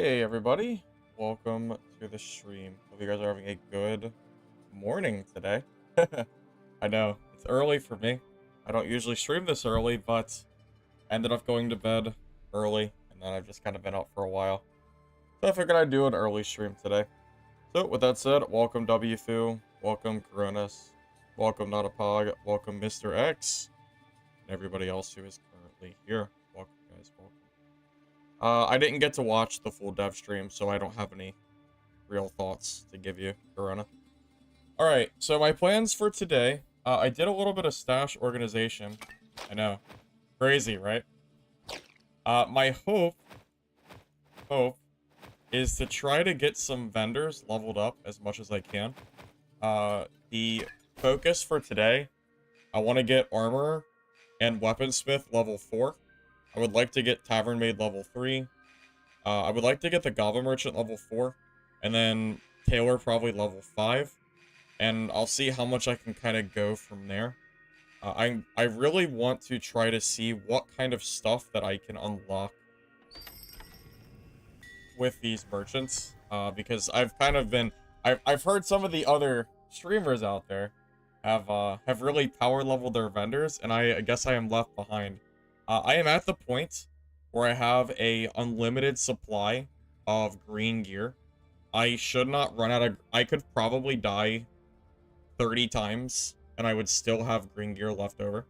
Hey everybody, welcome to the stream. Hope you guys are having a good morning today. I know, it's early for me. I don't usually stream this early, but I ended up going to bed early, and then I've just kind of been out for a while. So I figured I'd do an early stream today. So with that said, welcome WFU, welcome Coronas, welcome Not a Pog, welcome Mr. X, and everybody else who is currently here. Welcome guys, welcome. I didn't get to watch the full dev stream, so I don't have any real thoughts to give you, Corona. Alright, so my plans for today, I did a little bit of stash organization. I know. Crazy, right? My hope is to try to get some vendors leveled up as much as I can. The focus for today, I want to get armor and weaponsmith level 4. I would like to get Tavern Maid level 3. I would like to get the Goblin Merchant level 4. And then Tailor probably level 5. And I'll see how much I can kind of go from there. I really want to try to see what kind of stuff that I can unlock with these merchants. Because I've kind of been... I've heard some of the other streamers out there have really power leveled their vendors. And I guess I am left behind. I am at the point where I have a unlimited supply of green gear. I should not run out of... I could probably die 30 times, and I would still have green gear left over.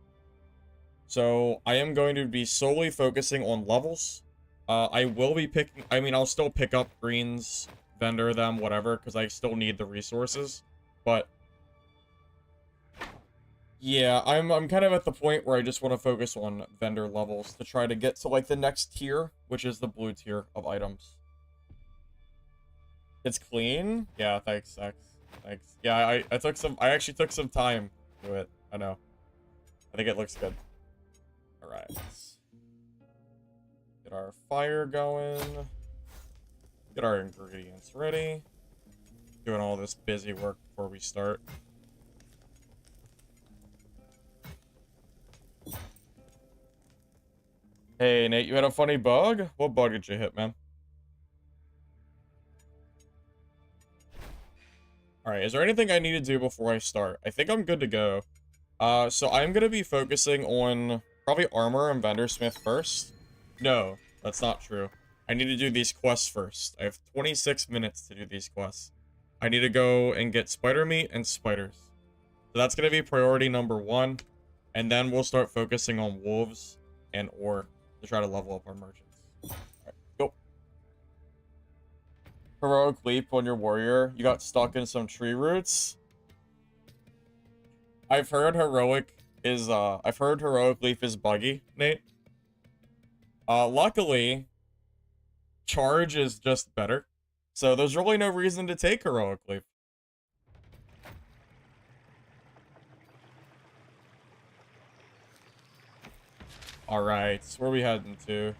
So, I am going to be solely focusing on levels. I will be picking... I mean, I'll still pick up greens, vendor them, whatever, because I still need the resources. But... yeah, I'm kind of at the point where I just want to focus on vendor levels to try to get to, like, the next tier, which is the blue tier of items. It's clean? Yeah, thanks, X. Thanks. Yeah, I actually took some time to it. I know. I think it looks good. Alright. Get our fire going. Get our ingredients ready. Doing all this busy work before we start. Hey, Nate, you had a funny bug? What bug did you hit, man? Alright, is there anything I need to do before I start? I think I'm good to go. So I'm going to be focusing on probably armor and vendorsmith first. No, that's not true. I need to do these quests first. I have 26 minutes to do these quests. I need to go and get spider meat and spiders. So that's going to be priority number 1. And then we'll start focusing on wolves and ore to try to level up our merchants. Alright, go. Heroic leap on your warrior. You got stuck in some tree roots. I've heard heroic leap is buggy, Nate. Luckily, charge is just better. So there's really no reason to take heroic leap. Alright, so where are we heading to?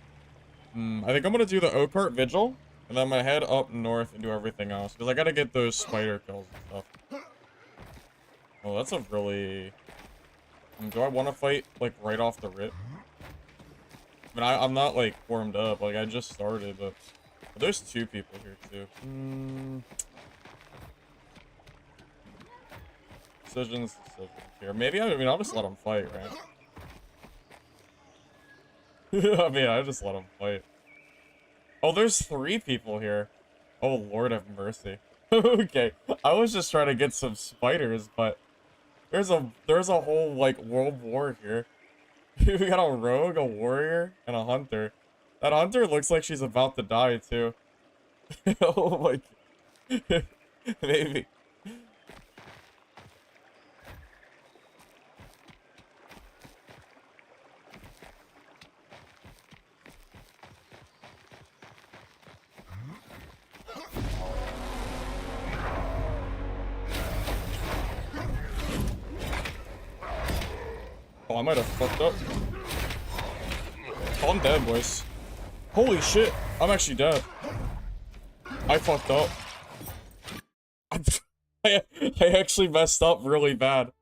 I think I'm gonna do the Oakart Vigil, and then I'm gonna head up north and do everything else, because I gotta get those spider kills and stuff. Oh, that's a really... do I want to fight, like, right off the rip? I mean, I'm not, like, warmed up, like, I just started, but there's 2 people here, too. Decisions here. Maybe, I mean, I'll just let them fight, right? I mean, I just let them fight. Oh, there's 3 people here. Oh, Lord have mercy. Okay, I was just trying to get some spiders, but there's a whole, like, world war here. We got a rogue, a warrior, and a hunter. That hunter looks like she's about to die, too. Oh, my... maybe. Oh, I might have fucked up. Oh, I'm dead, boys. Holy shit. I'm actually dead. I fucked up. I actually messed up really bad.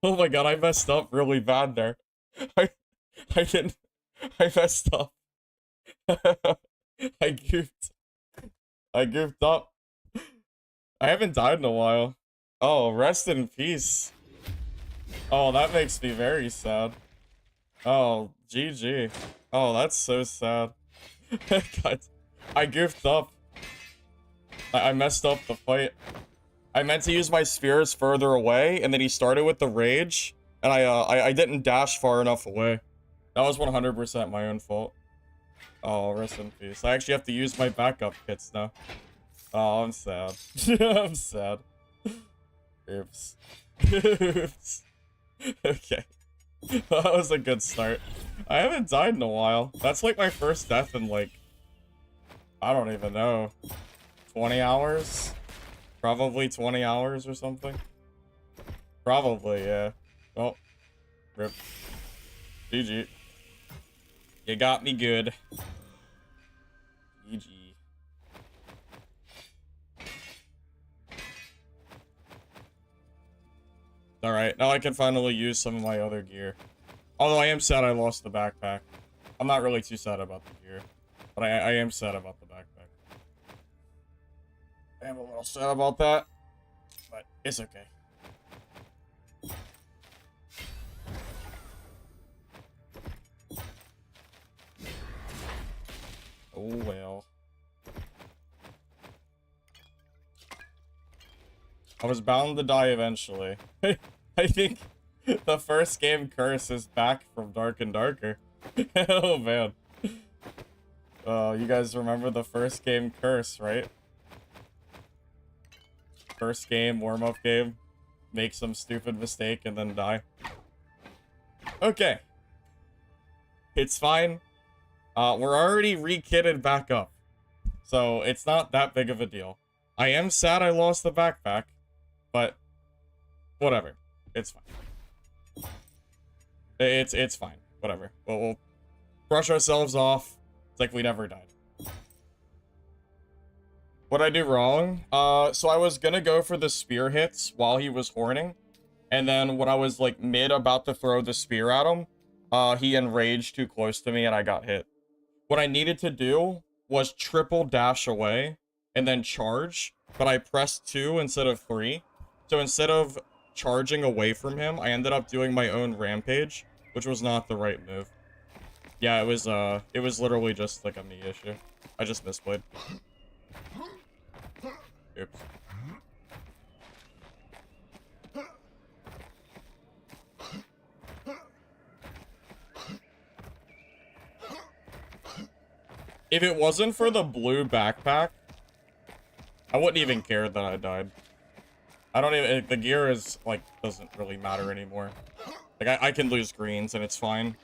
Oh my god, I messed up really bad there. I messed up. I goofed. I goofed up. I haven't died in a while. Oh, rest in peace. Oh, that makes me very sad. Oh, GG. Oh, that's so sad. God, I goofed up. I messed up the fight. I meant to use my spears further away, and then he started with the rage, and I didn't dash far enough away. That was 100% my own fault. Oh, rest in peace. I actually have to use my backup kits now. Oh, I'm sad. I'm sad. Oops. Oops. Okay. That was a good start. I haven't died in a while. That's like my first death in like, I don't even know, 20 hours? Probably 20 hours or something. Probably, yeah. Oh, rip. GG. You got me good. GG. Alright, now I can finally use some of my other gear. Although I am sad I lost the backpack. I'm not really too sad about the gear. But I am sad about the backpack. I am a little sad about that. But it's okay. Oh well. I was bound to die eventually. I think the first game curse is back from Dark and Darker. Oh man. You guys remember the first game curse, right? First game, warm-up game. Make some stupid mistake and then die. Okay. It's fine. We're already re-kitted back up. So it's not that big of a deal. I am sad I lost the backpack. But whatever. It's fine. It's fine. Whatever. We'll brush ourselves off. It's like we never died. What'd I do wrong? So I was gonna go for the spear hits while he was horning. And then when I was like mid about to throw the spear at him, he enraged too close to me and I got hit. What I needed to do was triple dash away and then charge, but I pressed 2 instead of 3. So instead of charging away from him, I ended up doing my own rampage, which was not the right move. Yeah, it was literally just like a me issue. I just misplayed. Oops. If it wasn't for the blue backpack, I wouldn't even care that I died. I don't even, the gear is, like, doesn't really matter anymore. Like, I can lose greens and it's fine.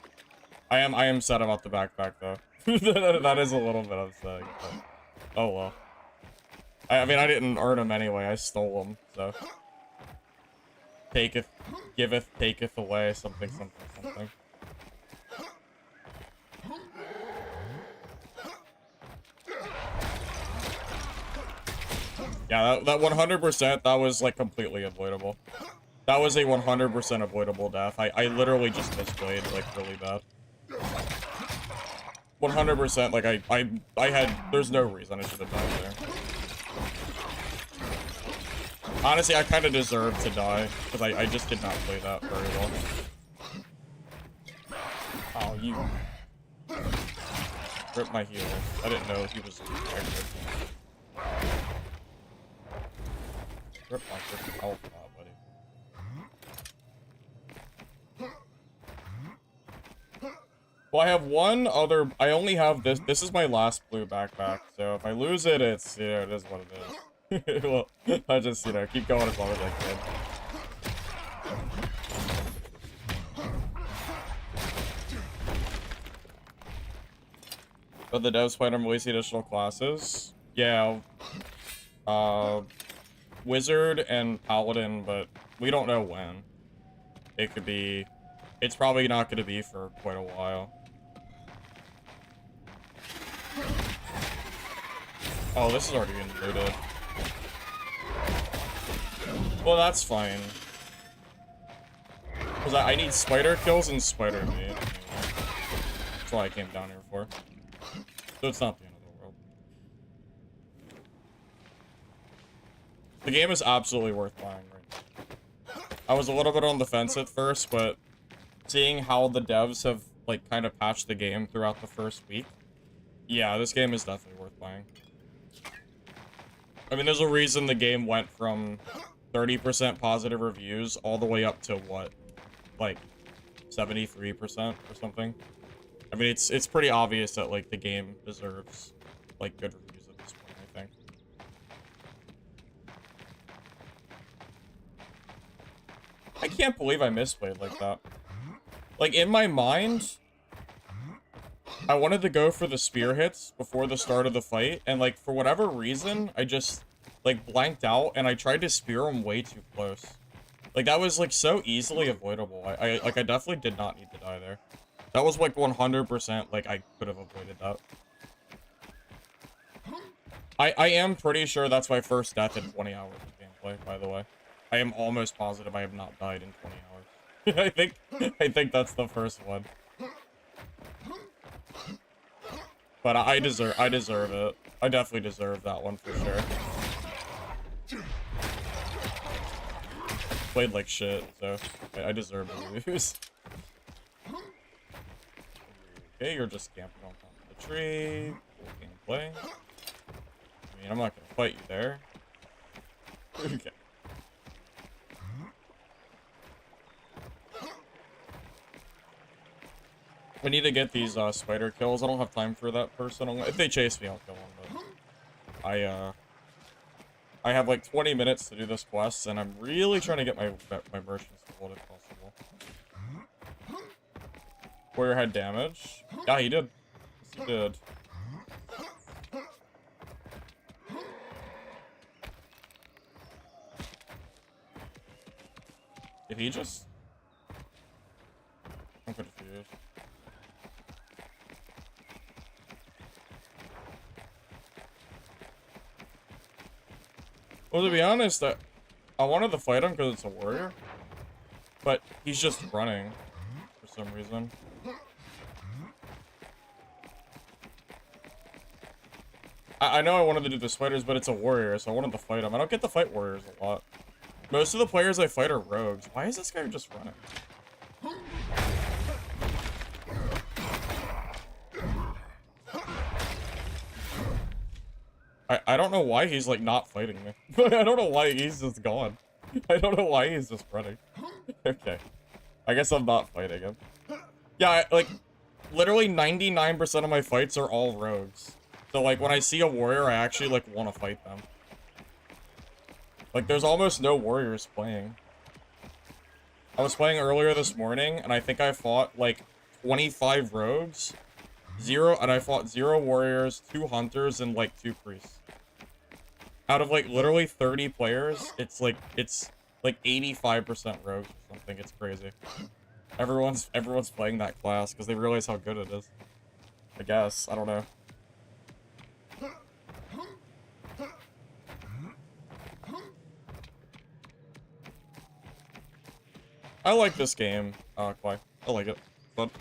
I am sad about the backpack, though. That is a little bit upsetting, but, oh well. I mean, I didn't earn them anyway, I stole them, so. Taketh, giveth, taketh away, something, something, something. Yeah, that 100%, that was, like, completely avoidable. That was a 100% avoidable death. I literally just misplayed, like, really bad. 100%, like, I had... There's no reason I should have died there. Honestly, I kind of deserved to die, because I just did not play that very well. Oh, you... Rip my heal. I didn't know he was active. Rip my freaking health pot, buddy. Well, I have one other... I only have this. This is my last blue backpack, so if I lose it, it's... You know, it is what it is. Well, I just, you know, keep going as long as I can. But the devs plan on releasing additional classes? Yeah. Wizard and Paladin, but we don't know when. It could be... It's probably not going to be for quite a while. Oh, this is already included. Well, that's fine. Because I need spider kills and spider meat. That's what I came down here for. So it's not the end of the world. The game is absolutely worth buying right now. I was a little bit on the fence at first, but seeing how the devs have, like, kind of patched the game throughout the first week, yeah, this game is definitely worth buying. I mean, there's a reason the game went from 30% positive reviews all the way up to, what, like, 73% or something? I mean, it's pretty obvious that, like, the game deserves, like, good reviews at this point, I think. I can't believe I misplayed like that. Like, in my mind, I wanted to go for the spear hits before the start of the fight, and, like, for whatever reason, I just, like, blanked out, and I tried to spear him way too close. Like, that was, like, so easily avoidable. I definitely did not need to die there. That was, like, 100%, like, I could have avoided that. I am pretty sure that's my first death in 20 hours of gameplay, by the way. I am almost positive I have not died in 20 hours. I think that's the first one. But I deserve it. I definitely deserve that one for sure. Played like shit, so I deserve to lose. Okay, you're just camping on top of the tree. Cool gameplay. I mean, I'm not gonna fight you there. Okay. I need to get these spider kills. I don't have time for that person. If they chase me, I'll kill them. But I have like 20 minutes to do this quest, and I'm really trying to get my merchants to hold if possible. Warrior had damage. Yeah, he did. Yes, he did. Did he just? I'm confused. Well, to be honest, I wanted to fight him because it's a warrior, but he's just running for some reason. I know I wanted to do the spiders, but it's a warrior, so I wanted to fight him. I don't get to fight warriors a lot. Most of the players I fight are rogues. Why is this guy just running? I don't know why he's, like, not fighting me. I don't know why he's just gone. I don't know why he's just running. Okay. I guess I'm not fighting him. Yeah, like, literally 99% of my fights are all rogues. So, like, when I see a warrior, I actually, like, want to fight them. Like, there's almost no warriors playing. I was playing earlier this morning, and I think I fought, like, 25 rogues. And I fought 0 warriors, 2 hunters, and, like, 2 priests. Out of, like, literally 30 players, it's, like 85% rogues or something. It's crazy. Everyone's playing that class, because they realize how good it is. I guess. I don't know. I like this game, Kwai. I like it. But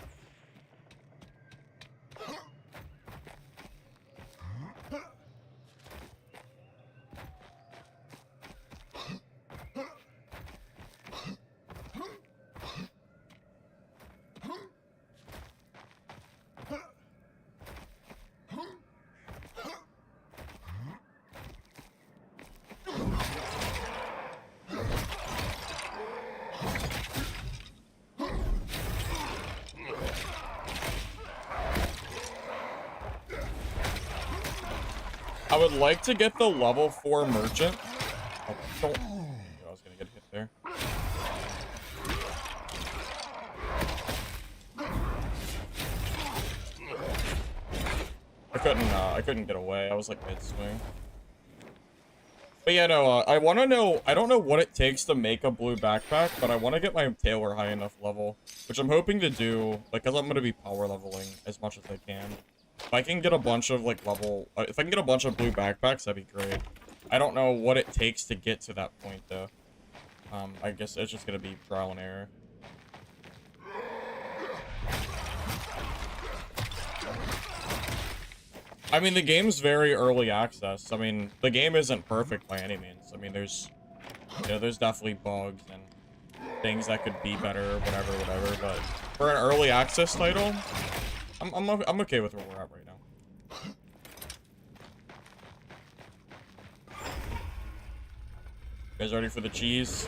I would like to get the level 4 merchant. Oh, don't. I was gonna get hit there. I couldn't get away. I was like mid-swing. But yeah, no, I want to know, I don't know what it takes to make a blue backpack, but I want to get my tailor high enough level, which I'm hoping to do, like, because I'm going to be power leveling as much as I can. If I can get a bunch of, like, if I can get a bunch of blue backpacks, that'd be great. I don't know what it takes to get to that point, though. I guess it's just going to be trial and error. I mean, the game's very early access. I mean, the game isn't perfect by any means. I mean, there's, you know, there's definitely bugs and things that could be better, whatever. But for an early access title, I'm okay with where we're at right now. You guys ready for the cheese?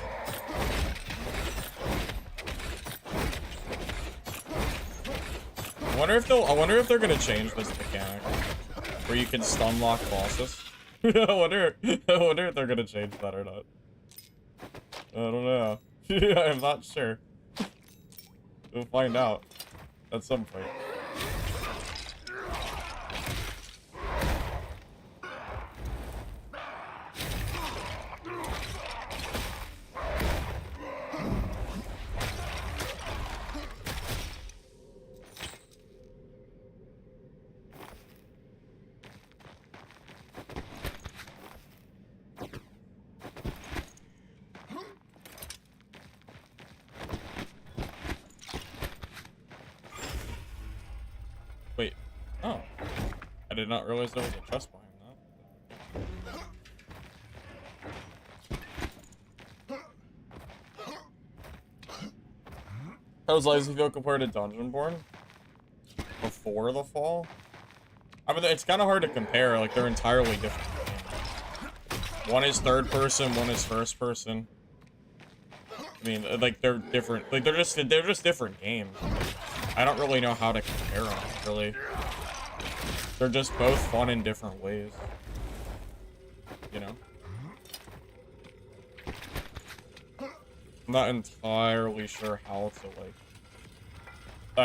I wonder if they're gonna change this mechanic where you can stun lock bosses. I wonder if they're gonna change that or not. I don't know. I'm not sure. We'll find out at some point. Wait. Oh. I did not realize there was a chest behind that. How does Lazy feel compared to Dungeonborn? Before the fall? I mean, it's kind of hard to compare. Like, they're entirely different games. One is third person, one is first person. I mean, like, they're different. Like, they're just different games. I don't really know how to compare them, really. They're just both fun in different ways. You know? I'm not entirely sure how to, like...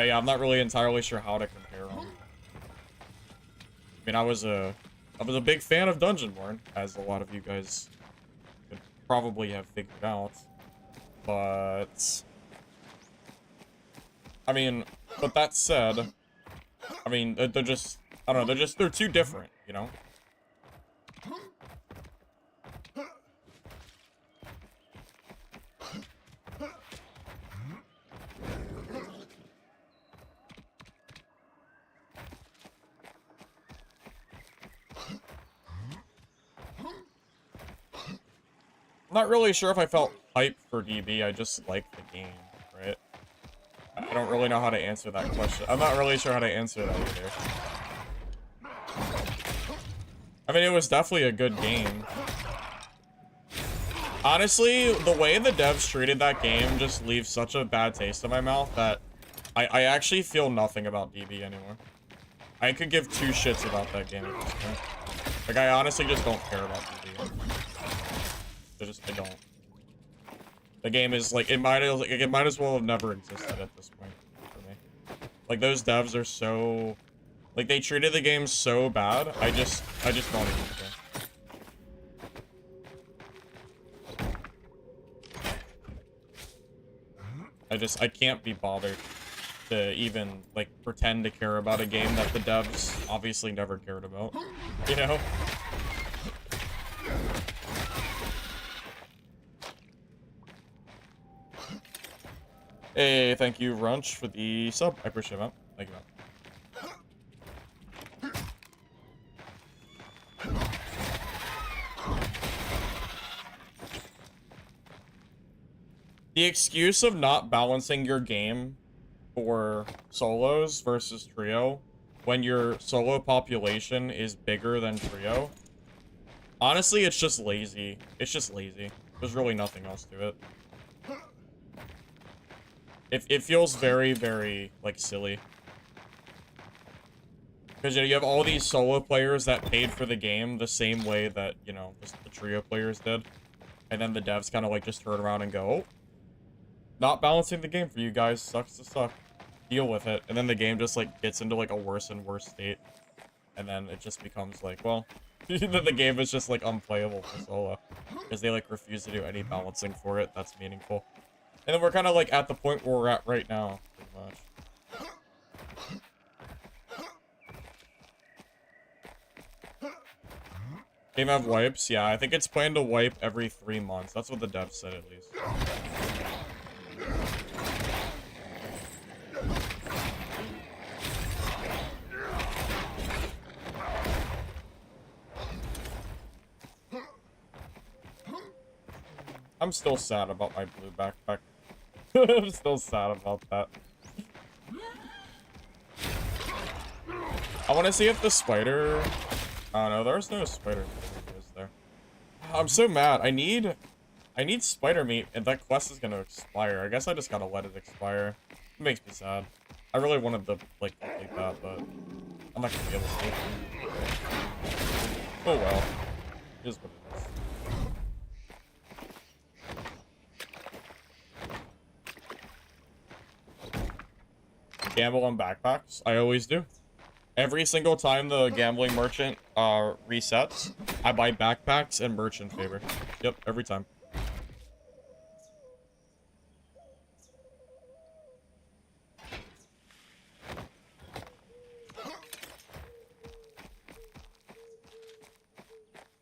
yeah, I'm not really entirely sure how to compare them. I mean, I was a big fan of Dungeonborn, as a lot of you guys could probably have figured out. But... I mean, but that said, I mean, they're just, I don't know, they're too different, you know? I'm not really sure if I felt hyped for DB, I just liked the game, right? I don't really know how to answer that question. I'm not really sure how to answer that either. I mean, it was definitely a good game. Honestly, the way the devs treated that game just leaves such a bad taste in my mouth that I actually feel nothing about DB anymore. I could give two shits about that game at this point. Like, I honestly just don't care about DB. I don't. The game is like it might as well have never existed at this point for me. Like, those devs are so, like, they treated the game so bad. I just don't even care. I can't be bothered to even, like, pretend to care about a game that the devs obviously never cared about. You know? Hey, thank you, Runch, for the sub. I appreciate that. Thank you, man. The excuse of not balancing your game for solos versus trio when your solo population is bigger than trio, honestly, it's just lazy. It's just lazy. There's really nothing else to it. It feels very, very, like, silly. Because, you know, you have all these solo players that paid for the game the same way that, you know, the trio players did. And then the devs kind of, like, just turn around and go, oh, not balancing the game for you guys. Sucks to suck. Deal with it. And then the game just, like, gets into, like, a worse and worse state. And then it just becomes, like, well, then the game is just, like, unplayable for solo. Because they, like, refuse to do any balancing for it that's meaningful. And then we're kind of, like, at the point where we're at right now, pretty much. Game have wipes? Yeah, I think it's planned to wipe every 3 months. That's what the devs said, at least. I'm still sad about my blue backpack. I'm still sad about that. I want to see if the spider... Oh no, there's no spider, is there? I'm so mad. I need spider meat, and that quest is gonna expire. I guess I just gotta let it expire. It makes me sad. I really wanted to, like, complete that, but I'm not gonna be able to. Oh well. It is what it is. Gamble on backpacks? I always do. Every single time the gambling merchant resets, I buy backpacks and merch in favor. Yep, every time.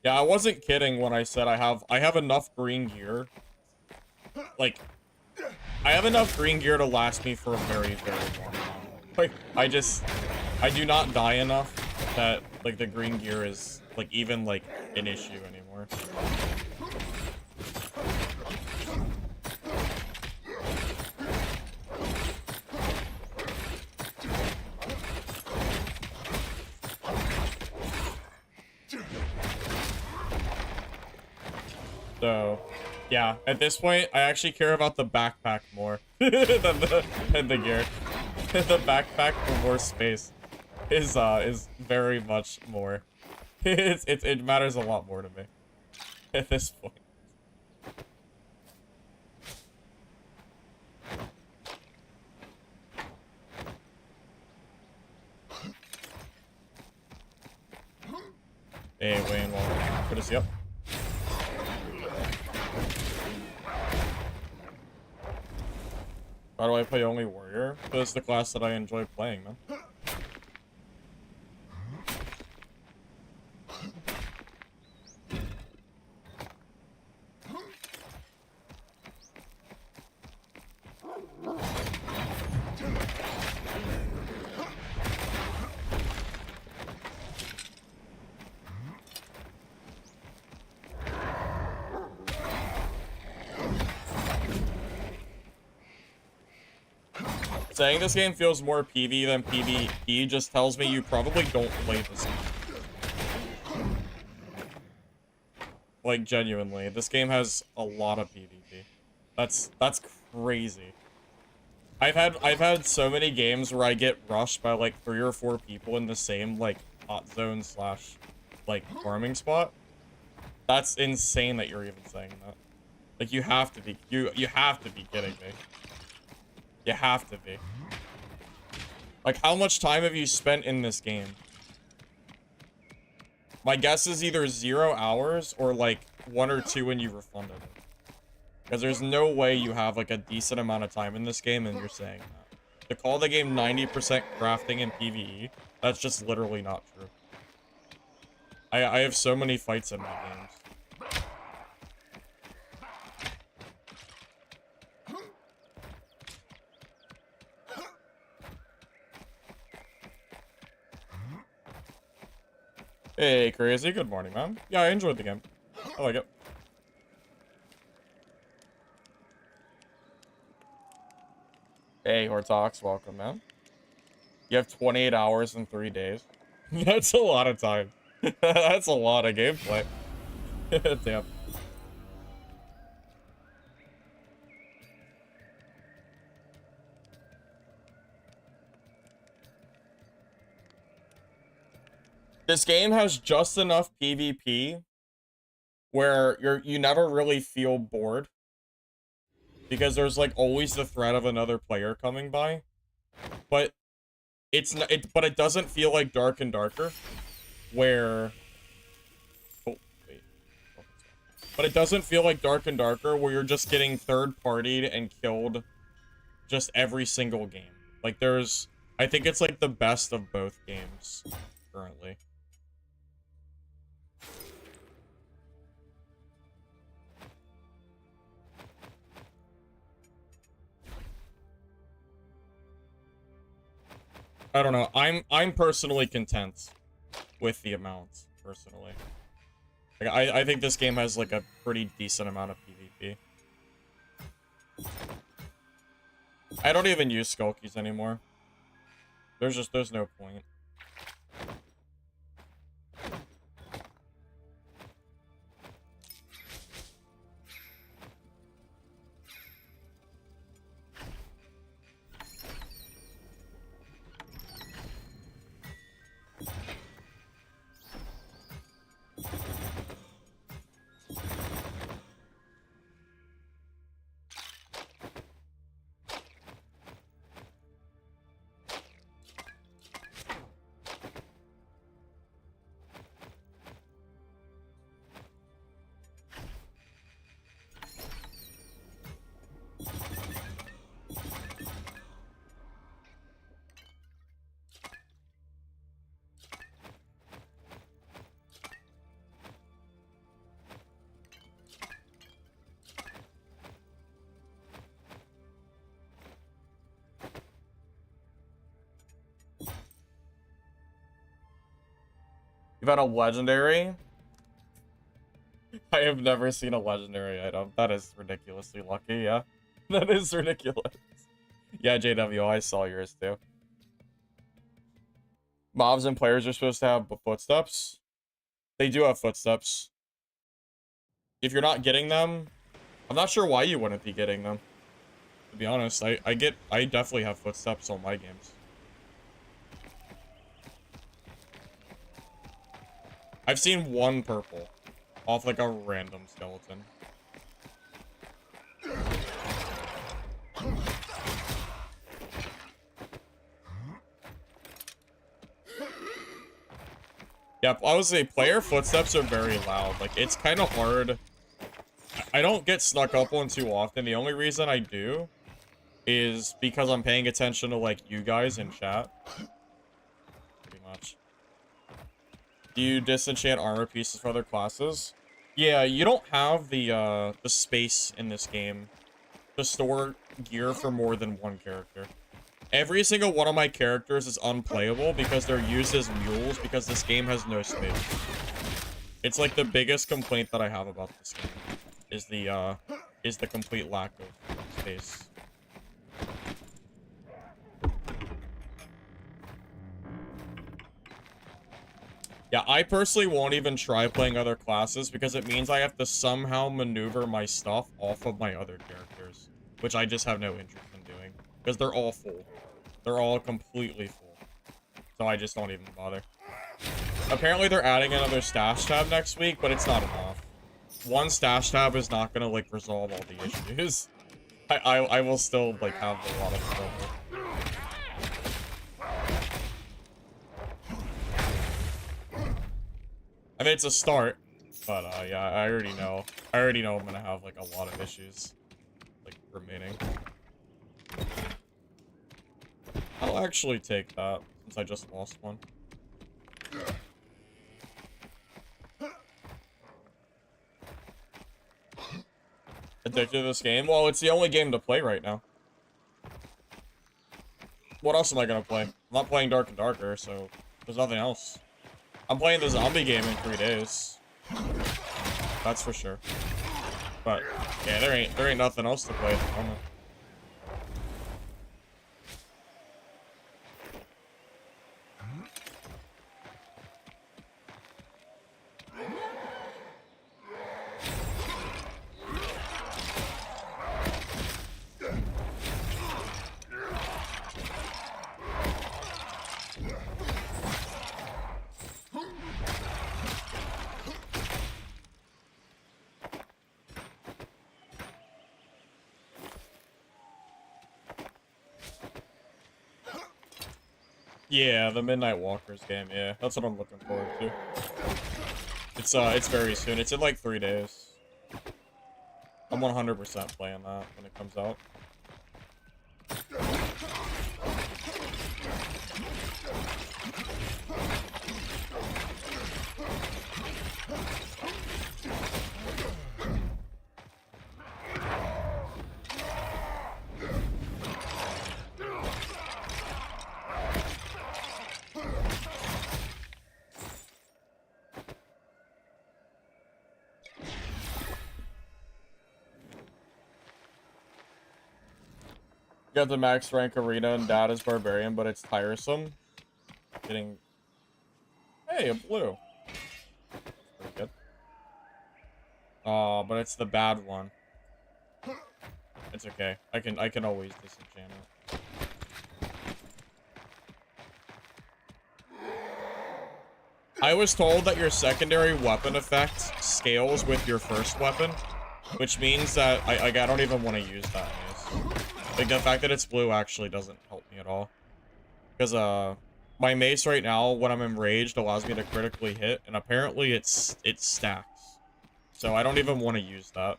Yeah, I wasn't kidding when I said I have enough green gear. Like, I have enough green gear to last me for a very, very long time. Like, I do not die enough that, like, the green gear is, like, even, like, an issue anymore. So, yeah, at this point, I actually care about the backpack more than the gear. The backpack for more space is very much more. It matters a lot more to me at this point. Hey, Wayne, well, put us up. Why do I play only warrior? Because it's the class that I enjoy playing, man. Saying this game feels more PvE than PvE just tells me you probably don't play this game. Like, genuinely, this game has a lot of PvP. That's crazy. I've had so many games where I get rushed by like 3 or 4 people in the same like hot zone slash like farming spot. That's insane that you're even saying that. Like, you have to be you have to be kidding me. You have to be. Like, how much time have you spent in this game? My guess is either 0 hours or, like, 1 or 2 when you refunded it. Because there's no way you have, like, a decent amount of time in this game and you're saying that. To call the game 90% crafting and PvE, that's just literally not true. I have so many fights in my games. Hey, Crazy. Good morning, man. Yeah, I enjoyed the game. I like it. Hey, Hortox. Welcome, man. You have 28 hours and 3 days. That's a lot of time. That's a lot of gameplay. Damn. This game has just enough PvP where you never really feel bored because there's like always the threat of another player coming by, but but it doesn't feel like Dark and Darker where but it doesn't feel like Dark and Darker where you're just getting third-partied and killed just every single game. Like, I think it's like the best of both games currently. I don't know. I'm personally content with the amount, personally. Like, I think this game has like a pretty decent amount of PvP. I don't even use Skulkies anymore. There's no point. You've had a legendary? I have never seen a legendary item. That is ridiculously lucky, yeah. That is ridiculous. Yeah, JW, I saw yours too. Mobs and players are supposed to have footsteps. They do have footsteps. If you're not getting them, I'm not sure why you wouldn't be getting them. To be honest, I definitely have footsteps on my games. I've seen one purple off like a random skeleton. Yeah, I would say player footsteps are very loud. Like, it's kind of hard. I don't get snuck up on too often. The only reason I do is because I'm paying attention to, like, you guys in chat. Pretty much. Do you disenchant armor pieces for other classes? Yeah, you don't have the space in this game to store gear for more than one character. Every single one of my characters is unplayable because they're used as mules because this game has no space. It's like the biggest complaint that I have about this game is the complete lack of space. Yeah, I personally won't even try playing other classes because it means I have to somehow maneuver my stuff off of my other characters, which I just have no interest in doing because they're all full. They're all completely full. So I just don't even bother. Apparently they're adding another stash tab next week, but it's not enough. One stash tab is not gonna, like, resolve all the issues. I will still, like, have a lot of trouble. I mean, it's a start, but, yeah, I already know I'm gonna have, like, a lot of issues, like, remaining. I'll actually take that, since I just lost one. Addicted to this game? Well, it's the only game to play right now. What else am I gonna play? I'm not playing Dark and Darker, so there's nothing else. I'm playing the zombie game in 3 days. That's for sure. But yeah, there ain't nothing else to play at the moment. Yeah, the Midnight Walkers game, yeah. That's what I'm looking forward to. It's very soon. It's in like 3 days. I'm 100% playing that when it comes out. Got the max rank arena and dad is barbarian, but it's tiresome. Getting... Hey, a blue. That's pretty good. But it's the bad one. It's okay. I can always disenchant it. I was told that your secondary weapon effect scales with your first weapon, which means that I don't even want to use that mace. Like, the fact that it's blue actually doesn't help me at all. Because, my mace right now, when I'm enraged, allows me to critically hit, and apparently it stacks. So I don't even want to use that.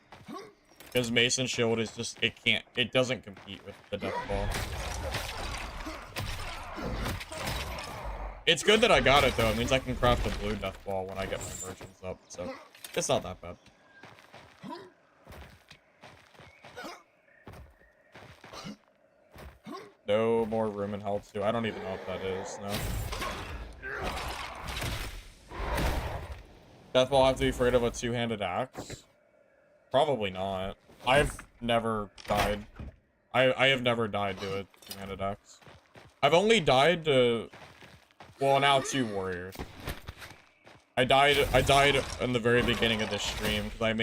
Because mace and shield is just, it doesn't compete with the death ball. It's good that I got it, though. It means I can craft a blue death ball when I get my merchants up, so it's not that bad. No more room in hell, too. I don't even know what that is, no. Death ball have to be afraid of a two-handed axe? Probably not. I've never died. I have never died to a two-handed axe. I've only died to... Well, now 2 warriors. I died in the very beginning of this stream because I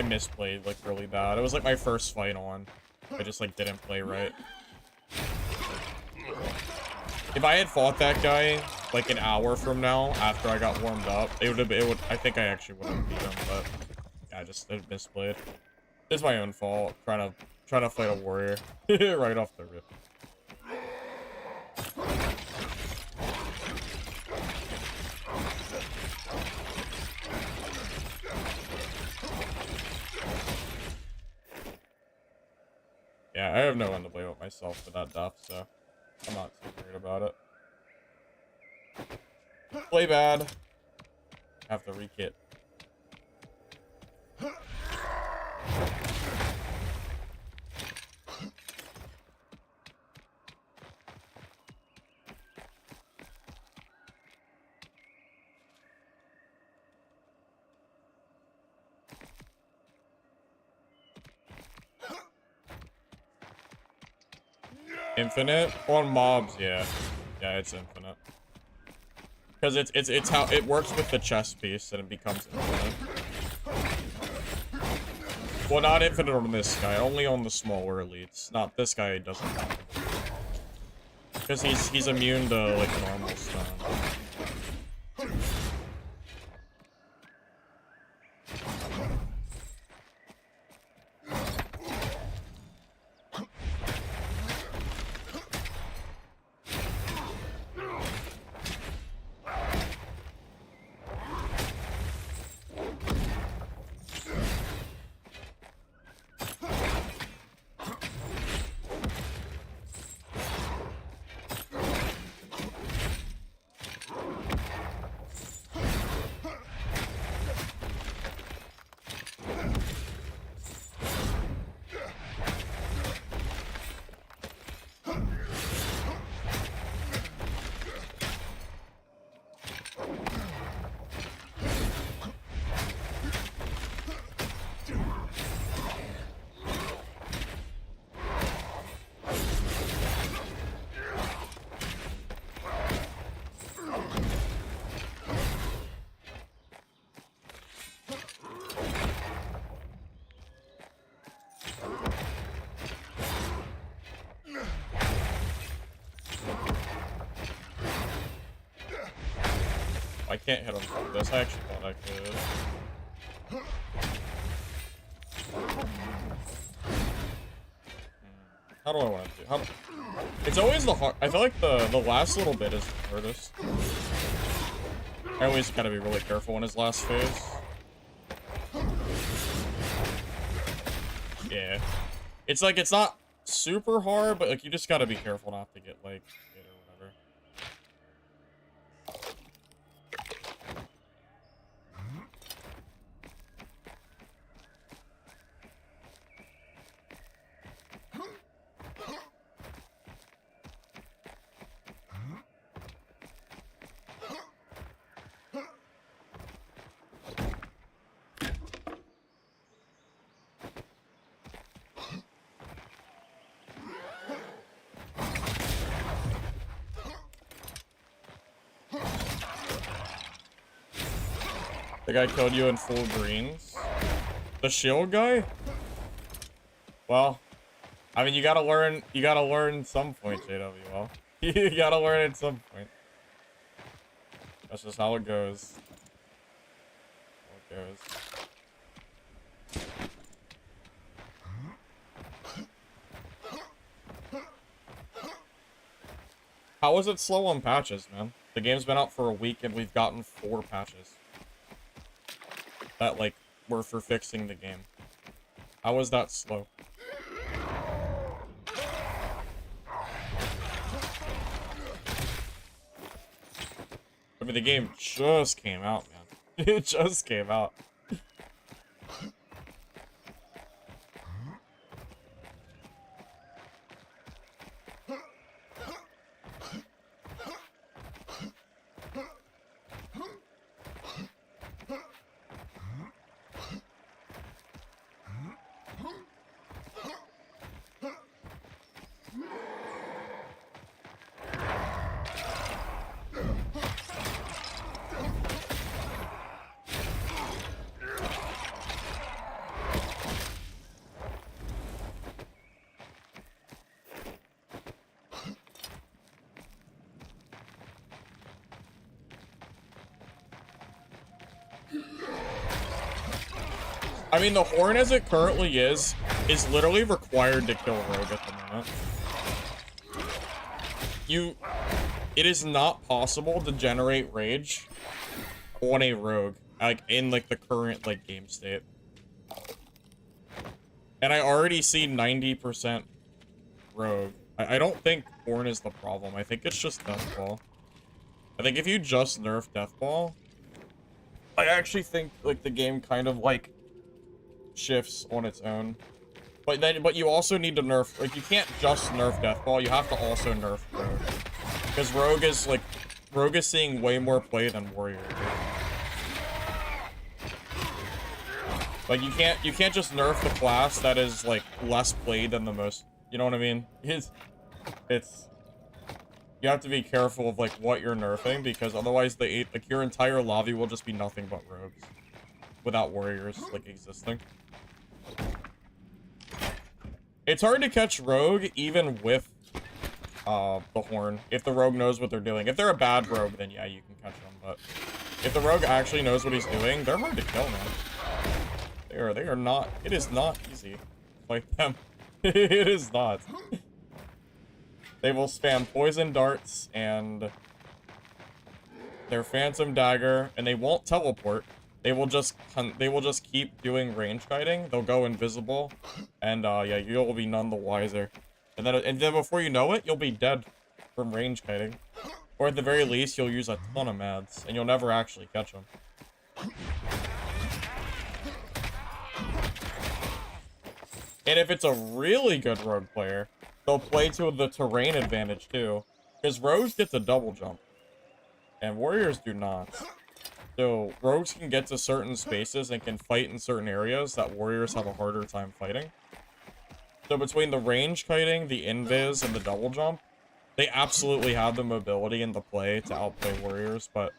misplayed like really bad. It was like my first fight on. I just like didn't play right. If I had fought that guy like an hour from now after I got warmed up, I think I actually would have beat him, but yeah, I misplayed. It's my own fault trying to fight a warrior right off the rip. Yeah, I have no one to blame but myself for that death, so I'm not too worried about it. Play bad. Have to re-kit. Infinite? On mobs, yeah. Yeah, it's infinite. Because it's how it works with the chest piece and it becomes infinite. Well, not infinite on this guy, only on the smaller elites. Not this guy doesn't have it. Because he's immune to like normal stun. I can't hit him from this. I actually thought I could. How do I want to do? It's always the hard. I feel like the last little bit is the hardest. I always gotta be really careful in his last phase. Yeah, it's like it's not super hard, but like you just gotta be careful not to get like hit or whatever. The guy killed you in full greens. The shield guy? Well, I mean, you gotta learn some point, JWL. You gotta learn at some point. That's just how it goes. How it goes. How is it slow on patches, man? The game's been out for a week and we've gotten 4 patches. That, like, were for fixing the game. How is that slow? I mean, the game just came out, man. It just came out. I mean, the horn as it currently is literally required to kill Rogue at the moment. It is not possible to generate rage on a Rogue, like, in, like, the current, like, game state. And I already see 90% Rogue. I don't think horn is the problem. I think it's just Deathball. I think if you just nerf Deathball, I actually think, like, the game kind of, like, shifts on its own. But you also need to nerf, like, you can't just nerf Deathball, you have to also nerf Rogue. Because Rogue is seeing way more play than Warrior. Like, you can't just nerf the class that is, like, less played than the most, you know what I mean? It's you have to be careful of, like, what you're nerfing, because otherwise like, your entire lobby will just be nothing but Rogues. Without Warriors, like, existing. It's hard to catch Rogue, even with, the Horn, if the Rogue knows what they're doing. If they're a bad Rogue, then yeah, you can catch them, but if the Rogue actually knows what he's doing, they're hard to kill, man. They are not, it is not easy to fight them. It is not. They will spam poison darts and their phantom dagger, and they won't teleport. They will just keep doing range kiting. They'll go invisible, and yeah, you'll be none the wiser. And then before you know it, you'll be dead from range kiting, or at the very least, you'll use a ton of mads, and you'll never actually catch them. And if it's a really good rogue player, they'll play to the terrain advantage too, because rogues get the double jump, and warriors do not. So, rogues can get to certain spaces and can fight in certain areas that warriors have a harder time fighting. So between the range kiting, the invis, and the double jump, they absolutely have the mobility and the play to outplay warriors, but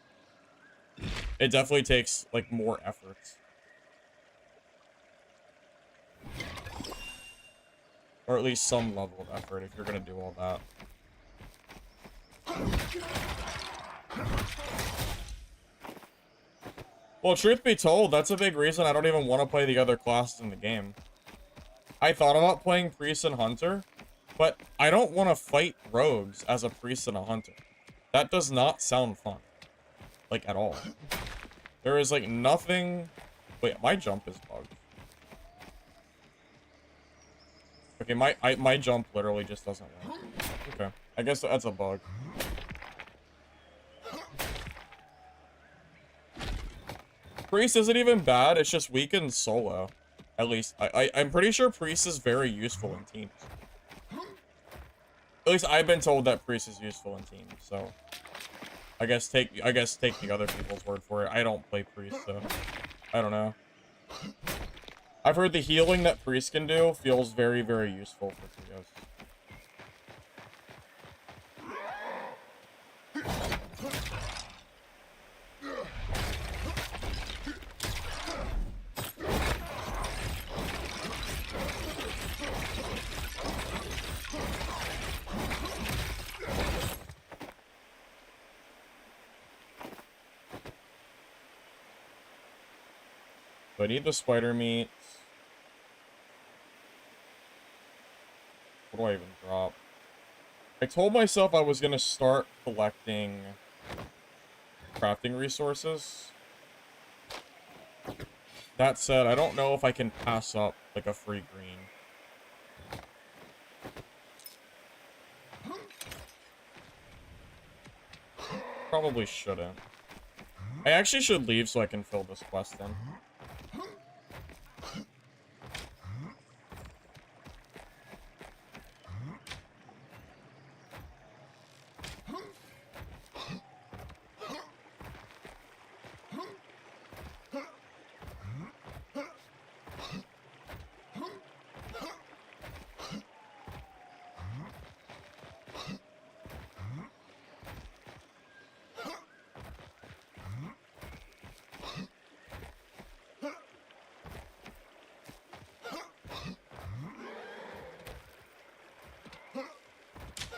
it definitely takes, like, more efforts. Or at least some level of effort if you're gonna do all that. Well, truth be told, that's a big reason I don't even want to play the other classes in the game. I thought about playing Priest and Hunter, but I don't want to fight rogues as a Priest and a Hunter. That does not sound fun. Like, at all. There is, like, nothing... Wait, my jump is bugged. Okay, my jump literally just doesn't work. Okay, I guess that's a bug. Priest isn't even bad, it's just weak in solo. At least, I'm pretty sure Priest is very useful in teams. At least I've been told that Priest is useful in teams, so... I guess take the other people's word for it. I don't play Priest, so... I don't know. I've heard the healing that Priest can do feels very, very useful for trios. So I need the spider meat. What do I even drop? I told myself I was gonna start collecting crafting resources. That said, I don't know if I can pass up, like, a free green. Probably shouldn't. I actually should leave so I can fill this quest in.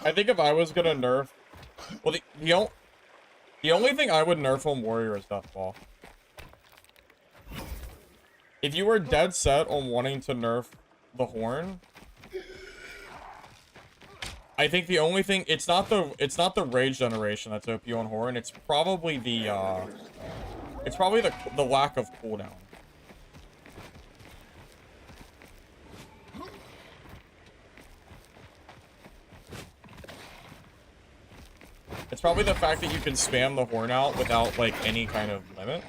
I think if I was gonna nerf... Well, the only thing I would nerf on Warrior is Death Ball. If you were dead set on wanting to nerf the Horn, I think the only thing... It's not the rage generation that's OP on Horn, it's probably the, it's probably the lack of cooldown. It's probably the fact that you can spam the Horn out without, like, any kind of limit.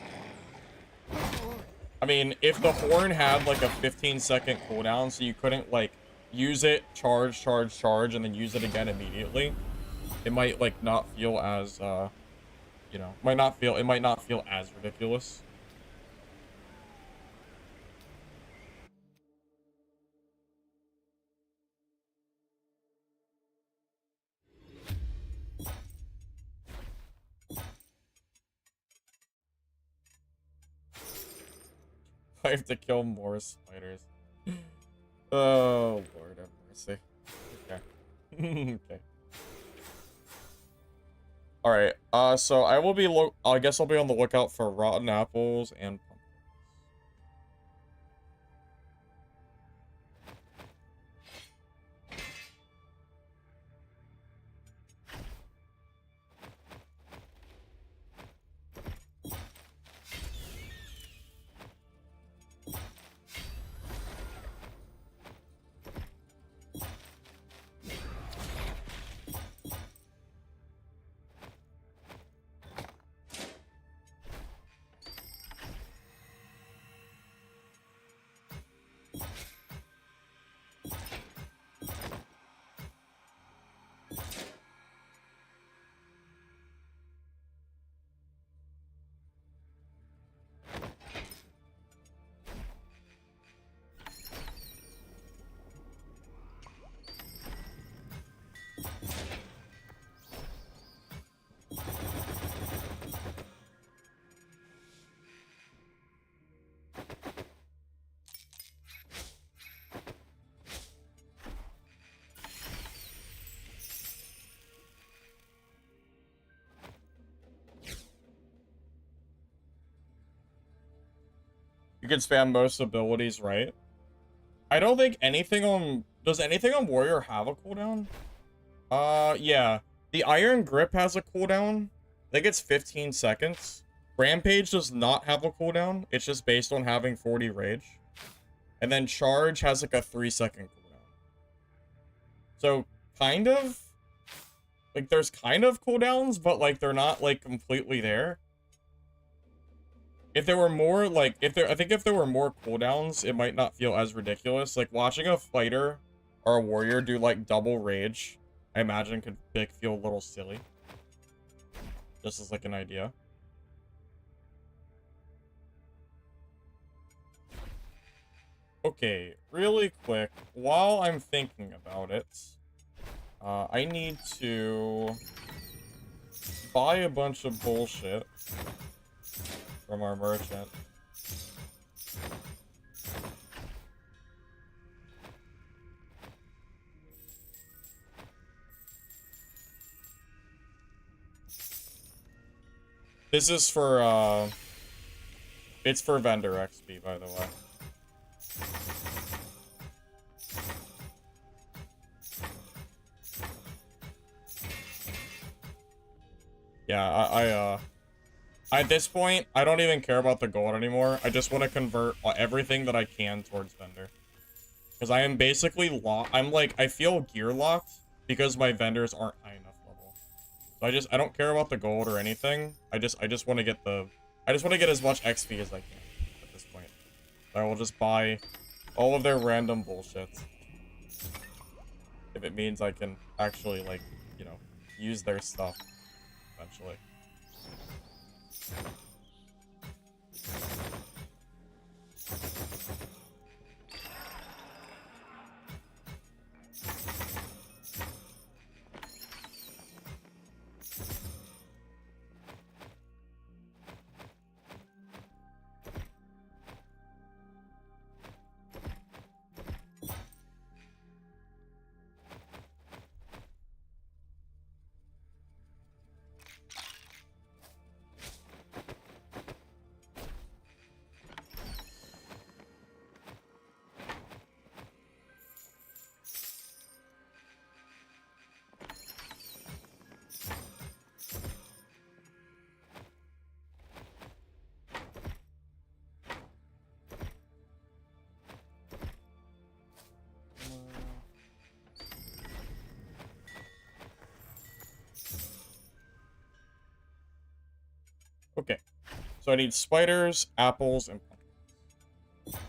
I mean, if the Horn had, like, a 15-second cooldown, so you couldn't, like, use it, charge, and then use it again immediately, it might, like, not feel as, you know, it might not feel as ridiculous. I have to kill more spiders. Oh, Lord have mercy. Okay. Okay. Alright, so I guess I'll be on the lookout for rotten apples and pumpkins. You can spam most abilities, right? I don't think anything on... Does anything on Warrior have a cooldown? Yeah. The Iron Grip has a cooldown. I think it's 15 seconds. Rampage does not have a cooldown. It's just based on having 40 rage. And then Charge has like a 3-second cooldown. So, kind of... Like, there's kind of cooldowns, but like, they're not like completely there. If there were more, like, I think if there were more cooldowns, it might not feel as ridiculous. Like, watching a fighter or a warrior do, like, double rage, I imagine could, like, feel a little silly. Just as, like, an idea. Okay, really quick, while I'm thinking about it, I need to buy a bunch of bullshit from our merchant. This is for, It's for vendor XP, by the way. Yeah, at this point, I don't even care about the gold anymore. I just want to convert everything that I can towards vendor. Because I am basically I'm like, I feel gear locked because my vendors aren't high enough level. So I don't care about the gold or anything. I just want to get as much XP as I can at this point. I will just buy all of their random bullshit. If it means I can actually, like, you know, use their stuff eventually. Okay, so I need spiders, apples, and pumpkins.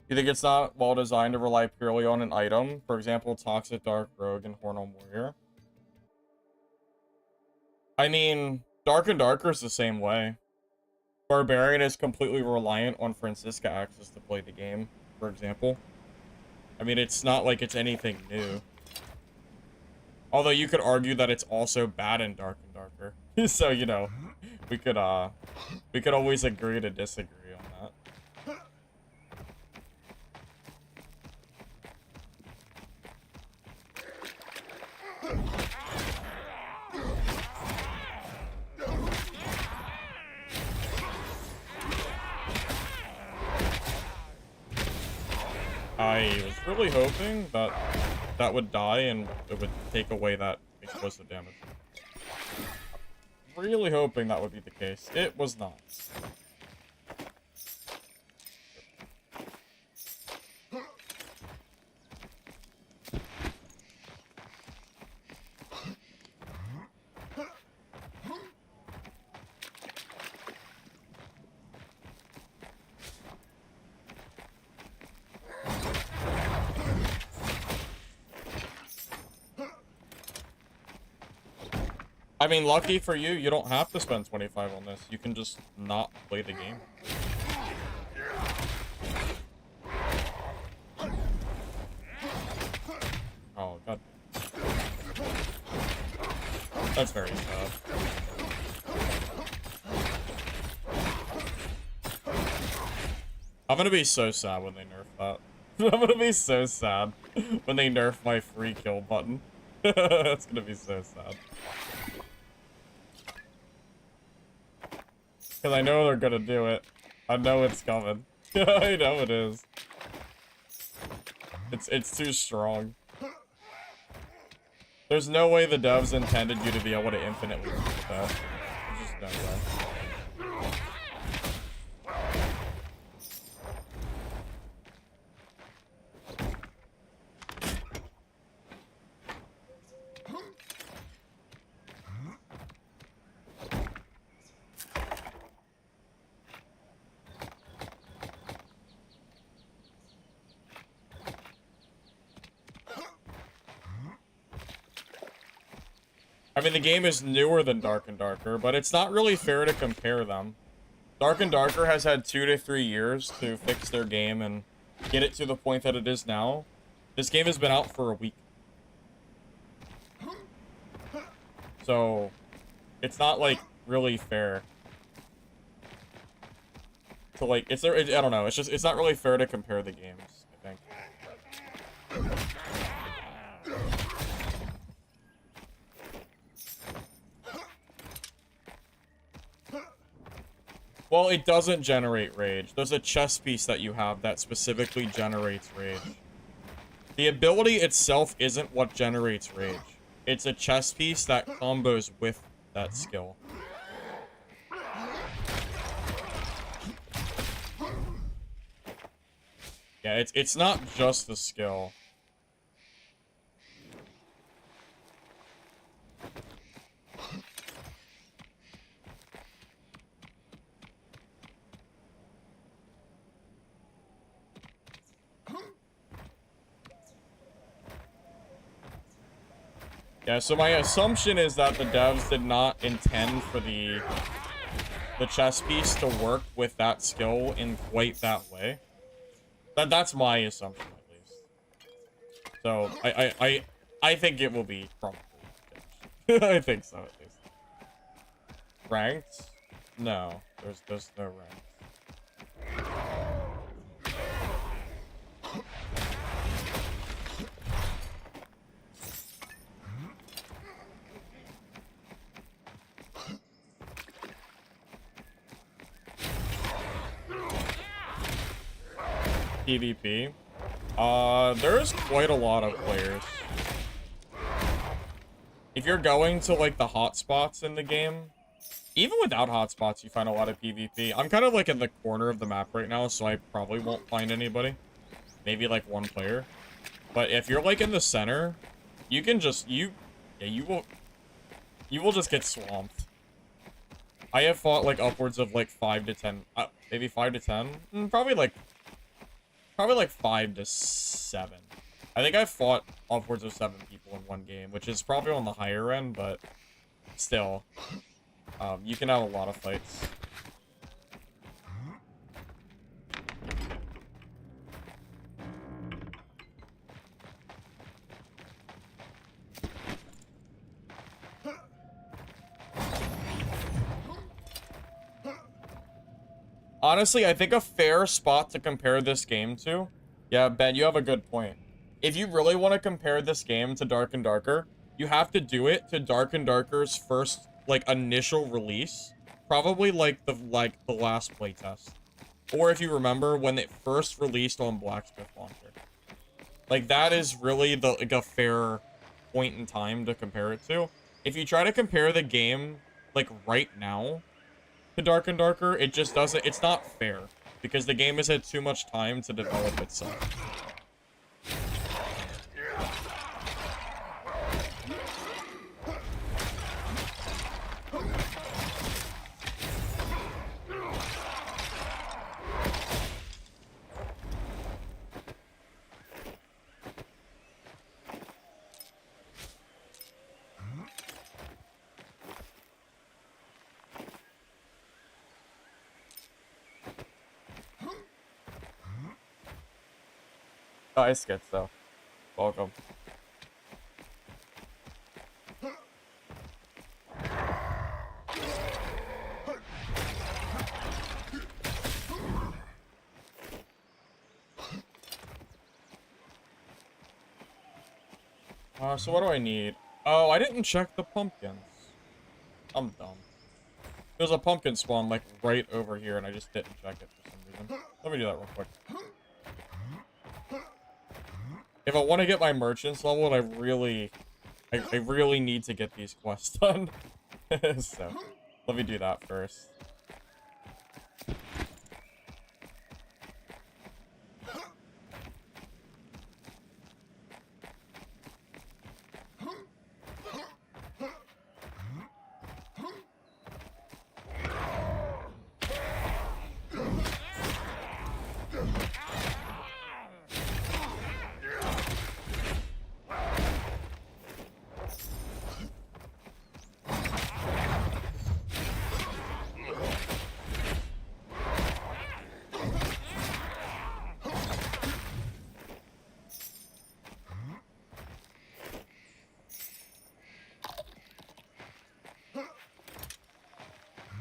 You think it's not well designed to rely purely on an item? For example, Toxic Dark Rogue and Hornal Warrior. I mean, Dark and Darker is the same way. Barbarian is completely reliant on Francisca access to play the game, for example. I mean, it's not like it's anything new. Although you could argue that it's also bad in Dark and Darker. So, you know, we could always agree to disagree on that. I was really hoping that that would die and it would take away that explosive damage. Really hoping that would be the case. It was not. I mean, lucky for you, you don't have to spend 25 on this. You can just not play the game. Oh, god. That's very sad. I'm gonna be so sad when they nerf that. I'm gonna be so sad when they nerf my free kill button. That's gonna be so sad. Because I know they're gonna do it. I know it's coming. I know it is. It's too strong. There's no way the devs intended you to be able to infinitely use that. There's just no way. I mean, the game is newer than Dark and Darker, but it's not really fair to compare them. Dark and Darker has had 2 to 3 years to fix their game and get it to the point that it is now. This game has been out for a week. So, it's not, like, really fair. So, like, I don't know, it's not really fair to compare the games, I think. Well, it doesn't generate rage. There's a chest piece that you have that specifically generates rage. The ability itself isn't what generates rage. It's a chest piece that combos with that skill. Yeah, it's not just the skill. Yeah, so my assumption is that the devs did not intend for the chess piece to work with that skill in quite that way. That's my assumption, at least. So I think it will be probably changed. I think so, at least. Ranked? No, there's no ranked. PvP. There's quite a lot of players. If you're going to, like, the hotspots in the game, even without hotspots, you find a lot of PvP. I'm kind of, like, in the corner of the map right now, so I probably won't find anybody. Maybe, like, one player. But if you're, like, in the center, you can just, you will just get swamped. I have fought, like, upwards of, like, 5 to 10, maybe 5 to 10? Probably, like 5 to 7. I think I've fought upwards of 7 people in one game, which is probably on the higher end, but still, you can have a lot of fights. Honestly, I think a fair spot to compare this game to... Yeah, Ben, you have a good point. If you really want to compare this game to Dark and Darker, you have to do it to Dark and Darker's first, like, initial release. Probably, like, the last playtest. Or if you remember, when it first released on Blacksmith Launcher. Like, that is really, like, a fair point in time to compare it to. If you try to compare the game, like, right now... to Dark and Darker, it just doesn't, it's not fair, because the game has had too much time to develop itself. Nice skits, though. Welcome. So what do I need? Oh, I didn't check the pumpkins. I'm dumb. There's a pumpkin spawn, like, right over here, and I just didn't check it for some reason. Let me do that real quick. If I want to get my merchants leveled, I really need to get these quests done. So, let me do that first.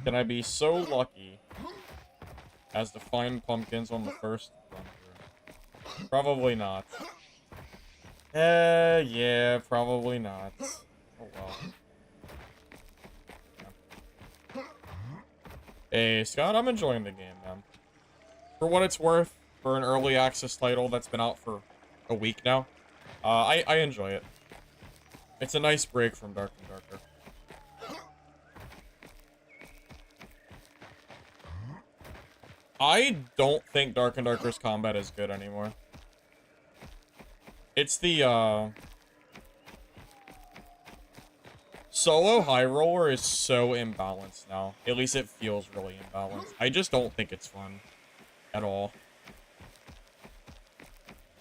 Can I be so lucky as to find pumpkins on the first run through? Probably not. Yeah, probably not. Oh well. Hey, Scott, I'm enjoying the game, man. For what it's worth, for an early access title that's been out for a week now, I enjoy it. It's a nice break from Dark and Darker. I don't think Dark and Darker's combat is good anymore. It's the, solo high roller is so imbalanced now. At least it feels really imbalanced. I just don't think it's fun at all.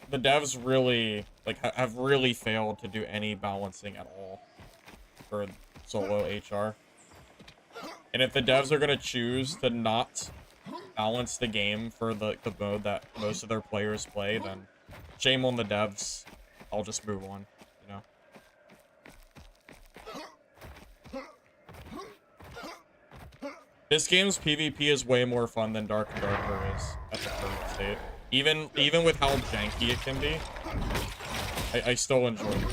The devs really, like, have really failed to do any balancing at all for solo HR. And if the devs are gonna choose to not balance the game for the mode that most of their players play, then shame on the devs. I'll just move on, you know? This game's PvP is way more fun than Dark and Darker is at the current state. Even with how janky it can be, I still enjoy it.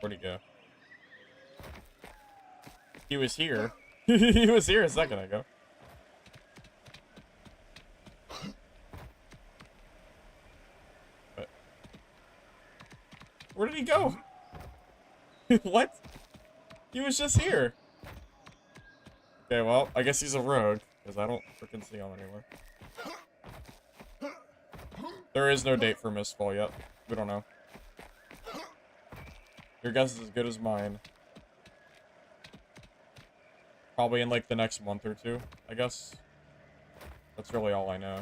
Where'd he go? He was here. He was here a second ago. But where did he go? What? He was just here. Okay, well, I guess he's a rogue, because I don't freaking see him anywhere. There is no date for Mistfall yet. We don't know. Your guess is as good as mine. Probably in, like, the next month or two, I guess. That's really all I know.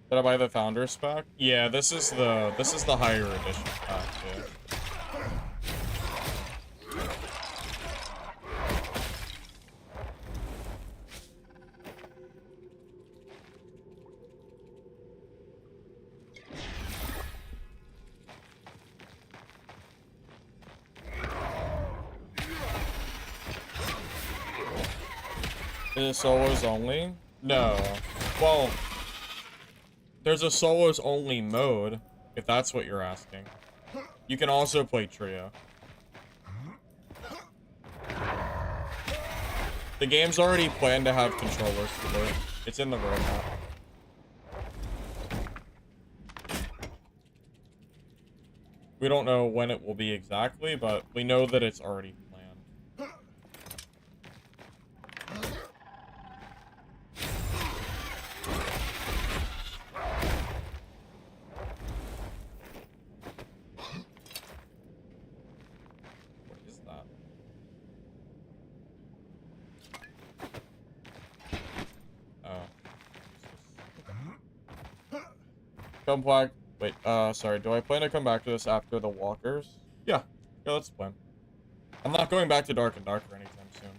Did I buy the Founders pack? Yeah, this is the higher edition pack, yeah. Is it solos only? No. Well, there's a solos only mode, if that's what you're asking. You can also play trio. The game's already planned to have controllers for it. It's in the roadmap. We don't know when it will be exactly, but we know that it's already planned. Come back. Wait, sorry. Do I plan to come back to this after the walkers? Yeah. Yeah, that's the plan. I'm not going back to Dark and Darker anytime soon.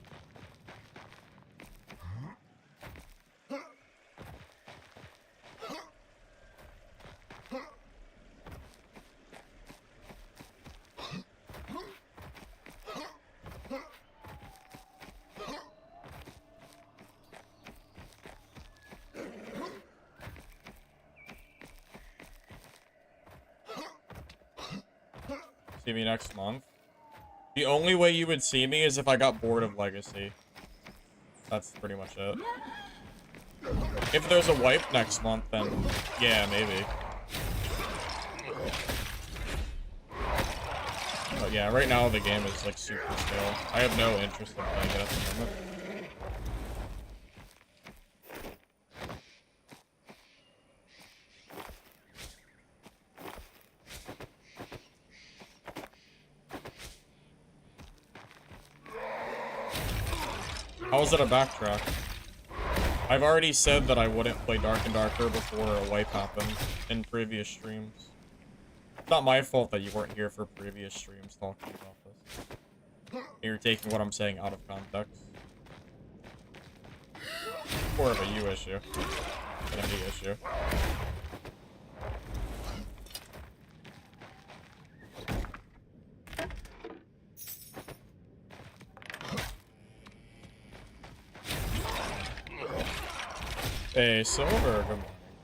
See me next month. The only way you would see me is if I got bored of Legacy. That's pretty much it. If there's a wipe next month, then yeah, maybe. But yeah, right now the game is like super stale. I have no interest in playing it at the moment. How is it a backtrack? I've already said that I wouldn't play Dark and Darker before a wipe happened in previous streams. It's not my fault that you weren't here for previous streams talking about this. You're taking what I'm saying out of context. More of a you issue than a me issue. Hey, Silver, good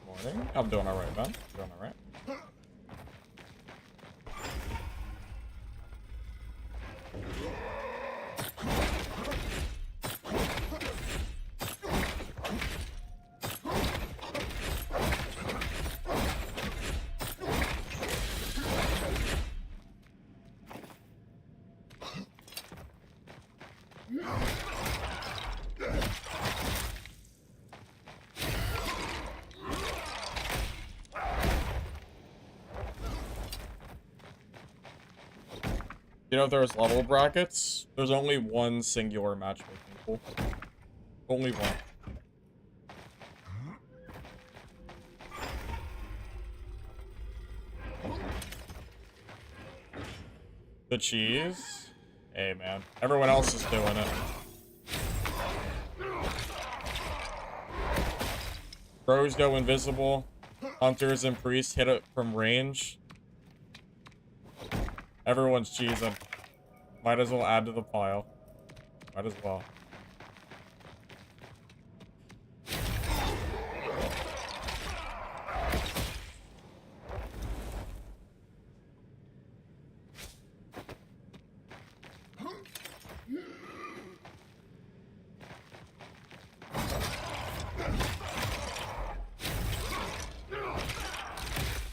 morning. I'm doing alright, man. Doing alright. You know, if there's level brackets, there's only one singular matchmaking pool. Only one. The cheese? Hey, man. Everyone else is doing it. Bros go invisible. Hunters and priests hit it from range. Everyone's cheesing. Might as well add to the pile. Might as well.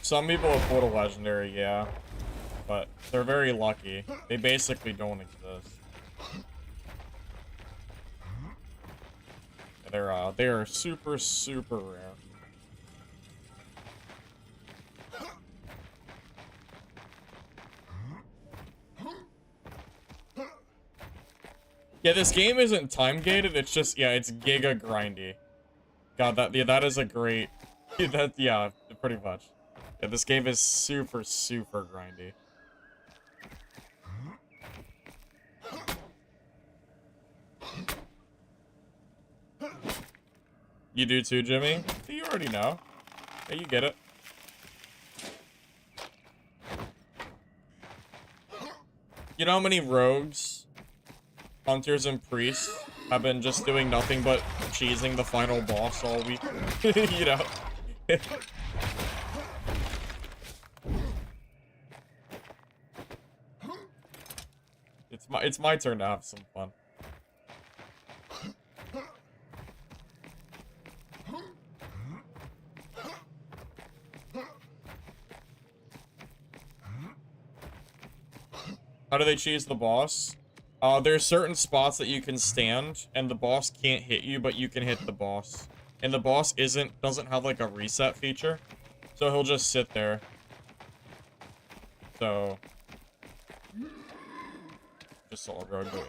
Some people have pulled a legendary, yeah. But they're very lucky. They basically don't exist. They are super, super rare. Yeah, this game isn't time gated. It's just, yeah, it's giga grindy. God, that is a great. Yeah, pretty much. Yeah, this game is super, super grindy. You do too, Jimmy? You already know. Yeah, you get it. You know how many rogues, hunters, and priests have been just doing nothing but cheesing the final boss all week? You know? It's my turn to have some fun. How do they cheese the boss? There's certain spots that you can stand, and the boss can't hit you, but you can hit the boss. And the boss doesn't have like a reset feature, so he'll just sit there. So, just all go into it.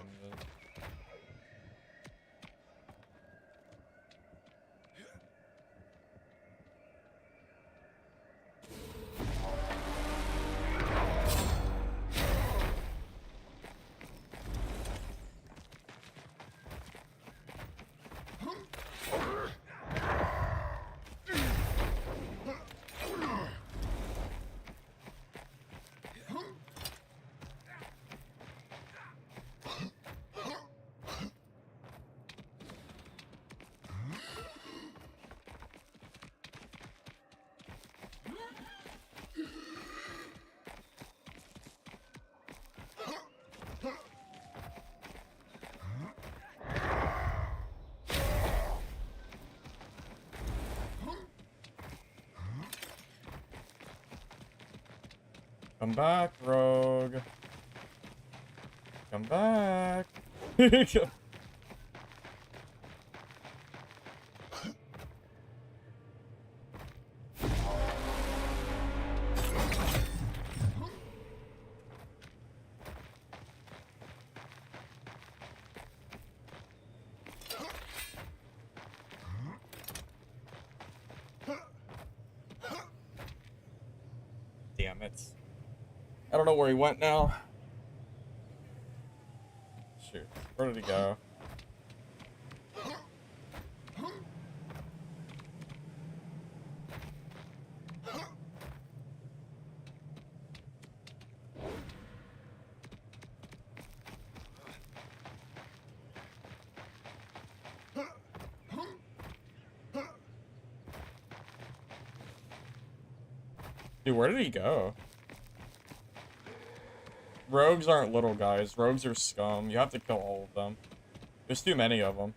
Come back, rogue. Come back. Damn it. I don't know where he went now. Shoot. Where did he go? Dude, where did he go? Rogues aren't little guys. Rogues are scum. You have to kill all of them. There's too many of them.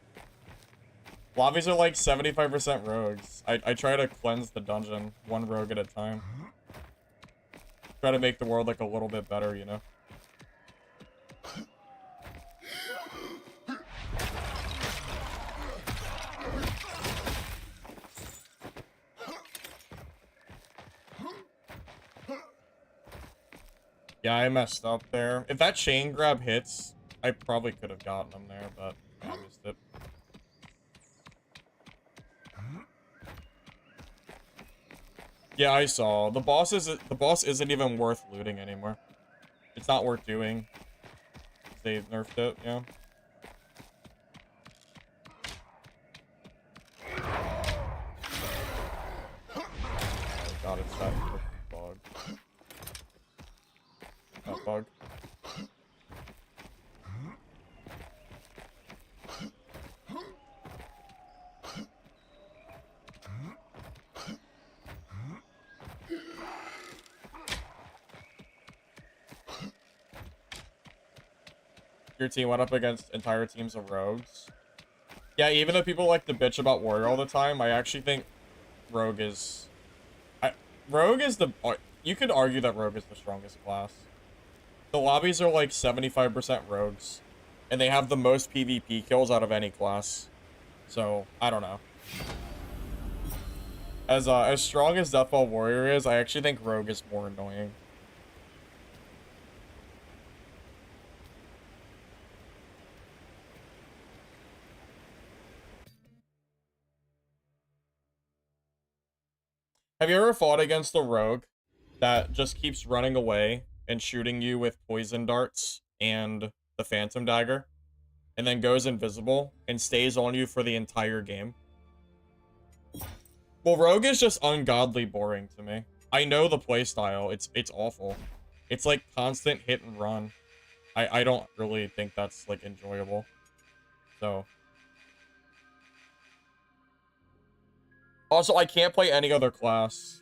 Lobbies are like 75% rogues. I try to cleanse the dungeon one rogue at a time. Try to make the world like a little bit better, you know? Yeah, I messed up there. If that chain grab hits, I probably could have gotten him there, but I missed it. Yeah, I saw. The boss isn't even worth looting anymore. It's not worth doing. They nerfed it, yeah. Oh god, it's that bug. That bug. Your team went up against entire teams of rogues. Yeah, even though people like to bitch about warrior all the time, I actually think rogue is... rogue is the... You could argue that rogue is the strongest class. The lobbies are like 75% rogues, and they have the most PvP kills out of any class. So, I don't know. As strong as Deathball Warrior is, I actually think rogue is more annoying. Have you ever fought against a rogue that just keeps running away and shooting you with poison darts and the phantom dagger, and then goes invisible and stays on you for the entire game? Well, rogue is just ungodly boring to me. I know the playstyle. It's awful. It's like constant hit and run. I don't really think that's like enjoyable. So also, I can't play any other class.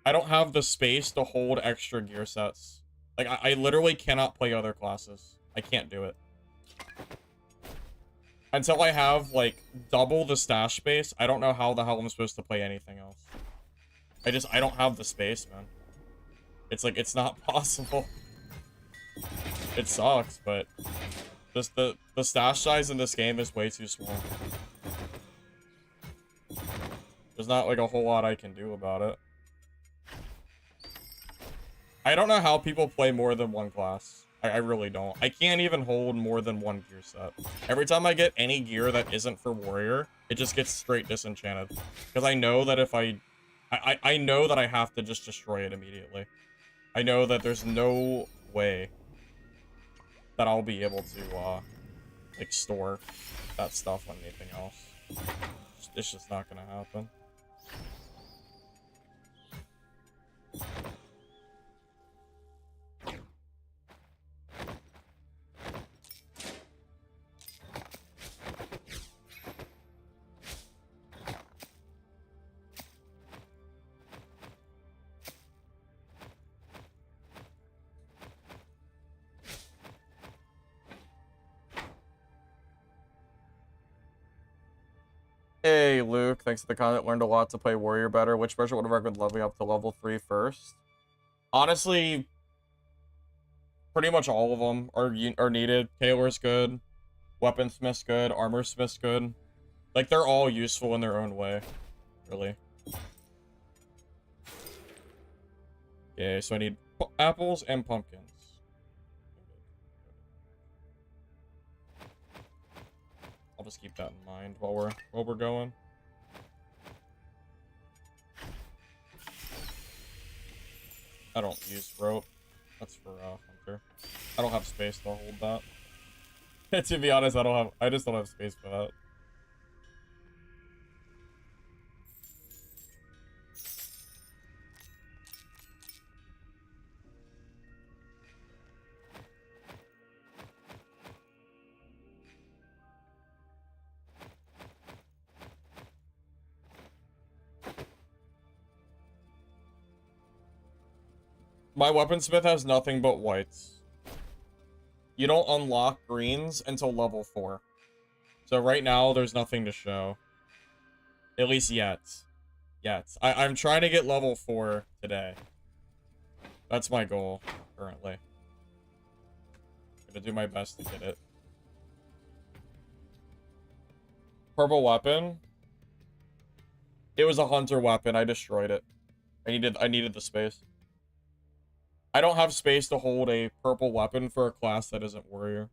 I don't have the space to hold extra gear sets. Like, I literally cannot play other classes. I can't do it. Until I have, like, double the stash space, I don't know how the hell I'm supposed to play anything else. I don't have the space, man. It's like, it's not possible. It sucks, but just the stash size in this game is way too small. There's not, like, a whole lot I can do about it. I don't know how people play more than one class. I really don't. I can't even hold more than one gear set. Every time I get any gear that isn't for warrior, it just gets straight disenchanted. Because I know that if I know that I have to just destroy it immediately. I know that there's no way that I'll be able to, like, store that stuff on anything else. It's just not gonna happen. Hey, Luke. Thanks for the comment. Learned a lot to play Warrior better. Which version would have recommended leveling up to level 3 first? Honestly, Pretty much all of them are needed. Tailor's good. Weaponsmith's good. Armorsmith's good. Like, they're all useful in their own way. Really. Okay, so I need apples and pumpkins. I'll just keep that in mind while we're going. I don't use rope. That's for Hunter. I don't have space to hold that. To be honest, I just don't have space for that. My weaponsmith has nothing but whites. You don't unlock greens until level 4. So right now, there's nothing to show. At least yet. I'm trying to get level 4 today. That's my goal, currently. I'm gonna do my best to get it. Purple weapon. It was a hunter weapon. I destroyed it. I needed the space. I don't have space to hold a purple weapon for a class that isn't warrior.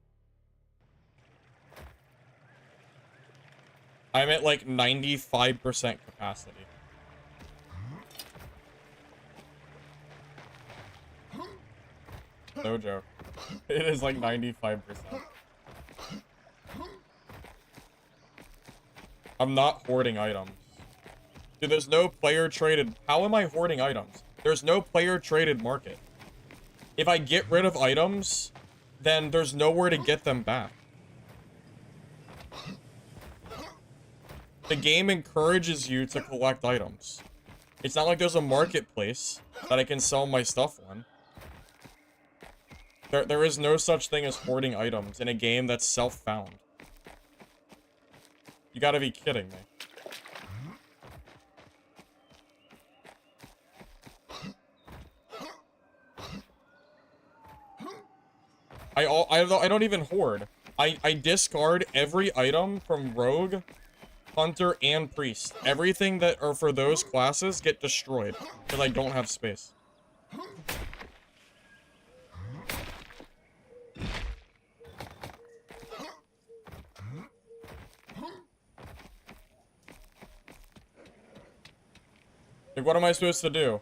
I'm at like 95% capacity. No joke. It is like 95%. I'm not hoarding items. Dude, there's no player traded. How am I hoarding items? There's no player traded market. If I get rid of items, then there's nowhere to get them back. The game encourages you to collect items. It's not like there's a marketplace that I can sell my stuff on. There is no such thing as hoarding items in a game that's self-found. You gotta be kidding me. I don't even hoard. I discard every item from Rogue, Hunter, and Priest. Everything that are for those classes get destroyed because I don't have space. Like, what am I supposed to do?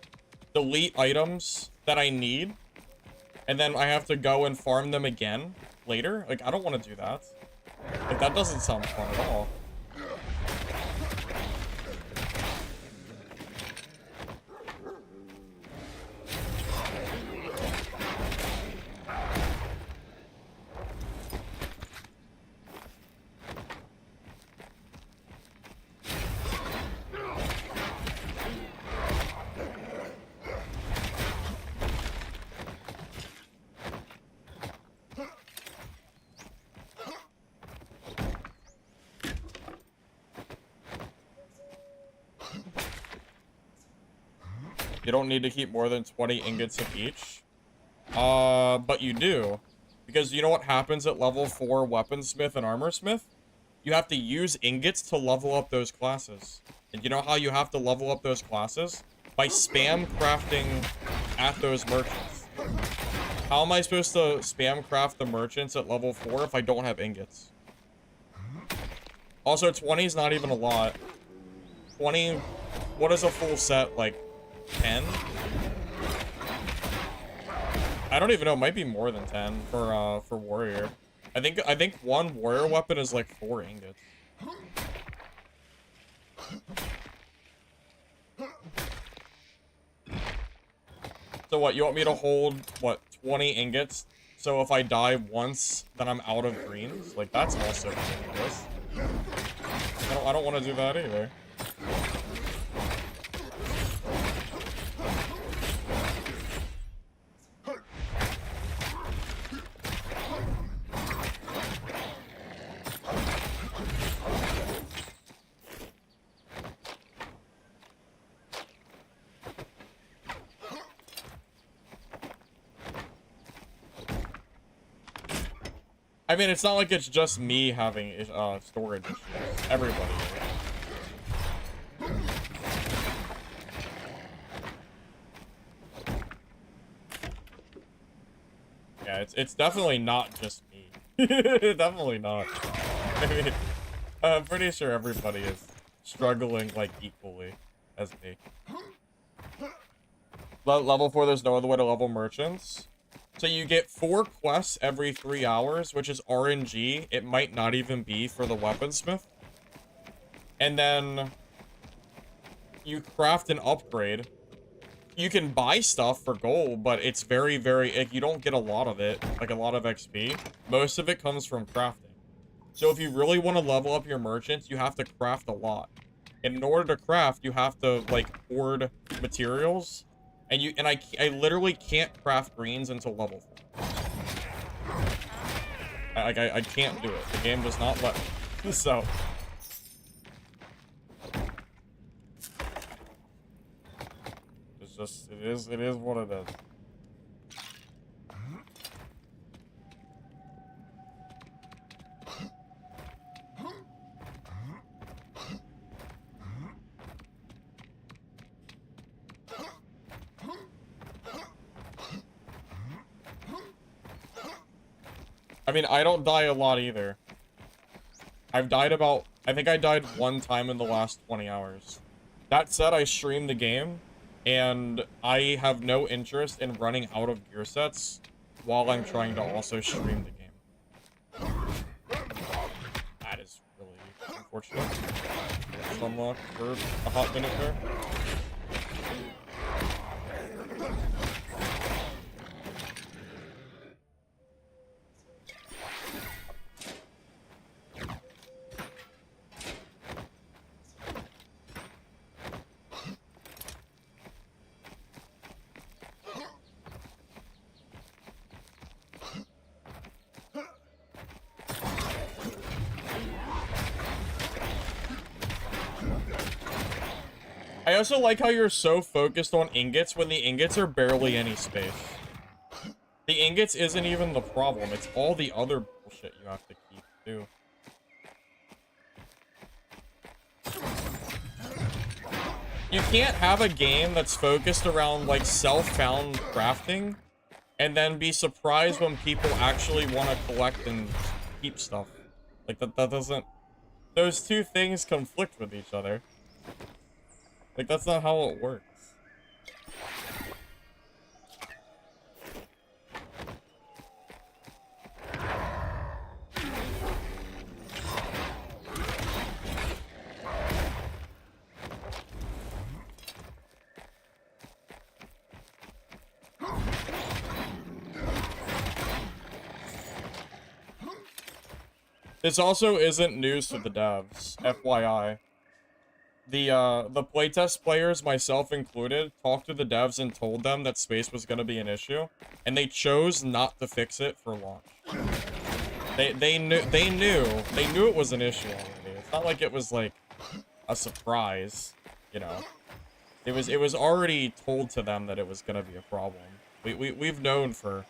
Delete items that I need? And then I have to go and farm them again later? Like, I don't want to do that. Like, that doesn't sound fun at all. You don't need to keep more than 20 ingots of each. But you do. Because you know what happens at level 4 weaponsmith and armorsmith? You have to use ingots to level up those classes. And you know how you have to level up those classes? By spam crafting at those merchants. How am I supposed to spam craft the merchants at level 4 if I don't have ingots? Also, 20 is not even a lot. 20, what is a full set, like 10? I don't even know, it might be more than 10 for warrior. I think one warrior weapon is like 4 ingots. So what, you want me to hold, what, 20 ingots? So if I die once, then I'm out of greens? Like, that's also ridiculous. I don't want to do that either. I mean, it's not like it's just me having storage issues. Everybody is. Yeah, it's definitely not just me. Definitely not. I mean, I'm pretty sure everybody is struggling, like, equally as me. Level 4, there's no other way to level merchants. So you get 4 quests every 3 hours, which is RNG. It might not even be for the weaponsmith. And then you craft an upgrade. You can buy stuff for gold, but it's very, like, you don't get a lot of it, like a lot of XP. Most of it comes from crafting. So if you really want to level up your merchants, you have to craft a lot. And in order to craft, you have to, like, hoard materials. And I literally can't craft greens until level 4. I can't do it. The game does not let me. So it's just it is what it is. I mean, I don't die a lot either. I've died about... I think I died 1 time in the last 20 hours. That said, I stream the game, and I have no interest in running out of gear sets while I'm trying to also stream the game. That is really unfortunate. Unlock for a hot minute there. I also like how you're so focused on ingots when the ingots are barely any space. The ingots isn't even the problem. It's all the other bullshit you have to keep, too. You can't have a game that's focused around, like, self-found crafting and then be surprised when people actually want to collect and keep stuff. Like, that doesn't... Those two things conflict with each other. Like, that's not how it works. This also isn't news to the devs, FYI. The playtest players, myself included, talked to the devs and told them that space was going to be an issue, and they chose not to fix it for launch. They knew it was an issue already. It's not like it was like a surprise, you know. It was already told to them that it was going to be a problem. We've known for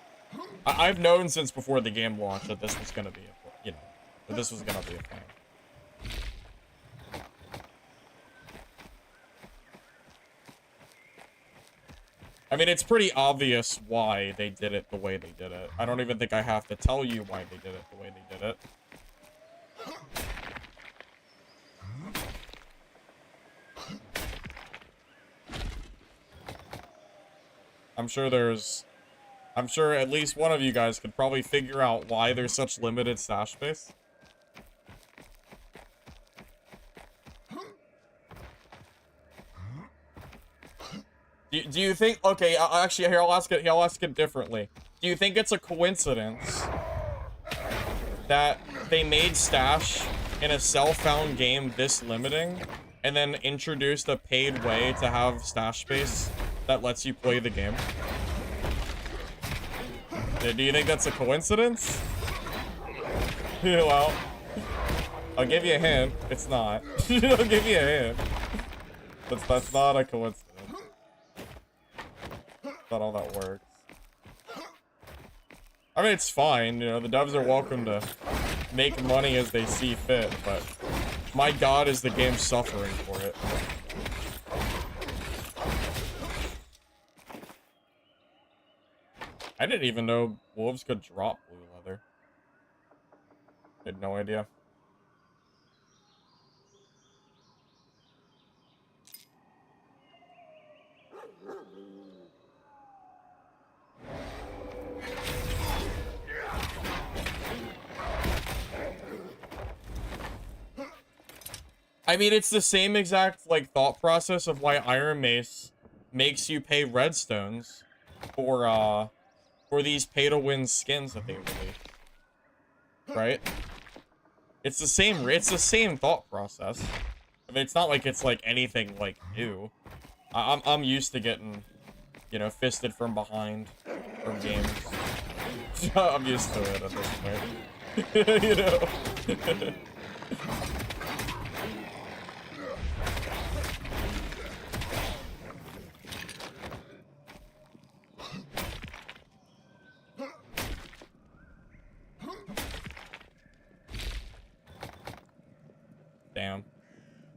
I've known since before the game launched that this was going to be a, you know, that this was going to be a thing. I mean, it's pretty obvious why they did it the way they did it. I don't even think I have to tell you why they did it the way they did it. I'm sure at least one of you guys could probably figure out why there's such limited stash space. Do you think, okay, actually, here, I'll ask it differently. Do you think it's a coincidence that they made stash in a self-found game this limiting, and then introduced a paid way to have stash space that lets you play the game? Do you think that's a coincidence? Well, I'll give you a hint. It's not. I'll give you a hint. That's not a coincidence. Not all that works. I mean, it's fine, you know, the devs are welcome to make money as they see fit, but my god is the game suffering for it. I didn't even know wolves could drop blue leather. I had no idea. I mean, it's the same exact, like, thought process of why Iron Mace makes you pay redstones for these pay-to-win skins that they release. Right? It's the same thought process. I mean, it's not like it's, like, anything, like, new. I'm used to getting, you know, fisted from behind from games. I'm used to it at this point. You know? Damn.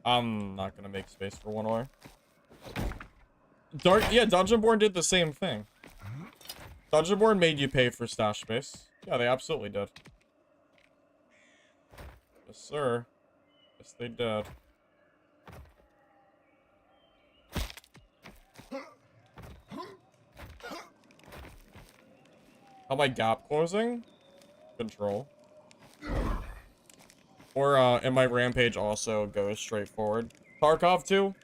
I'm not gonna make space for one more. Yeah, Dungeonborn did the same thing. Dungeonborn made you pay for stash space. Yeah, they absolutely did. Yes, sir. Yes, they did. How am I gap closing? Control. Or, and my rampage also goes straight forward. Tarkov too?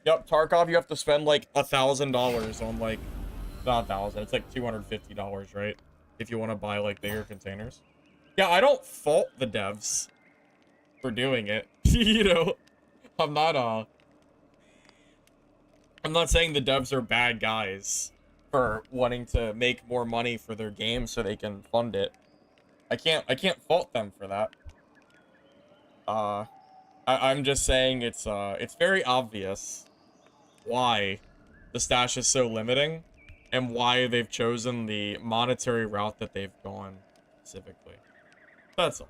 Yep, Tarkov, you have to spend like $1,000 on like, not 1,000, it's like $250, right? If you want to buy like bigger containers. Yeah, I don't fault the devs for doing it. You know, I'm not saying the devs are bad guys for wanting to make more money for their game so they can fund it. I can't fault them for that. I'm just saying it's very obvious why the stash is so limiting and why they've chosen the monetary route that they've gone specifically. That's all.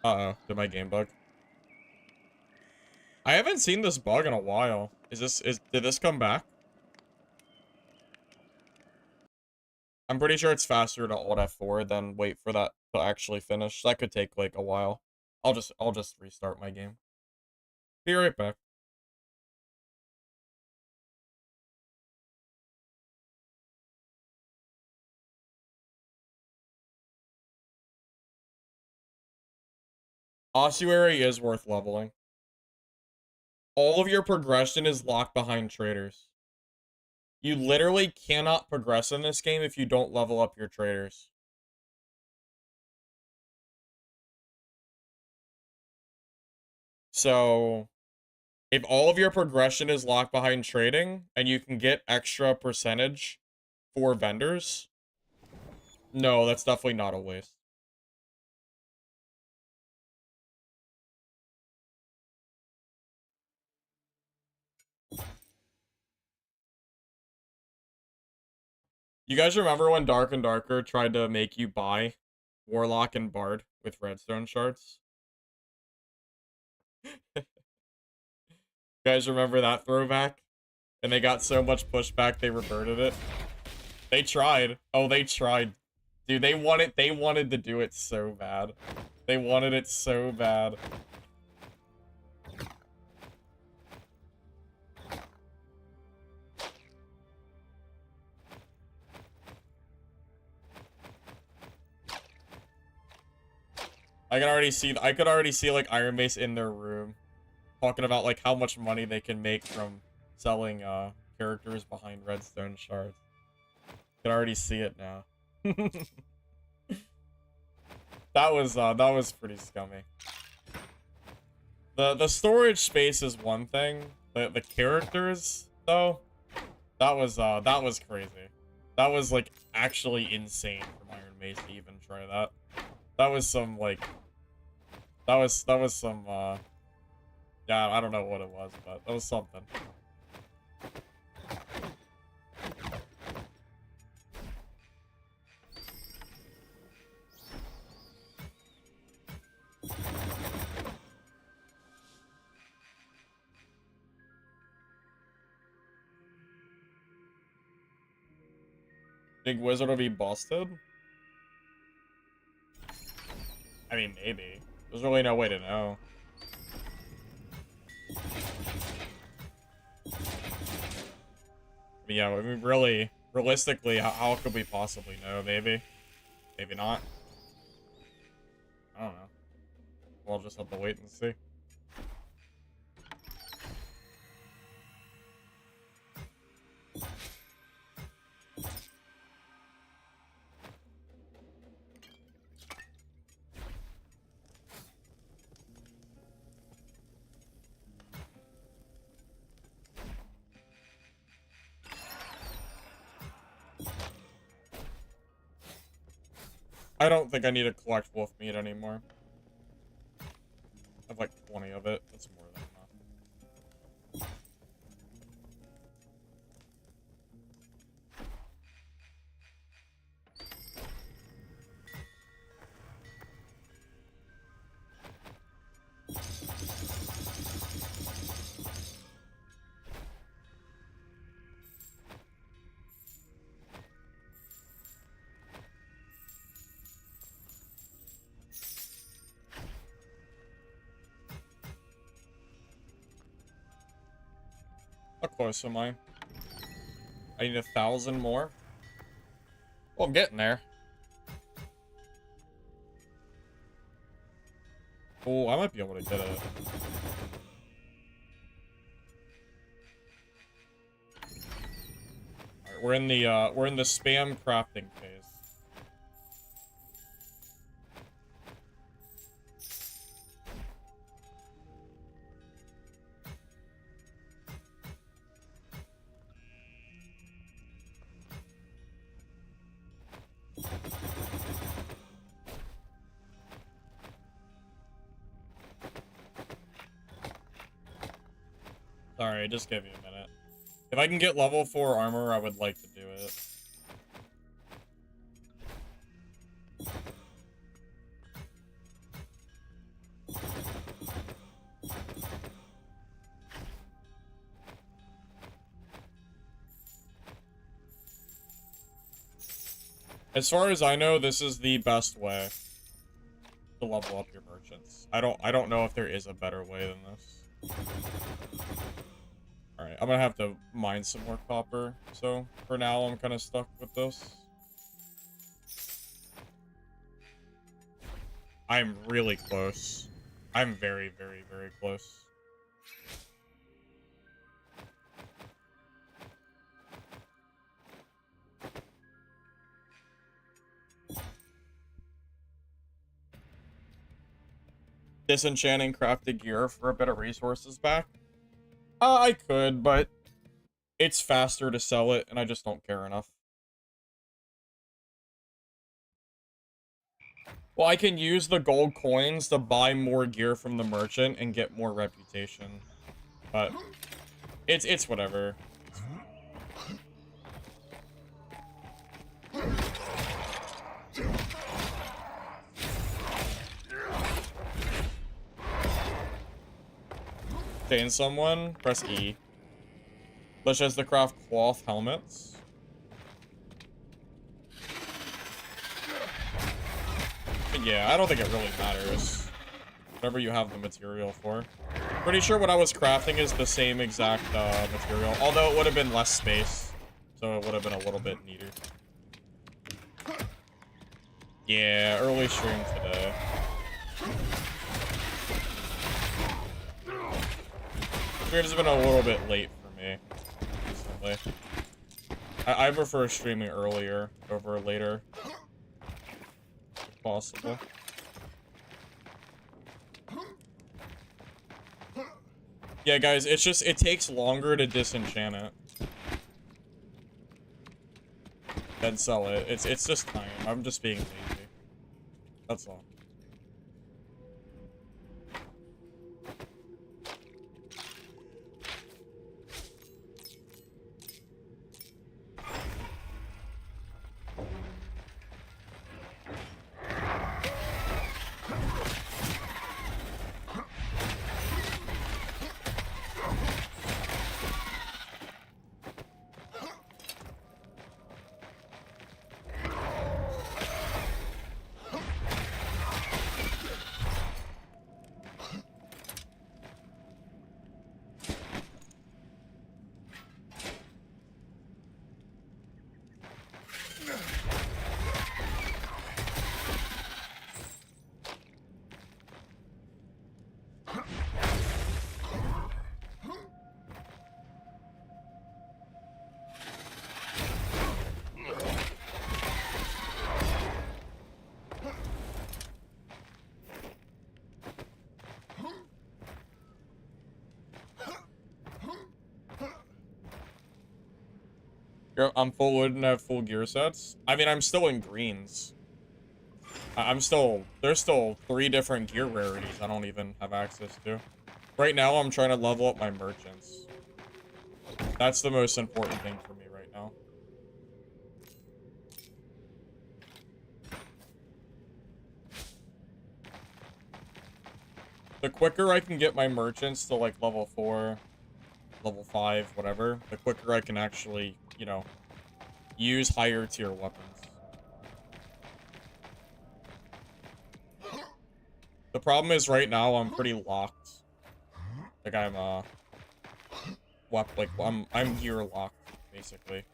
Uh-oh, did my game bug? I haven't seen this bug in a while. Did this come back? I'm pretty sure it's faster to Alt F4 than wait for that to actually finish. That could take like a while. I'll just restart my game. Be right back. Ossuary is worth leveling. All of your progression is locked behind traders. You literally cannot progress in this game if you don't level up your traders. So, if all of your progression is locked behind trading, and you can get extra percentage for vendors, no, that's definitely not a waste. You guys remember when Dark and Darker tried to make you buy Warlock and Bard with redstone shards? You guys remember that throwback? And they got so much pushback they reverted it. They tried. Oh, they tried. Dude, they wanted to do it so bad. They wanted it so bad. I could already see like Iron Mace in their room talking about like how much money they can make from selling characters behind redstone shards. Can already see it now. That was pretty scummy. The storage space is one thing. The characters though, that was crazy. That was like actually insane for Iron Mace to even try that. That was some like that was some yeah, I don't know what it was, but that was something. Think Wizard will be busted? I mean, maybe. There's really no way to know. But yeah, I mean, really, realistically, how could we possibly know? Maybe. Maybe not. I don't know. We'll just have to wait and see. I don't think I need to collect wolf meat anymore. I have like 20 of it. That's more than enough. How close am I? I need 1,000 more. Well, I'm getting there. Oh, I might be able to get it. Alright, we're in the spam crafting phase. Sorry, just give me a minute. If I can get level 4 armor, I would like to do it. As far as I know, this is the best way to level up your merchants. I don't know if there is a better way than this. Alright, I'm gonna have to mine some more copper. So, for now, I'm kind of stuck with this. I'm really close. I'm very, very, very close. Disenchanting crafted gear for a bit of resources back? I could, but it's faster to sell it, and I just don't care enough. Well, I can use the gold coins to buy more gear from the merchant and get more reputation. But it's whatever. Chain someone, press E. Let's just the craft cloth helmets. But yeah, I don't think it really matters. Whatever you have the material for. Pretty sure what I was crafting is the same exact material, although it would have been less space, so it would have been a little bit neater. Yeah, early stream today. Stream's been a little bit late for me recently. I prefer streaming earlier over later, if possible. Yeah, guys, it's just, it takes longer to disenchant it than sell it. It's just time. I'm just being lazy. That's all. I'm full wood and have full gear sets. I mean, I'm still in greens. There's still 3 different gear rarities I don't even have access to. Right now, I'm trying to level up my merchants. That's the most important thing for me right now. The quicker I can get my merchants to, like, level 4, level 5, whatever, the quicker I can actually, you know, use higher tier weapons. The problem is right now I'm pretty locked. Like I'm I'm gear locked, basically.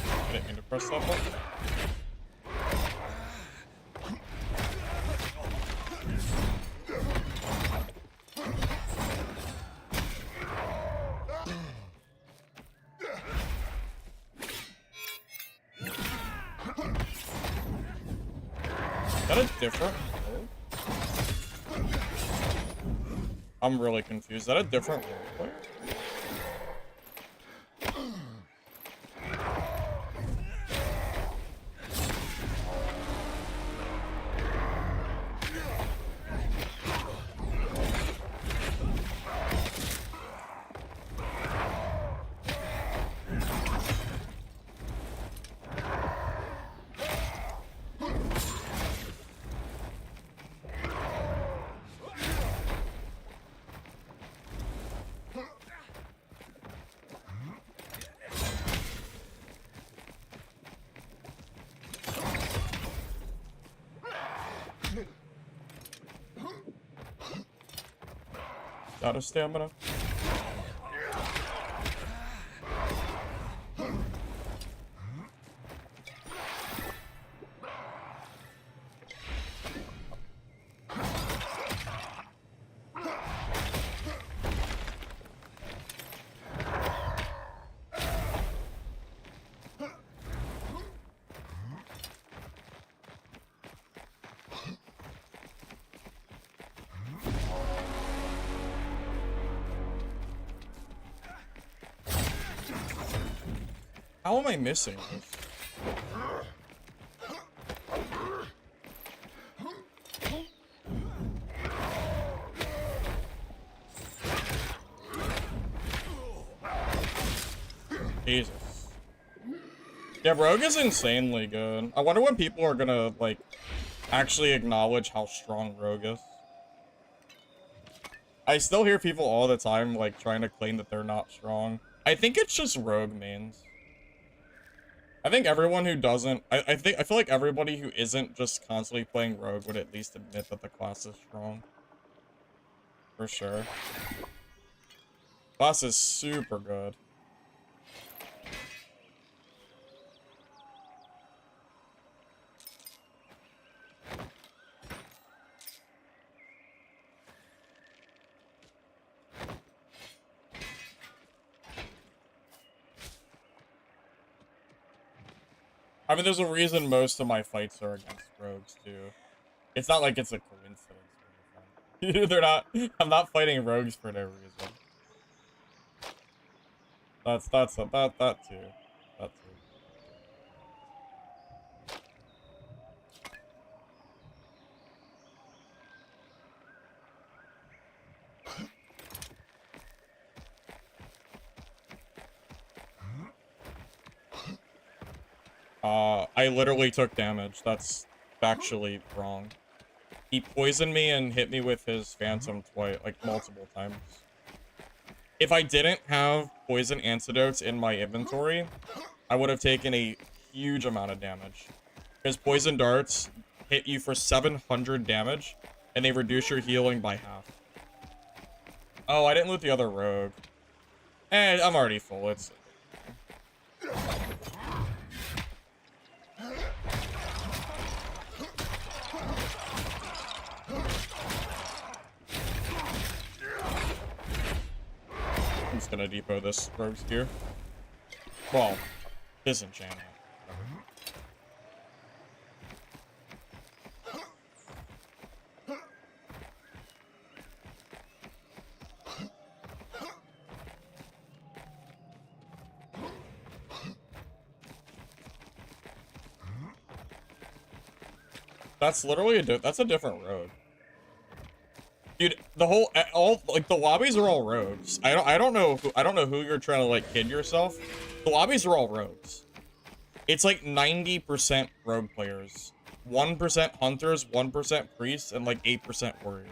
I didn't mean to press that button. Is that a different role? I'm really confused. Is that a different role player? Out of stamina. How am I missing this? Jesus. Yeah, Rogue is insanely good. I wonder when people are gonna, like, actually acknowledge how strong Rogue is. I still hear people all the time, like, trying to claim that they're not strong. I think it's just Rogue mains. I think everyone who doesn't... I feel like everybody who isn't just constantly playing Rogue would at least admit that the class is strong. For sure. Class is super good. I mean, there's a reason most of my fights are against rogues, too. It's not like it's a coincidence or anything. They're not... I'm not fighting rogues for no reason. That too. That too. I literally took damage. That's factually wrong. He poisoned me and hit me with his phantom twice, like multiple times. If I didn't have poison antidotes in my inventory, I would have taken a huge amount of damage. Because poison darts hit you for 700 damage, and they reduce your healing by half. Oh, I didn't loot the other rogue. I'm already full. It's... gonna depot this rogue's gear. Well, disenchant it. That's literally that's a different road. Dude, the whole like the lobbies are all roads. I don't know who you're trying to like kid yourself. The lobbies are all roads. It's like 90% rogue players, 1% hunters, 1% priests, and like 8% warriors.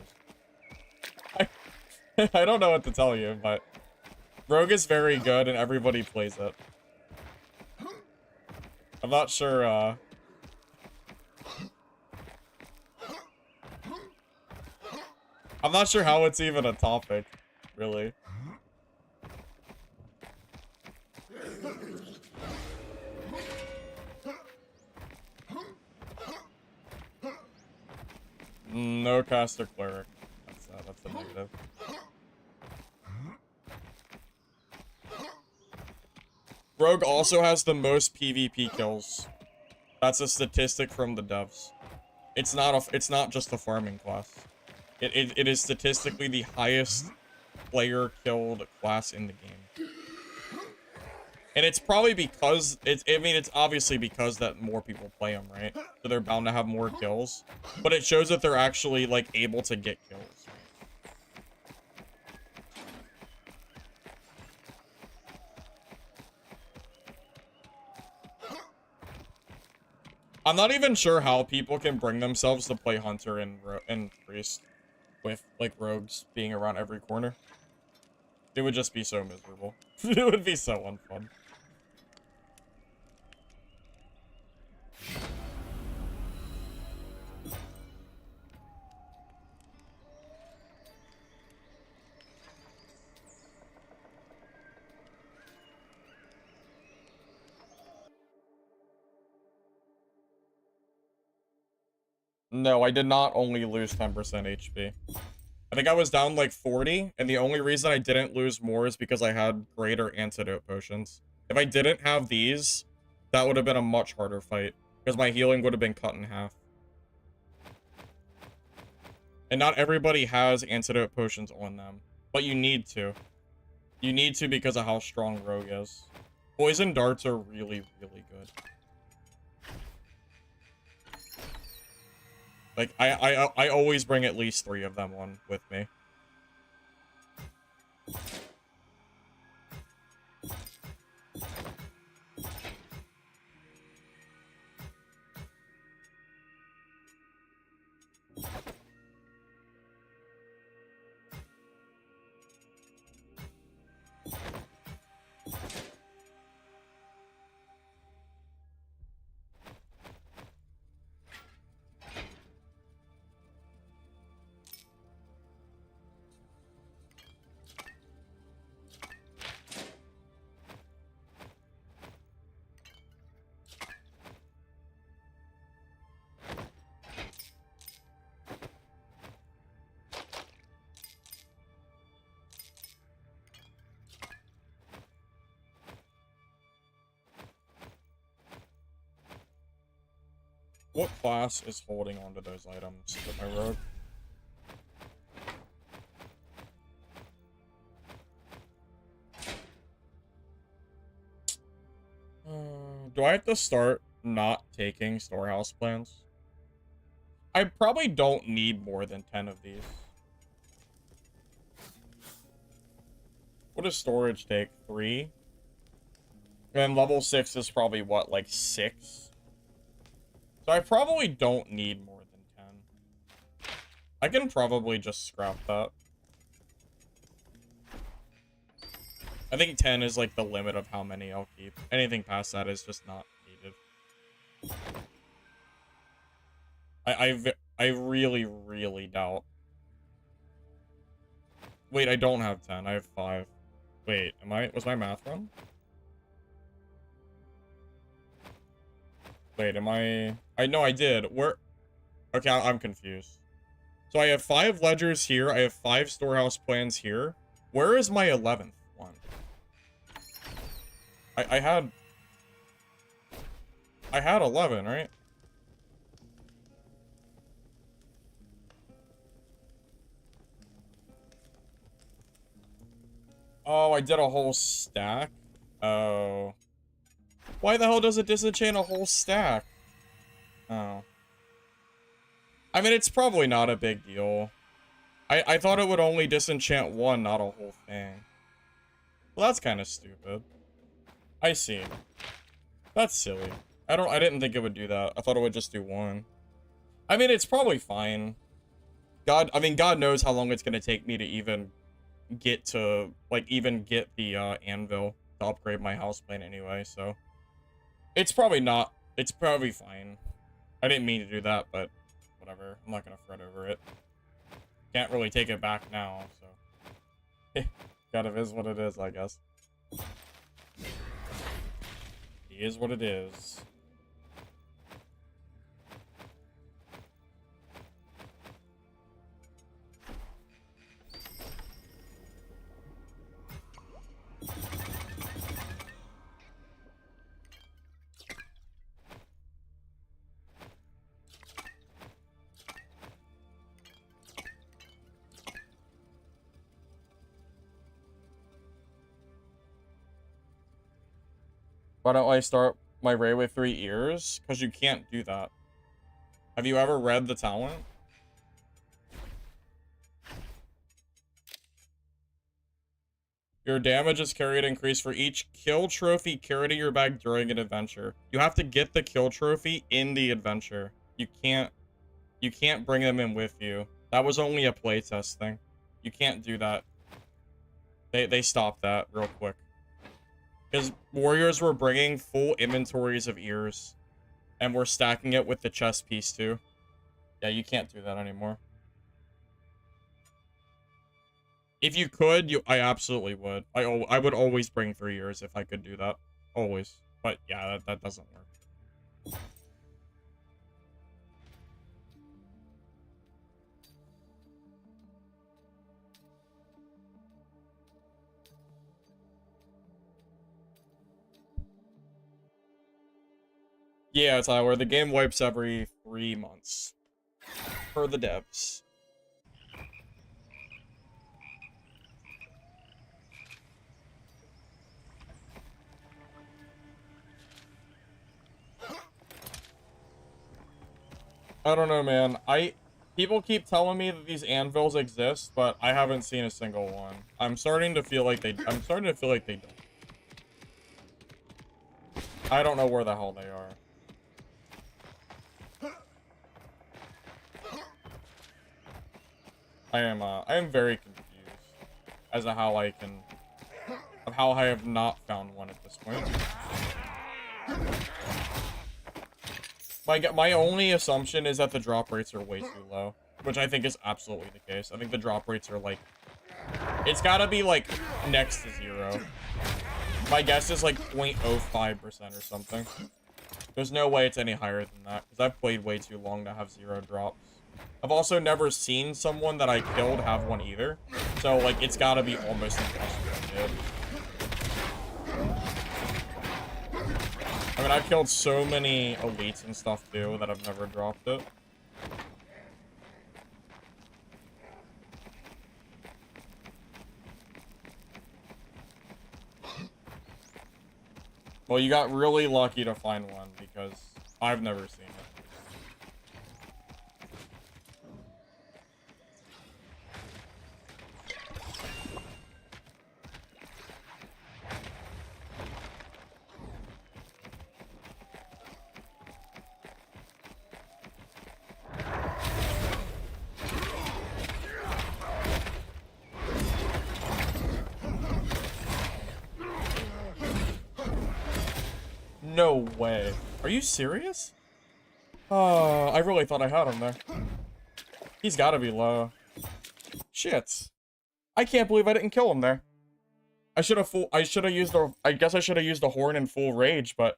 I don't know what to tell you, but rogue is very good and everybody plays it. I'm not sure. I'm not sure how it's even a topic, really. No caster cleric. That's a negative. Rogue also has the most PvP kills. That's a statistic from the devs. It's not just a farming class. It is statistically the highest player killed class in the game. And it's probably because it's obviously because that more people play them, right? So they're bound to have more kills. But it shows that they're actually like able to get kills. I'm not even sure how people can bring themselves to play Hunter and Priest with, like, rogues being around every corner. It would just be so miserable. It would be so unfun. No, I did not only lose 10% HP. I think I was down like 40, and the only reason I didn't lose more is because I had greater antidote potions. If I didn't have these, that would have been a much harder fight, because my healing would have been cut in half. And not everybody has antidote potions on them, but you need to. You need to because of how strong Rogue is. Poison darts are really, really good. Like, I always bring at least 3 of them on with me. What class is holding onto those items with my rogue? Do I have to start not taking storehouse plans? I probably don't need more than 10 of these. What does storage take? 3? And level 6 is probably, what, like 6? So I probably don't need more than 10. I can probably just scrap that. I think 10 is like the limit of how many I'll keep. Anything past that is just not needed. I really, really doubt. Wait, I don't have 10. I have 5. Wait, was my math wrong? Wait, I know I did. Where? Okay, I'm confused. So I have 5 ledgers here. I have 5 storehouse plans here. Where is my 11th one? I had... I had 11, right? Oh, I did a whole stack? Oh. Why the hell does it disenchant a whole stack? Oh. I mean, it's probably not a big deal. I thought it would only disenchant one, not a whole thing. Well, that's kind of stupid. I see. That's silly. I didn't think it would do that. I thought it would just do one. I mean, it's probably fine. I mean, God knows how long it's gonna take me to even get to, like, even get the, anvil to upgrade my house plan anyway, so. It's probably fine. I didn't mean to do that, but whatever. I'm not gonna fret over it. Can't really take it back now, so. Kind of is what it is, I guess. It is what it is. Why don't I start my raid with 3 ears? Because you can't do that. Have you ever read the talent? Your damage is carried increased for each kill trophy carried in your bag during an adventure. You have to get the kill trophy in the adventure. You can't bring them in with you. That was only a playtest thing. You can't do that. They stopped that real quick. Because warriors were bringing full inventories of ears. And we're stacking it with the chest piece too. Yeah, you can't do that anymore. If you could, I absolutely would. I would always bring 3 ears if I could do that. Always. But yeah, that doesn't work. Yeah, Tyler, the game wipes every 3 months. For the devs. I don't know, man. People keep telling me that these anvils exist, but I haven't seen a single one. I'm starting to feel like they don't. I don't know where the hell they are. I am very confused as to how I have not found one at this point. My only assumption is that the drop rates are way too low, which I think is absolutely the case. I think the drop rates are like, it's gotta be like next to 0. My guess is like 0.05% or something. There's no way it's any higher than that, because I've played way too long to have 0 drops. I've also never seen someone that I killed have one either, so like it's gotta be almost impossible to get. I mean, I've killed so many elites and stuff too that I've never dropped it. Well, you got really lucky to find one because I've never seen it. No way. Are you serious? Oh, I really thought I had him there. He's gotta be low. Shit. I can't believe I didn't kill him there. I should have used I guess I should have used the horn in full rage, but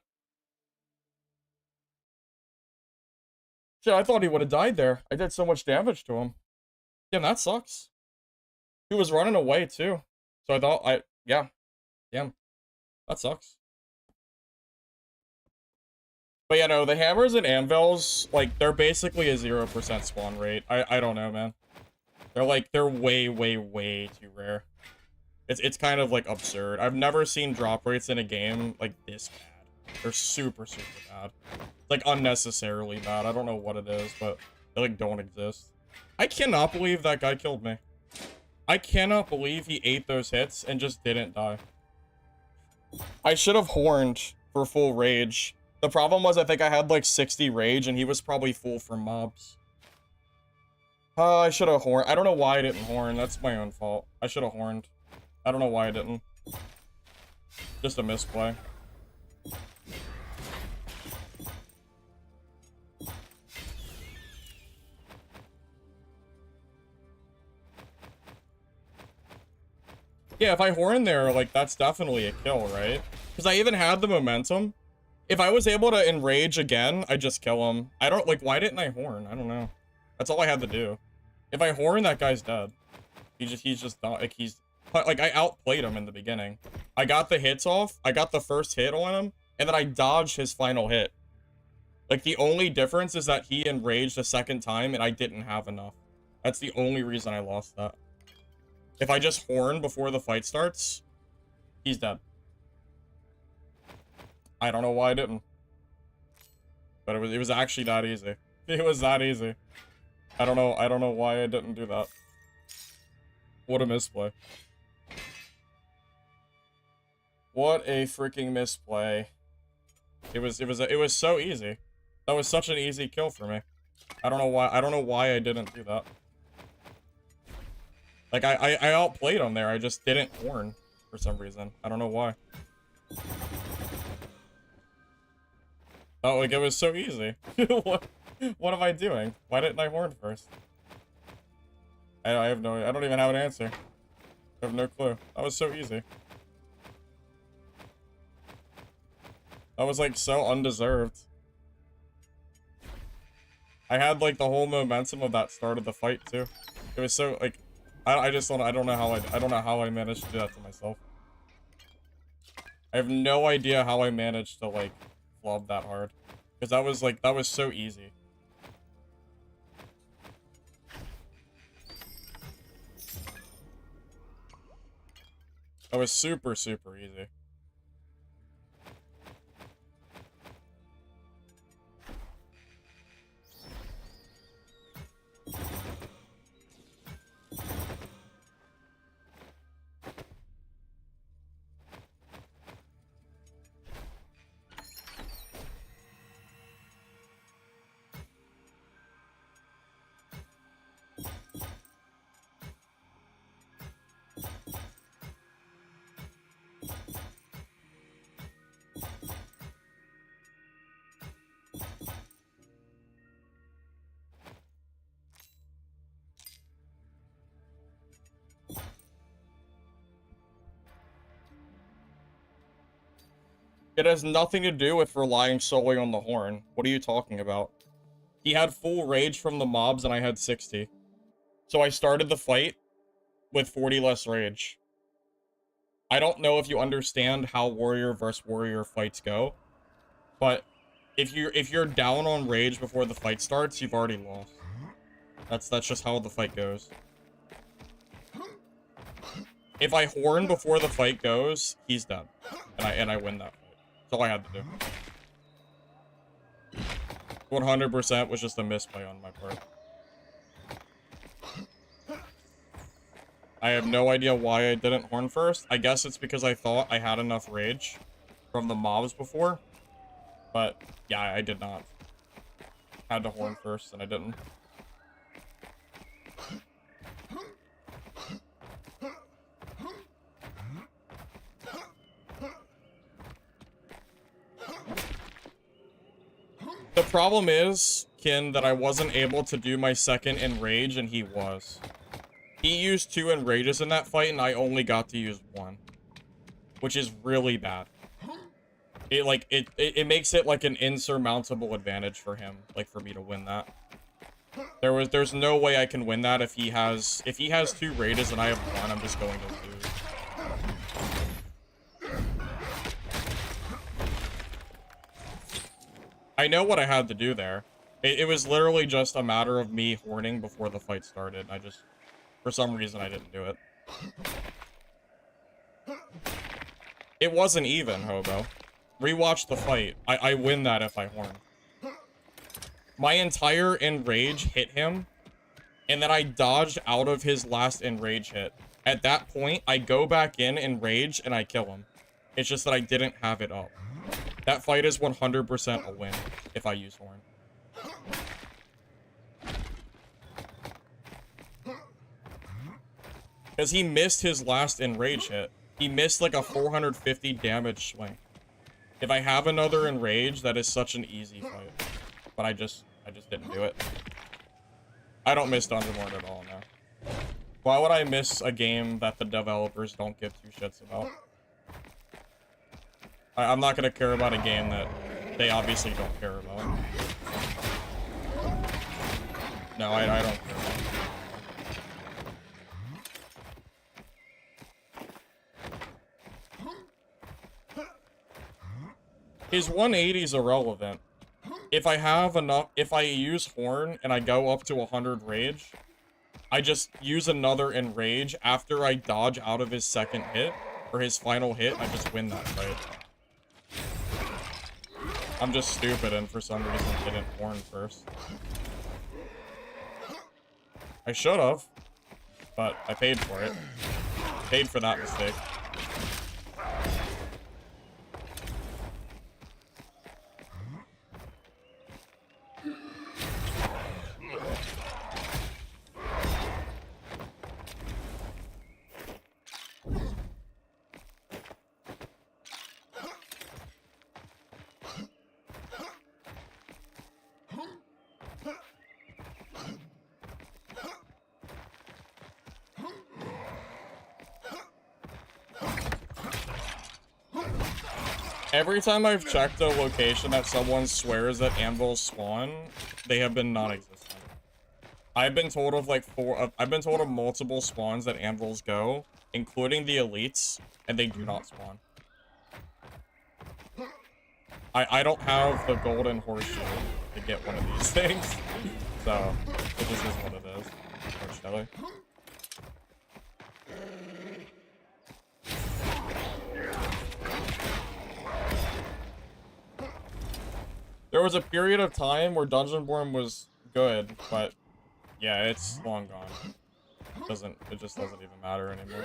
shit, I thought he would have died there. I did so much damage to him. Damn, that sucks. He was running away too. So I thought yeah. Damn. That sucks. But yeah, no, the hammers and anvils, like, they're basically a 0% spawn rate. I don't know, man. They're way, way, way too rare. It's kind of, like, absurd. I've never seen drop rates in a game, like, this bad. They're super, super bad. It's, like, unnecessarily bad. I don't know what it is, but they, like, don't exist. I cannot believe that guy killed me. I cannot believe he ate those hits and just didn't die. I should have horned for full rage. The problem was I think I had, like, 60 rage, and he was probably full for mobs. I should have horned. I don't know why I didn't horn. That's my own fault. I should have horned. I don't know why I didn't. Just a misplay. Yeah, if I horn there, like, that's definitely a kill, right? Because I even had the momentum. If I was able to enrage again, I'd just kill him. I don't, like, why didn't I horn? I don't know. That's all I had to do. If I horn, that guy's dead. He's just not, like, like, I outplayed him in the beginning. I got the hits off. I got the first hit on him, and then I dodged his final hit. Like, the only difference is that he enraged a second time, and I didn't have enough. That's the only reason I lost that. If I just horn before the fight starts, he's dead. I don't know why I didn't. But it was actually that easy. It was that easy. I don't know why I didn't do that. What a misplay. What a freaking misplay. It was so easy. That was such an easy kill for me. I don't know why I didn't do that. Like, I outplayed him there. I just didn't horn for some reason. I don't know why. Oh, like, it was so easy. What am I doing? Why didn't I horn first? I have no... I don't even have an answer. I have no clue. That was so easy. That was, like, so undeserved. I had, like, the whole momentum of that start of the fight, too. It was so, like... I don't know how I managed to do that to myself. I have no idea how I managed to, like, flub that hard. Because that was so easy. That was super, super easy. It has nothing to do with relying solely on the horn. What are you talking about? He had full rage from the mobs and I had 60. So I started the fight with 40 less rage. I don't know if you understand how warrior versus warrior fights go, but if you're down on rage before the fight starts, you've already lost. That's just how the fight goes. If I horn before the fight goes, he's dead. And I win that fight. That's all I had to do. 100% was just a misplay on my part. I have no idea why I didn't horn first. I guess it's because I thought I had enough rage from the mobs before. But, yeah, I did not. Had to horn first, and I didn't. The problem is, Kin, that I wasn't able to do my second enrage, and he was. He used 2 enrages in that fight, and I only got to use 1. Which is really bad. It makes it, like, an insurmountable advantage for him, like, for me to win that. There's no way I can win that if he has 2 rages and I have 1, I'm just going to lose. I know what I had to do there. It was literally just a matter of me horning before the fight started. I just, for some reason, I didn't do it. It wasn't even, Hobo. Rewatch the fight. I win that if I horn. My entire enrage hit him, and then I dodged out of his last enrage hit. At that point, I go back in enrage, and I kill him. It's just that I didn't have it up. That fight is 100% a win if I use horn. Because he missed his last enrage hit. He missed like a 450 damage swing. If I have another enrage, that is such an easy fight. But I just didn't do it. I don't miss Dungeon Lord at all now. Why would I miss a game that the developers don't give two shits about? I'm not gonna care about a game that they obviously don't care about. No, I don't care about it. His 180 is irrelevant. If I have enough, if I use horn and I go up to 100 rage, I just use another enrage after I dodge out of his second hit, or his final hit, I just win that fight. I'm just stupid and for some reason didn't horn first. I should have, but I paid for it. Paid for that mistake. Every time I've checked a location that someone swears that anvils spawn, they have been non-existent. I've been told of like I've been told of multiple spawns that anvils go, including the elites, and they do not spawn. I don't have the golden horseshoe to get one of these things, so it just is what it is, unfortunately. There was a period of time where Dungeonborn was good, but yeah, it's long gone. It just doesn't even matter anymore.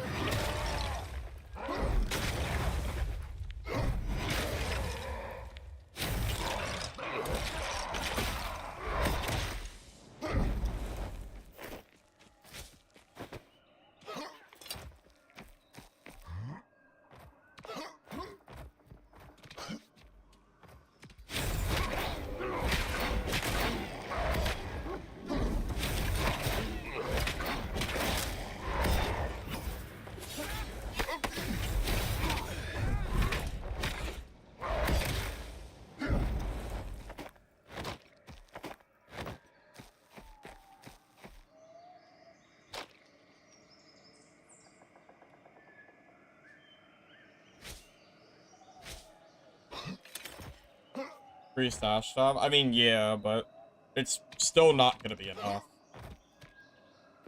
Free stash shop? I mean, yeah, but it's still not gonna be enough.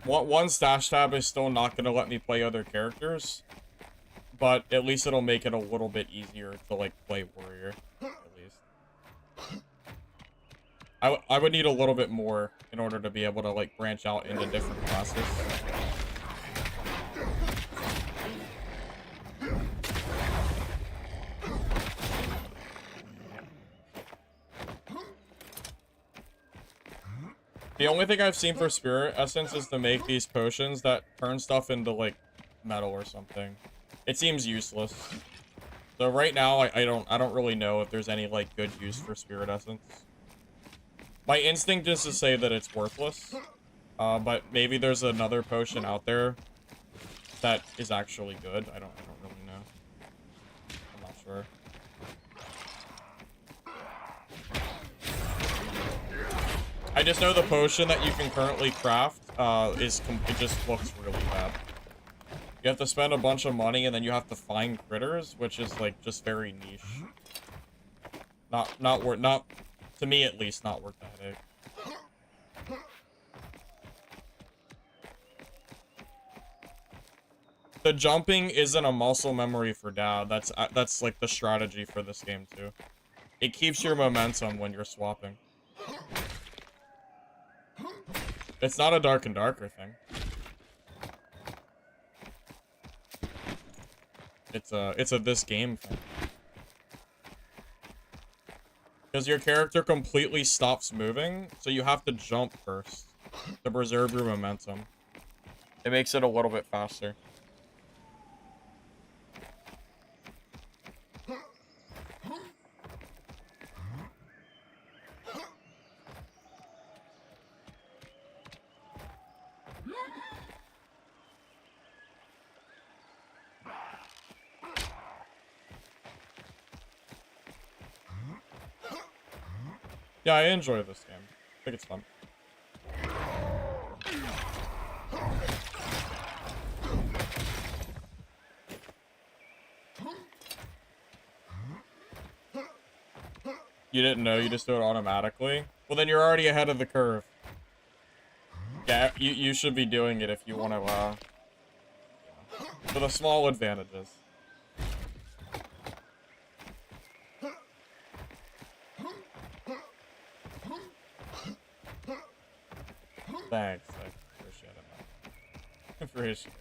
One stash tab is still not gonna let me play other characters, but at least it'll make it a little bit easier to, like, play warrior, at least. I would need a little bit more in order to be able to, like, branch out into different classes. The only thing I've seen for Spirit Essence is to make these potions that turn stuff into, like, metal or something. It seems useless. So right now, I don't really know if there's any, like, good use for Spirit Essence. My instinct is to say that it's worthless. But maybe there's another potion out there that is actually good. I don't really know. I'm not sure. I just know the potion that you can currently craft it just looks really bad. You have to spend a bunch of money and then you have to find critters, which is like just very niche. Not To me, at least, not worth the headache. The jumping isn't a muscle memory for Dad. That's like the strategy for this game too. It keeps your momentum when you're swapping. It's not a Dark and Darker thing. It's a this game thing. Because your character completely stops moving, so you have to jump first to preserve your momentum. It makes it a little bit faster. Yeah, I enjoy this game. I think it's fun. You didn't know, you just do it automatically? Well, then you're already ahead of the curve. Yeah, you should be doing it if you want to, for the small advantages. Thanks, I appreciate it, man. Appreciate it.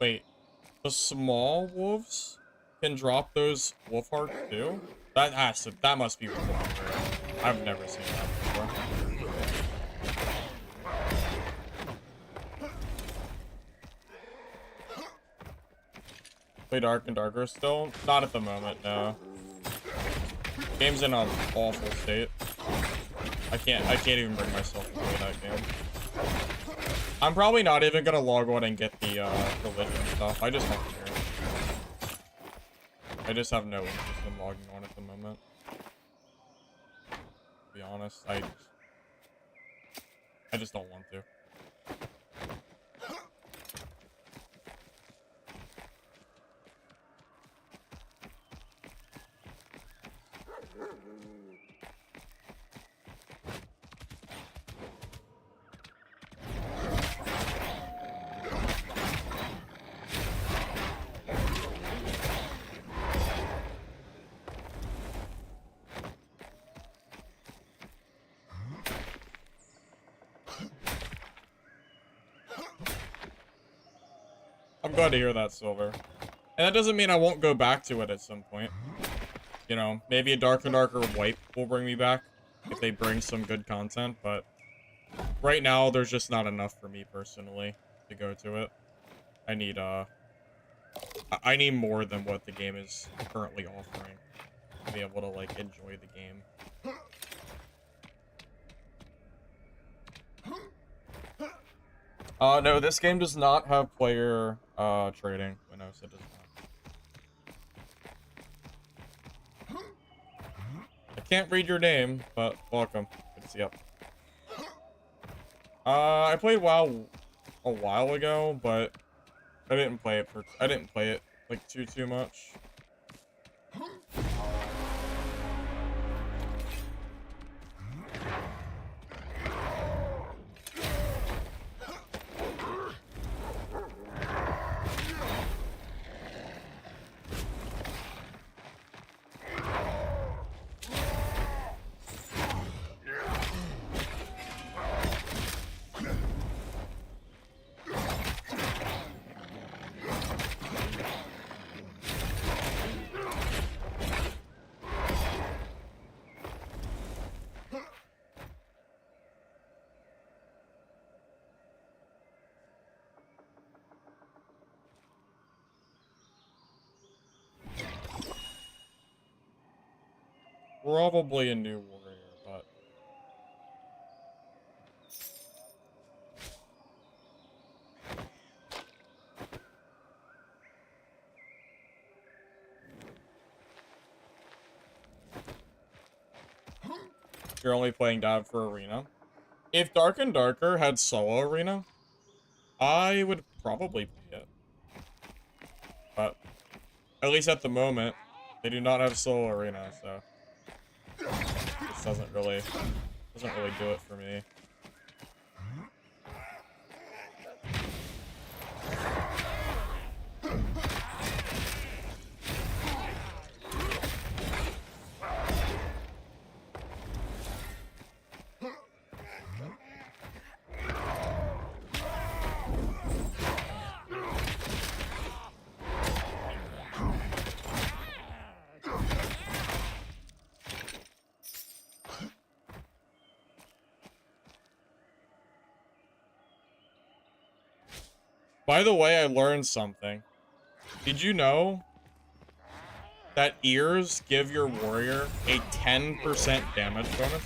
Wait, the small wolves can drop those wolf hearts too? That must be really rare. I've never seen that before. Play Dark and Darker still? Not at the moment, no. Game's in an awful state. I can't even bring myself to play that game. I'm probably not even gonna log on and get the religion stuff. I just don't care. I just have no interest in logging on at the moment. To be honest, I just don't want to. I'm glad to hear that, Silver. And that doesn't mean I won't go back to it at some point. You know, maybe a Dark and Darker wipe will bring me back if they bring some good content, but right now there's just not enough for me personally to go to it. I need more than what the game is currently offering to be able to like enjoy the game. No, this game does not have player, trading. No, it does not. I can't read your name, but welcome. Good to see you. I played WoW a while ago, but I didn't play it like too much. probably a new warrior, but you're only playing Dab for Arena. If Dark and Darker had solo Arena, I would probably play it. But at least at the moment, they do not have solo Arena, so this doesn't really do it for me. By the way, I learned something. Did you know that ears give your warrior a 10% damage bonus?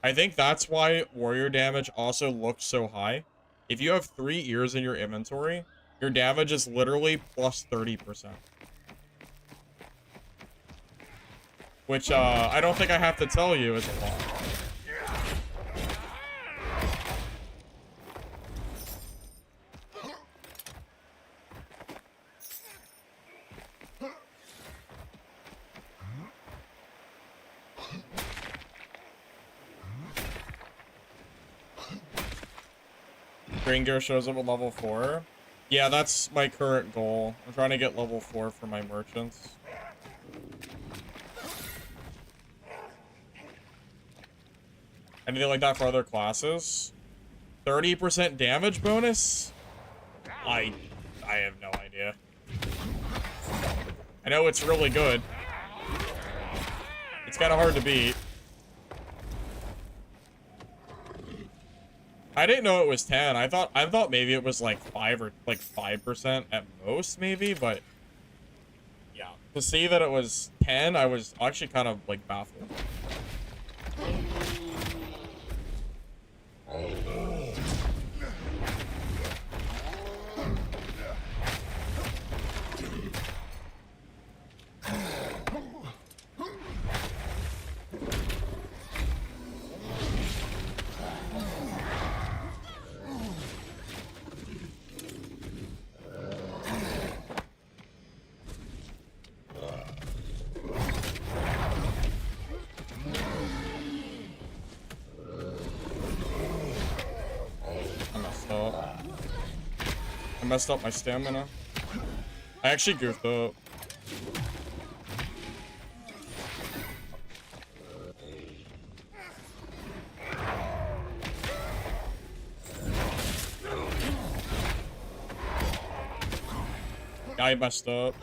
I think that's why warrior damage also looks so high. If you have 3 ears in your inventory, your damage is literally plus 30%. Which, I don't think I have to tell you is a lot. Green gear shows up at level 4. Yeah, that's my current goal. I'm trying to get level 4 for my merchants. Anything like that for other classes? 30% damage bonus? I have no idea. I know it's really good. It's kind of hard to beat. I didn't know it was 10. I thought maybe it was like 5 or like 5% at most, maybe, but yeah. To see that it was 10, I was actually kind of like baffled. I messed up my stamina. I actually goofed up. I messed up.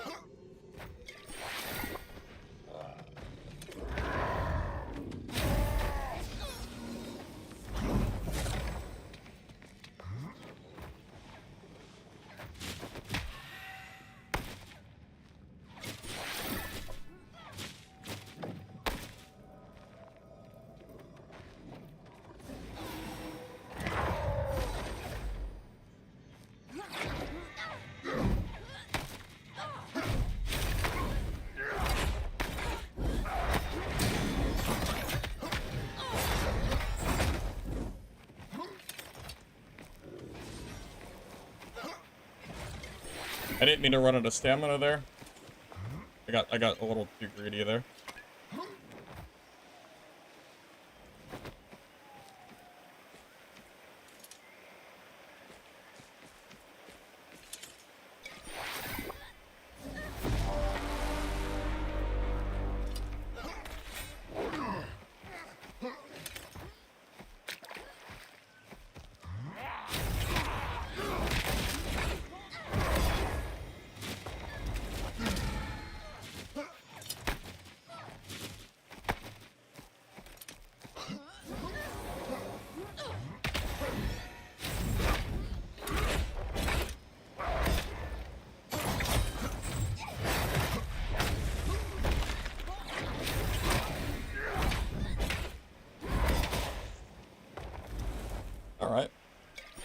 I didn't mean to run out of stamina there. I got a little too greedy there.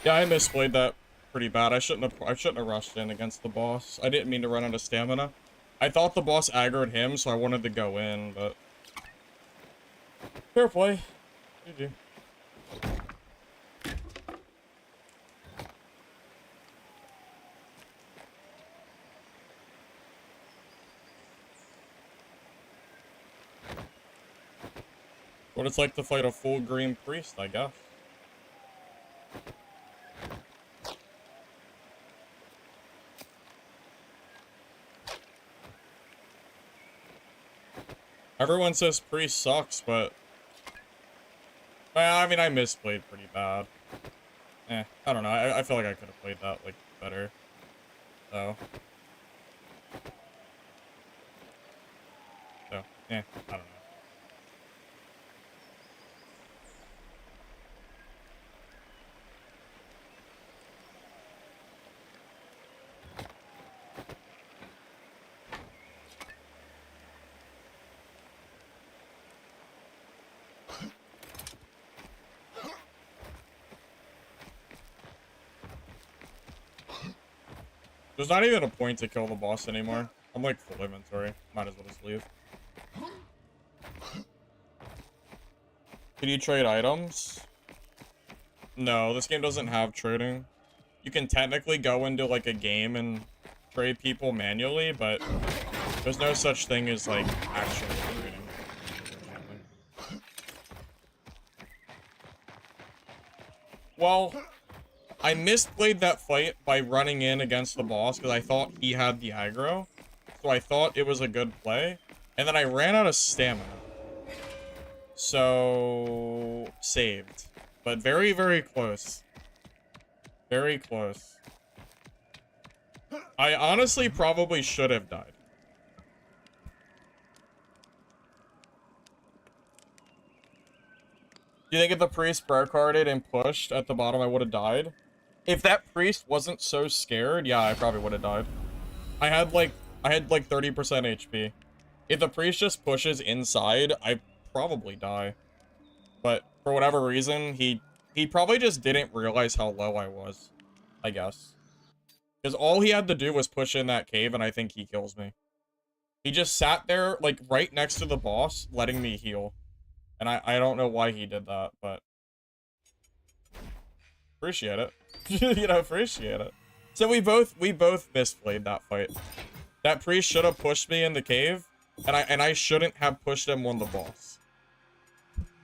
Yeah, I misplayed that pretty bad. I shouldn't have rushed in against the boss. I didn't mean to run out of stamina. I thought the boss aggroed him, so I wanted to go in, but fair play. GG. What it's like to fight a full green priest, I guess. Everyone says priest sucks, but well, I mean, I misplayed pretty bad. I don't know. I feel like I could have played that like better. So, I don't know. There's not even a point to kill the boss anymore. I'm like full inventory. Might as well just leave. Can you trade items? No, this game doesn't have trading. You can technically go into like a game and trade people manually, but there's no such thing as like actual trading. Well, I misplayed that fight by running in against the boss because I thought he had the aggro. So I thought it was a good play. And then I ran out of stamina. So, saved. But very, very close. Very close. I honestly probably should have died. Do you think if the priest prayer carded and pushed at the bottom, I would have died? If that priest wasn't so scared, yeah, I probably would have died. I had like 30% HP. If the priest just pushes inside, I probably die. But for whatever reason, he probably just didn't realize how low I was, I guess. Because all he had to do was push in that cave, and I think he kills me. He just sat there, like, right next to the boss, letting me heal. And I don't know why he did that, but appreciate it. You know, appreciate it. So we both misplayed that fight. That priest should have pushed me in the cave, and I shouldn't have pushed him on the boss.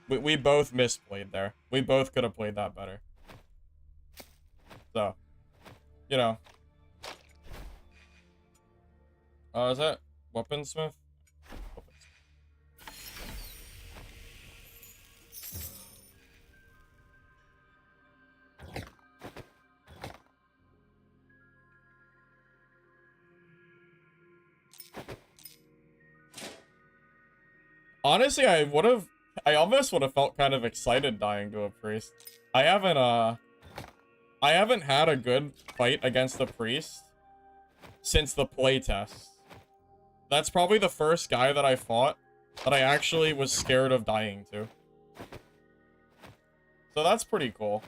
We both misplayed there. We both could have played that better. So, you know. Is that Weaponsmith? Honestly, I almost would have felt kind of excited dying to a priest. I haven't had a good fight against a priest since the playtest. That's probably the first guy that I fought that I actually was scared of dying to. So that's pretty cool.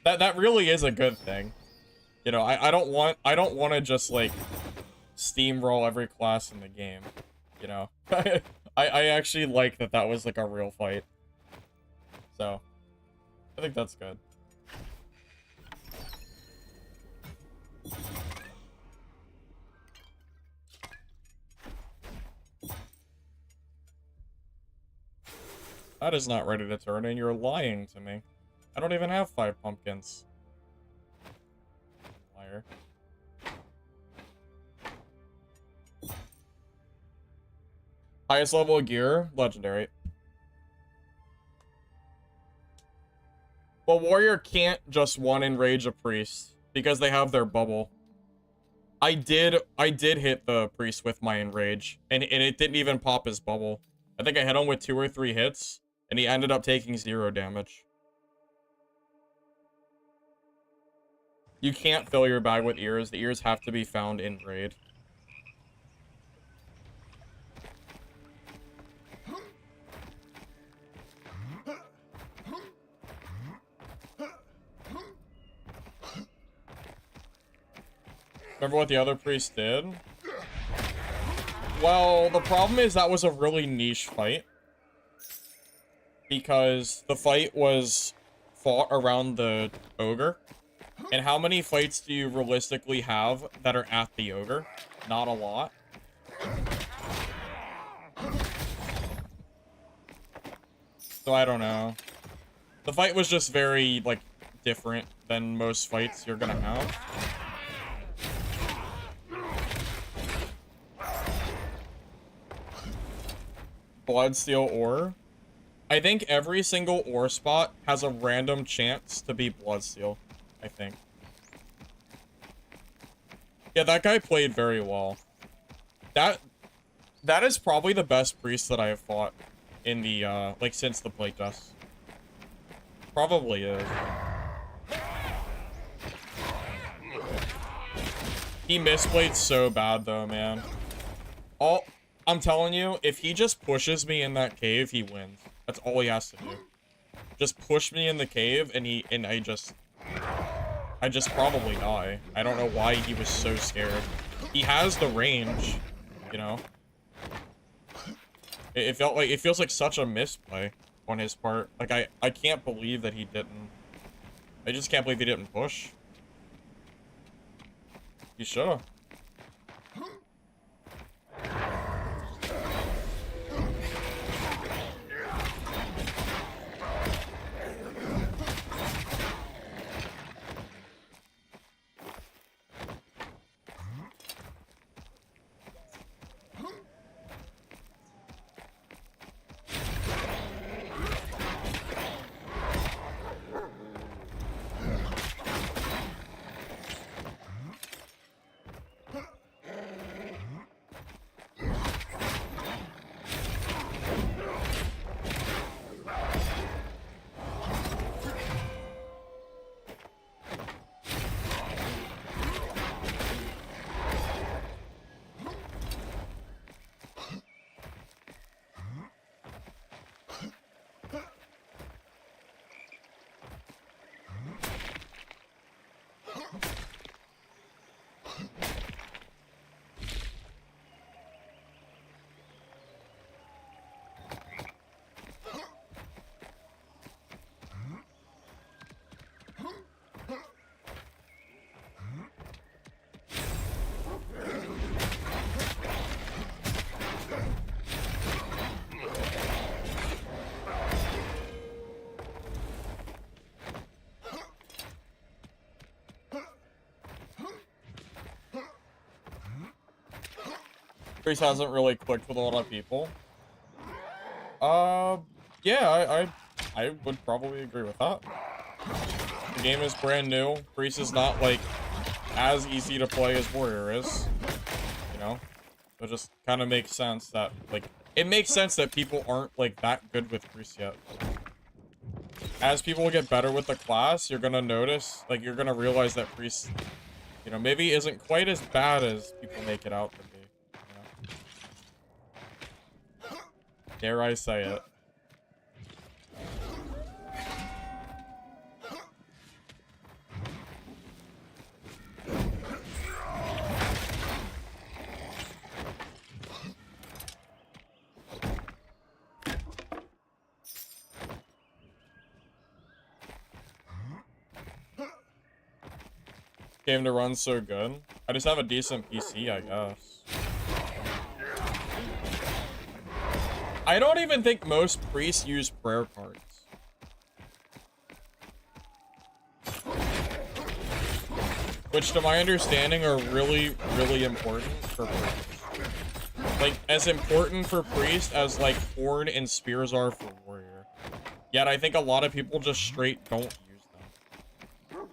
That really is a good thing. You know, I don't want to just like steamroll every class in the game. You know, I actually like that was like a real fight. So, I think that's good. That is not ready to turn, and you're lying to me. I don't even have 5 pumpkins. Liar. Highest level of gear? Legendary. Well, warrior can't just one enrage a priest because they have their bubble. I did hit the priest with my enrage, and it didn't even pop his bubble. I think I hit him with 2 or 3 hits, and he ended up taking 0 damage. You can't fill your bag with ears. The ears have to be found in raid. Remember what the other priest did? Well, the problem is that was a really niche fight. Because the fight was fought around the ogre. And how many fights do you realistically have that are at the ogre? Not a lot. So I don't know. The fight was just very, like, different than most fights you're gonna have. Bloodsteel ore. I think every single ore spot has a random chance to be bloodsteel, I think. Yeah, that guy played very well. That is probably the best priest that I have fought in the, like, since the playtest. Probably is. He misplayed so bad, though, man. I'm telling you, if he just pushes me in that cave, he wins. That's all he has to do. Just push me in the cave, and I just probably die. I don't know why he was so scared. He has the range, you know? It feels like such a misplay on his part. Like, I can't believe that he didn't. I just can't believe he didn't push. He should've. Priest hasn't really clicked with a lot of people. Yeah, I would probably agree with that. The game is brand new. Priest is not, like, as easy to play as Warrior is. You know? So it just kind of makes sense that, like, it makes sense that people aren't, like, that good with Priest yet. As people get better with the class, you're gonna notice, like, you're gonna realize that Priest, you know, maybe isn't quite as bad as people make it out to be. Dare I say it. Game to run so good. I just have a decent PC, I guess. I don't even think most priests use prayer cards. Which, to my understanding, are really, really important for priests. Like, as important for priest as, like, Horde and Spears are for Warrior. Yet, I think a lot of people just straight don't use them.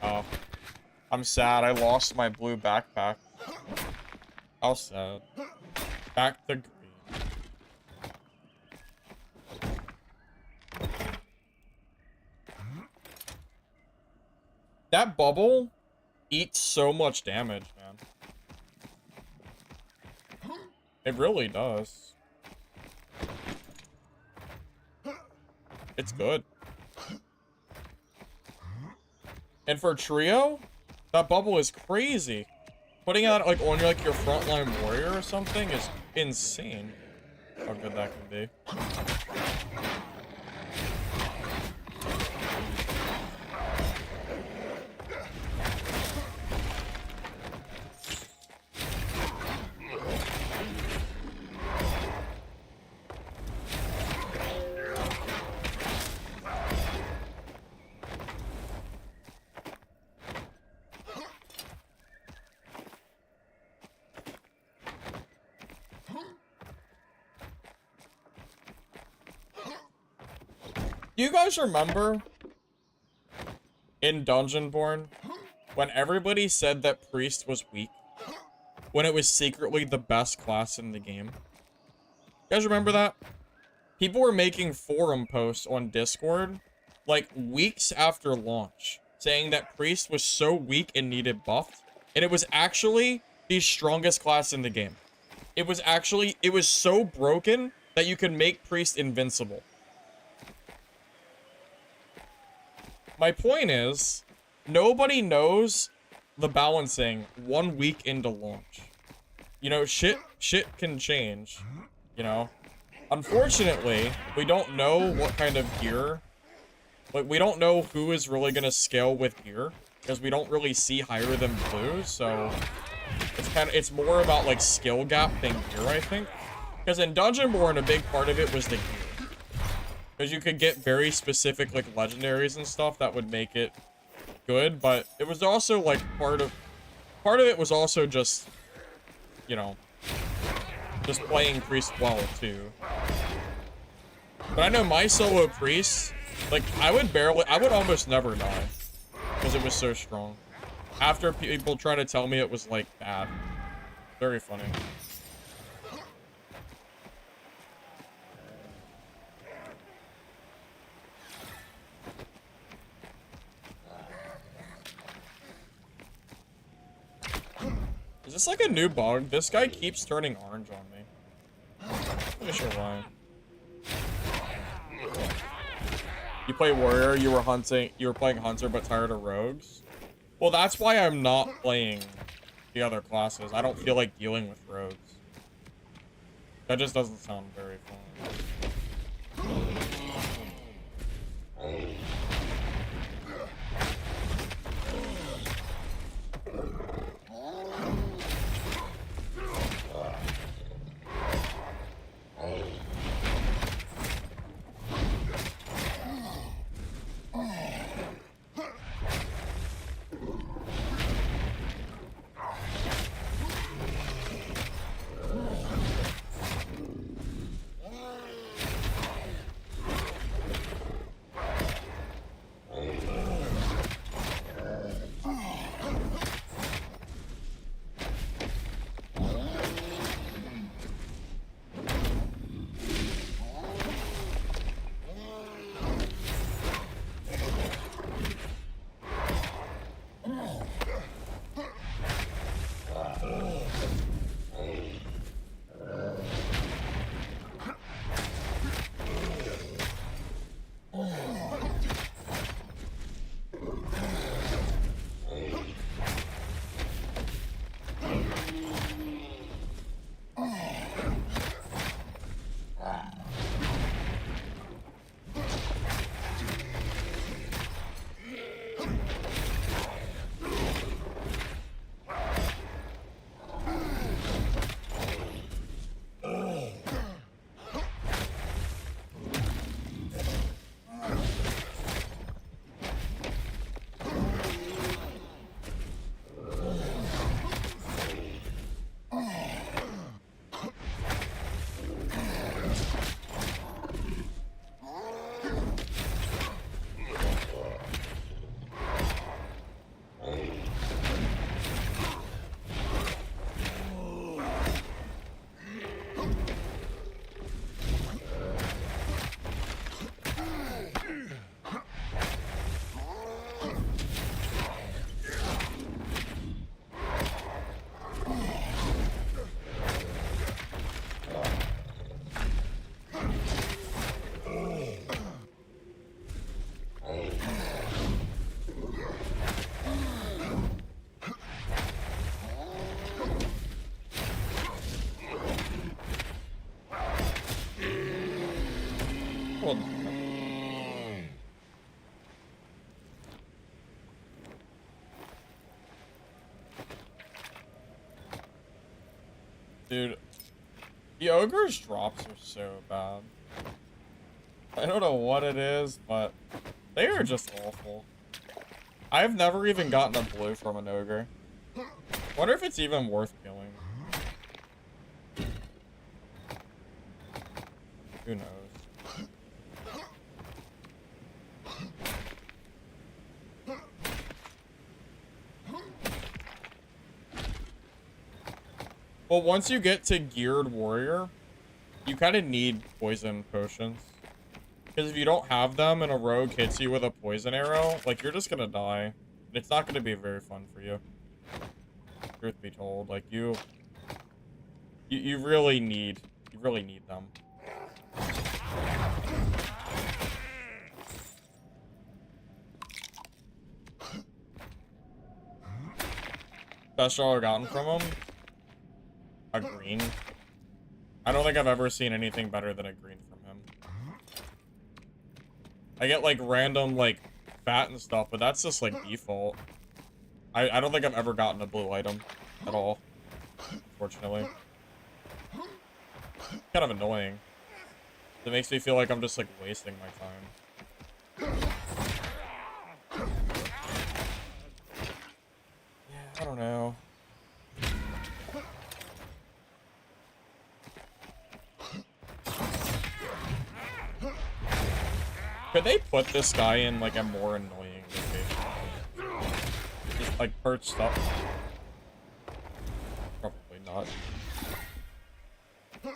Oh. I'm sad. I lost my blue backpack. How sad. Back to green. That bubble eats so much damage, man. It really does. It's good. And for trio, that bubble is crazy. Putting out like on your frontline warrior or something is insane. How good that can be. Do you guys remember in Dungeonborn when everybody said that Priest was weak? When it was secretly the best class in the game? You guys remember that? People were making forum posts on Discord like weeks after launch saying that Priest was so weak and needed buffed, and it was actually the strongest class in the game. It was so broken that you could make Priest invincible. My point is, nobody knows the balancing 1 week into launch. You know, shit can change, you know? Unfortunately, we don't know what kind of gear. Like, we don't know who is really gonna scale with gear, because we don't really see higher than blue, so it's more about, like, skill gap than gear, I think. Because in Dungeonborn, a big part of it was the gear. Because you could get very specific, like, legendaries and stuff that would make it good, but it was also, like, part of it was also just, you know, just playing Priest well, too. But I know my solo Priest, like, I would almost never die, because it was so strong. After people try to tell me it was, like, bad. Very funny. Is this like a new bug? This guy keeps turning orange on me. I'm not sure why. You play warrior, you were playing hunter but tired of rogues? Well, that's why I'm not playing the other classes. I don't feel like dealing with rogues. That just doesn't sound very fun. Dude, the ogre's drops are so bad. I don't know what it is, but they are just awful. I've never even gotten a blue from an ogre. Wonder if it's even worth killing. Who knows? Well, once you get to geared warrior, you kind of need poison potions. Because if you don't have them and a rogue hits you with a poison arrow, like, you're just gonna die. And it's not gonna be very fun for you. Truth be told, like, you really need them. Best draw I've gotten from him? A green. I don't think I've ever seen anything better than a green from him. I get, like, random, like, fat and stuff, but that's just, like, default. I don't think I've ever gotten a blue item at all, unfortunately. Kind of annoying. It makes me feel like I'm just, like, wasting my time. Yeah, I don't know. Could they put this guy in, like, a more annoying location? Just, like, perched up? Probably not. Do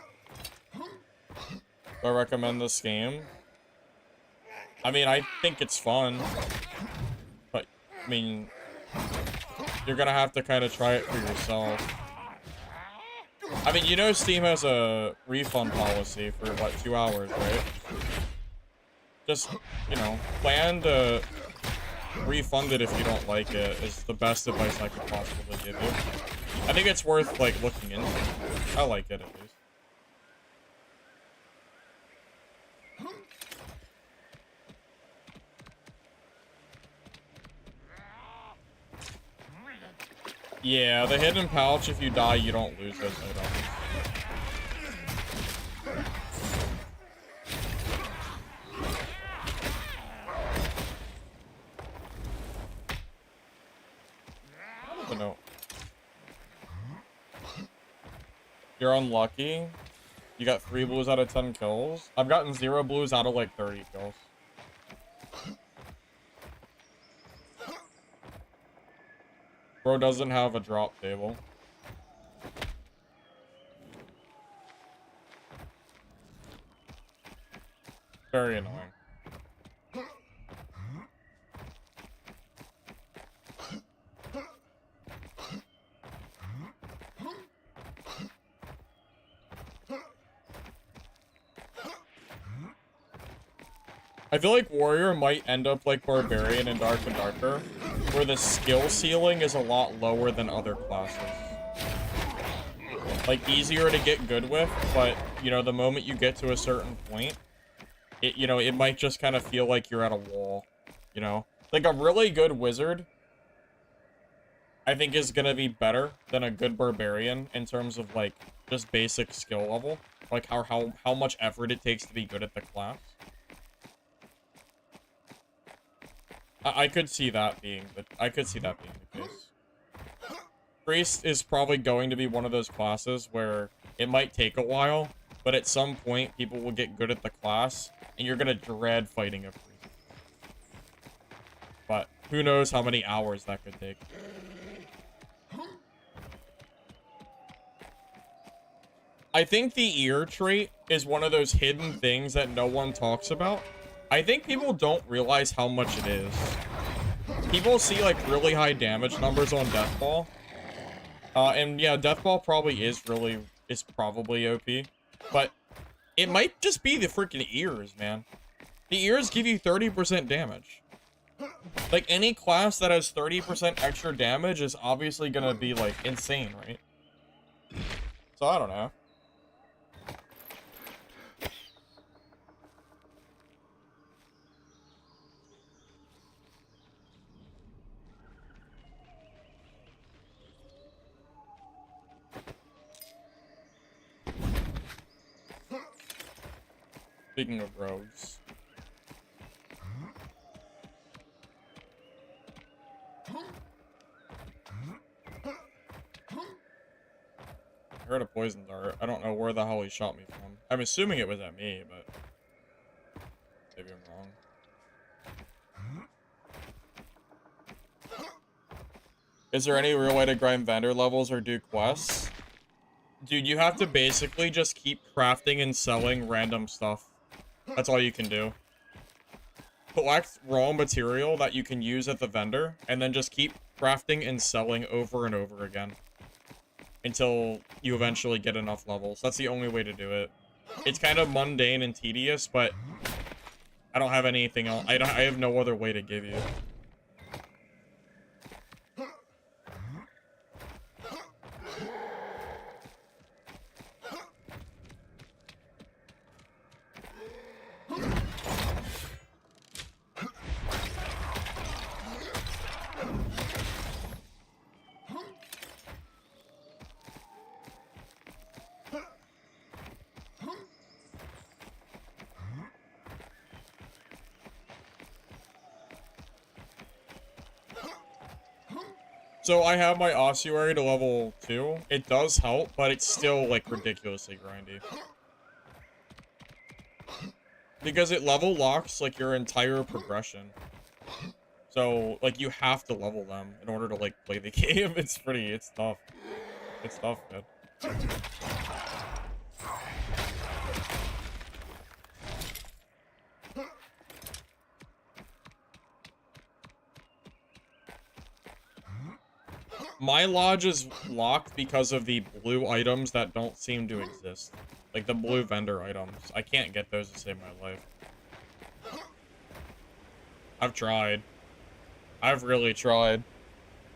I recommend this game? I mean, I think it's fun. But, I mean, you're gonna have to kind of try it for yourself. I mean, you know Steam has a refund policy for, what, 2 hours, right? Just, you know, plan to refund it if you don't like it is the best advice I could possibly give you. I think it's worth, like, looking into. I like it, at least. Yeah, the hidden pouch, if you die, you don't lose those items. No. You're unlucky. You got 3 blues out of 10 kills. I've gotten 0 blues out of like 30 kills. Bro doesn't have a drop table. Very annoying. I feel like Warrior might end up like Barbarian in Dark and Darker, where the skill ceiling is a lot lower than other classes. Like, easier to get good with, but, you know, the moment you get to a certain point, it, you know, it might just kind of feel like you're at a wall, you know? Like, a really good wizard, I think, is gonna be better than a good barbarian in terms of, like, just basic skill level. Like, how much effort it takes to be good at the class. I could see that being the case. Priest is probably going to be one of those classes where it might take a while, but at some point people will get good at the class, and you're gonna dread fighting a priest. But who knows how many hours that could take. I think the ear trait is one of those hidden things that no one talks about. I think people don't realize how much it is. People see, like, really high damage numbers on Deathball. And yeah, Deathball probably is probably OP. But it might just be the freaking ears, man. The ears give you 30% damage. Like, any class that has 30% extra damage is obviously gonna be, like, insane, right? So, I don't know. Speaking of rogues. I heard a poison dart. I don't know where the hell he shot me from. I'm assuming it was at me, but maybe I'm wrong. Is there any real way to grind vendor levels or do quests? Dude, you have to basically just keep crafting and selling random stuff. That's all you can do. Collect raw material that you can use at the vendor, and then just keep crafting and selling over and over again. Until you eventually get enough levels. That's the only way to do it. It's kind of mundane and tedious, but I don't have anything else. I have no other way to give you. So I have my ossuary to level 2. It does help, but it's still, like, ridiculously grindy. Because it level locks, like, your entire progression. So, like, you have to level them in order to, like, play the game. It's tough. It's tough, man. My lodge is locked because of the blue items that don't seem to exist. Like the blue vendor items. I can't get those to save my life. I've tried. I've really tried.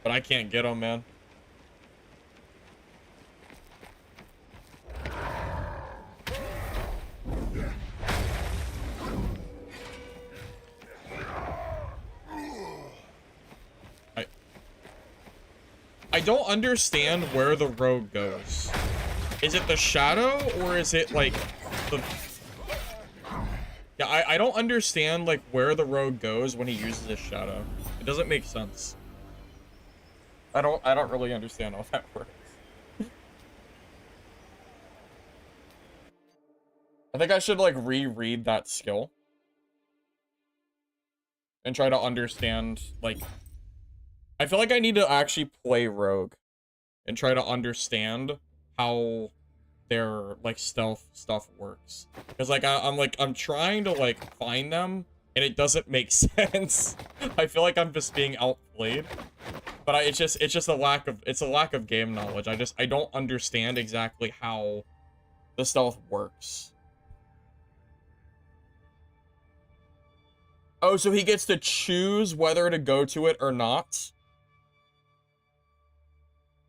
But I can't get them, man. I don't understand where the rogue goes. Is it the shadow, or is it, like, the... Yeah, I don't understand, like, where the rogue goes when he uses his shadow. It doesn't make sense. I don't really understand how that works. I think I should, like, reread that skill. And try to understand, like... I feel like I need to actually play rogue. And try to understand how their, like, stealth stuff works. Because, like, I'm trying to, like, find them, and it doesn't make sense. I feel like I'm just being outplayed. But it's just a lack of game knowledge. I don't understand exactly how the stealth works. Oh, so he gets to choose whether to go to it or not?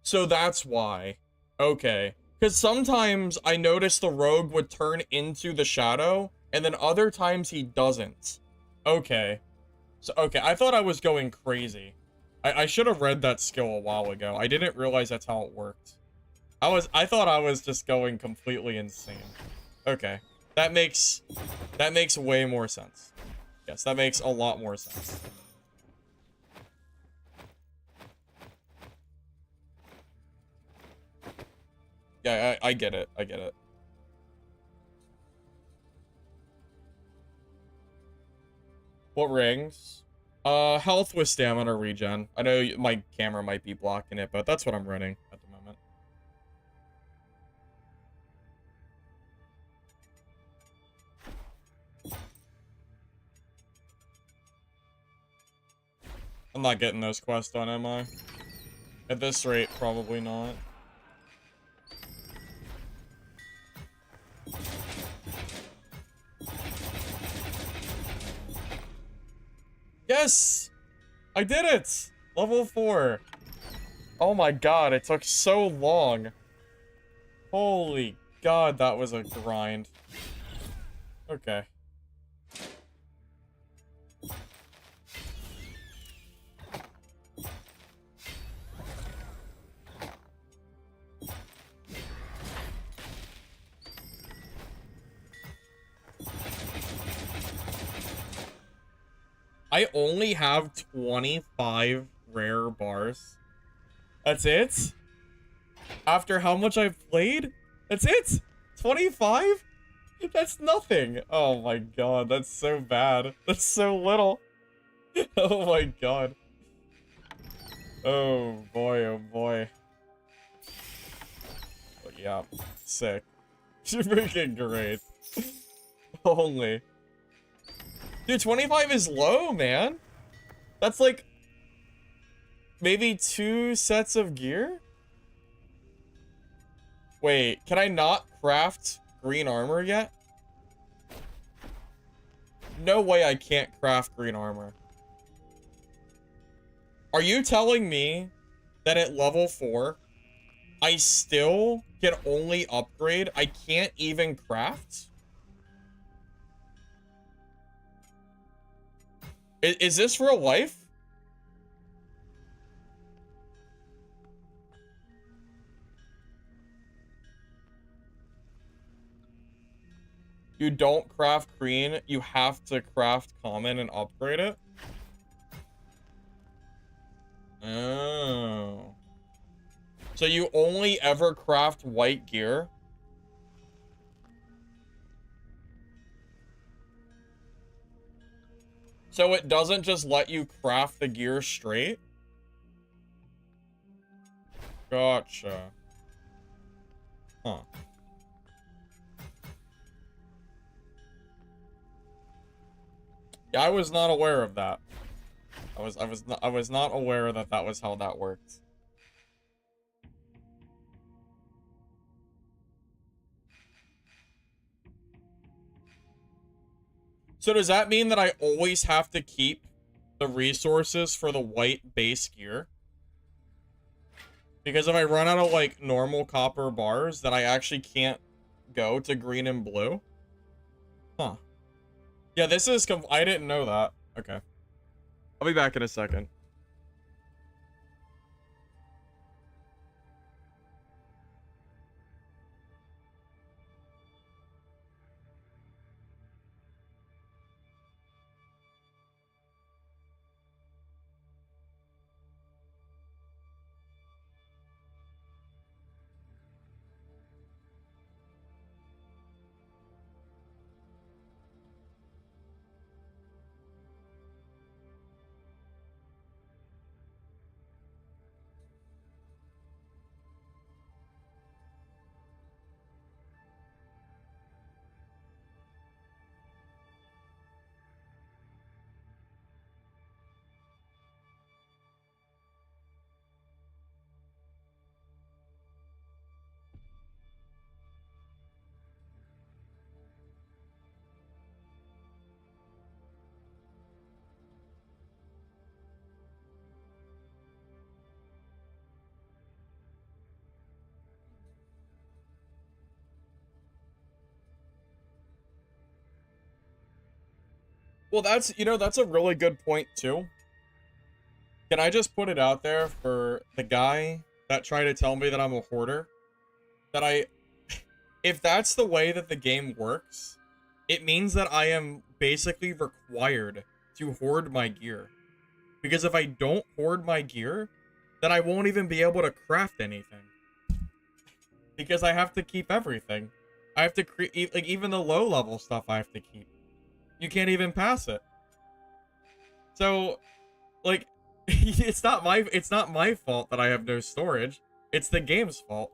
So that's why. Okay. Because sometimes I noticed the rogue would turn into the shadow, and then other times he doesn't. Okay. So, okay, I thought I was going crazy. I should have read that skill a while ago. I didn't realize that's how it worked. I thought I was just going completely insane. Okay. That makes way more sense. Yes, that makes a lot more sense. Yeah, I get it. I get it. What rings? Health with stamina regen. I know my camera might be blocking it, but that's what I'm running at the moment. I'm not getting those quests done, am I? At this rate, probably not. Yes! I did it! Level 4. Oh my god, it took so long. Holy god, that was a grind. Okay. I only have 25 rare bars. That's it? After how much I've played? That's it? 25? That's nothing. Oh my god, that's so bad. That's so little. Oh my god. Oh boy, oh boy. Oh, yeah, sick. Freaking great. Holy. Dude, 25 is low, man. That's like maybe 2 sets of gear? Wait, can I not craft green armor yet? No way I can't craft green armor. Are you telling me that at level 4, I still can only upgrade? I can't even craft? Is this real life? You don't craft green, you have to craft common and upgrade it? Oh. So you only ever craft white gear? So it doesn't just let you craft the gear straight? Gotcha. Huh. Yeah, I was not aware of that. I was not aware that that was how that worked. So does that mean that I always have to keep the resources for the white base gear? Because if I run out of, like, normal copper bars, then I actually can't go to green and blue? Huh. Yeah, this is... I didn't know that. Okay. I'll be back in a second. Well, that's, you know, that's a really good point, too. Can I just put it out there for the guy that tried to tell me that I'm a hoarder? That if that's the way that the game works, it means that I am basically required to hoard my gear. Because if I don't hoard my gear, then I won't even be able to craft anything. Because I have to keep everything. I have to create, like, even the low level stuff I have to keep. You can't even pass it. So, like, it's not my fault that I have no storage. It's the game's fault.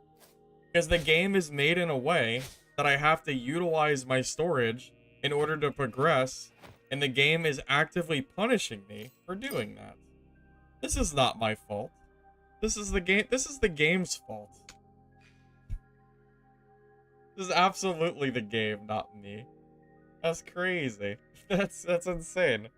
Because the game is made in a way that I have to utilize my storage in order to progress, and the game is actively punishing me for doing that. This is not my fault. This is the game's fault. This is absolutely the game, not me. That's crazy. That's insane.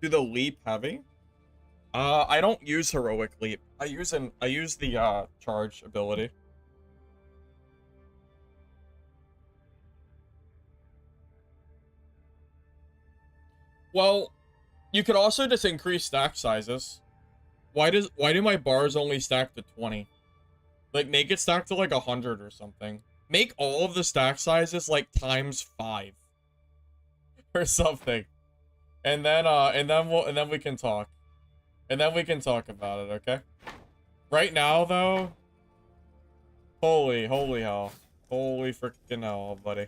Do the leap heavy? I don't use heroic leap. I use the charge ability. Well, You could also just increase stack sizes. Why do my bars only stack to 20? Like, make it stack to like 100 or something. Make all of the stack sizes like ×5 or something. And then we can talk. And then we can talk about it, okay? Right now though, holy hell. Holy freaking hell, buddy.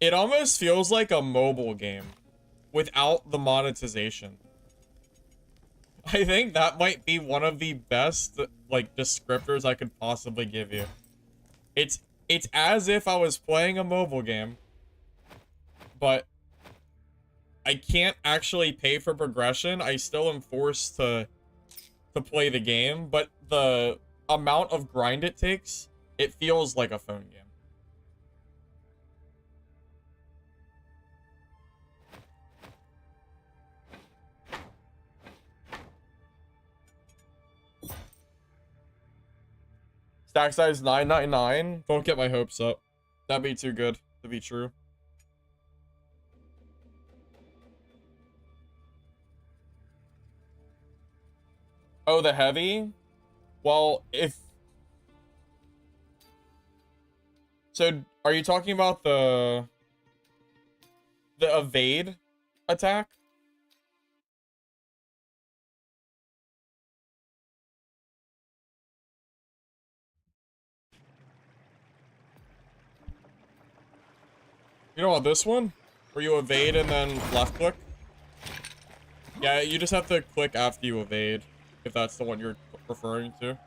It almost feels like a mobile game without the monetization. I think that might be one of the best, like, descriptors I could possibly give you. It's as if I was playing a mobile game, but I can't actually pay for progression. I still am forced to play the game, but the amount of grind it takes, it feels like a phone game. Stack size 999. Don't get my hopes up. That'd be too good to be true. Oh, the heavy? Well, if... So, are you talking about the evade attack? You know what, this one? Where you evade and then left click? Yeah, you just have to click after you evade, if that's the one you're referring to.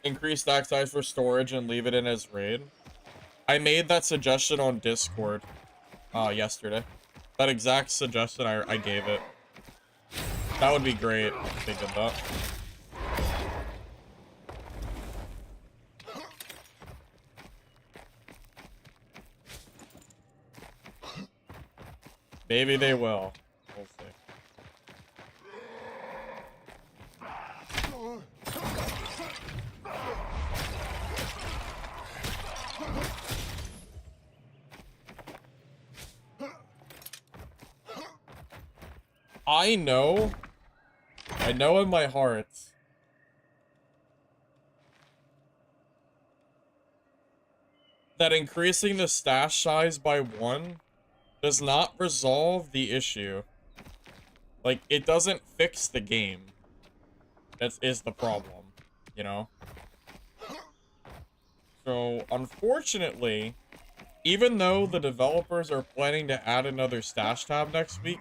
Increase stack size for storage and leave it in as raid. I made that suggestion on Discord yesterday. That exact suggestion, I gave it. That would be great if they did that. Maybe they will. We'll see. I know in my heart that increasing the stash size by 1 does not resolve the issue. Like, it doesn't fix the game. That is the problem, you know? So, unfortunately, even though the developers are planning to add another stash tab next week,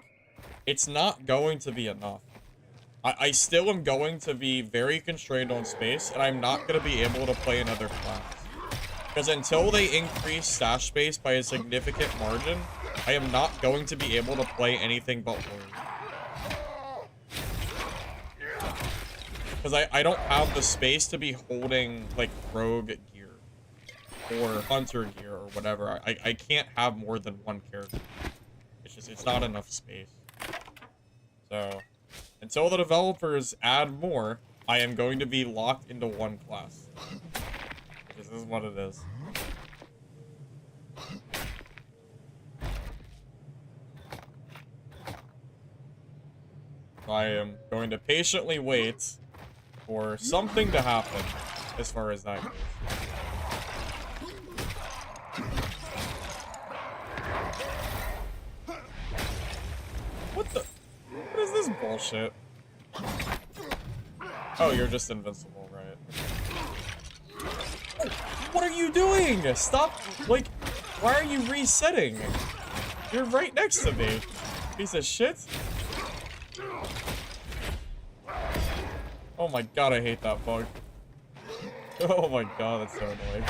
it's not going to be enough. I still am going to be very constrained on space, and I'm not going to be able to play another class. Because until they increase stash space by a significant margin, I am not going to be able to play anything but Word. Because I don't have the space to be holding, like, rogue gear. Or hunter gear, or whatever. I can't have more than one character. It's not enough space. So, until the developers add more, I am going to be locked into one class. This is what it is. I am going to patiently wait for something to happen as far as that goes. What the? What is this bullshit? Oh, you're just invincible, right? What are you doing? Stop, like, why are you resetting? You're right next to me. Piece of shit. Oh my god, I hate that bug. Oh my god, that's so annoying.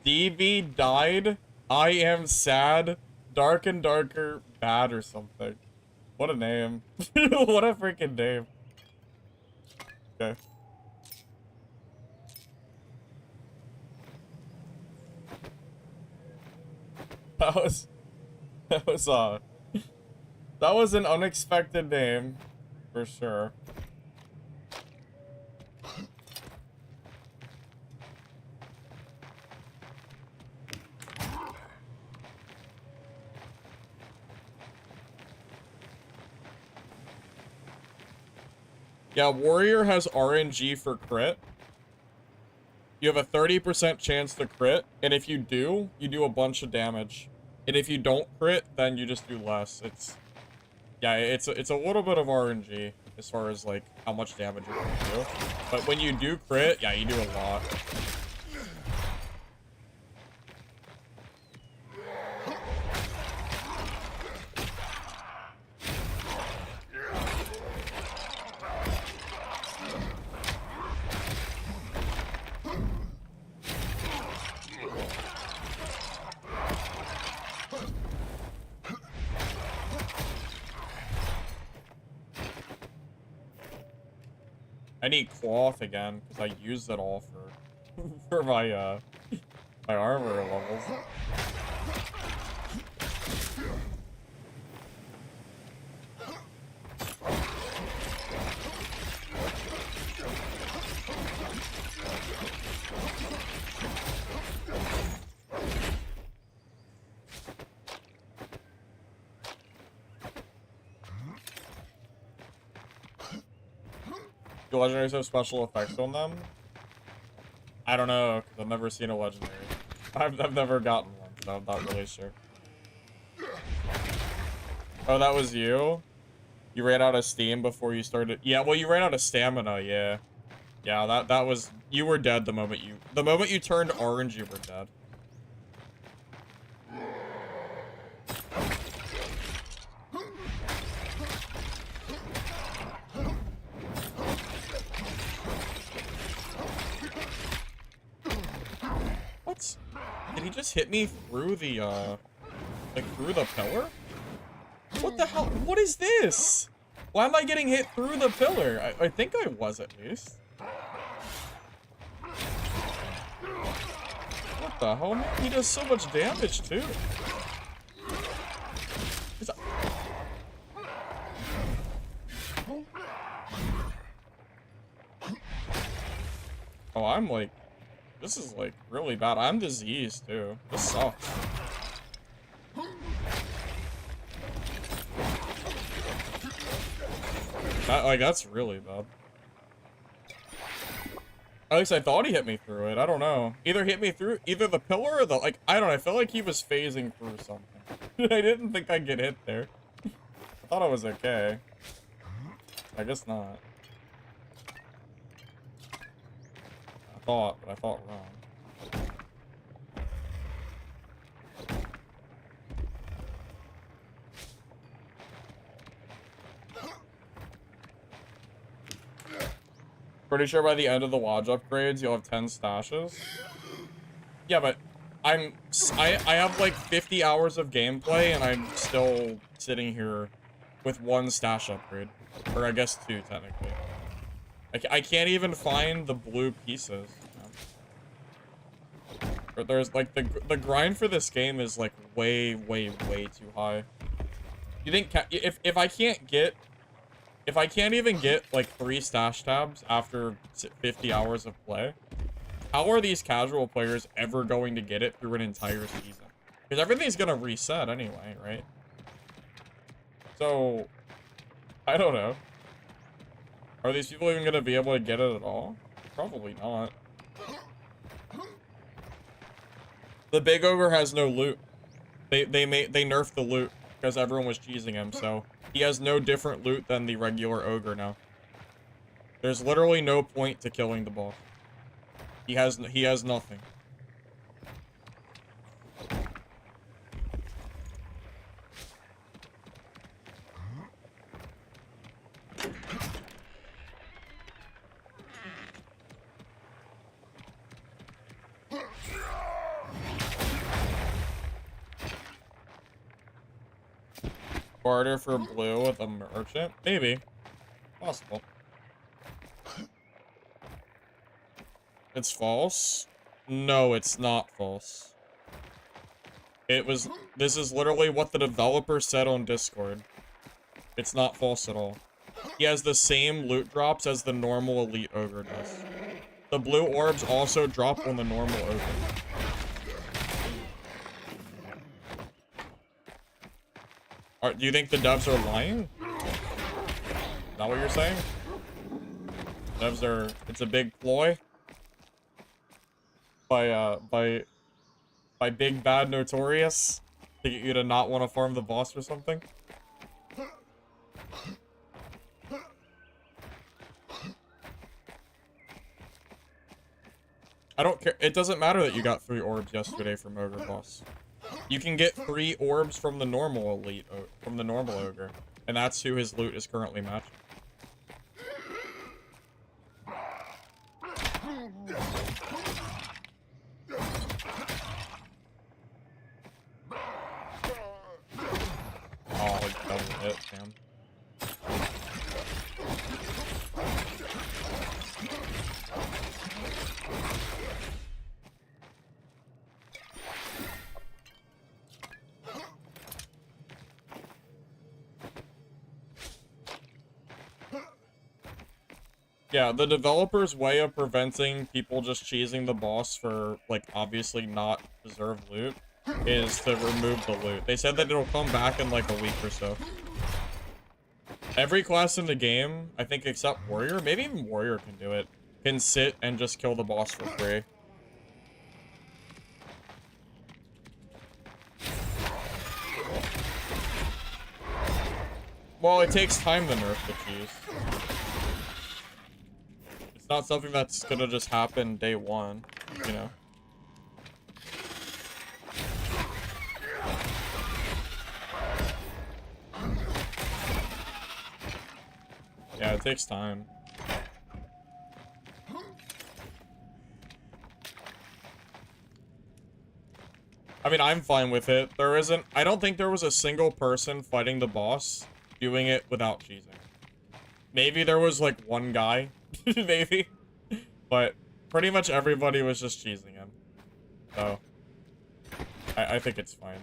DB died. I am sad. Dark and darker bad or something. What a name. What a freaking name. Okay. That was that was that was an unexpected name for sure. Yeah, Warrior has RNG for crit. You have a 30% chance to crit, and if you do, you do a bunch of damage. And if you don't crit, then you just do less. Yeah, it's a little bit of RNG as far as like how much damage you can do. But when you do crit, yeah, you do a lot. I need cloth again because I used it all for my my armor levels. Do legendaries have special effects on them? I don't know, because I've never seen a legendary. I've never gotten one, so I'm not really sure. Oh, that was you? You ran out of steam before you started? Yeah, well, you ran out of stamina, yeah. Yeah, that was... You were dead the moment you turned orange, you were dead. What? Did he just hit me through the, like, through the pillar? What the hell? What is this? Why am I getting hit through the pillar? I think I was, at least. What the hell, man? He does so much damage, too. Oh, I'm like... This is, like, really bad. I'm diseased, too. This sucks. That's really bad. At least I thought he hit me through it. I don't know. Either hit me through either the pillar or the, like, I don't know. I felt like he was phasing through something. I didn't think I'd get hit there. I thought I was okay. I guess not. But I thought wrong. Pretty sure by the end of the lodge upgrades, you'll have 10 stashes. Yeah, but I have like 50 hours of gameplay, and I'm still sitting here with one stash upgrade. Or I guess 2, technically. I can't even find the blue pieces. But there's like the grind for this game is like way too high. You think if I can't even get like 3 stash tabs after 50 hours of play, how are these casual players ever going to get it through an entire season? Because everything's gonna reset anyway, right? So I don't know. Are these people even gonna be able to get it at all? Probably not. The big ogre has no loot. They nerfed the loot because everyone was cheesing him, so he has no different loot than the regular ogre now. There's literally no point to killing the boss. He has nothing. Barter for blue with a merchant? Maybe. Possible. It's false? No, it's not false. This is literally what the developer said on Discord. It's not false at all. He has the same loot drops as the normal elite ogre does. The blue orbs also drop on the normal ogre. Do you think the devs are lying? Is that what you're saying? Devs are, it's a big ploy by Big Bad Notorious to get you to not want to farm the boss or something? I don't care. It doesn't matter that you got 3 orbs yesterday from Ogre Boss. You can get 3 orbs from the normal elite, from the normal ogre, and that's who his loot is currently matching. Oh, he doubled it, damn. Yeah, the developer's way of preventing people just cheesing the boss for, like, obviously not deserved loot is to remove the loot. They said that it'll come back in, like, a week or so. Every class in the game, I think except Warrior, maybe even Warrior can do it, can sit and just kill the boss for free. Well, it takes time to nerf the cheese. It's not something that's gonna just happen day one, you know? Yeah, it takes time. I mean, I'm fine with it. I don't think there was a single person fighting the boss doing it without cheesing. Maybe there was, like, one guy. Maybe. But pretty much everybody was just cheesing him. So, I think it's fine.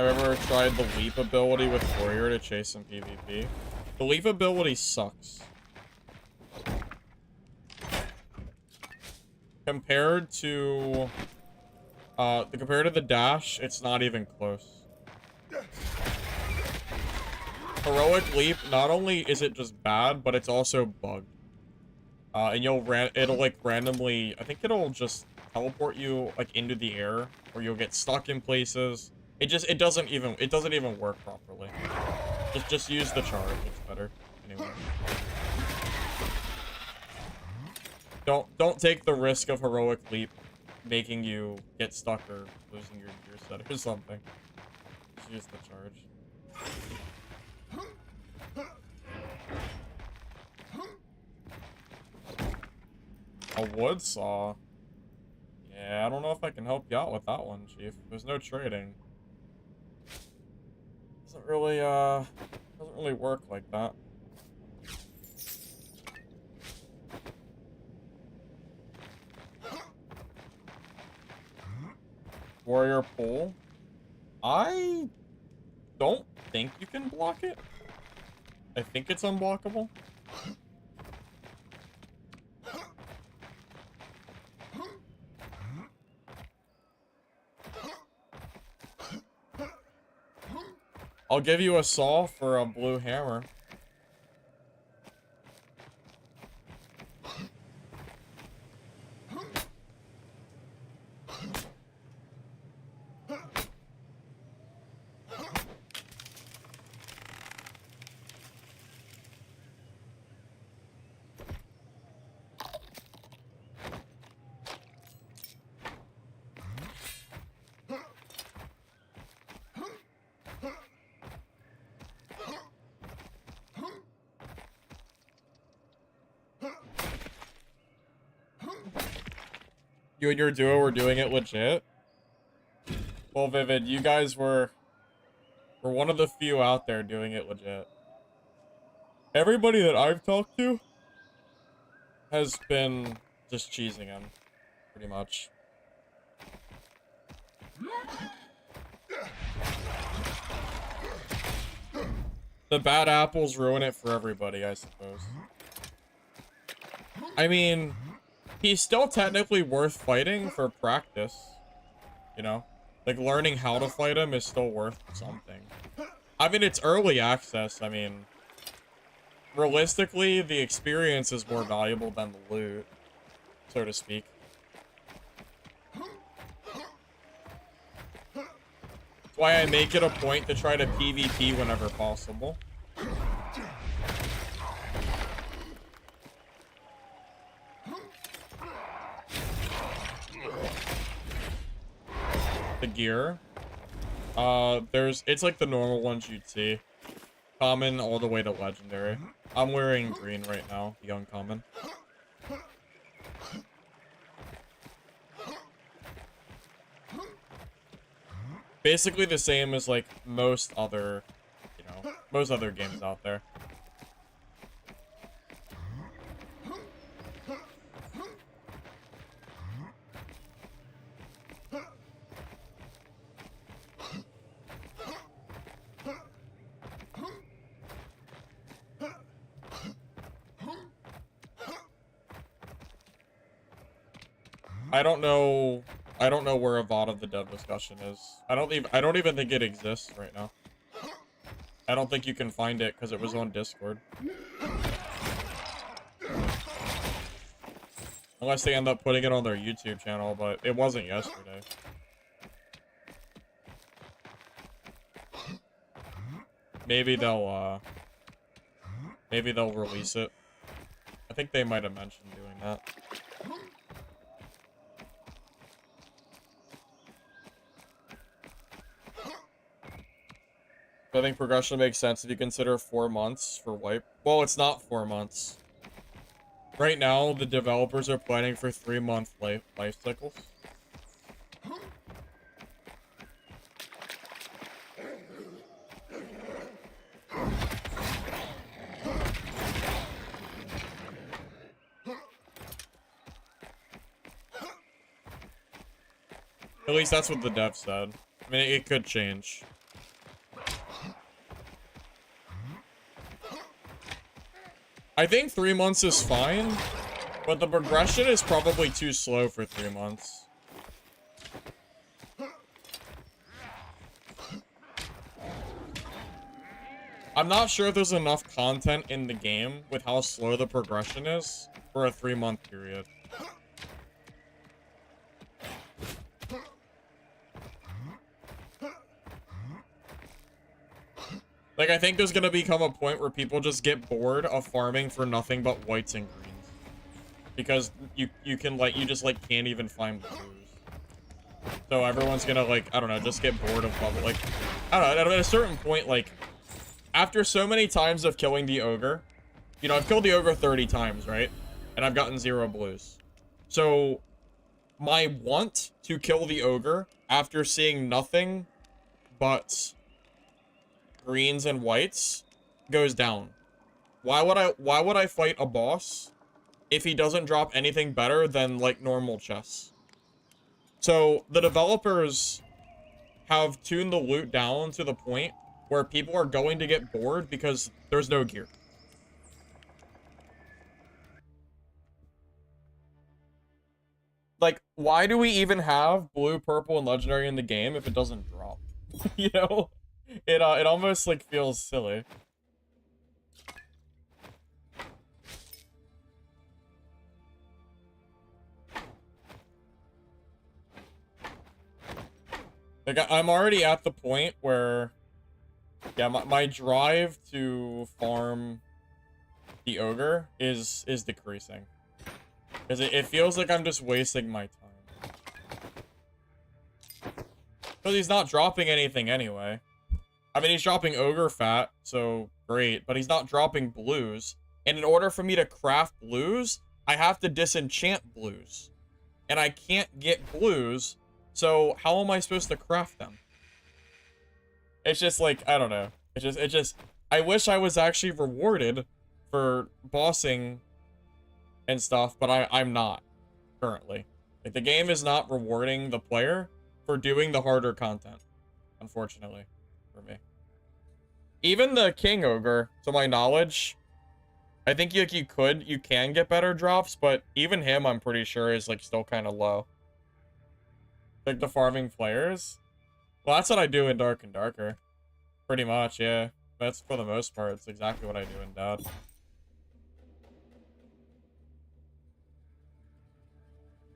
I've ever tried the leap ability with Warrior to chase some PvP. The leap ability sucks. Compared to the dash, it's not even close. Heroic leap, not only is it just bad, but it's also bugged. And it'll like randomly, I think it'll just teleport you like into the air, or you'll get stuck in places. It doesn't even work properly. Just use the charge, it's better. Anyway. Don't take the risk of heroic leap making you get stuck or losing your gear set or something. Just use the charge. A wood saw. Yeah, I don't know if I can help you out with that one, Chief. There's no trading. Doesn't really work like that. Warrior pull. I don't think you can block it. I think it's unblockable. I'll give you a saw for a blue hammer. You and your duo were doing it legit? Well, Vivid, you guys were one of the few out there doing it legit. Everybody that I've talked to has been just cheesing him, pretty much. The bad apples ruin it for everybody, I suppose. I mean, he's still technically worth fighting for practice, you know? Like, learning how to fight him is still worth something. I mean, it's early access. I mean, realistically, the experience is more valuable than the loot, so to speak. That's why I make it a point to try to PvP whenever possible. The gear. It's like the normal ones you'd see. Common all the way to legendary. I'm wearing green right now, the uncommon. Basically the same as like most other, most other games out there. I don't know where a VOD of the dead discussion is. I don't even think it exists right now. I don't think you can find it because it was on Discord. Unless they end up putting it on their YouTube channel, but it wasn't yesterday. Maybe they'll release it. I think they might have mentioned doing that. I think progression makes sense if you consider 4 months for wipe. Well, it's not 4 months. Right now, the developers are planning for 3-month life cycles. At least that's what the dev said. I mean, it could change. I think 3 months is fine, but the progression is probably too slow for 3 months. I'm not sure if there's enough content in the game with how slow the progression is for a 3-month period. Like, I think there's gonna become a point where people just get bored of farming for nothing but whites and greens. Because you just, like, can't even find blues. So everyone's gonna, like, I don't know, just get bored of bubble. Like, I don't know, at a certain point, like, after so many times of killing the ogre, you know, I've killed the ogre 30 times, right? And I've gotten 0 blues. So, my want to kill the ogre after seeing nothing but greens and whites goes down. Why would I fight a boss if he doesn't drop anything better than like normal chests? So the developers have tuned the loot down to the point where people are going to get bored because there's no gear. Like, why do we even have blue, purple, and legendary in the game if it doesn't drop? You know? It almost, like, feels silly. Like, I'm already at the point where, yeah, my drive to farm the ogre is decreasing. Because it feels like I'm just wasting my time. Because he's not dropping anything anyway. I mean, he's dropping ogre fat, so great, but he's not dropping blues. And in order for me to craft blues, I have to disenchant blues. and I can't get blues, so how am I supposed to craft them? It's just like, I don't know. I wish I was actually rewarded for bossing and stuff, but I'm not currently. Like, the game is not rewarding the player for doing the harder content, unfortunately, for me. Even the King Ogre, to my knowledge, I think you can get better drops, but even him, I'm pretty sure, is like still kind of low. Like the farming players. Well, that's what I do in Dark and Darker. Pretty much, yeah. That's for the most part. It's exactly what I do in Dad.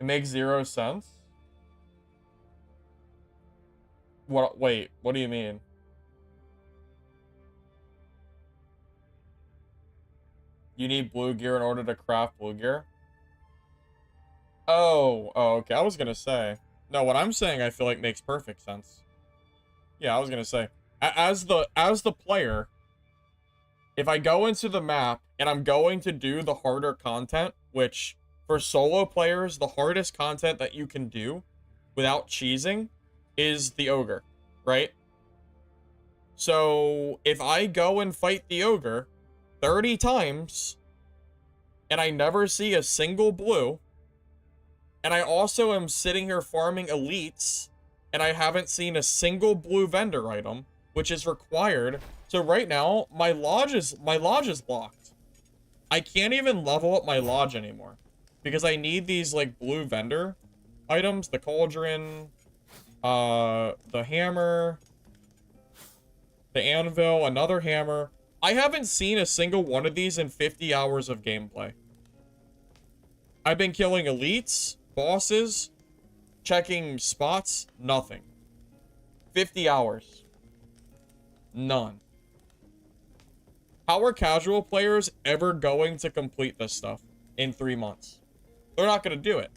It makes 0 sense. What? Wait, what do you mean? You need blue gear in order to craft blue gear? Oh, okay. I was gonna say. No, what I'm saying I feel like makes perfect sense. Yeah, I was gonna say. As the player, if I go into the map and I'm going to do the harder content, which for solo players, the hardest content that you can do without cheesing is the ogre, right? So if I go and fight the ogre 30 times and I never see a single blue, and I also am sitting here farming elites and I haven't seen a single blue vendor item, which is required. So right now, my lodge is locked. I can't even level up my lodge anymore because I need these like blue vendor items, the cauldron, the hammer, the anvil, another hammer. I haven't seen a single one of these in 50 hours of gameplay. I've been killing elites, bosses, checking spots, nothing. 50 hours. None. How are casual players ever going to complete this stuff in 3 months? They're not going to do it.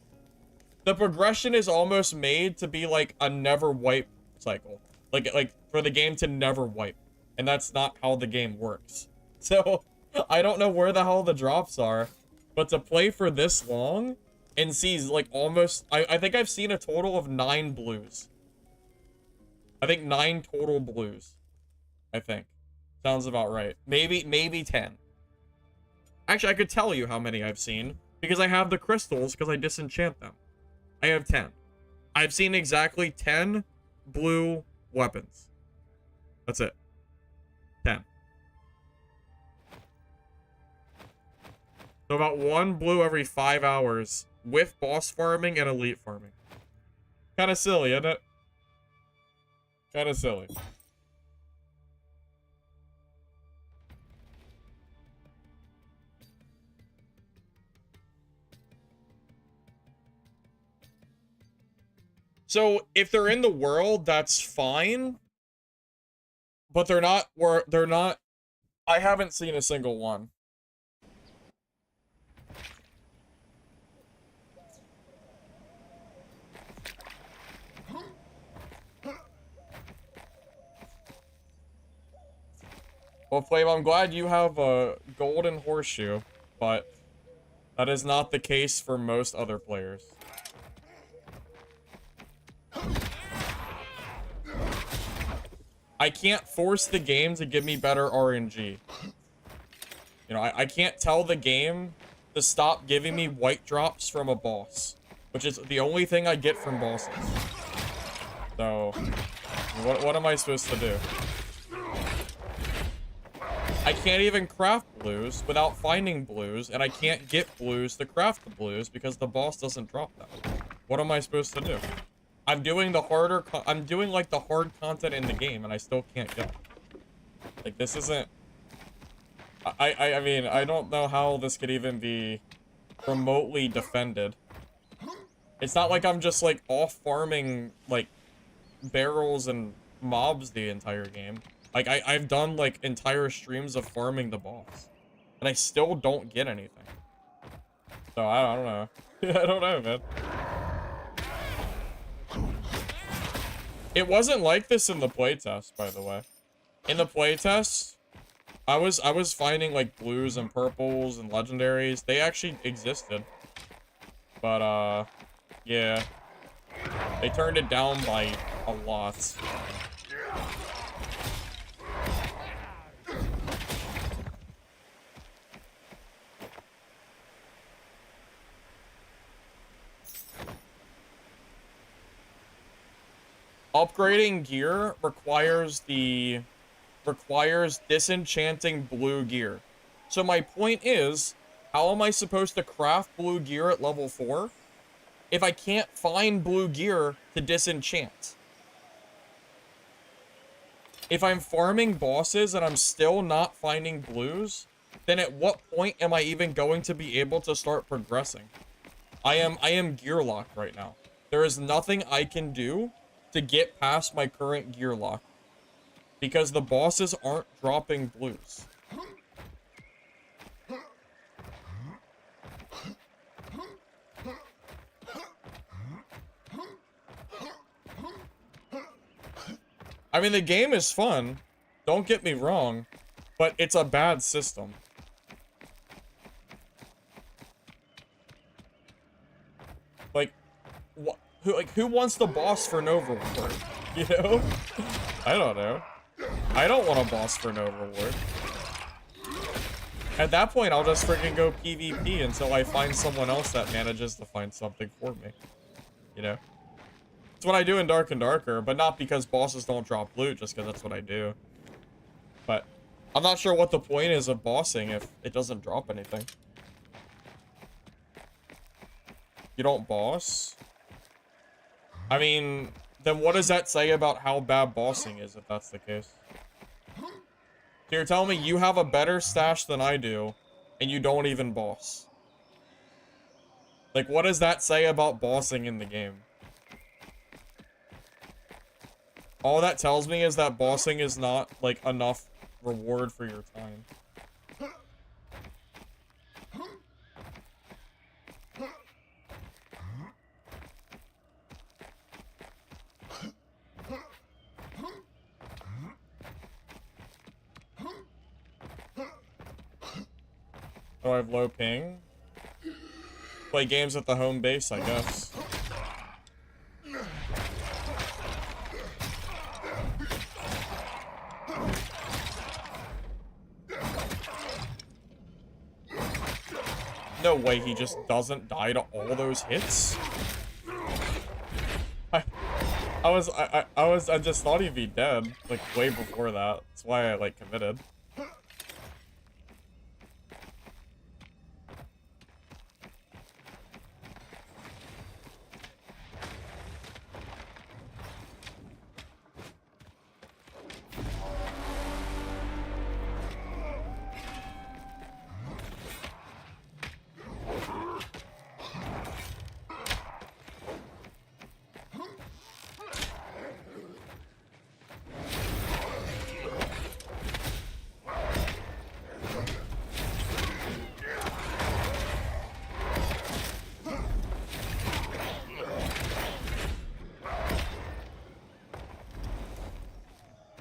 The progression is almost made to be like a never wipe cycle. Like for the game to never wipe. And that's not how the game works. So, I don't know where the hell the drops are. But to play for this long and see like almost... I think I've seen a total of 9 blues. I think 9 total blues. I think. Sounds about right. Maybe 10. Actually, I could tell you how many I've seen. Because I have the crystals, because I disenchant them. I have 10. I've seen exactly 10 blue weapons. That's it. 10. So about 1 blue every 5 hours with boss farming and elite farming. Kind of silly, isn't it? Kind of silly. So if they're in the world, that's fine. But they're not, I haven't seen a single one. Well, Flame, I'm glad you have a golden horseshoe, but that is not the case for most other players. I can't force the game to give me better RNG. You know, I can't tell the game to stop giving me white drops from a boss, which is the only thing I get from bosses. So, what am I supposed to do? I can't even craft blues without finding blues, and I can't get blues to craft the blues because the boss doesn't drop them. What am I supposed to do? I'm doing the harder, I'm doing like the hard content in the game, and I still can't get it. Like, this isn't... I mean, I don't know how this could even be remotely defended. It's not like I'm just, like, off farming, like, barrels and mobs the entire game. Like, I've done, like, entire streams of farming the boss. And I still don't get anything. So, I don't know. I don't know, man. It wasn't like this in the playtest, by the way. In the playtest, I was finding, like, blues and purples and legendaries. They actually existed. But, Yeah. They turned it down by a lot. Upgrading gear requires disenchanting blue gear. So my point is, how am I supposed to craft blue gear at level 4 if I can't find blue gear to disenchant? If I'm farming bosses and I'm still not finding blues, then at what point am I even going to be able to start progressing? I am gear locked right now. There is nothing I can do to get past my current gear lock because the bosses aren't dropping blues. I mean, the game is fun, don't get me wrong, but it's a bad system. Like, who wants the boss for no reward? You know? I don't know. I don't want a boss for no reward. At that point, I'll just freaking go PvP until I find someone else that manages to find something for me. You know? It's what I do in Dark and Darker, but not because bosses don't drop loot, just because that's what I do. But I'm not sure what the point is of bossing if it doesn't drop anything. You don't boss? I mean, then what does that say about how bad bossing is if that's the case? So you're telling me you have a better stash than I do, and you don't even boss? Like, what does that say about bossing in the game? All that tells me is that bossing is not, like, enough reward for your time. Oh, I have low ping? Play games at the home base, I guess. No way he just doesn't die to all those hits? I just thought he'd be dead, like, way before that. That's why I, like, committed.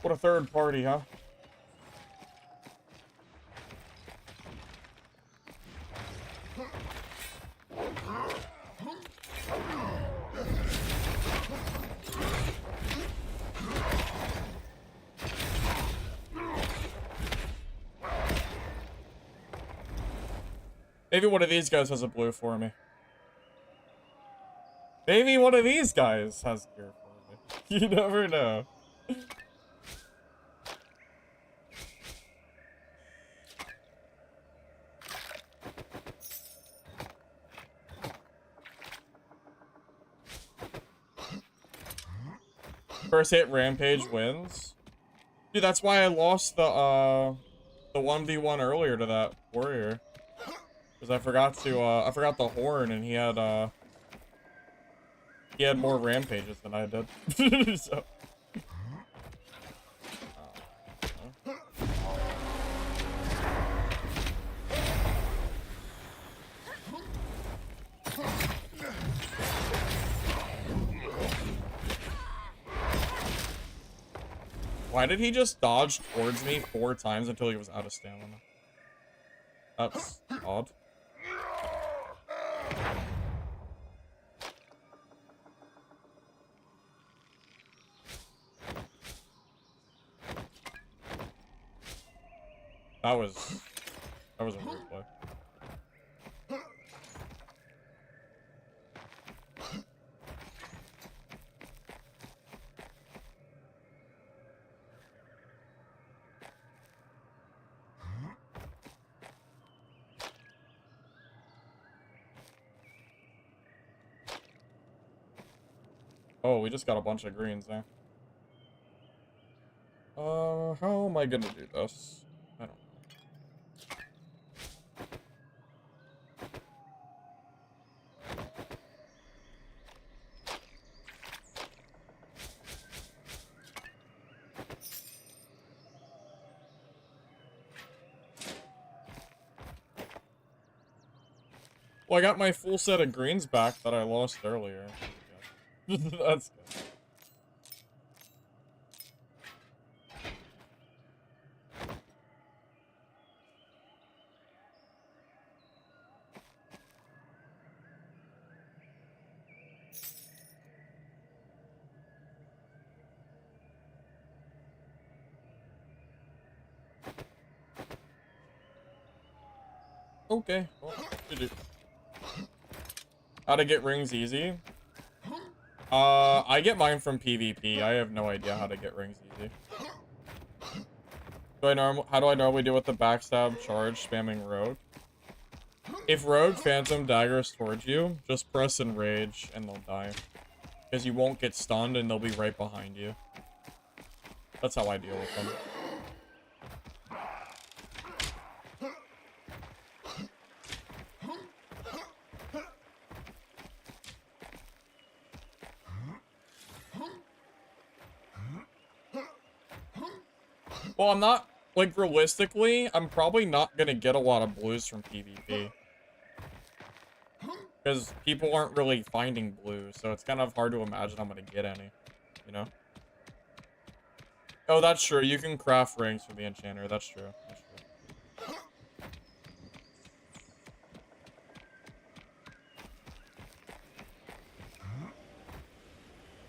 What a third party, huh? Maybe one of these guys has a blue for me. Maybe one of these guys has gear for me. You never know. First hit Rampage wins. Dude, that's why I lost the 1v1 earlier to that warrior. Because I forgot the horn and he had more rampages than I did. So. Why did he just dodge towards me 4 times until he was out of stamina? That's odd. That was a weird play. Oh, we just got a bunch of greens there. How am I gonna do this? I don't know. Well, I got my full set of greens back that I lost earlier. That's good. Okay, well, how to get rings easy? I get mine from PvP. I have no idea how to get rings easy. How do I normally deal with the backstab charge spamming rogue? If rogue phantom daggers towards you, just press enrage and they'll die. Because you won't get stunned and they'll be right behind you. That's how I deal with them. Well, I'm not, like, realistically, I'm probably not gonna get a lot of blues from PvP. Because people aren't really finding blue, so it's kind of hard to imagine I'm gonna get any, you know? Oh, that's true. You can craft rings for the enchanter. That's true. That's true.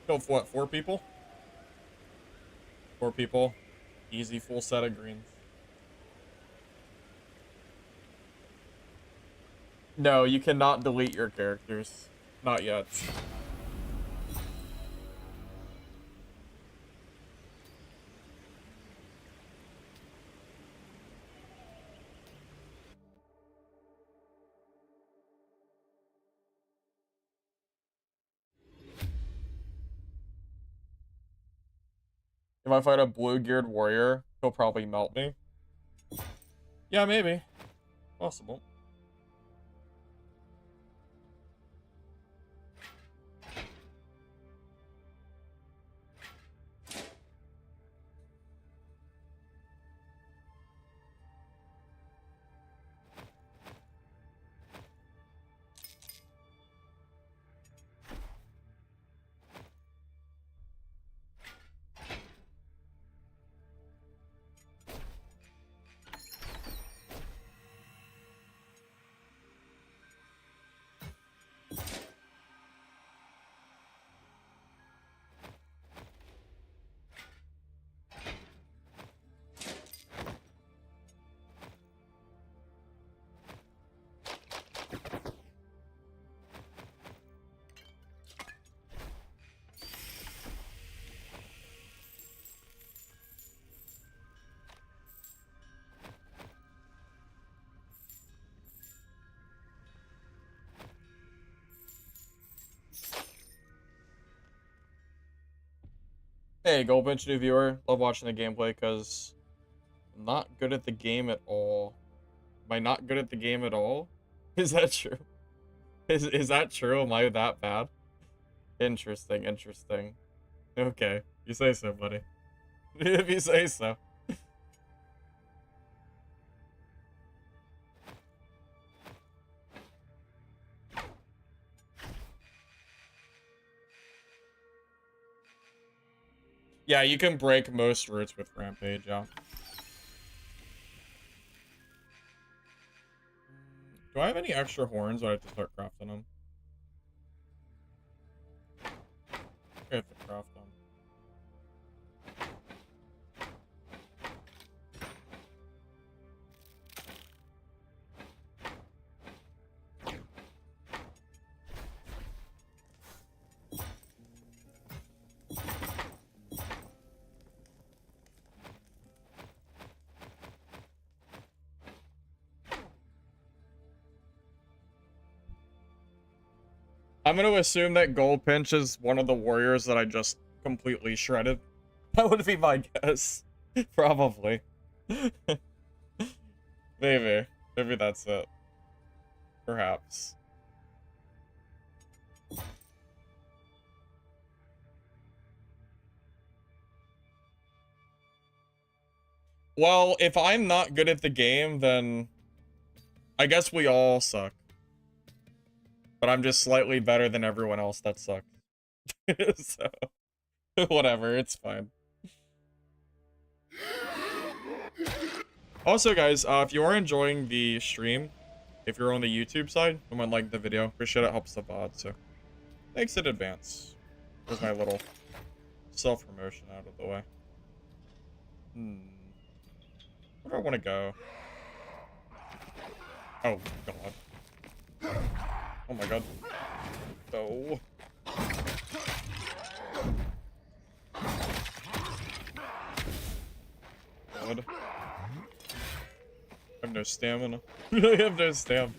Go for what? 4 people? 4 people. Easy full set of greens. No, you cannot delete your characters. Not yet. If I fight a blue-geared warrior, he'll probably melt me. Yeah, maybe. Possible. Hey, Goldbench new viewer. Love watching the gameplay because I'm not good at the game at all. Am I not good at the game at all? Is that true? Is that true? Am I that bad? Interesting, interesting. Okay, you say so, buddy. If you say so. Yeah, you can break most roots with Rampage, yeah. Do I have any extra horns, or I have to start crafting them? I have to craft them. I'm gonna assume that Gold Pinch is one of the warriors that I just completely shredded. That would be my guess. Probably. Maybe. Maybe that's it. Perhaps. Well, if I'm not good at the game, then I guess we all suck. But I'm just slightly better than everyone else that sucks. So, whatever, it's fine. Also, guys, if you are enjoying the stream, if you're on the YouTube side, someone like the video, appreciate it, helps the VOD, so thanks in advance. There's my little self-promotion out of the way. Where do I want to go? Oh, God. Oh, my God. No. God. I have no stamina. I have no stamina.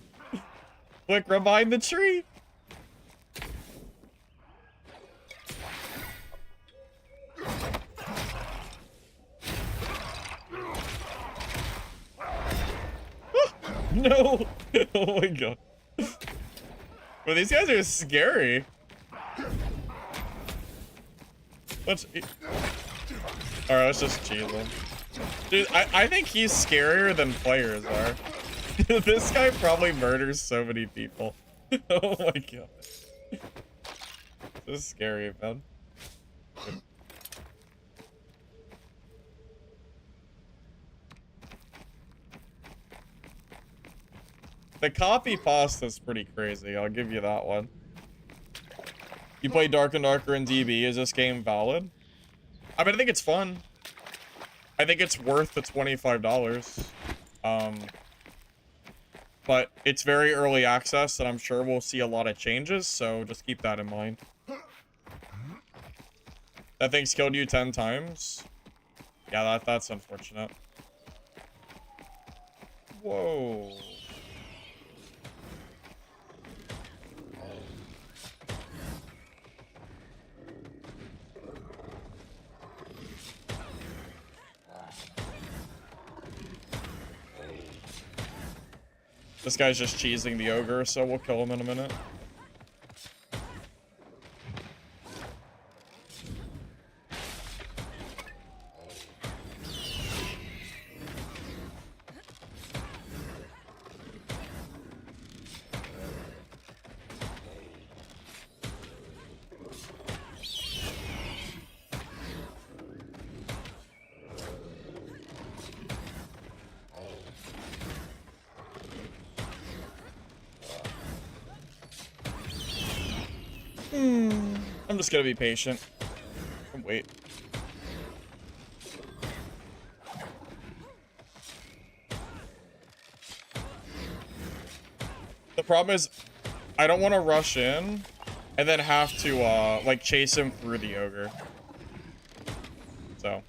Quick, run behind the tree! No! Oh my god. Well, these guys are scary. Alright, let's just cheese him. Dude, I think he's scarier than players are. This guy probably murders so many people. Oh my god. This is scary, man. The copy pasta is pretty crazy, I'll give you that one. You play Dark and Darker in DB, is this game valid? I mean, I think it's fun. I think it's worth the $25. But it's very early access, and I'm sure we'll see a lot of changes, so just keep that in mind. That thing's killed you 10 times? Yeah, that's unfortunate. Whoa. This guy's just cheesing the ogre, so we'll kill him in a minute. I'm just gonna be patient. Wait. The problem is, I don't want to rush in and then have to, like, chase him through the ogre. So.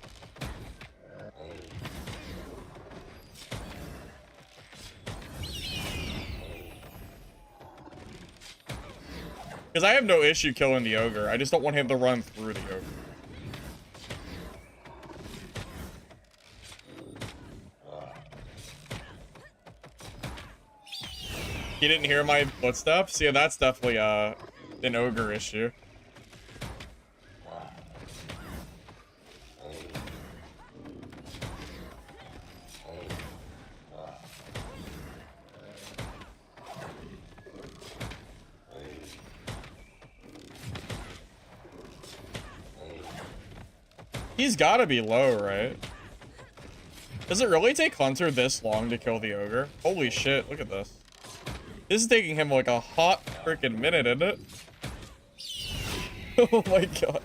Because I have no issue killing the ogre. I just don't want him to run through the ogre. He didn't hear my footsteps? Yeah, that's definitely an ogre issue. He's gotta be low, right? Does it really take Hunter this long to kill the ogre? Holy shit, look at this. This is taking him like a hot freaking minute, isn't it? Oh my god.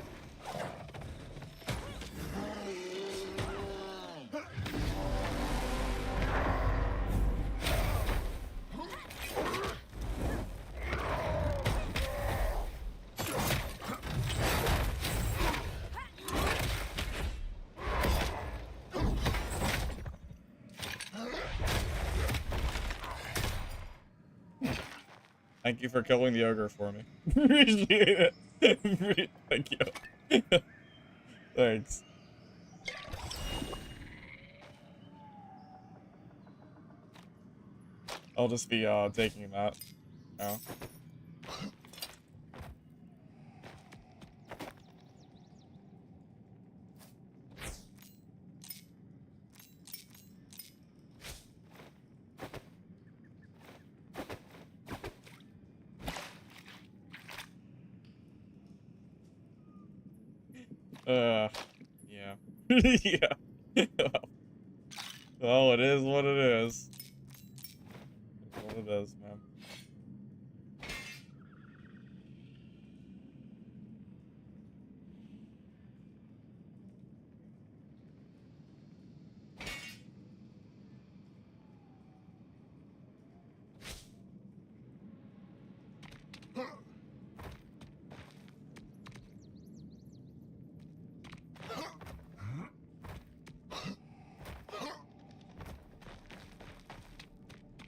Thank you for killing the ogre for me. Appreciate it. Thank you. Thanks. I'll just be taking that now. Yeah. Yeah. Well, it is what it is. It's what it is, man.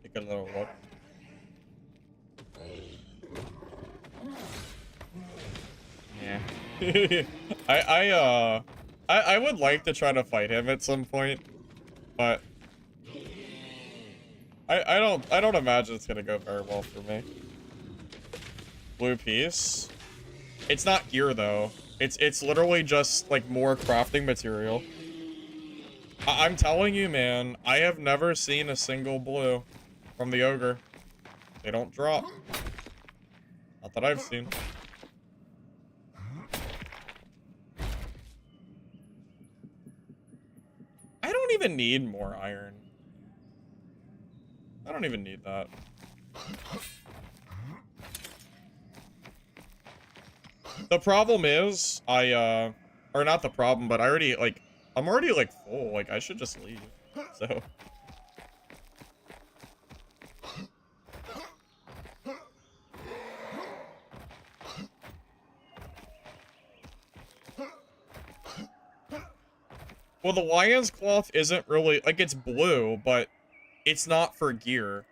Take a little look. Yeah. I would like to try to fight him at some point, but I don't imagine it's gonna go very well for me. Blue piece. It's not gear though. It's literally just like more crafting material. I'm telling you, man, I have never seen a single blue from the ogre. They don't drop. Not that I've seen. I don't even need more iron. I don't even need that. The problem is, or not the problem, but I already, like, I'm already, like, full. Like, I should just leave. So. Well, the lion's cloth isn't really, like, it's blue, but it's not for gear.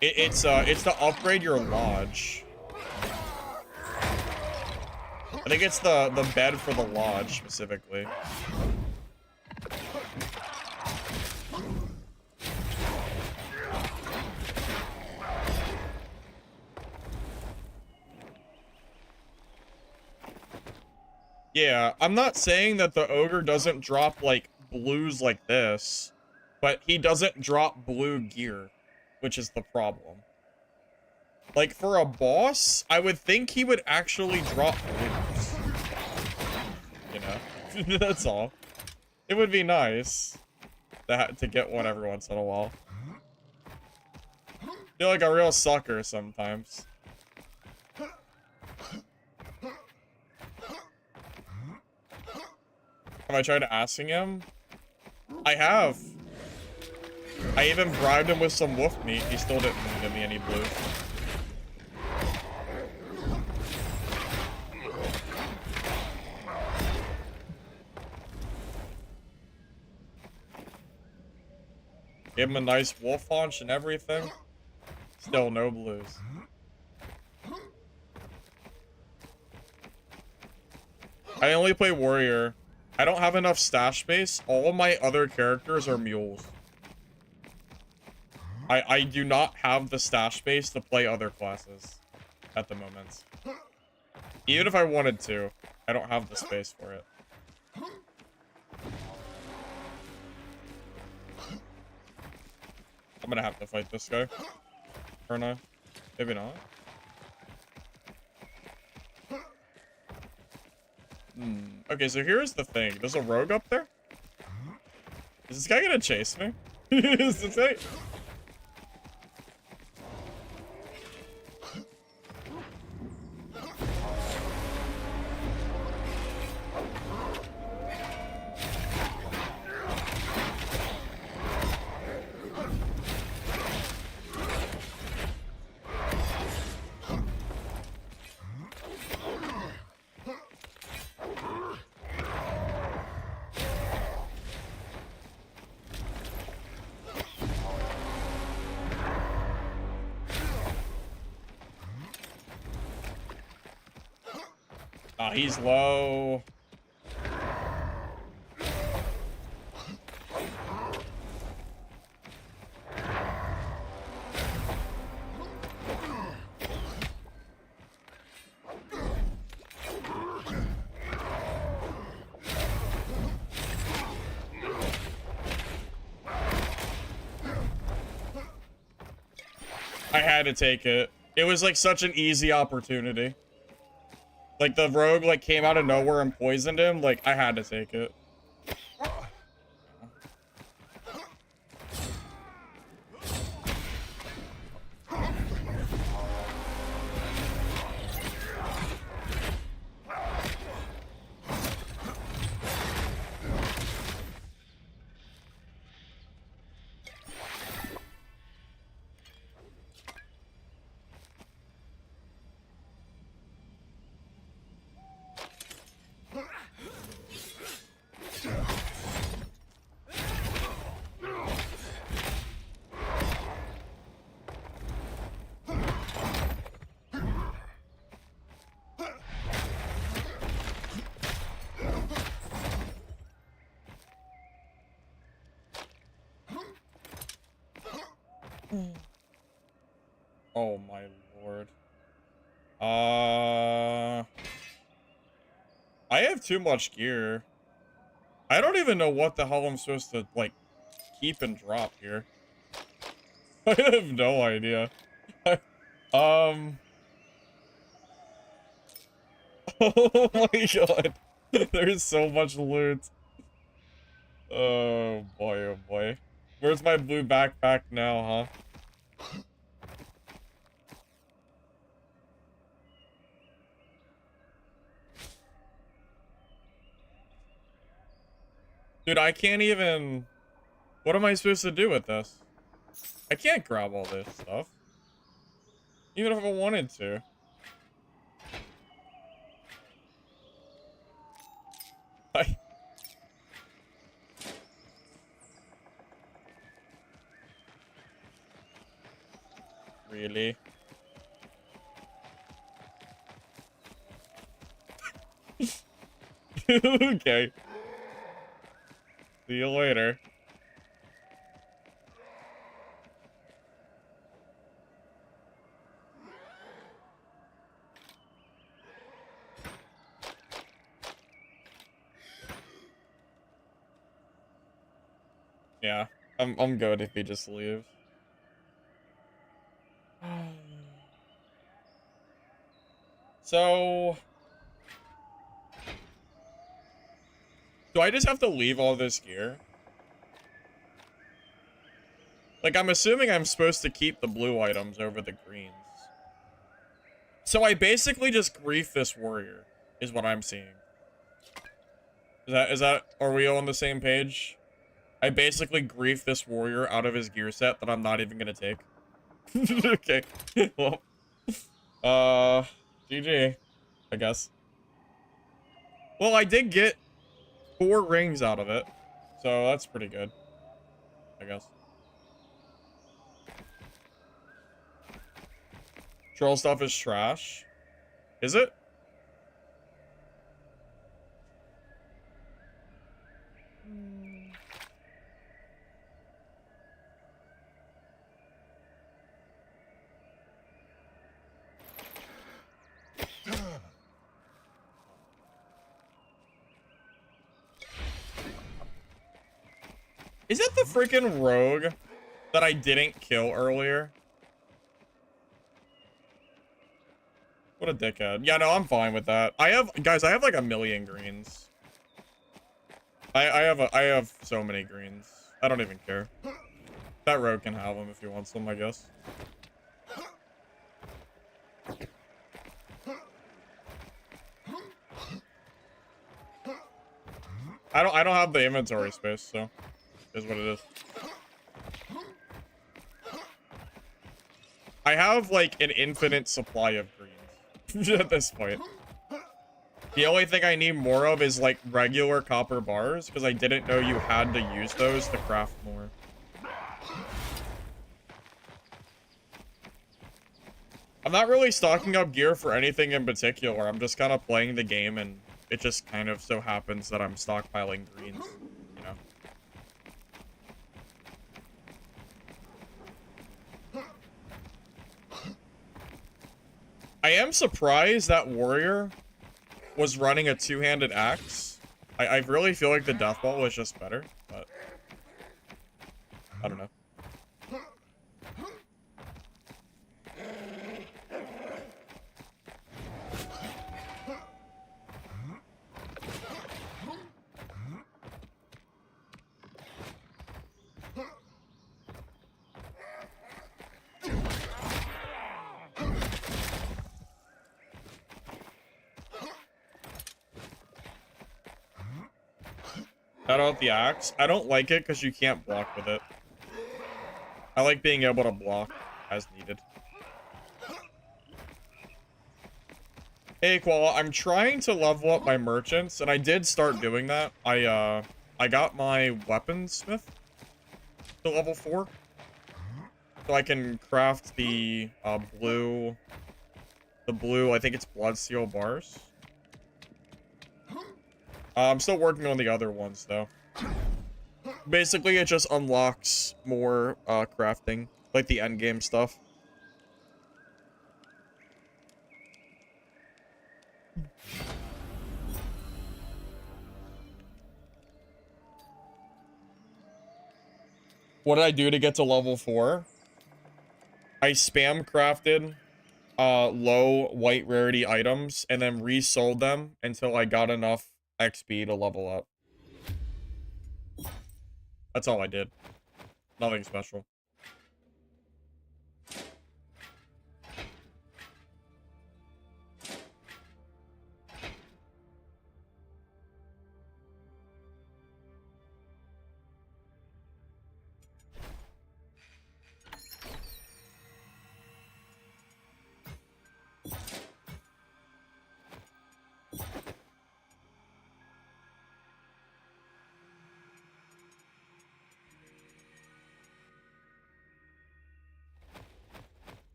It's to upgrade your lodge. I think it's the bed for the lodge, specifically. Yeah, I'm not saying that the ogre doesn't drop, like, blues like this, but he doesn't drop blue gear, which is the problem. Like, for a boss, I would think he would actually drop blues. You know? That's all. It would be nice to get one every once in a while. Feel like a real sucker sometimes. Have I tried asking him? I have. I even bribed him with some wolf meat. He still didn't give me any blue. Gave him a nice wolf haunch and everything. Still no blues. I only play warrior. I don't have enough stash space. All of my other characters are mules. I do not have the stash space to play other classes at the moment. Even if I wanted to, I don't have the space for it. I'm gonna have to fight this guy. Or no? Maybe not. Okay, so here's the thing. There's a rogue up there? Is this guy gonna chase me? Is this guy... Ah, he's low. I had to take it. It was like such an easy opportunity. Like the rogue like came out of nowhere and poisoned him. Like I had to take it. Oh my lord. I have too much gear. I don't even know what the hell I'm supposed to like keep and drop here. I have no idea. Oh my god. There's so much loot. Oh boy, oh boy. Where's my blue backpack now, huh? Dude, I can't even... What am I supposed to do with this? I can't grab all this stuff. Even if I wanted to. Really? Okay. See you later. Yeah, I'm good if he just leaves. So, do I just have to leave all this gear? Like, I'm assuming I'm supposed to keep the blue items over the greens. So I basically just grief this warrior, is what I'm seeing. Are we all on the same page? I basically grief this warrior out of his gear set that I'm not even gonna take. Okay. Well, GG, I guess. Well, I did get 4 rings out of it, so that's pretty good, I guess. Troll stuff is trash. Is it? Is it the freaking rogue that I didn't kill earlier? What a dickhead. Yeah, no, I'm fine with that. Guys, I have like 1,000,000 greens. I have so many greens. I don't even care. That rogue can have them if he wants them, I guess. I don't have the inventory space, so is what it is. I have like an infinite supply of greens at this point. The only thing I need more of is like regular copper bars, because I didn't know you had to use those to craft more. I'm not really stocking up gear for anything in particular. I'm just kind of playing the game, and it just kind of so happens that I'm stockpiling greens, you know? I am surprised that warrior was running a two-handed axe. I really feel like the death ball was just better, but I don't know. Shout out the axe. I don't like it because you can't block with it. I like being able to block as needed. Hey, Koala, I'm trying to level up my merchants, and I did start doing that. I got my weaponsmith to level 4. So I can craft the blue, I think it's bloodsteel bars. I'm still working on the other ones, though. Basically, it just unlocks more crafting, like the endgame stuff. What did I do to get to level 4? I spam crafted low white rarity items and then resold them until I got enough XP to level up. That's all I did. Nothing special.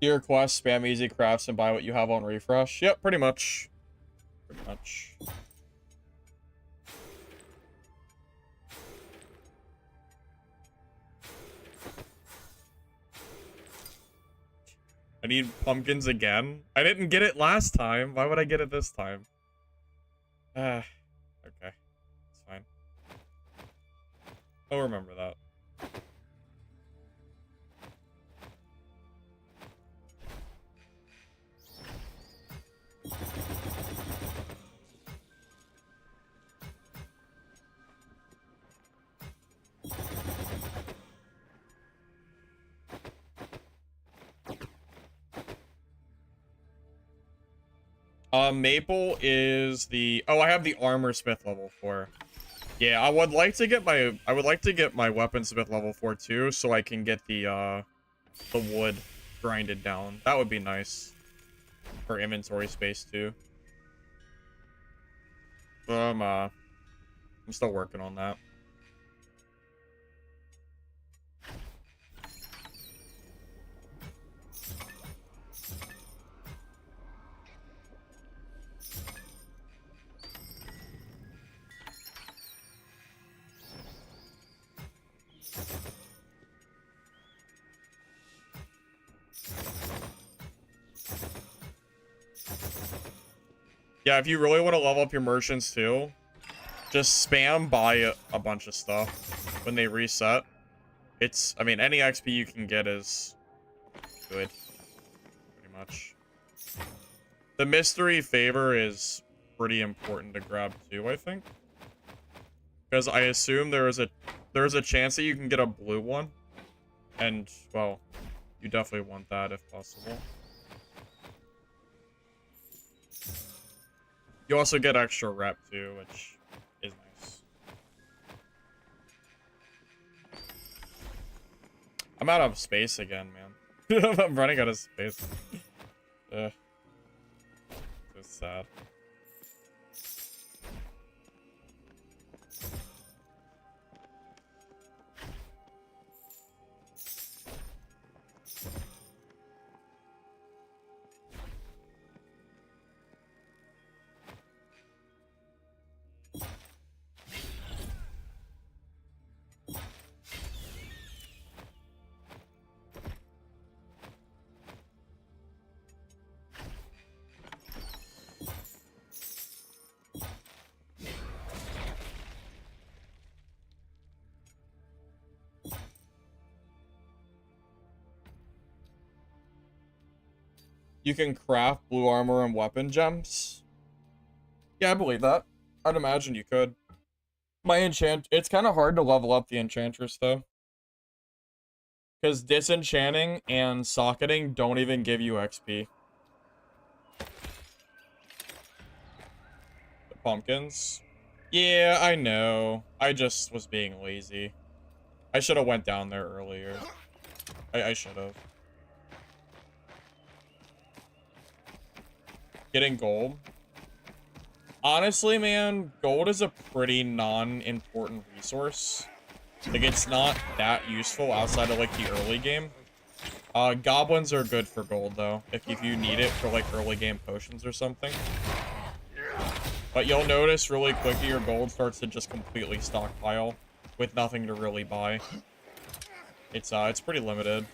Gear quest, spam easy crafts, and buy what you have on refresh. Yep, pretty much. Pretty much. I need pumpkins again. I didn't get it last time. Why would I get it this time? Okay. It's fine. I'll remember that. Maple is the... Oh, I have the armor smith level 4. Yeah, I would like to get my weaponsmith level 4 too, so I can get the wood grinded down. That would be nice. For inventory space too. But I'm still working on that. Yeah, if you really want to level up your merchants too, just spam buy a bunch of stuff when they reset. I mean, any XP you can get is good, pretty much. The mystery favor is pretty important to grab too, I think. Because I assume there's a chance that you can get a blue one. And, well, you definitely want that if possible. You also get extra rep too, which is nice. I'm out of space again, man. I'm running out of space. Ugh. So sad. You can craft blue armor and weapon gems. Yeah, I believe that. I'd imagine you could. It's kind of hard to level up the enchantress though. Because disenchanting and socketing don't even give you XP. The pumpkins. Yeah, I know. I just was being lazy. I should have went down there earlier. I should have. Getting gold. Honestly, man, gold is a pretty non-important resource. Like, it's not that useful outside of, like, the early game. Goblins are good for gold, though, if you need it for, like, early game potions or something. But you'll notice really quickly your gold starts to just completely stockpile with nothing to really buy. It's pretty limited.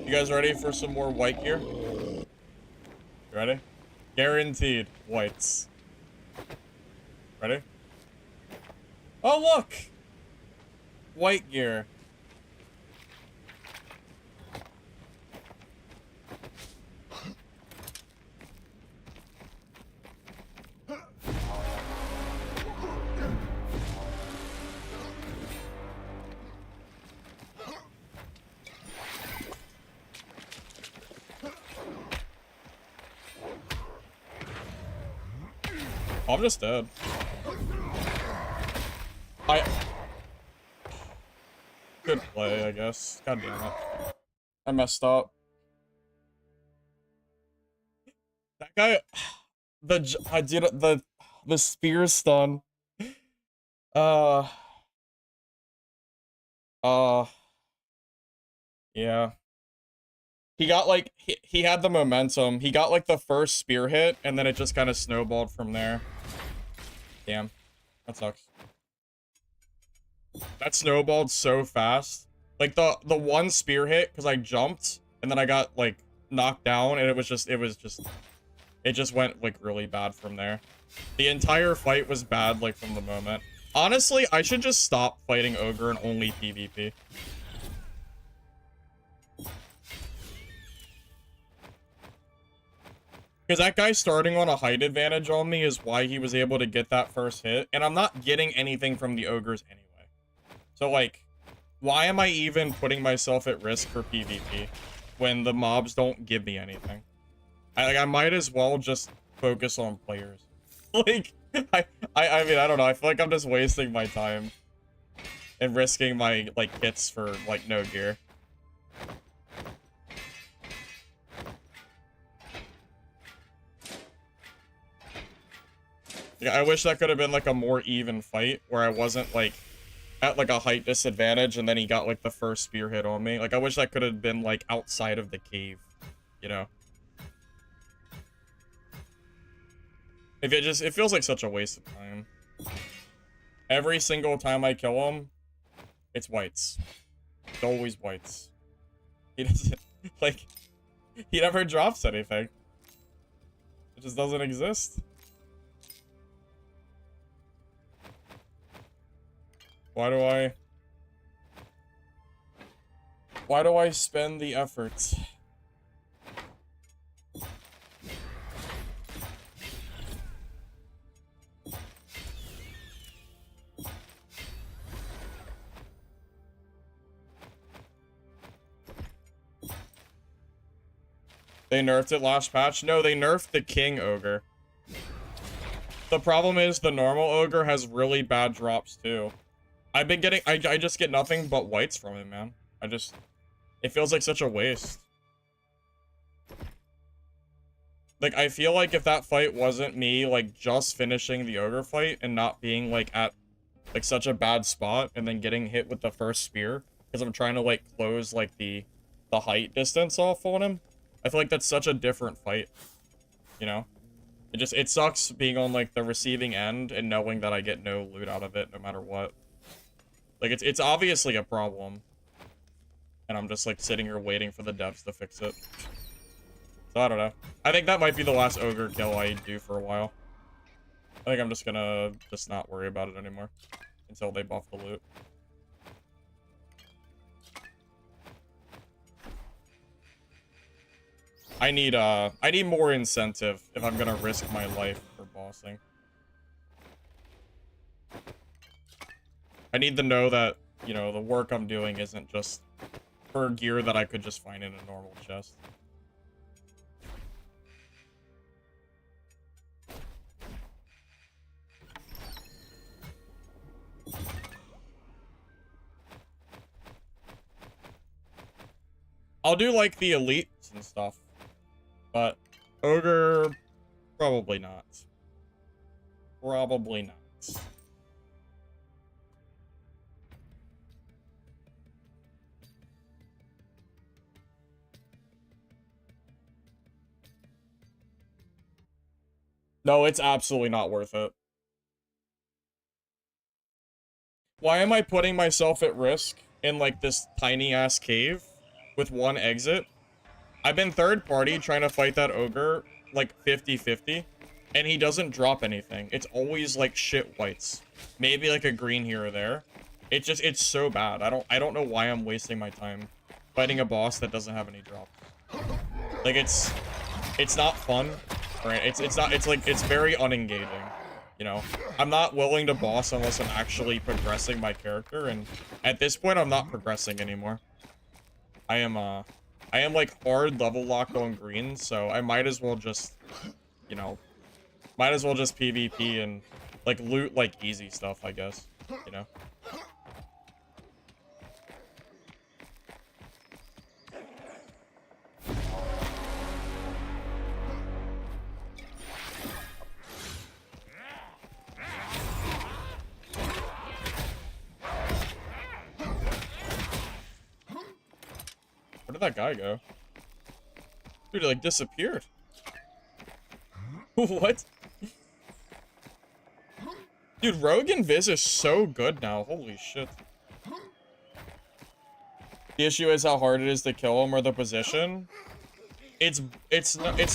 You guys ready for some more white gear? You ready? Guaranteed whites. Ready? Oh, look! White gear. I'm just dead. Good play, I guess. God damn it. I messed up. That guy... I did the spear stun. Uh... Yeah. He got, like... He had the momentum. He got, like, the first spear hit, and then it just kind of snowballed from there. Damn. That sucks. That snowballed so fast. Like, the one spear hit, because I jumped, and then I got, like, knocked down, and it just went, like, really bad from there. The entire fight was bad, like, from the moment. Honestly, I should just stop fighting Ogre and only PvP. Because that guy starting on a height advantage on me is why he was able to get that first hit. And I'm not getting anything from the Ogres anyway. So, like, why am I even putting myself at risk for PvP when the mobs don't give me anything? I might as well just focus on players. Like, I mean, I don't know. I feel like I'm just wasting my time and risking my, like, hits for, like, no gear. Yeah, I wish that could have been, like, a more even fight where I wasn't, like, at, like, a height disadvantage and then he got, like, the first spear hit on me. Like, I wish that could have been, like, outside of the cave, you know? It feels like such a waste of time. Every single time I kill him, it's whites. It's always whites. He doesn't, like, he never drops anything. It just doesn't exist. Why do I spend the effort? They nerfed it last patch? No, they nerfed the King Ogre. The problem is the normal Ogre has really bad drops too. I've been getting, I just get nothing but whites from him, man. It feels like such a waste. Like, I feel like if that fight wasn't me, like, just finishing the Ogre fight and not being, like, at, like, such a bad spot and then getting hit with the first spear, because I'm trying to, like, close, like, the height distance off on him, I feel like that's such a different fight, you know? It sucks being on, like, the receiving end and knowing that I get no loot out of it no matter what. Like, it's obviously a problem. And I'm just, like, sitting here waiting for the devs to fix it. So, I don't know. I think that might be the last Ogre kill I do for a while. I think I'm just gonna not worry about it anymore. Until they buff the loot. I need more incentive if I'm gonna risk my life for bossing. I need to know that, you know, the work I'm doing isn't just for gear that I could just find in a normal chest. I'll do, like, the elites and stuff. But Ogre, probably not. Probably not. No, it's absolutely not worth it. Why am I putting myself at risk in, like, this tiny-ass cave with one exit I've been third party trying to fight that ogre like 50-50, and he doesn't drop anything. It's always like shit whites. Maybe like a green here or there. It's so bad. I don't know why I'm wasting my time fighting a boss that doesn't have any drops. Like it's not fun. Right? It's very unengaging. You know, I'm not willing to boss unless I'm actually progressing my character, and at this point I'm not progressing anymore. I am like hard level locked on green, so I might as well just, you know, might as well just PvP and like loot like easy stuff, I guess, you know. Where did that guy go? Dude, it like disappeared. What? Dude, Rogue Invis is so good now. Holy shit. The issue is how hard it is to kill him or the position. It's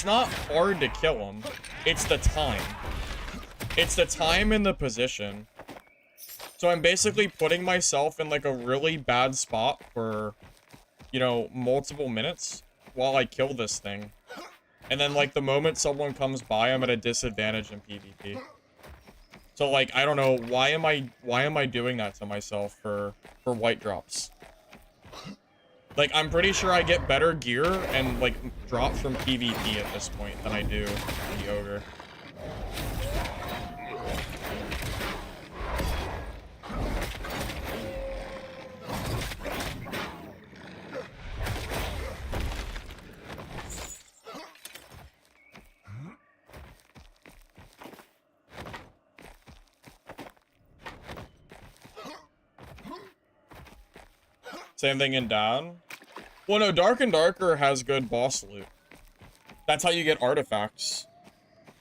not hard to kill him. It's the time. It's the time and the position. So I'm basically putting myself in like a really bad spot for, you know, multiple minutes while I kill this thing. And then like the moment someone comes by, I'm at a disadvantage in PvP. So like I don't know, why am I doing that to myself for white drops? Like I'm pretty sure I get better gear and like drops from PvP at this point than I do in the ogre. Same thing in down. Well, no, Dark and Darker has good boss loot. That's how you get artifacts.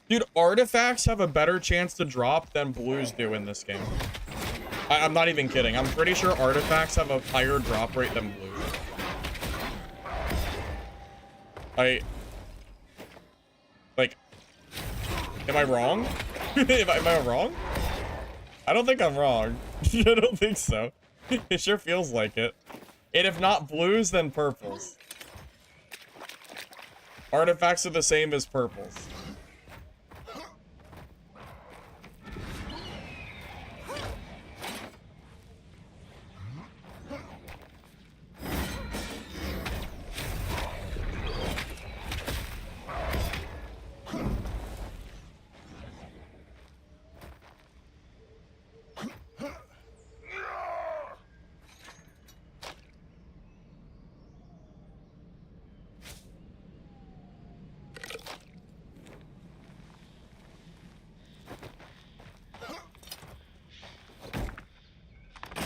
Dude, artifacts have a better chance to drop than blues do in this game. I'm not even kidding. I'm pretty sure artifacts have a higher drop rate than blues. Like, am I wrong? am I wrong? I don't think I'm wrong. I don't think so. It sure feels like it. And if not blues, then purples. Artifacts are the same as purples.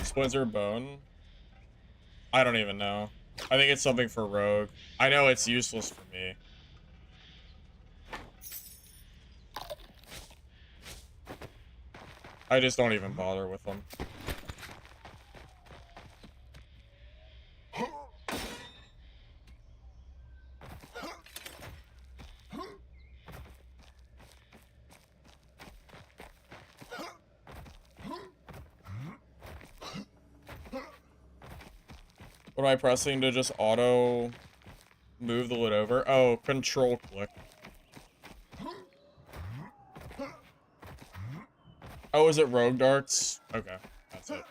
Splinter Bone? I don't even know. I think it's something for Rogue. I know it's useless for me. I just don't even bother with them. What am I pressing to just auto move the lid over? Oh, control click. Oh, is it Rogue Darts? Okay, that's it.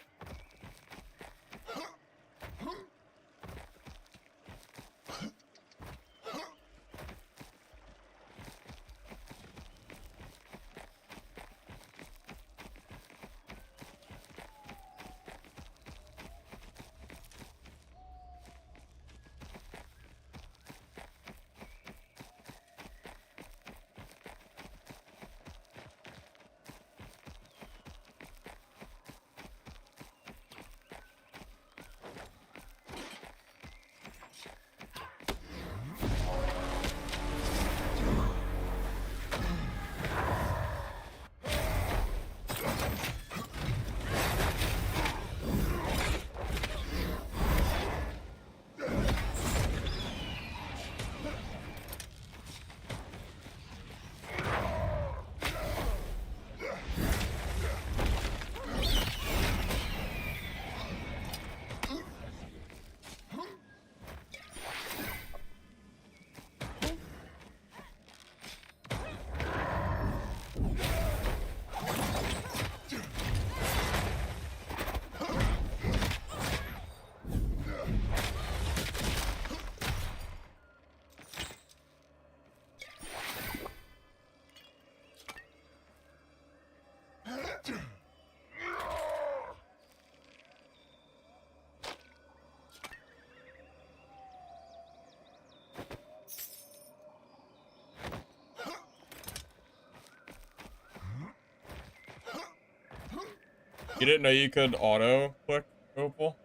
You didn't know you could auto-click Opal?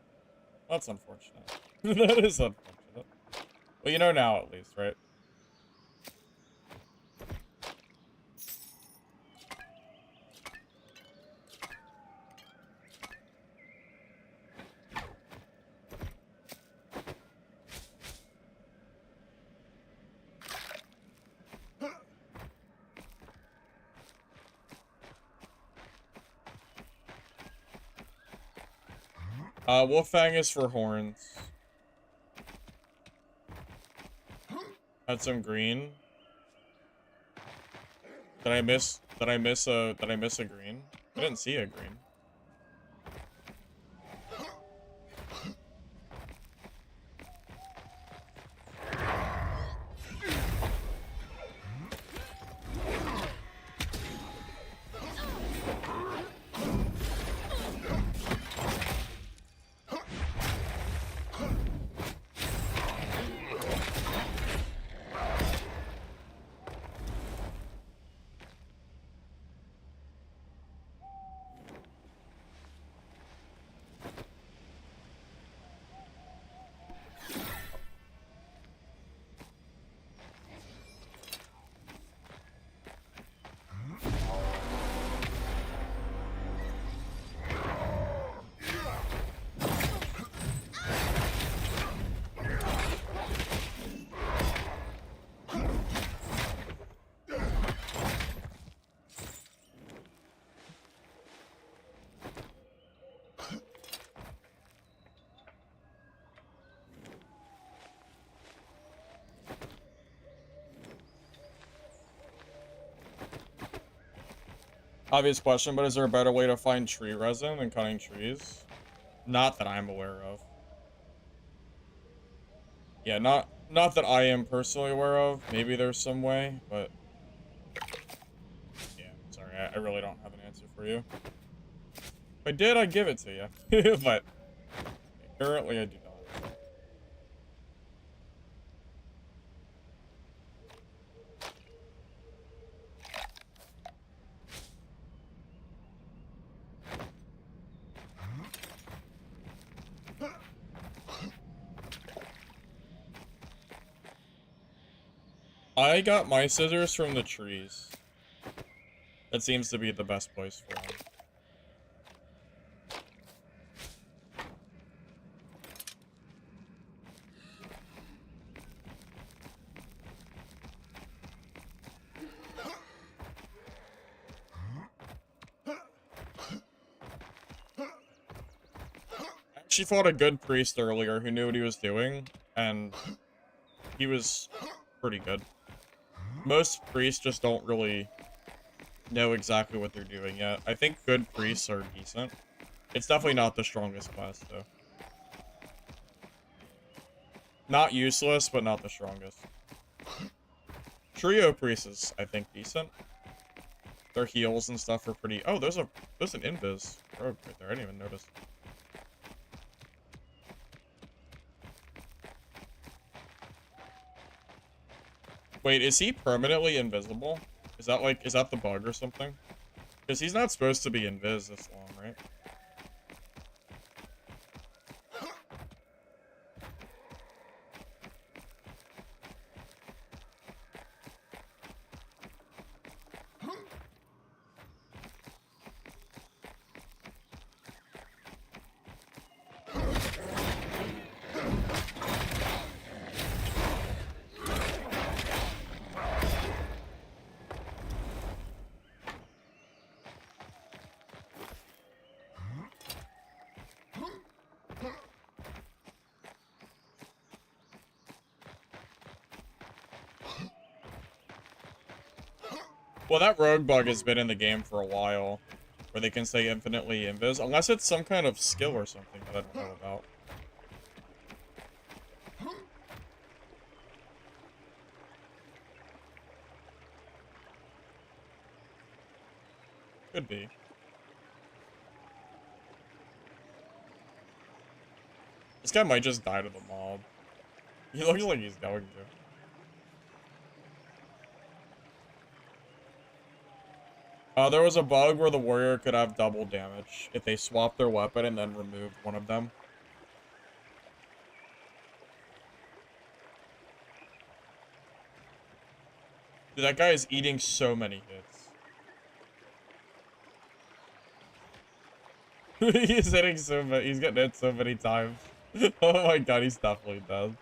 That's unfortunate. That is unfortunate. Well, you know now at least, right? Wolfang is for horns. Had some green. Did I miss a green? I didn't see a green. Obvious question, but is there a better way to find tree resin than cutting trees? Not that I'm aware of. Yeah, not that I am personally aware of. Maybe there's some way, but yeah, sorry, I really don't have an answer for you. If I did, I'd give it to you. But currently I do not. I got my scissors from the trees. That seems to be the best place for them. I actually fought a good priest earlier who knew what he was doing, and he was pretty good. Most priests just don't really know exactly what they're doing yet. I think good priests are decent. It's definitely not the strongest class, though. Not useless, but not the strongest. Trio priests is, I think, decent. Their heals and stuff are pretty... Oh, there's an invis rogue right there. I didn't even notice. Wait, is he permanently invisible? Is that the bug or something? Because he's not supposed to be invis this long, right? Well, that rogue bug has been in the game for a while, where they can stay infinitely invis, unless it's some kind of skill or something that I don't know about. Could be. This guy might just die to the mob. He looks like he's going to. There was a bug where the warrior could have double damage if they swapped their weapon and then removed one of them. Dude, that guy is eating so many hits. He's hitting so many. He's getting hit so many times. Oh my god, he's definitely dead.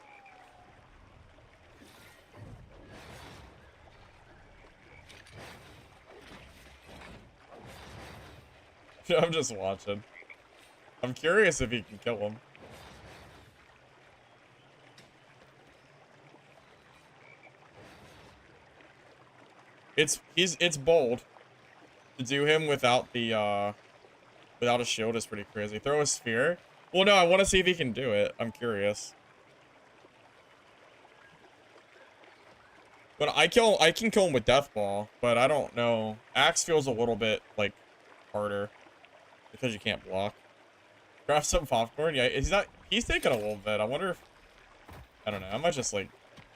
I'm just watching. I'm curious if he can kill him. It's bold. To do him without the without a shield is pretty crazy. Throw a sphere? Well no, I want to see if he can do it. I'm curious. But I can kill him with Death Ball, but I don't know. Axe feels a little bit like harder. Because you can't block. Grab some popcorn? Yeah, he's taking a little bit. I wonder if I don't know, I might just like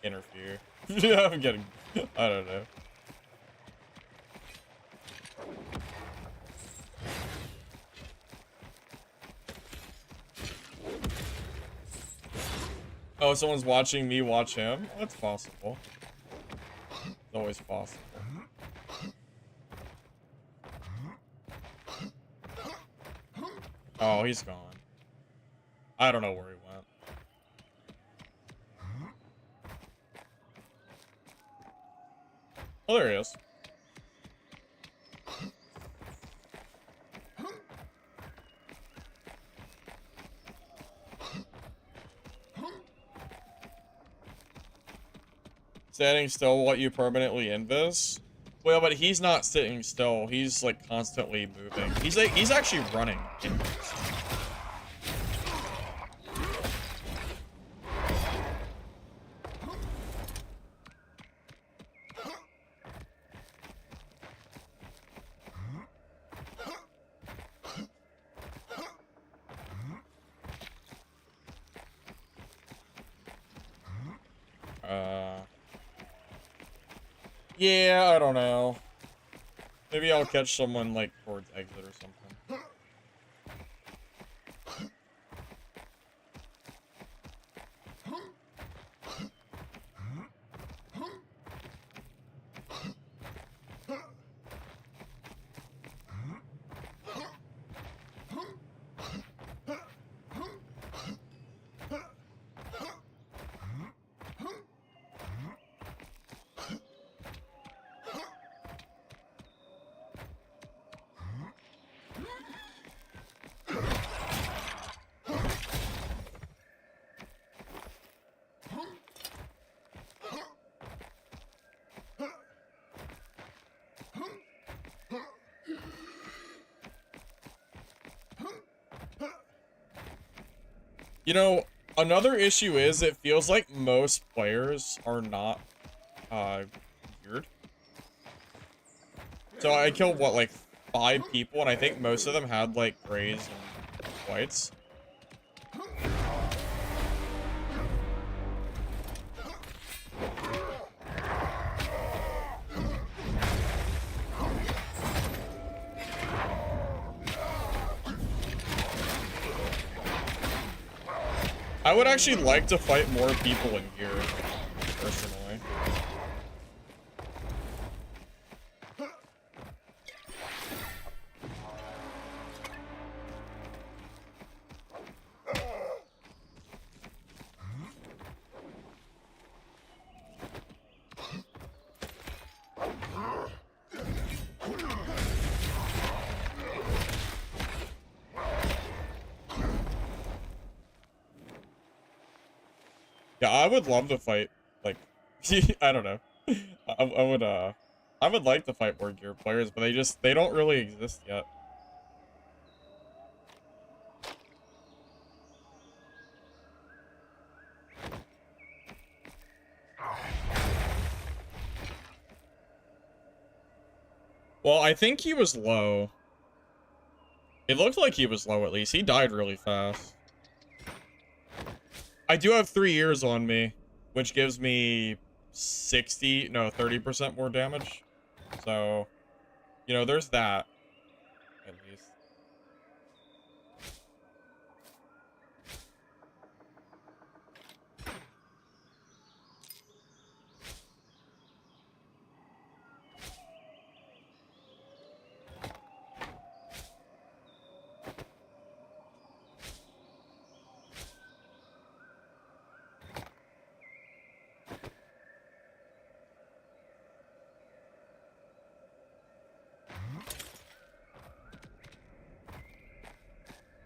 interfere. Yeah, I'm getting I don't know. Oh, someone's watching me watch him? Oh, that's possible. It's always possible. Oh, he's gone. I don't know where he went. Oh, there he is. Standing still will let you permanently invis. Well, but he's not sitting still. He's like constantly moving. He's actually running. Yeah, I don't know. Maybe I'll catch someone like towards exit or something. You know, another issue is it feels like most players are not geared. So I killed what, like 5 people, and I think most of them had like grays and whites. I would actually like to fight more people in here, personally. Yeah, I would love to fight, like, I don't know. I would like to fight more gear players, but they don't really exist yet. Well, I think he was low. It looked like he was low, at least. He died really fast. I do have 3 years on me, which gives me 30% more damage. So, You know, there's that, at least.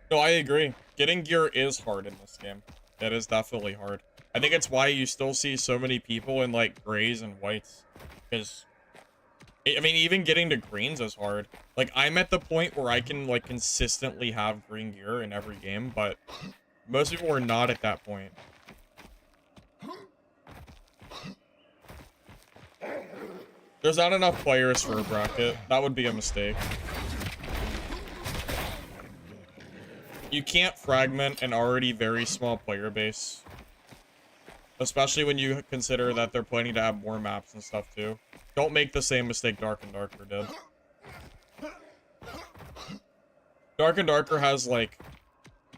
No, I agree. Getting gear is hard in this game. It is definitely hard. I think it's why you still see so many people in, like, grays and whites. Because, I mean, even getting to greens is hard. Like, I'm at the point where I can, like, consistently have green gear in every game, but most people are not at that point. There's not enough players for a bracket. That would be a mistake. You can't fragment an already very small player base. Especially when you consider that they're planning to have more maps and stuff too. Don't make the same mistake Dark and Darker did. Dark and Darker has like...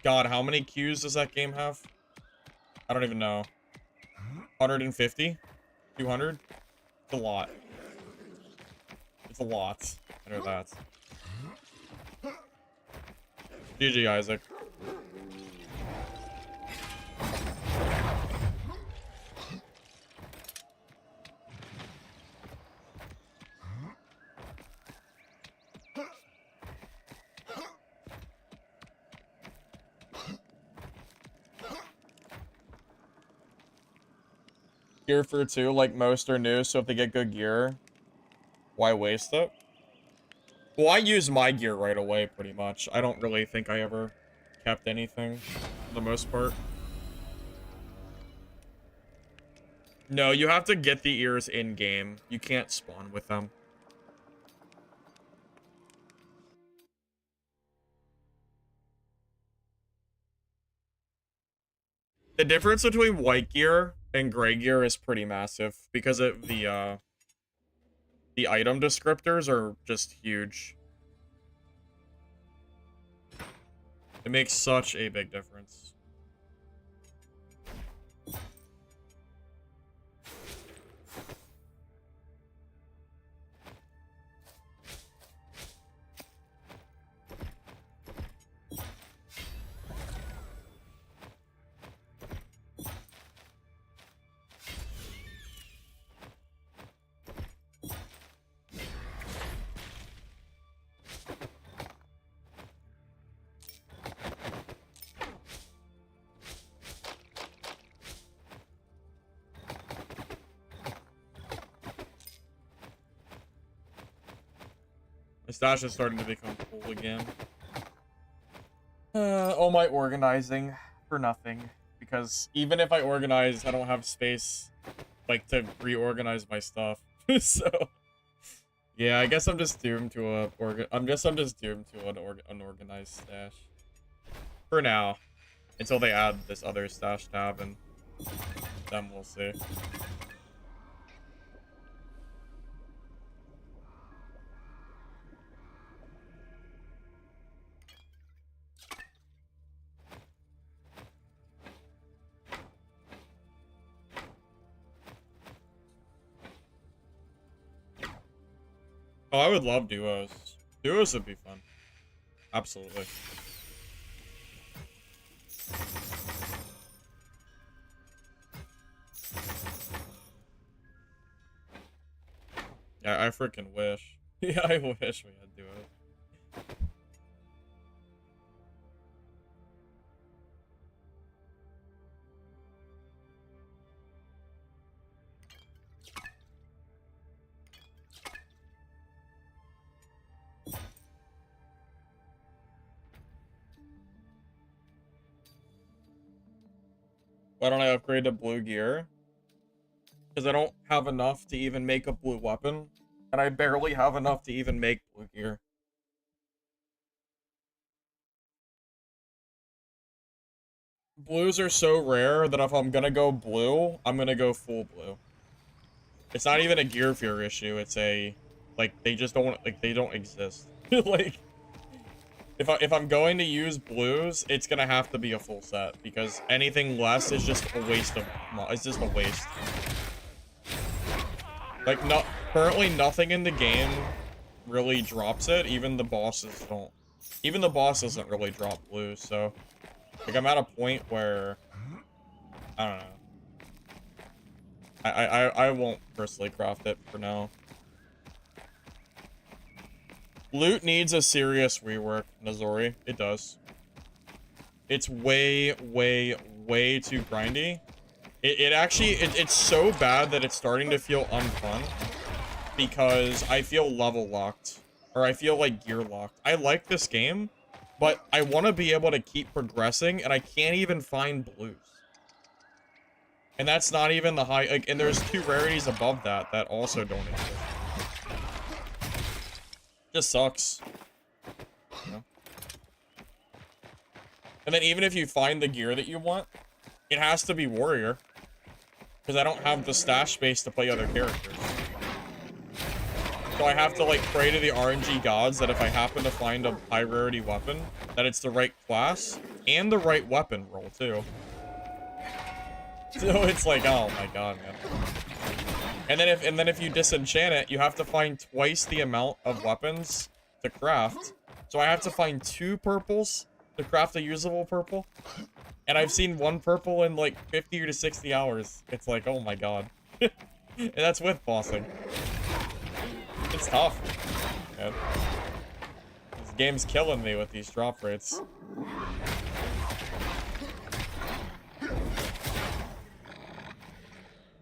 God, how many queues does that game have? I don't even know. 150? 200? It's a lot. It's a lot. I know that. GG, Isaac. Gear for 2, like most are new, so if they get good gear, why waste it? Well, I use my gear right away, pretty much. I don't really think I ever kept anything, for the most part. No, you have to get the ears in-game. You can't spawn with them. The difference between white gear and gray gear is pretty massive, because of the item descriptors are just huge. It makes such a big difference. My stash is starting to become full again. All my organizing for nothing. Because even if I organize, I don't have space, like, to reorganize my stuff. So, yeah, I guess I'm just doomed to I'm just doomed to an unorganized stash. For now. Until they add this other stash tab, and then we'll see. Oh, I would love duos. Duos would be fun. Absolutely. Yeah, I freaking wish. Yeah, I wish we had duos. Why don't I upgrade to blue gear? Because I don't have enough to even make a blue weapon. And I barely have enough to even make blue gear. Blues are so rare that if I'm gonna go blue, I'm gonna go full blue. It's not even a gear fear issue, it's a, Like, they just don't, like, they don't exist. Like, if I'm going to use blues, it's gonna have to be a full set, because anything less is just a waste of, it's just a waste. Like, no, currently nothing in the game really drops it, even the bosses don't. Even the boss doesn't really drop blues, so, like, I'm at a point where, I don't know. I won't personally craft it for now. Loot needs a serious rework, Nazori. It does. It's way, way, way too grindy. It's so bad that it's starting to feel unfun. Because I feel level locked. Or I feel like gear locked. I like this game, but I want to be able to keep progressing, and I can't even find blues. And that's not even the high, like, and there's 2 rarities above that that also don't exist. Just sucks. You know? And then even if you find the gear that you want, it has to be warrior. Because I don't have the stash space to play other characters. So I have to, like, pray to the RNG gods that if I happen to find a high rarity weapon, that it's the right class and the right weapon roll, too. So it's like, oh my god, man. And then if you disenchant it, you have to find twice the amount of weapons to craft. So I have to find 2 purples to craft a usable purple. And I've seen 1 purple in like 50 to 60 hours. It's like, oh my god. And that's with bossing. It's tough. Man. This game's killing me with these drop rates.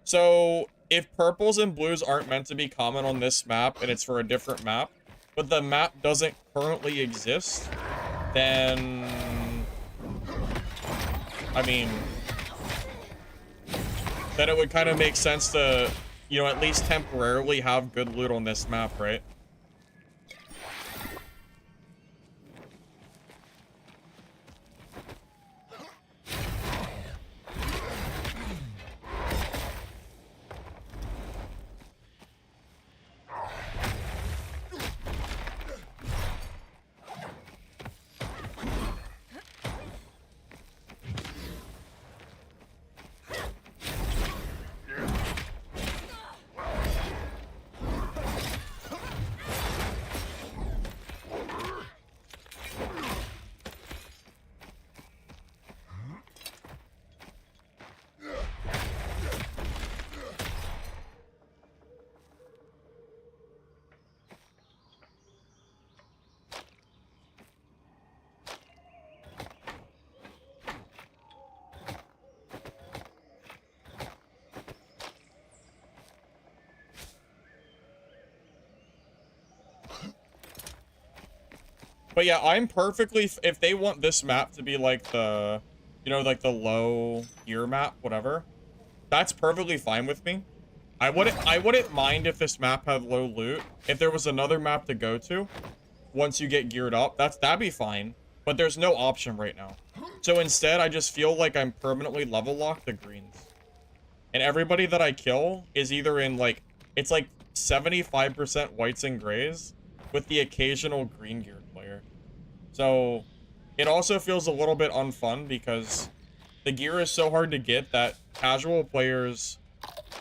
So, if purples and blues aren't meant to be common on this map, and it's for a different map, but the map doesn't currently exist, then... I mean... then it would kind of make sense to, you know, at least temporarily have good loot on this map, right? But yeah, I'm perfectly, if they want this map to be like the, you know, like the low gear map, whatever, that's perfectly fine with me. I wouldn't mind if this map had low loot. If there was another map to go to, once you get geared up, that'd be fine. But there's no option right now. So instead, I just feel like I'm permanently level locked to greens. And everybody that I kill is either in like, it's like 75% whites and grays, with the occasional green geared player. So it also feels a little bit unfun because the gear is so hard to get that casual players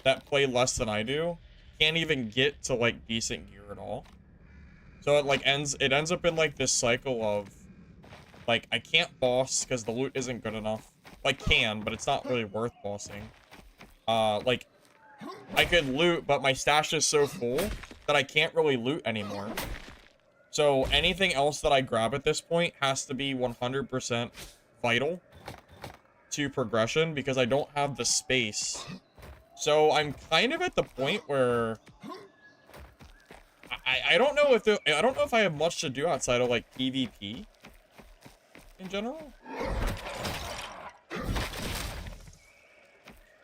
that play less than I do can't even get to like decent gear at all. So it like ends up in like this cycle of like I can't boss because the loot isn't good enough. I can, but it's not really worth bossing. Like I could loot, but my stash is so full that I can't really loot anymore. So anything else that I grab at this point has to be 100% vital to progression because I don't have the space. So I'm kind of at the point where I don't know if I don't know if I have much to do outside of like PvP in general.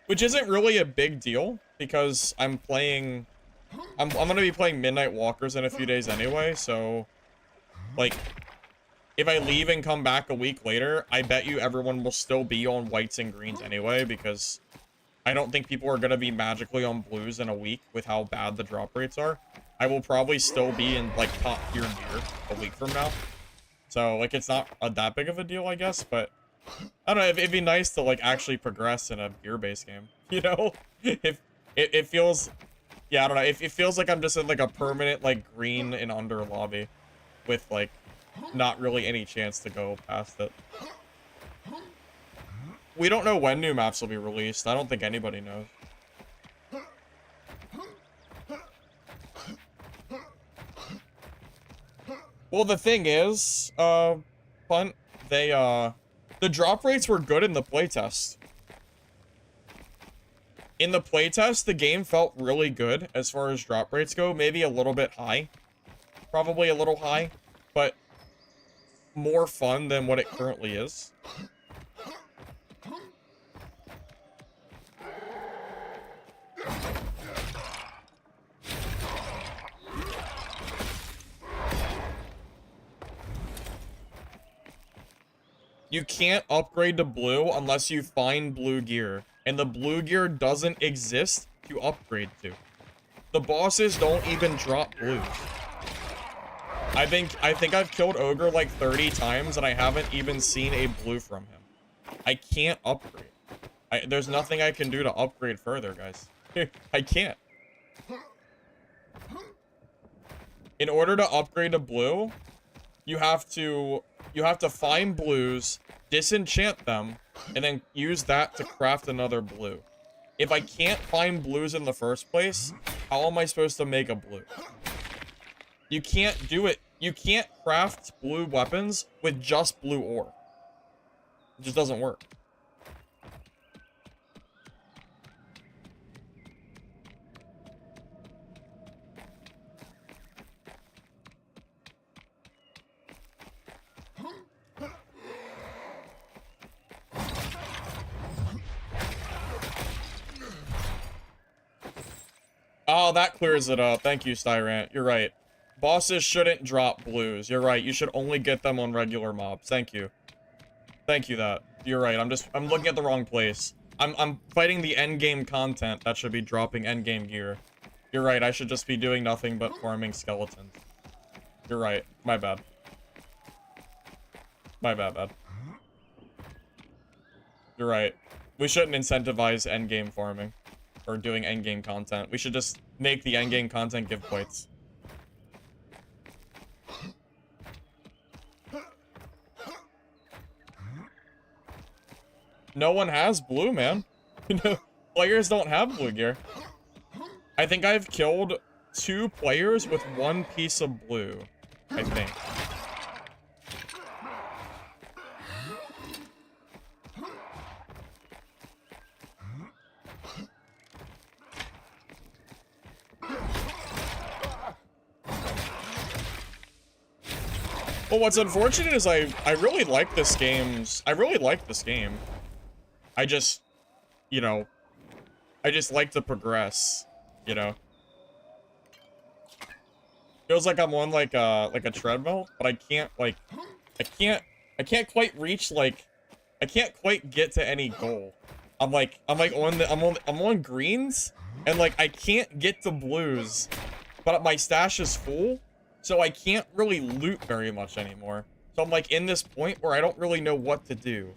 Which isn't really a big deal because I'm gonna be playing Midnight Walkers in a few days anyway, so like if I leave and come back a week later, I bet you everyone will still be on whites and greens anyway because I don't think people are gonna be magically on blues in a week with how bad the drop rates are. I will probably still be in, like, top tier gear a week from now. So, like, it's not that big of a deal, I guess, but I don't know, it'd be nice to, like, actually progress in a gear-based game, you know? If it feels, yeah, I don't know, it feels like I'm just in, like, a permanent, like, green and under lobby with, like, not really any chance to go past it. We don't know when new maps will be released. I don't think anybody knows. Well, the thing is, Punt, the drop rates were good in the playtest. In the playtest, the game felt really good as far as drop rates go. Maybe a little bit high. Probably a little high, but more fun than what it currently is. You can't upgrade to blue unless you find blue gear. And the blue gear doesn't exist to upgrade to. The bosses don't even drop blues. I think I've killed Ogre like 30 times and I haven't even seen a blue from him. I can't upgrade. There's nothing I can do to upgrade further, guys. I can't. In order to upgrade to blue, you have to find blues, disenchant them, and then use that to craft another blue. If I can't find blues in the first place, how am I supposed to make a blue? You can't do it. You can't craft blue weapons with just blue ore. It just doesn't work. Oh, that clears it up. Thank you, Styrant. You're right. Bosses shouldn't drop blues. You're right. You should only get them on regular mobs. Thank you. Thank you, that. You're right. I'm looking at the wrong place. I'm fighting the endgame content that should be dropping endgame gear. You're right. I should just be doing nothing but farming skeletons. You're right. My bad. My bad, bad. You're right. We shouldn't incentivize endgame farming. Or doing endgame content. We should just make the endgame content give points. No one has blue, man. Players don't have blue gear. I think I've killed 2 players with 1 piece of blue. I think. Well, what's unfortunate is I really like this game's... I really like this game. I just, you know... I just like to progress, you know? Feels like I'm on like a treadmill, but I can't, like... I can't quite reach, like... I can't quite get to any goal. I'm on greens, and, like, I can't get to blues, but my stash is full. So I can't really loot very much anymore. So I'm like in this point where I don't really know what to do.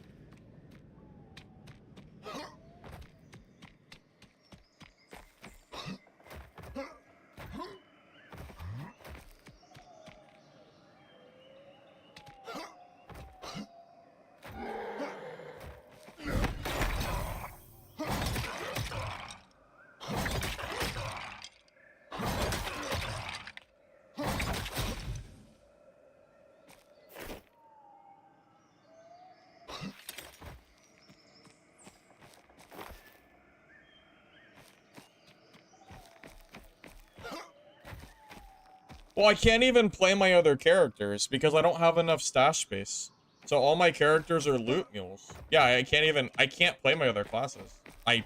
Well, I can't even play my other characters because I don't have enough stash space. So all my characters are loot mules. Yeah, I can't play my other classes. I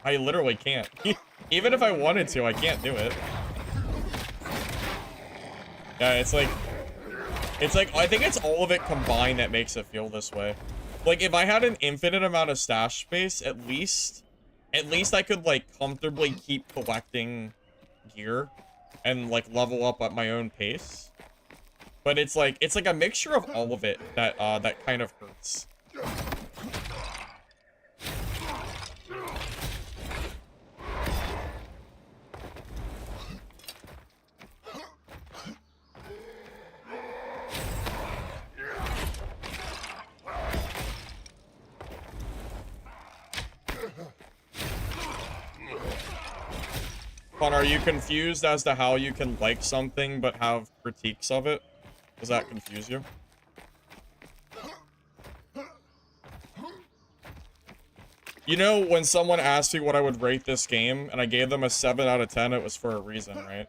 literally can't. Even if I wanted to, I can't do it. Yeah, it's like, I think it's all of it combined that makes it feel this way. Like, if I had an infinite amount of stash space, at least I could, like, comfortably keep collecting gear. and like level up at my own pace. But it's like a mixture of all of it that that kind of hurts. Are you confused as to how you can like something but have critiques of it? Does that confuse you? You know, when someone asked me what I would rate this game, and I gave them a 7 out of 10, it was for a reason, right?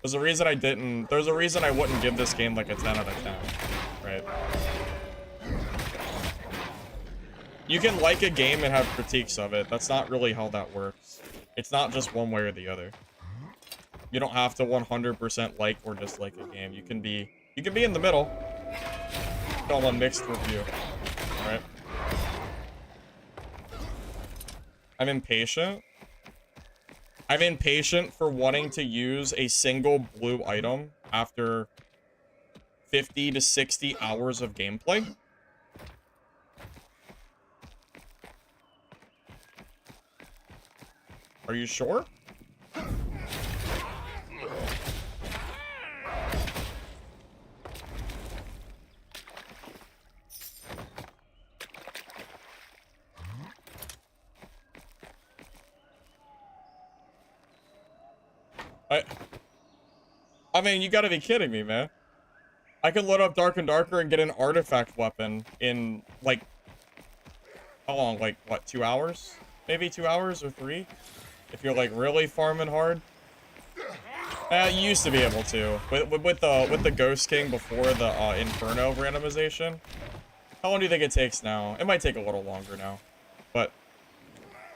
There's a reason I didn't... There's a reason I wouldn't give this game, like, a 10 out of 10, right? You can like a game and have critiques of it. That's not really how that works. It's not just one way or the other. You don't have to 100% like or dislike a game. You can be in the middle. Call a mixed review, right? I'm impatient. I'm impatient for wanting to use a single blue item after 50 to 60 hours of gameplay. Are you sure? I mean, you gotta be kidding me, man. I could load up Dark and Darker and get an artifact weapon in, like, how long? Like, what, 2 hours? Maybe 2 hours or 3? If you're, like, really farming hard. You used to be able to. With the Ghost King before the Inferno randomization. How long do you think it takes now? It might take a little longer now. But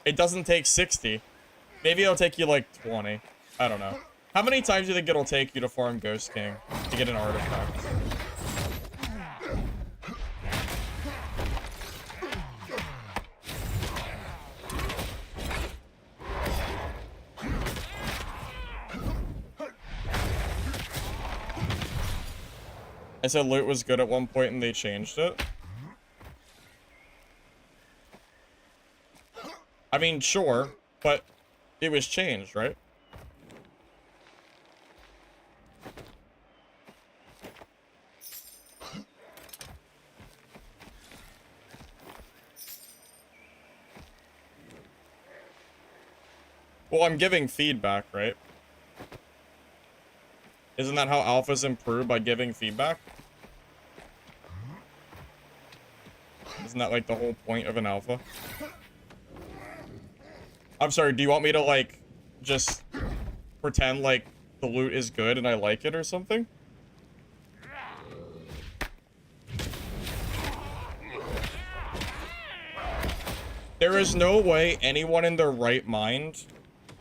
it doesn't take 60. Maybe it'll take you, like, 20. I don't know. How many times do you think it'll take you to farm Ghost King to get an artifact? I said loot was good at one point and they changed it. I mean, sure, but it was changed, right? Well, I'm giving feedback, right? Isn't that how alphas improve, by giving feedback? Isn't that, like, the whole point of an alpha? I'm sorry, do you want me to, like, just pretend like the loot is good and I like it or something? There is no way anyone in their right mind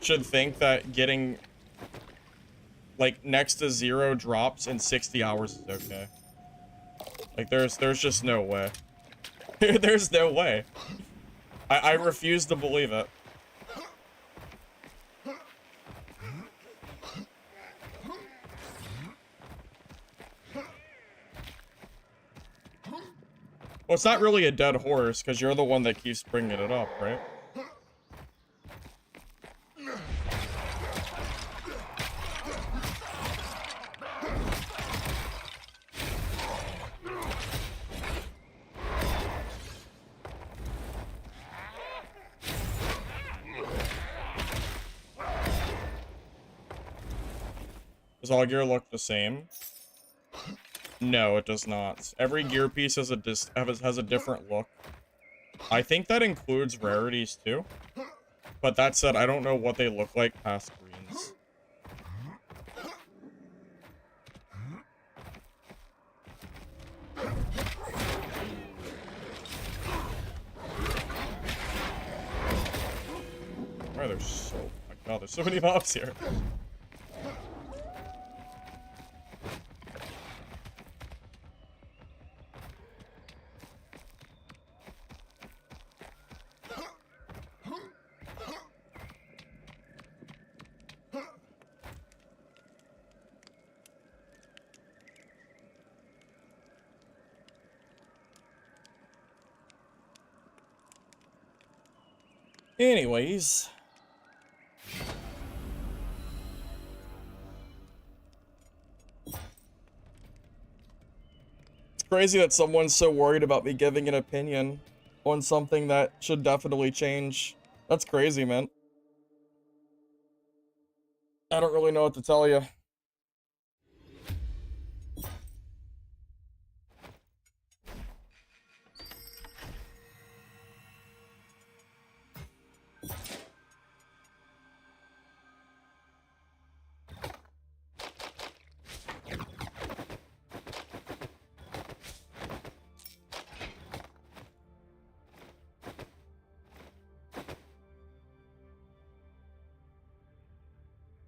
should think that getting, like, next to 0 drops in 60 hours is okay. Like, there's just no way. There's no way. I refuse to believe it. Well, it's not really a dead horse, because you're the one that keeps bringing it up, right? Does all gear look the same? No, it does not. Every gear piece has a different look. I think that includes rarities too. But that said, I don't know what they look like past greens. Why are there so... Oh my god, there's so many mobs here. Anyways. It's crazy that someone's so worried about me giving an opinion on something that should definitely change. That's crazy, man. I don't really know what to tell you.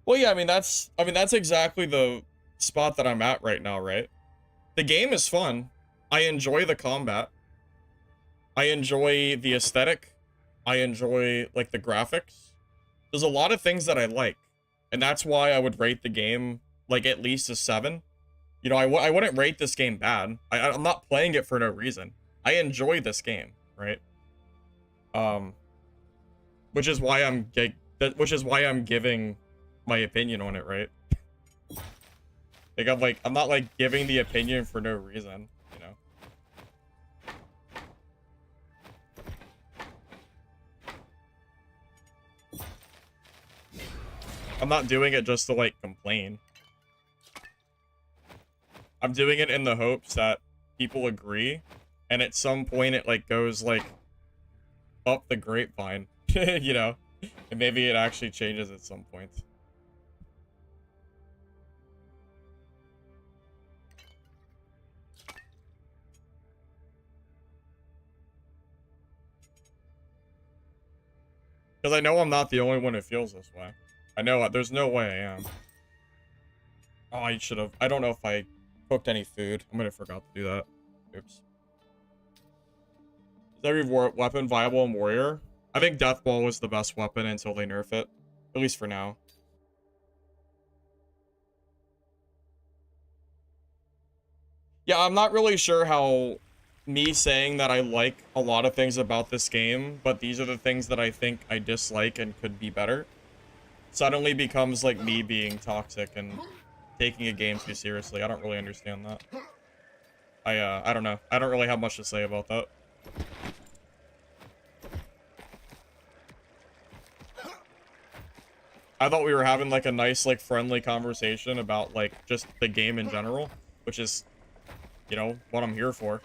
Well, yeah, I mean that's exactly the spot that I'm at right now, right? The game is fun. I enjoy the combat. I enjoy the aesthetic. I enjoy like the graphics. There's a lot of things that I like, and that's why I would rate the game like at least a 7. You know, I wouldn't rate this game bad. I'm not playing it for no reason. I enjoy this game, right? Which is why I'm giving my opinion on it, right? Like I'm not like giving the opinion for no reason, you know. I'm not doing it just to like complain. I'm doing it in the hopes that people agree, and at some point it like goes like up the grapevine, you know, and maybe it actually changes at some point. Because I know I'm not the only one who feels this way. I know there's no way I am. Oh, I should have. I don't know if I cooked any food. I might have forgot to do that. Oops. Is every weapon viable in Warrior? I think Death Ball was the best weapon until they nerf it. At least for now. Yeah, I'm not really sure how me saying that I like a lot of things about this game, but these are the things that I think I dislike and could be better, suddenly becomes like me being toxic and taking a game too seriously. I don't really understand that. I don't know. I don't really have much to say about that. I thought we were having like a nice, like friendly conversation about like just the game in general, which is, you know, what I'm here for.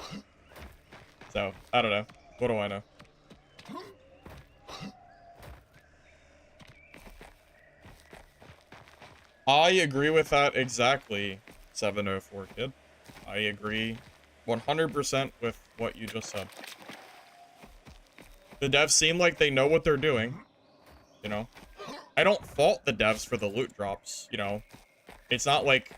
So, I don't know. What do I know? I agree with that exactly, 704 kid. I agree 100% with what you just said. The devs seem like they know what they're doing, you know? I don't fault the devs for the loot drops, you know? It's not like,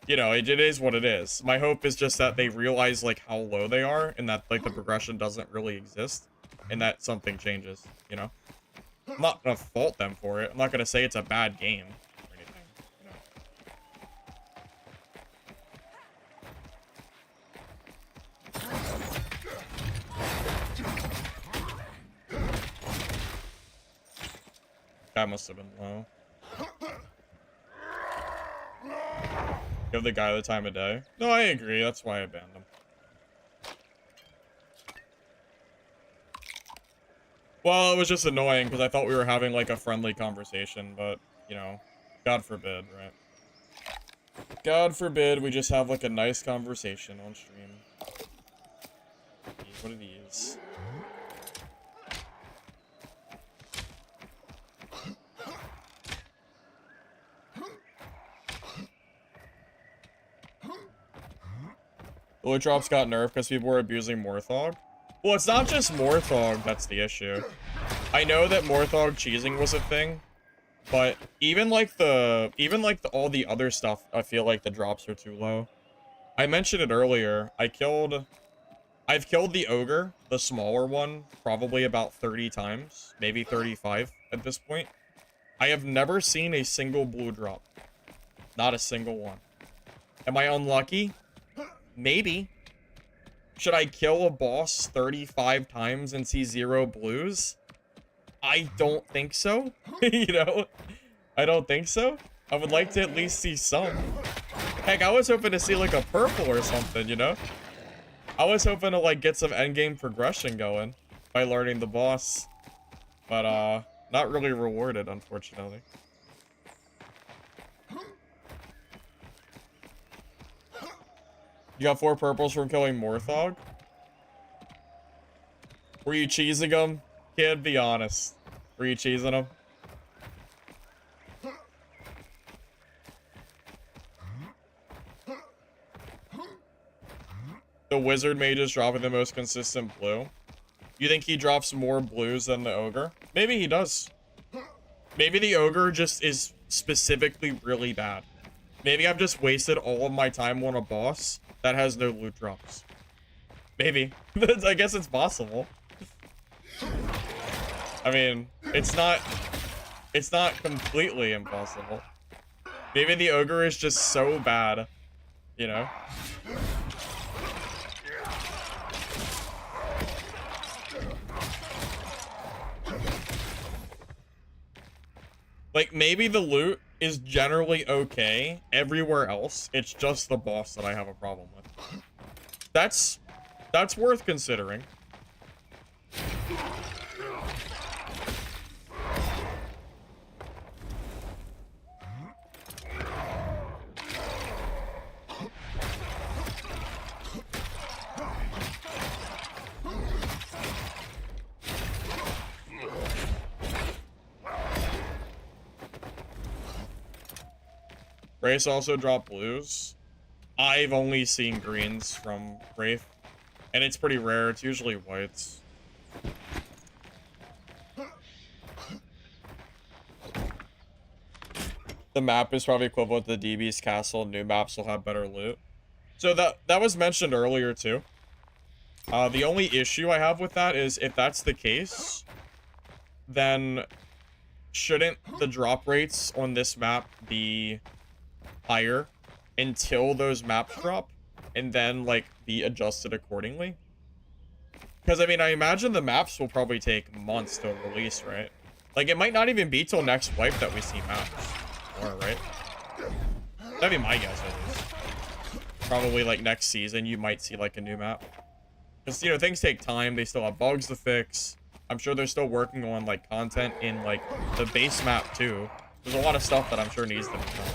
you know, it is what it is. My hope is just that they realize, like, how low they are, and that, like, the progression doesn't really exist, and that something changes, you know? I'm not gonna fault them for it. I'm not gonna say it's a bad game or anything, you know? That must have been low. Give the guy the time of day. No, I agree. That's why I banned him. Well, it was just annoying because I thought we were having like a friendly conversation, but, you know, God forbid, right? God forbid we just have like a nice conversation on stream. What are these? The loot drops got nerfed because people were abusing Morthog. Well, it's not just Morthog that's the issue. I know that Morthog cheesing was a thing, but even like all the other stuff, I feel like the drops are too low. I mentioned it earlier. I've killed the ogre, the smaller one, probably about 30 times, maybe 35 at this point. I have never seen a single blue drop. Not a single one. Am I unlucky? Maybe. Should I kill a boss 35 times and see 0 blues? I don't think so. You know? I don't think so. I would like to at least see some. Heck, I was hoping to see like a purple or something, you know? I was hoping to like get some endgame progression going by learning the boss. But not really rewarded, unfortunately. You got 4 purples from killing Morthog? Were you cheesing them? Kid, be honest. Were you cheesing them? The wizard mage is dropping the most consistent blue. You think he drops more blues than the ogre? Maybe he does. Maybe the ogre just is specifically really bad. Maybe I've just wasted all of my time on a boss that has no loot drops. Maybe. I guess it's possible. I mean, it's not completely impossible. Maybe the ogre is just so bad, you know? Like, maybe the loot is generally okay everywhere else. It's just the boss that I have a problem with. That's worth considering. Wraiths also drop blues. I've only seen greens from Wraith, and it's pretty rare. It's usually whites. The map is probably equivalent to the DB's castle. New maps will have better loot. So that was mentioned earlier too. The only issue I have with that is if that's the case, then shouldn't the drop rates on this map be higher until those maps drop and then like be adjusted accordingly? Because I mean, I imagine the maps will probably take months to release, right? Like it might not even be till next wipe that we see maps, or right? That'd be my guess at least. Probably like next season you might see like a new map, because you know things take time. They still have bugs to fix. I'm sure they're still working on like content in like the base map too. There's a lot of stuff that I'm sure needs to be done.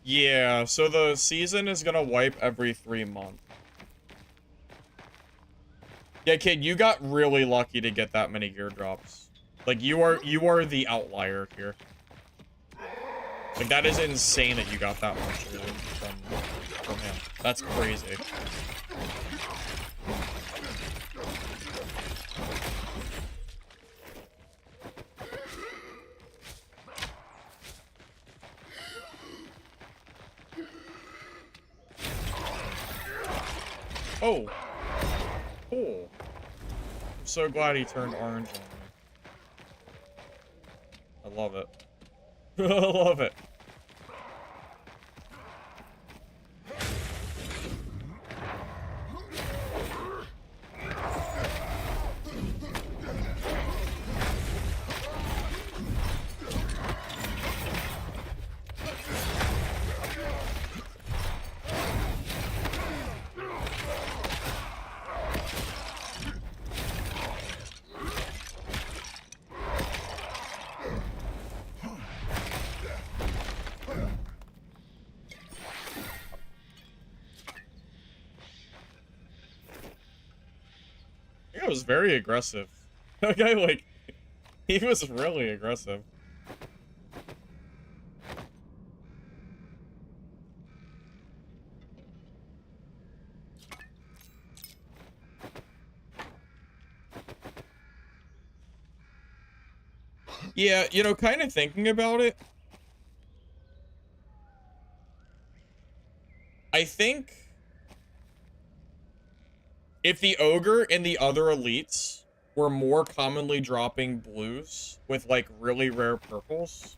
Yeah, so the season is gonna wipe every 3 months. Yeah, kid, you got really lucky to get that many gear drops. Like you are the outlier here. Like that is insane that you got that much loot from him. That's crazy. Oh. Cool. I'm so glad he turned orange on me. I love it. I love it. That was very aggressive. That guy, like, he was really aggressive. Yeah, you know, kind of thinking about it, I think If the ogre and the other elites were more commonly dropping blues with like really rare purples,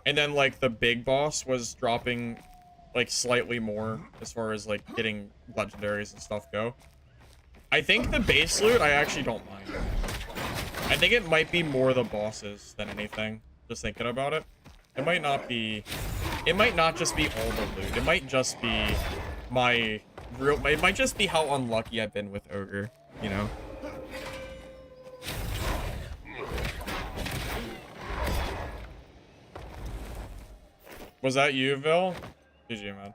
and then like the big boss was dropping like slightly more as far as like getting legendaries and stuff go, I think the base loot I actually don't mind. I think it might be more the bosses than anything. Just thinking about it. It might not just be all the loot. It might just be it might just be how unlucky I've been with Ogre, you know? Was that you, Vil? GG, man.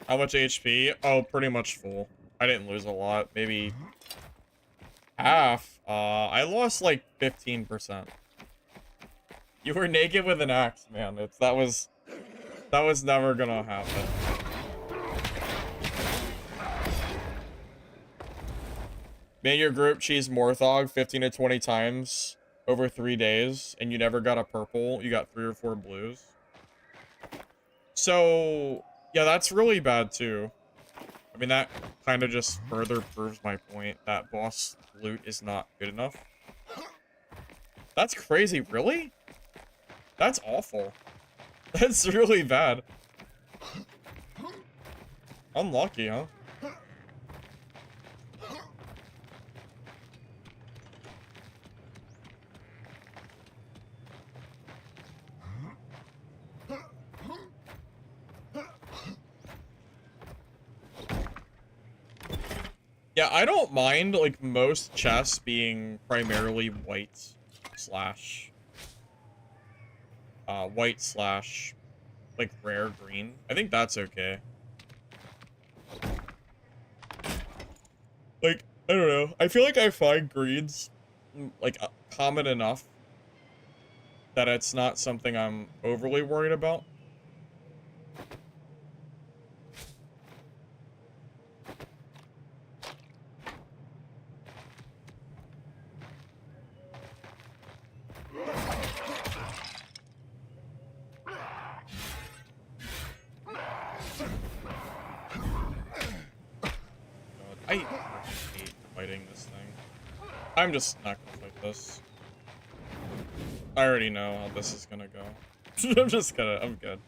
How much HP? Oh, pretty much full. I didn't lose a lot. Maybe half. I lost like 15%. You were naked with an axe, man. That was never gonna happen. Made your group cheese Morthog 15 to 20 times over 3 days, and you never got a purple. You got 3 or 4 blues. So yeah, that's really bad too. I mean, that kind of just further proves my point that boss loot is not good enough. That's crazy, really? That's awful. That's really bad. Unlucky, huh? Yeah, I don't mind, like, most chests being primarily white slash, like, rare green. I think that's okay. Like, I don't know. I feel like I find greens, like, common enough that it's not something I'm overly worried about. I hate fighting this thing. I'm just not gonna fight this. I already know how this is gonna go. I'm good.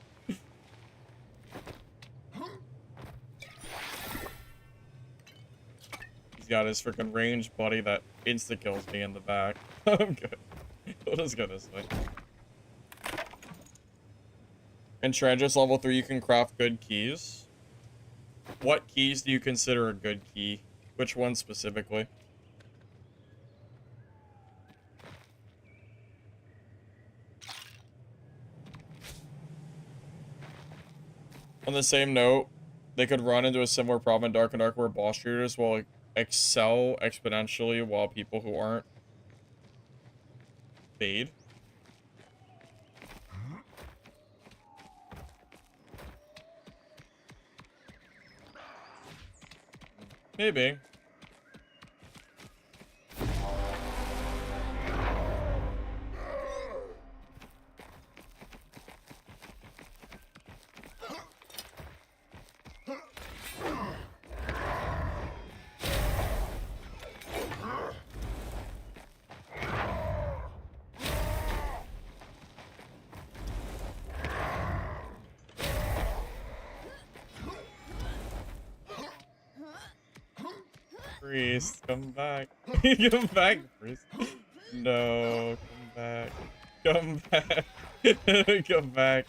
He's got his freaking ranged buddy that insta-kills me in the back. I'm good. We'll just go this way. In Trenches level 3, you can craft good keys. What keys do you consider a good key? Which one specifically? On the same note, they could run into a similar problem in Dark and Dark where boss shooters will excel exponentially while people who aren't fade. Maybe. Priest, come back. Come back, Priest. No, come back. Come back. Come back.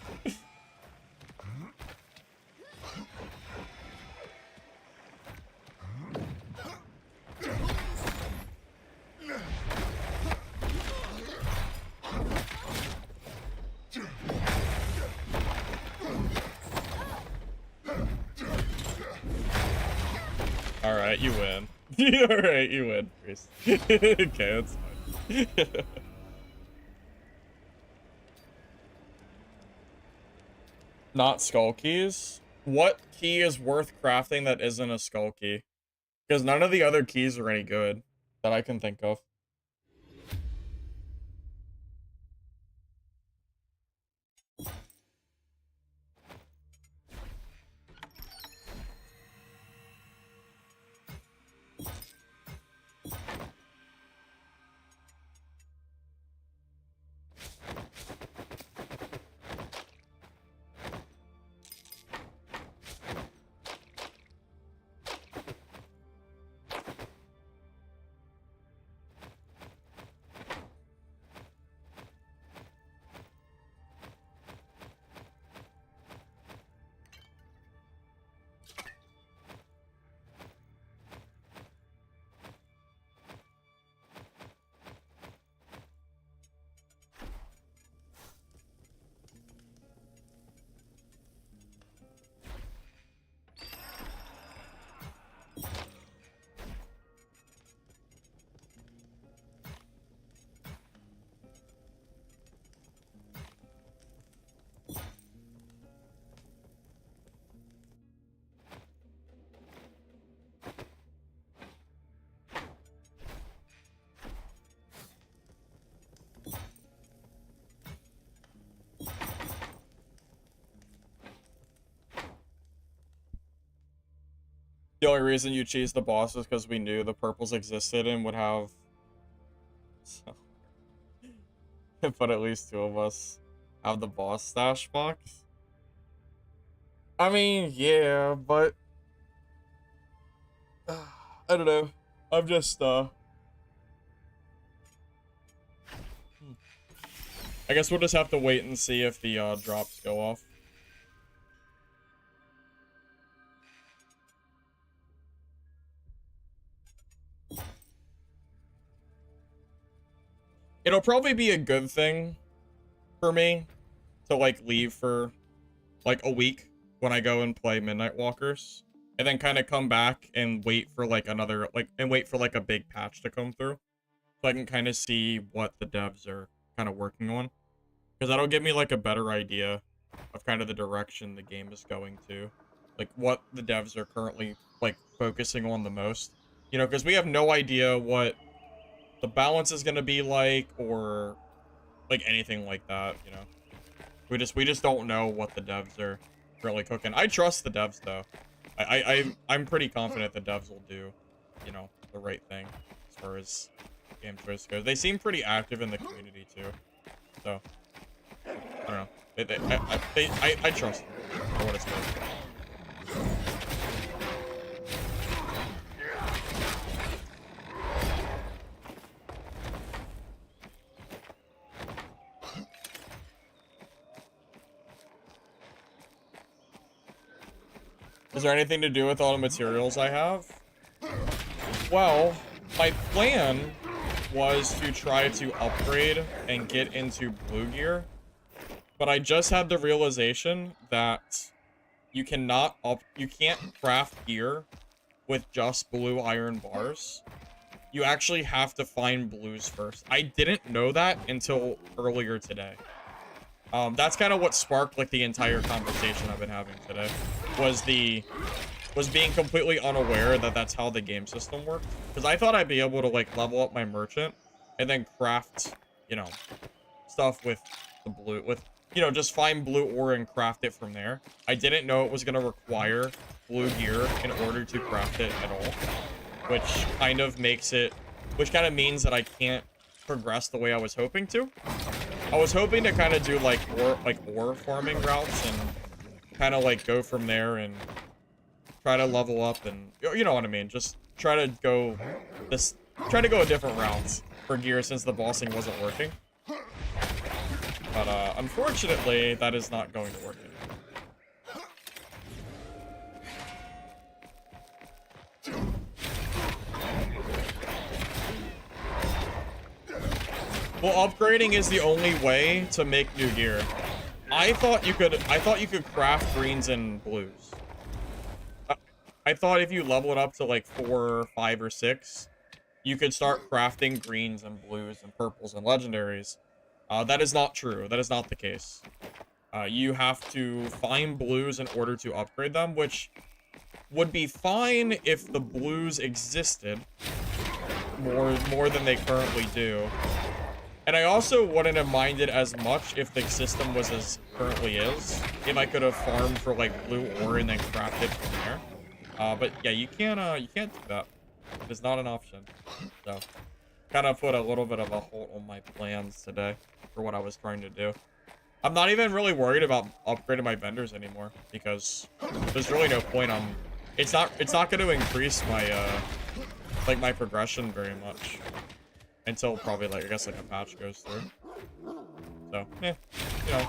Alright, you win. Alright, you win, Priest. Okay, that's fine. Not skull keys? What key is worth crafting that isn't a skull key? Because none of the other keys are any good that I can think of. The only reason you cheesed the boss was because we knew the purples existed and would have... So... but at least two of us have the boss stash box. I mean, yeah, but... I don't know. I'm just, I guess we'll just have to wait and see if the, drops go off. It'll probably be a good thing for me to, like, leave for, like, a week when I go and play Midnight Walkers. And then kind of come back and wait for, like, another, like, and wait for, like, a big patch to come through. So I can kind of see what the devs are kind of working on. Because that'll give me, like, a better idea of kind of the direction the game is going to. Like, what the devs are currently, like, focusing on the most. You know, because we have no idea what the balance is going to be like, or, like, anything like that, you know. We just don't know what the devs are really cooking. I trust the devs, though. I'm pretty confident the devs will do, you know, the right thing as far as game choice goes. They seem pretty active in the community, too. So... I don't know. I trust them for what it's worth. Is there anything to do with all the materials I have? Well, my plan was to try to upgrade and get into blue gear. But I just had the realization that you can't craft gear with just blue iron bars. You actually have to find blues first. I didn't know that until earlier today. That's kind of what sparked, like, the entire conversation I've been having today. Was being completely unaware that that's how the game system worked. Because I thought I'd be able to, like, level up my merchant and then craft, you know, stuff with the blue, you know, just find blue ore and craft it from there. I didn't know it was going to require blue gear in order to craft it at all. Which kind of means that I can't progress the way I was hoping to. I was hoping to kind of do, like, ore farming routes and kind of, like, go from there and try to level up and, you know what I mean? Just try to go a different routes for gear since the bossing wasn't working. But, unfortunately, that is not going to work anymore. Well, upgrading is the only way to make new gear. I thought you could craft greens and blues. I thought if you level it up to, like, 4, 5, or 6, you could start crafting greens and blues and purples and legendaries. That is not true. That is not the case. You have to find blues in order to upgrade them, which would be fine if the blues existed more than they currently do. And I also wouldn't have minded as much if the system was as it currently is, if I could have farmed for like blue ore and then crafted from there. But yeah, you can't do that. It's not an option. So kind of put a little bit of a halt on my plans today for what I was trying to do. I'm not even really worried about upgrading my vendors anymore because there's really no point. It's not going to increase my like my progression very much until probably like I guess like a patch goes through. So yeah, you know,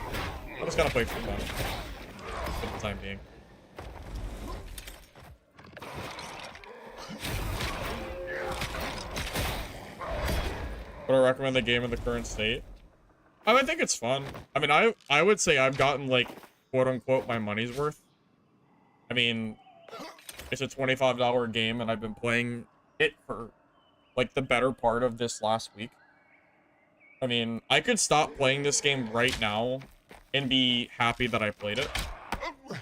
I'm just gonna play for fun for the time being. Would I recommend the game in the current state? I think it's fun. I mean, I would say I've gotten, like, quote-unquote, my money's worth. I mean, it's a $25 game, and I've been playing it for, like, the better part of this last week. I mean, I could stop playing this game right now and be happy that I played it.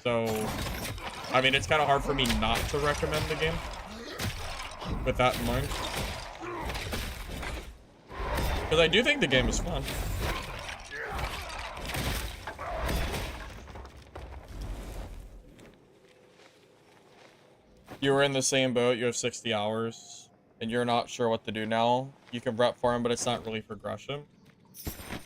So, I mean, it's kind of hard for me not to recommend the game with that in mind. Because I do think the game is fun. You were in the same boat, you have 60 hours, and you're not sure what to do now. You can rep farm, but it's not really progression.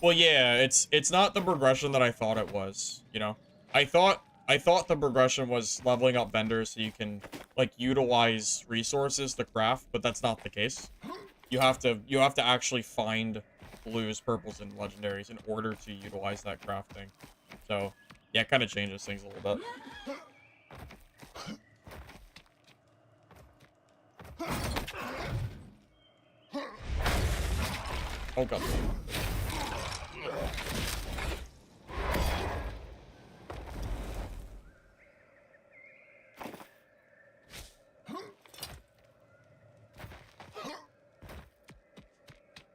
Well, yeah, it's not the progression that I thought it was, you know? I thought the progression was leveling up vendors so you can, like, utilize resources to craft, but that's not the case. You have to actually find blues, purples, and legendaries in order to utilize that crafting. So, yeah, it kind of changes things a little bit. Oh god.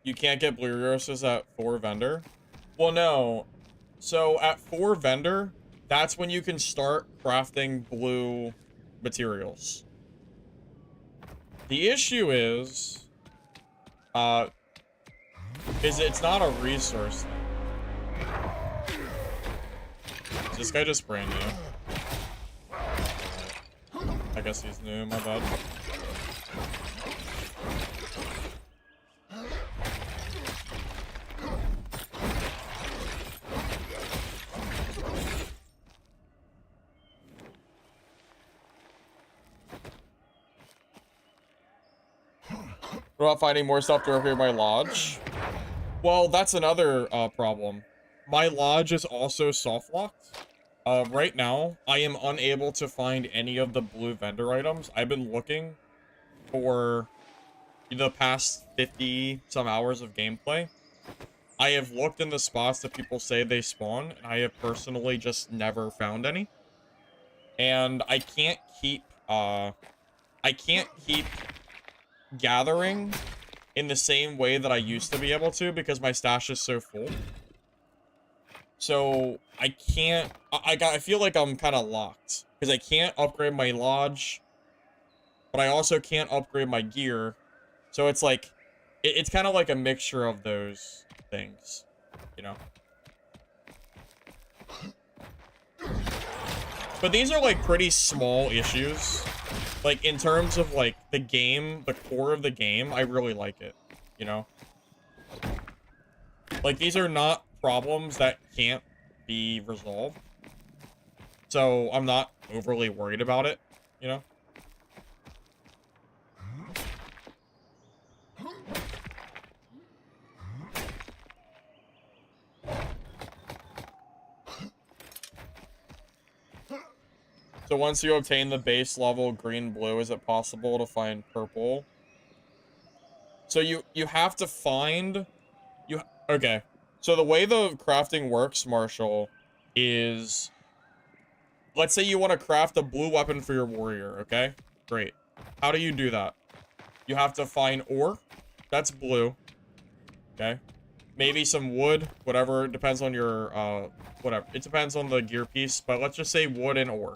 You can't get blue resources at 4 vendor? Well, no. So at 4 vendor, that's when you can start crafting blue materials. The issue is it's not a resource thing. Is this guy just brand new? I guess he's new, my bad. What about finding more stuff to upgrade my lodge? Well, that's another problem. My lodge is also soft locked. Right now, I am unable to find any of the blue vendor items. I've been looking for the past 50 some hours of gameplay. I have looked in the spots that people say they spawn, and I have personally just never found any. And I can't keep gathering in the same way that I used to be able to because my stash is so full. So I can't, I feel like I'm kind of locked because I can't upgrade my lodge, but I also can't upgrade my gear. So it's like, it's kind of like a mixture of those things, you know? But these are like pretty small issues. Like in terms of like the game, the core of the game, I really like it, you know? Like these are not problems that can't be resolved. So I'm not overly worried about it, you know? So once you obtain the base level green-blue, is it possible to find purple? So you have to find... Okay. So the way the crafting works, Marshall, is... Let's say you want to craft a blue weapon for your warrior, okay? Great. How do you do that? You have to find ore. That's blue. Okay? maybe some wood, whatever. It depends on your, whatever. It depends on the gear piece, but let's just say wood and ore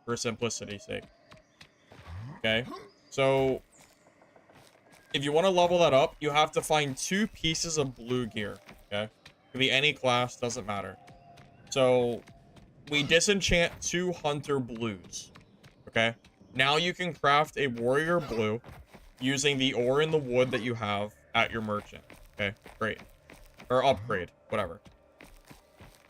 for simplicity's sake. Okay, so if you want to level that up, you have to find 2 pieces of blue gear, okay? Could be any class, doesn't matter. So we disenchant 2 hunter blues, okay? Now you can craft a warrior blue using the ore and the wood that you have at your merchant, okay? Great. Or upgrade, whatever.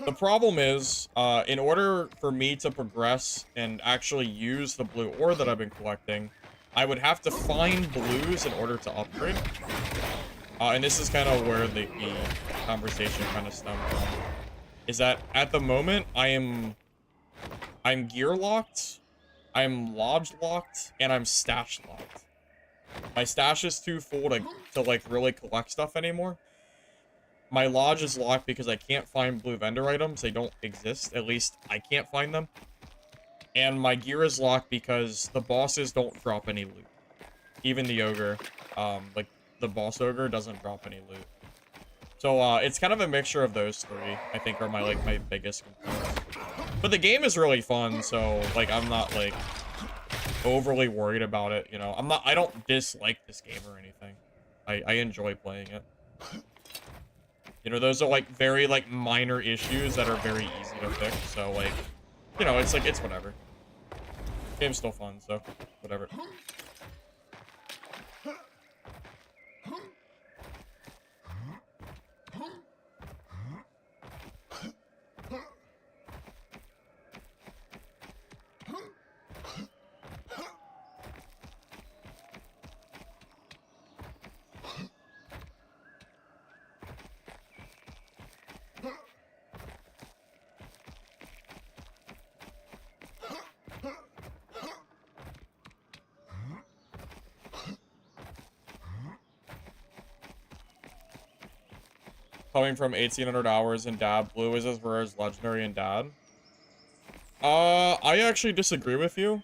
The problem is, in order for me to progress and actually use the blue ore that I've been collecting, I would have to find blues in order to upgrade. And this is kind of where the conversation kind of stemmed from. Is that at the moment, I'm gear locked, I'm lodge locked, and I'm stash locked. My stash is too full to like really collect stuff anymore. My lodge is locked because I can't find blue vendor items. They don't exist. At least I can't find them. And my gear is locked because the bosses don't drop any loot. Even the ogre, like the boss ogre doesn't drop any loot. So it's kind of a mixture of those 3, I think, are my biggest complaints. But the game is really fun, so like I'm not like overly worried about it, you know. I don't dislike this game or anything. I enjoy playing it. You know, those are like very like minor issues that are very easy to fix. So like, you know, it's like it's whatever. Game's still fun, so whatever. Coming from 1800 hours in Dad, blue is as rare as legendary in Dad. I actually disagree with you.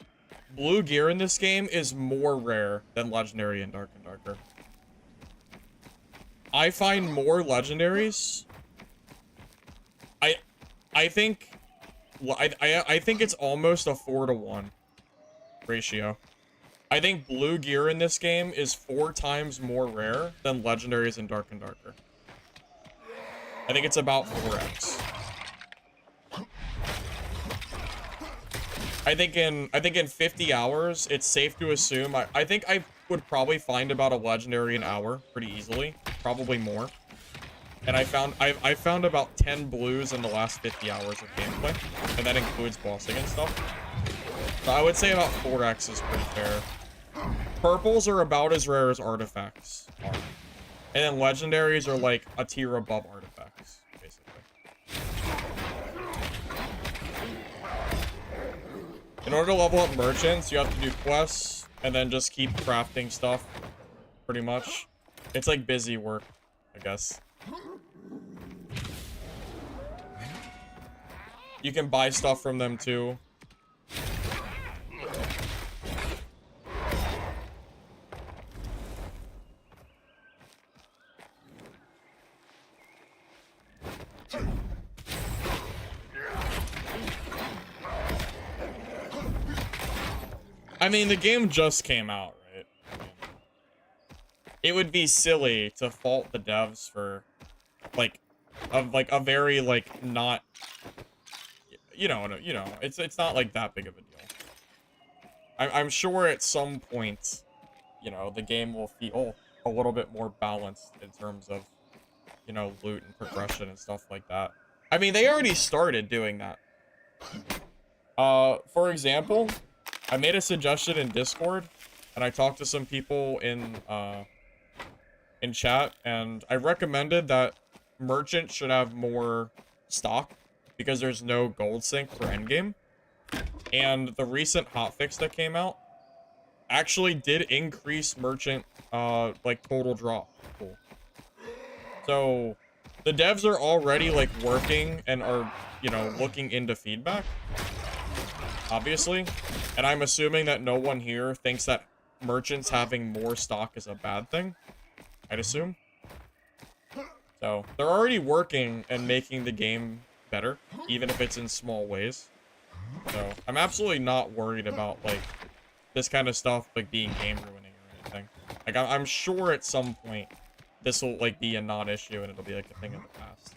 Blue gear in this game is more rare than legendary in Dark and Darker. I find more legendaries. I think it's almost a 4-to-1 ratio. I think blue gear in this game is 4 times more rare than legendaries in Dark and Darker. I think it's about 4x. I think in 50 hours, it's safe to assume. I think I would probably find about a legendary an hour pretty easily, probably more. And I found about 10 blues in the last 50 hours of gameplay, and that includes bossing and stuff. So I would say about 4x is pretty fair. Purples are about as rare as artifacts are. And then legendaries are like a tier above artifacts, basically. In order to level up merchants, you have to do quests and then just keep crafting stuff, pretty much. It's like busy work, I guess. You can buy stuff from them too. I mean, the game just came out, right? It would be silly to fault the devs for, like, a very, like, not, you know, it's not, like, that big of a deal. I'm sure at some point, you know, the game will feel a little bit more balanced in terms of, you know, loot and progression and stuff like that. I mean, they already started doing that. For example, I made a suggestion in Discord, and I talked to some people in chat, and I recommended that merchants should have more stock because there's no gold sink for endgame. And the recent hotfix that came out actually did increase merchant like total draw pool. So the devs are already like working and are, you know, looking into feedback, obviously. And I'm assuming that no one here thinks that merchants having more stock is a bad thing. I'd assume. So they're already working and making the game better, even if it's in small ways. So I'm absolutely not worried about like this kind of stuff like being game ruining or anything. Like I'm sure at some point this will like be a non-issue and it'll be like a thing of the past.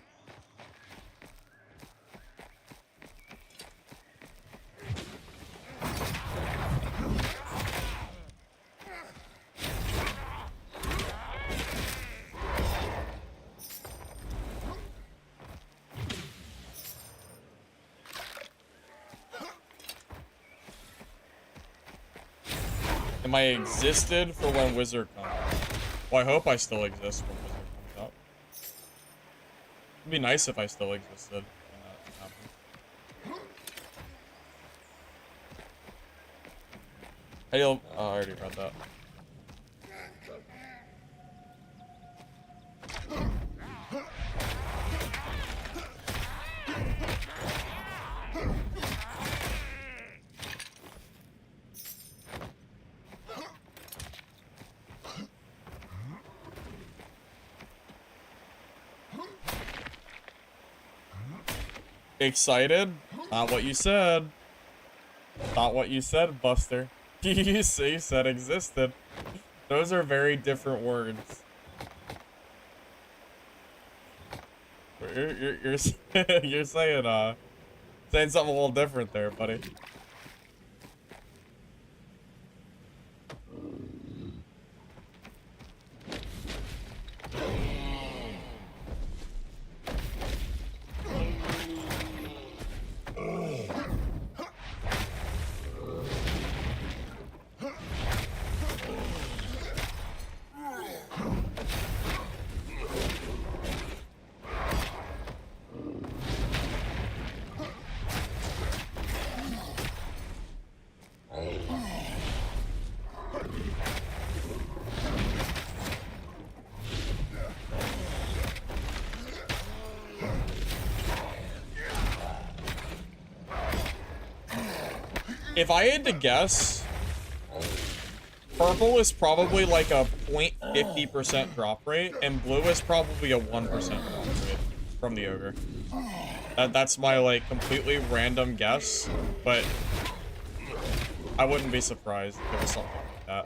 Am I existed for when Wizard comes out? Well, I hope I still exist when Wizard comes out. It'd be nice if I still existed when that happened. Hey, oh, I already read that. Excited? Not what you said. Not what you said, Buster. You said existed. Those are very different words. You're you're saying something a little different there, buddy. If I had to guess, purple is probably like a 0.50% drop rate, and blue is probably a 1% drop rate from the ogre. That's my like completely random guess, but I wouldn't be surprised if it was something like that.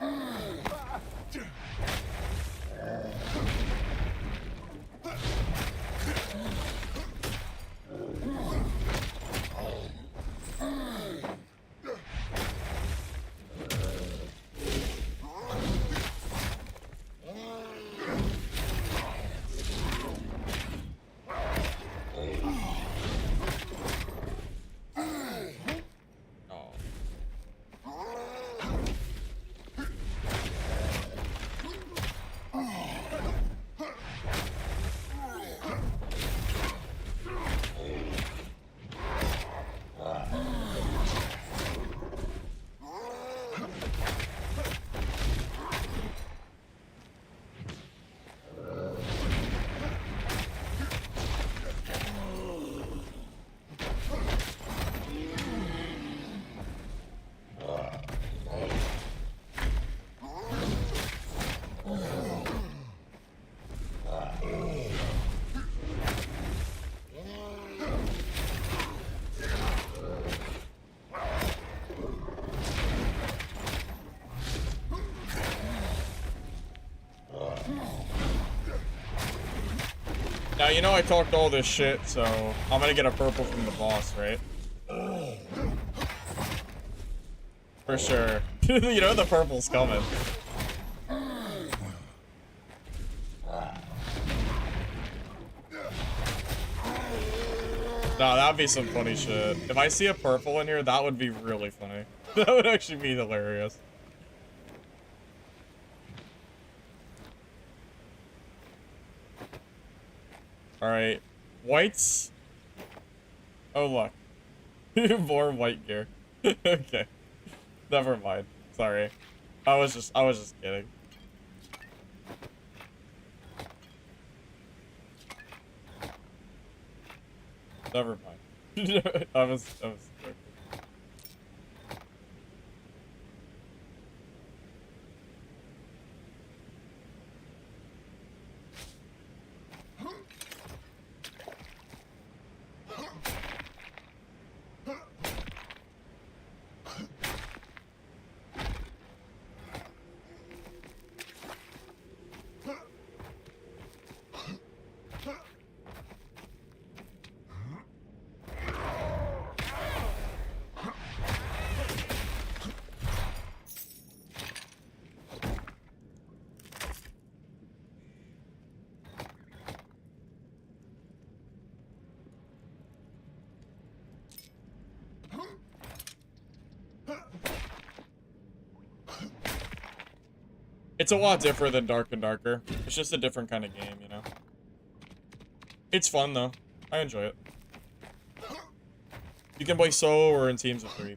Now, you know I talked all this shit, so I'm gonna get a purple from the boss, right? For sure. You know the purple's coming. Nah, that'd be some funny shit. If I see a purple in here, that would be really funny. That would actually be hilarious. Alright. Whites. Oh, look. More white gear. Okay. Never mind. Sorry. I was just kidding. Never mind. I was joking. It's a lot different than Dark and Darker. It's just a different kind of game, you know? It's fun, though. I enjoy it. You can play solo or in teams of 3.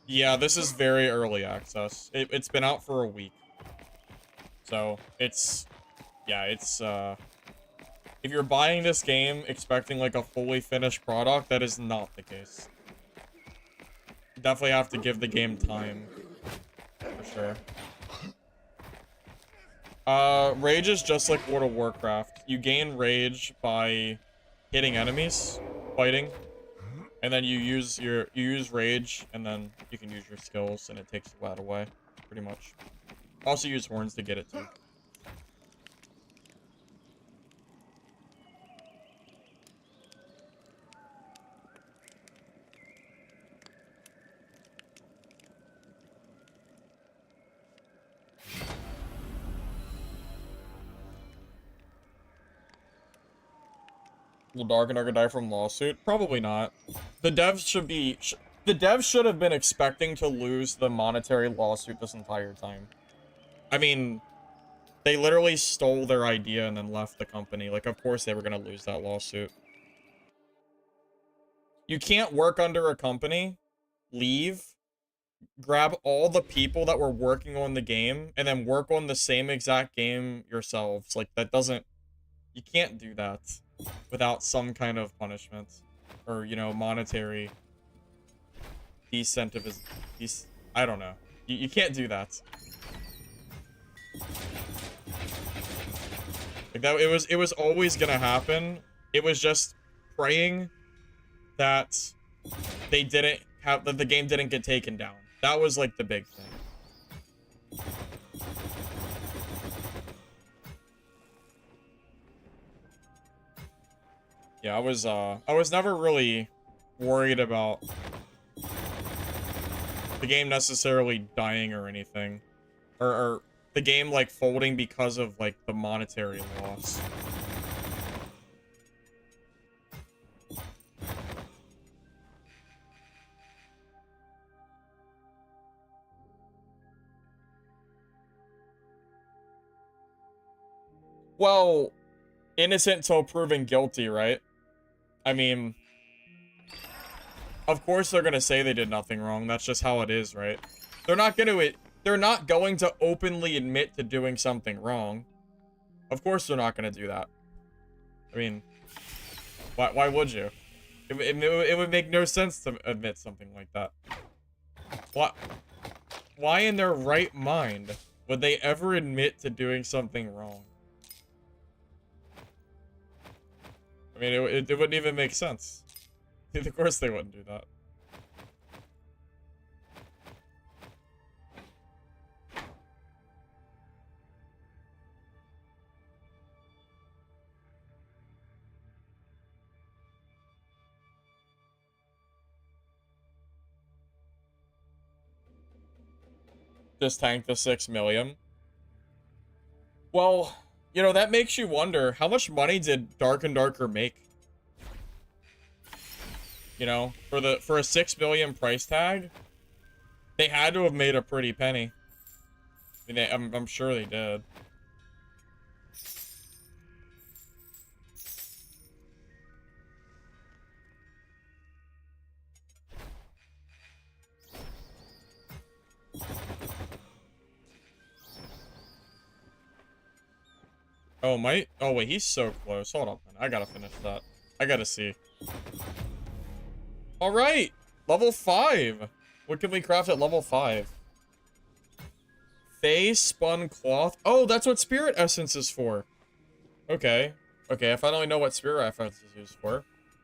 Yeah, this is very early access. It's been out for a week. So, it's... Yeah, it's, if you're buying this game expecting, like, a fully finished product, that is not the case. You definitely have to give the game time. For sure. Rage is just like World of Warcraft. You gain rage by hitting enemies, fighting. And then you use rage, and then you can use your skills, and it takes that away, pretty much. Also use horns to get it too. Will Dark and Darker die from lawsuit? Probably not. The devs should be... the devs should have been expecting to lose the monetary lawsuit this entire time. I mean, they literally stole their idea and then left the company. Like, of course they were gonna lose that lawsuit. You can't work under a company, leave, grab all the people that were working on the game, and then work on the same exact game yourselves. Like, that doesn't... You can't do that without some kind of punishment. Or, you know, monetary... I don't know. You can't do that. Like that, it was always gonna happen. It was just praying that that the game didn't get taken down. That was like the big thing. Yeah, I was never really worried about the game necessarily dying or anything. Or the game, like, folding because of, like, the monetary loss. Well, innocent till proven guilty, right? I mean... Of course they're gonna say they did nothing wrong. That's just how it is, right? They're not going to openly admit to doing something wrong. Of course they're not gonna do that. I mean, why would you? It would make no sense to admit something like that. Why in their right mind would they ever admit to doing something wrong? I mean, it wouldn't even make sense. Of course they wouldn't do that. Just tank the 6 million. Well, you know, that makes you wonder, how much money did Dark and Darker make? You know, for a 6 million price tag, they had to have made a pretty penny. I mean, I'm sure they did. Oh, oh wait, he's so close. Hold on, man. I gotta finish that. I gotta see. All right, level 5. What can we craft at level 5? Face spun cloth. Oh, that's what spirit essence is for. Okay. Okay, I finally know what spirit essence is used for.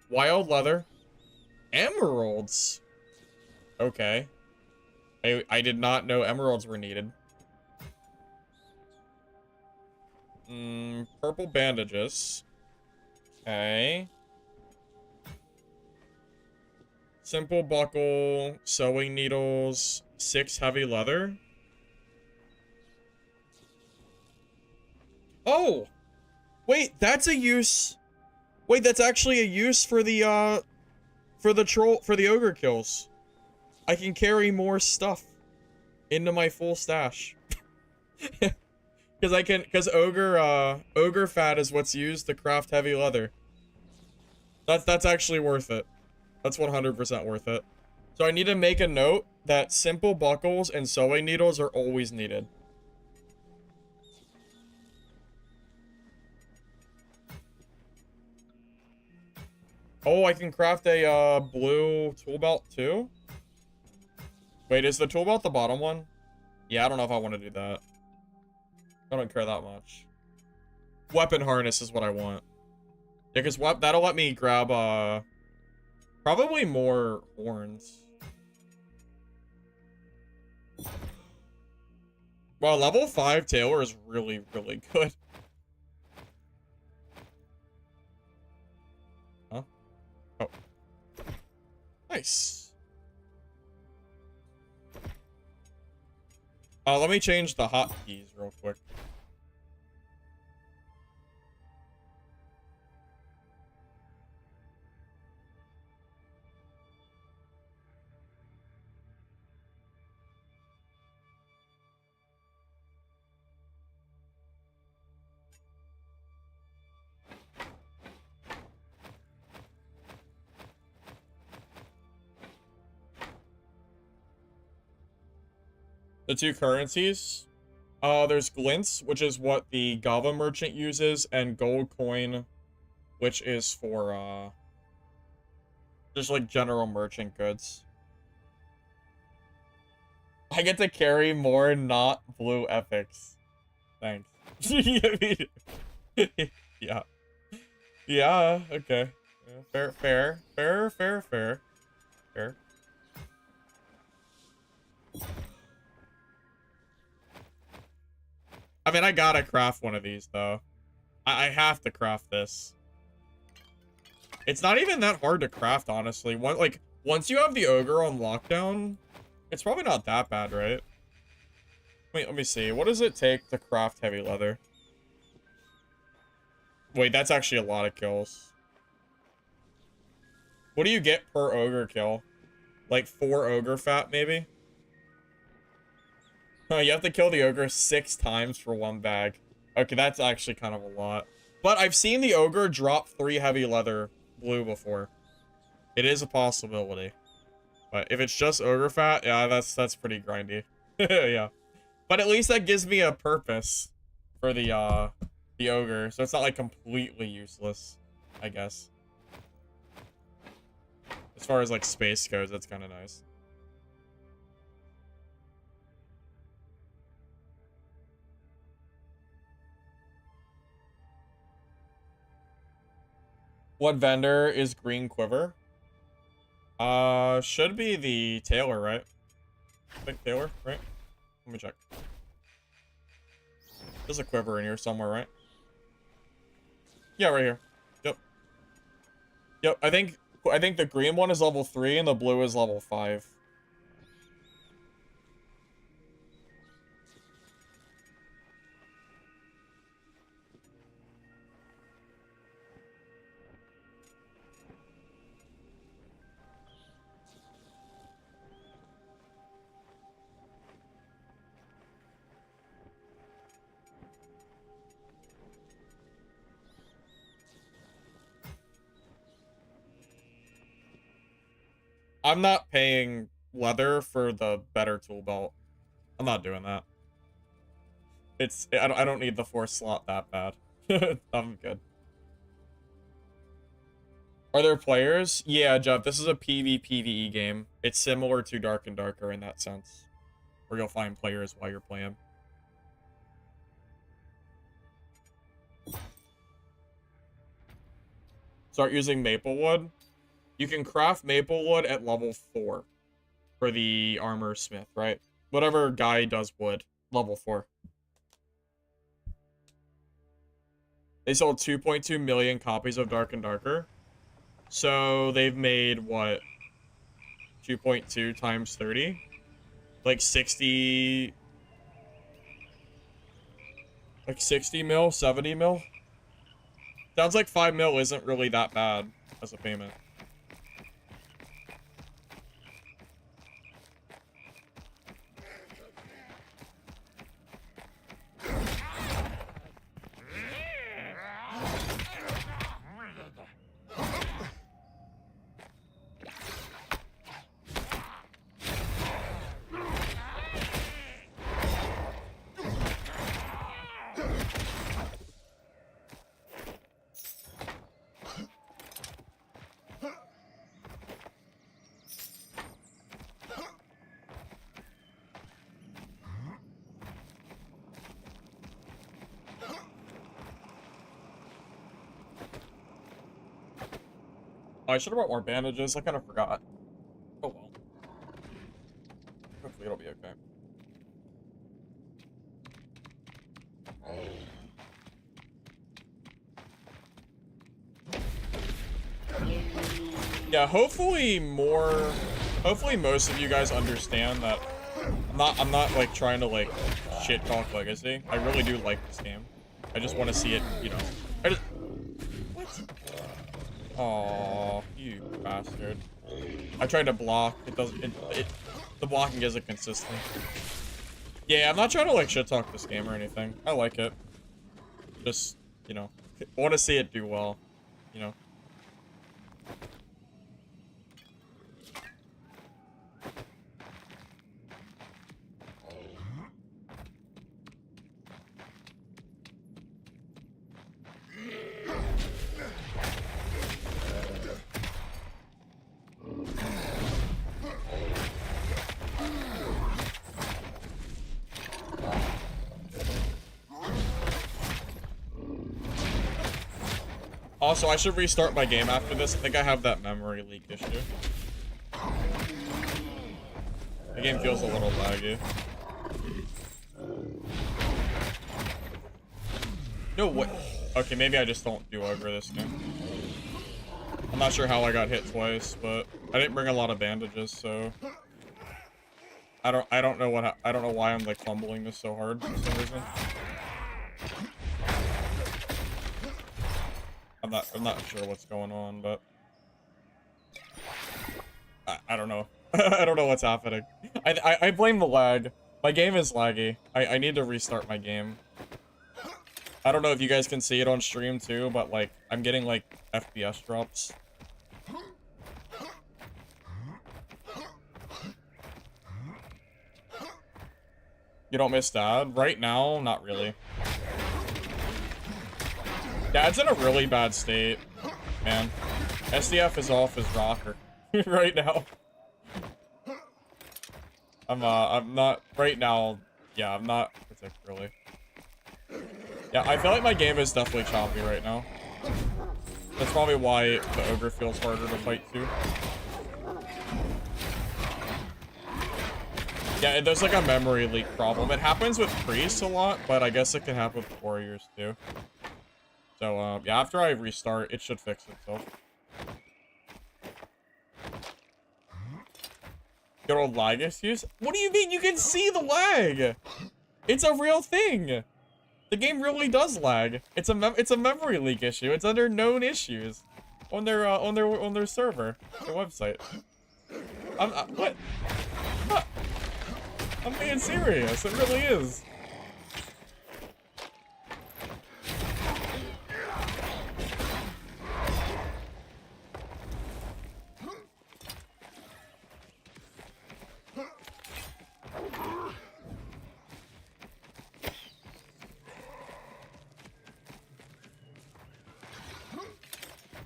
Wild leather. Emeralds. Okay. I did not know emeralds were needed. Purple bandages. Okay. Simple buckle, sewing needles, 6 heavy leather. Oh! Wait, that's a use... Wait, that's actually a use for the ogre kills. I can carry more stuff into my full stash. Because ogre fat is what's used to craft heavy leather. That's actually worth it. That's 100% worth it. So I need to make a note that simple buckles and sewing needles are always needed. Oh, I can craft a blue tool belt too? Wait, is the tool belt the bottom one? Yeah, I don't know if I want to do that. I don't care that much. Weapon harness is what I want. Yeah, because that'll let me grab probably more horns. Well, level 5 Tailor is really, really good. Huh? Oh. Nice. Let me change the hotkeys real quick. The two currencies. There's glints, which is what the Gava merchant uses, and gold coin, which is for, just like general merchant goods. I get to carry more not blue epics. Thanks. Yeah. Yeah, okay. Yeah, fair. I mean, I gotta craft one of these, though. I have to craft this. It's not even that hard to craft, honestly. Once you have the ogre on lockdown, it's probably not that bad, right? Wait, let me see. What does it take to craft heavy leather? Wait, that's actually a lot of kills. What do you get per ogre kill? Like 4 ogre fat, maybe? Oh, you have to kill the ogre 6 times for 1 bag. Okay, that's actually kind of a lot. But I've seen the ogre drop 3 heavy leather blue before. It is a possibility. But if it's just ogre fat, yeah, that's pretty grindy. Yeah. But at least that gives me a purpose for the ogre, so it's not like completely useless, I guess. As far as like space goes, that's kind of nice. What vendor is green quiver? Should be the tailor, right? I think tailor, right? Let me check. There's a quiver in here somewhere, right? Yeah, right here. Yep. Yep, I think the green one is level 3 and the blue is level 5. I'm not paying leather for the better tool belt. I'm not doing that. I don't need the 4 slot that bad. I'm good. Are there players? Yeah, Jeff, this is a PvPvE game. It's similar to Dark and Darker in that sense, where you'll find players while you're playing. Start using maple wood. You can craft maple wood at level 4 for the armor smith, right? Whatever guy does wood, level 4. They sold 2.2 million copies of Dark and Darker. So they've made, what, 2.2 times 30? Like 60... Like 60 mil, 70 mil? Sounds like 5 mil isn't really that bad as a payment. I should have brought more bandages. I kind of forgot. Oh well. Hopefully it'll be okay. Yeah, hopefully most of you guys understand that I'm not like trying to like shit talk Legacy. I really do like this game. I just want to see it, you know. What? Aw, you bastard. I tried to block. It doesn't. The blocking isn't consistent. Yeah, I'm not trying to like shit talk this game or anything. I like it. Just, you know, I want to see it do well. You know. Also, I should restart my game after this. I think I have that memory leak issue. The game feels a little laggy. No way. Okay, maybe I just don't do over this game. I'm not sure how I got hit twice, but I didn't bring a lot of bandages, so I don't know why I'm like fumbling this so hard for some reason. I'm not sure what's going on, but I don't know. I don't know what's happening. I blame the lag. My game is laggy. I need to restart my game. I don't know if you guys can see it on stream too, but like I'm getting like FPS drops. You don't miss Dad? Right now, not really. Dad's in a really bad state, man. SDF is off his rocker right now. I'm not right now. Yeah, I'm not particularly. Yeah, I feel like my game is definitely choppy right now. That's probably why the ogre feels harder to fight too. Yeah, there's like a memory leak problem. It happens with priests a lot, but I guess it can happen with warriors too. So, yeah, after I restart, it should fix itself. Good old lag issues? What do you mean? You can see the lag! It's a real thing! The game really does lag. It's a memory leak issue. It's under known issues on their server, their website. What? I'm being serious. It really is.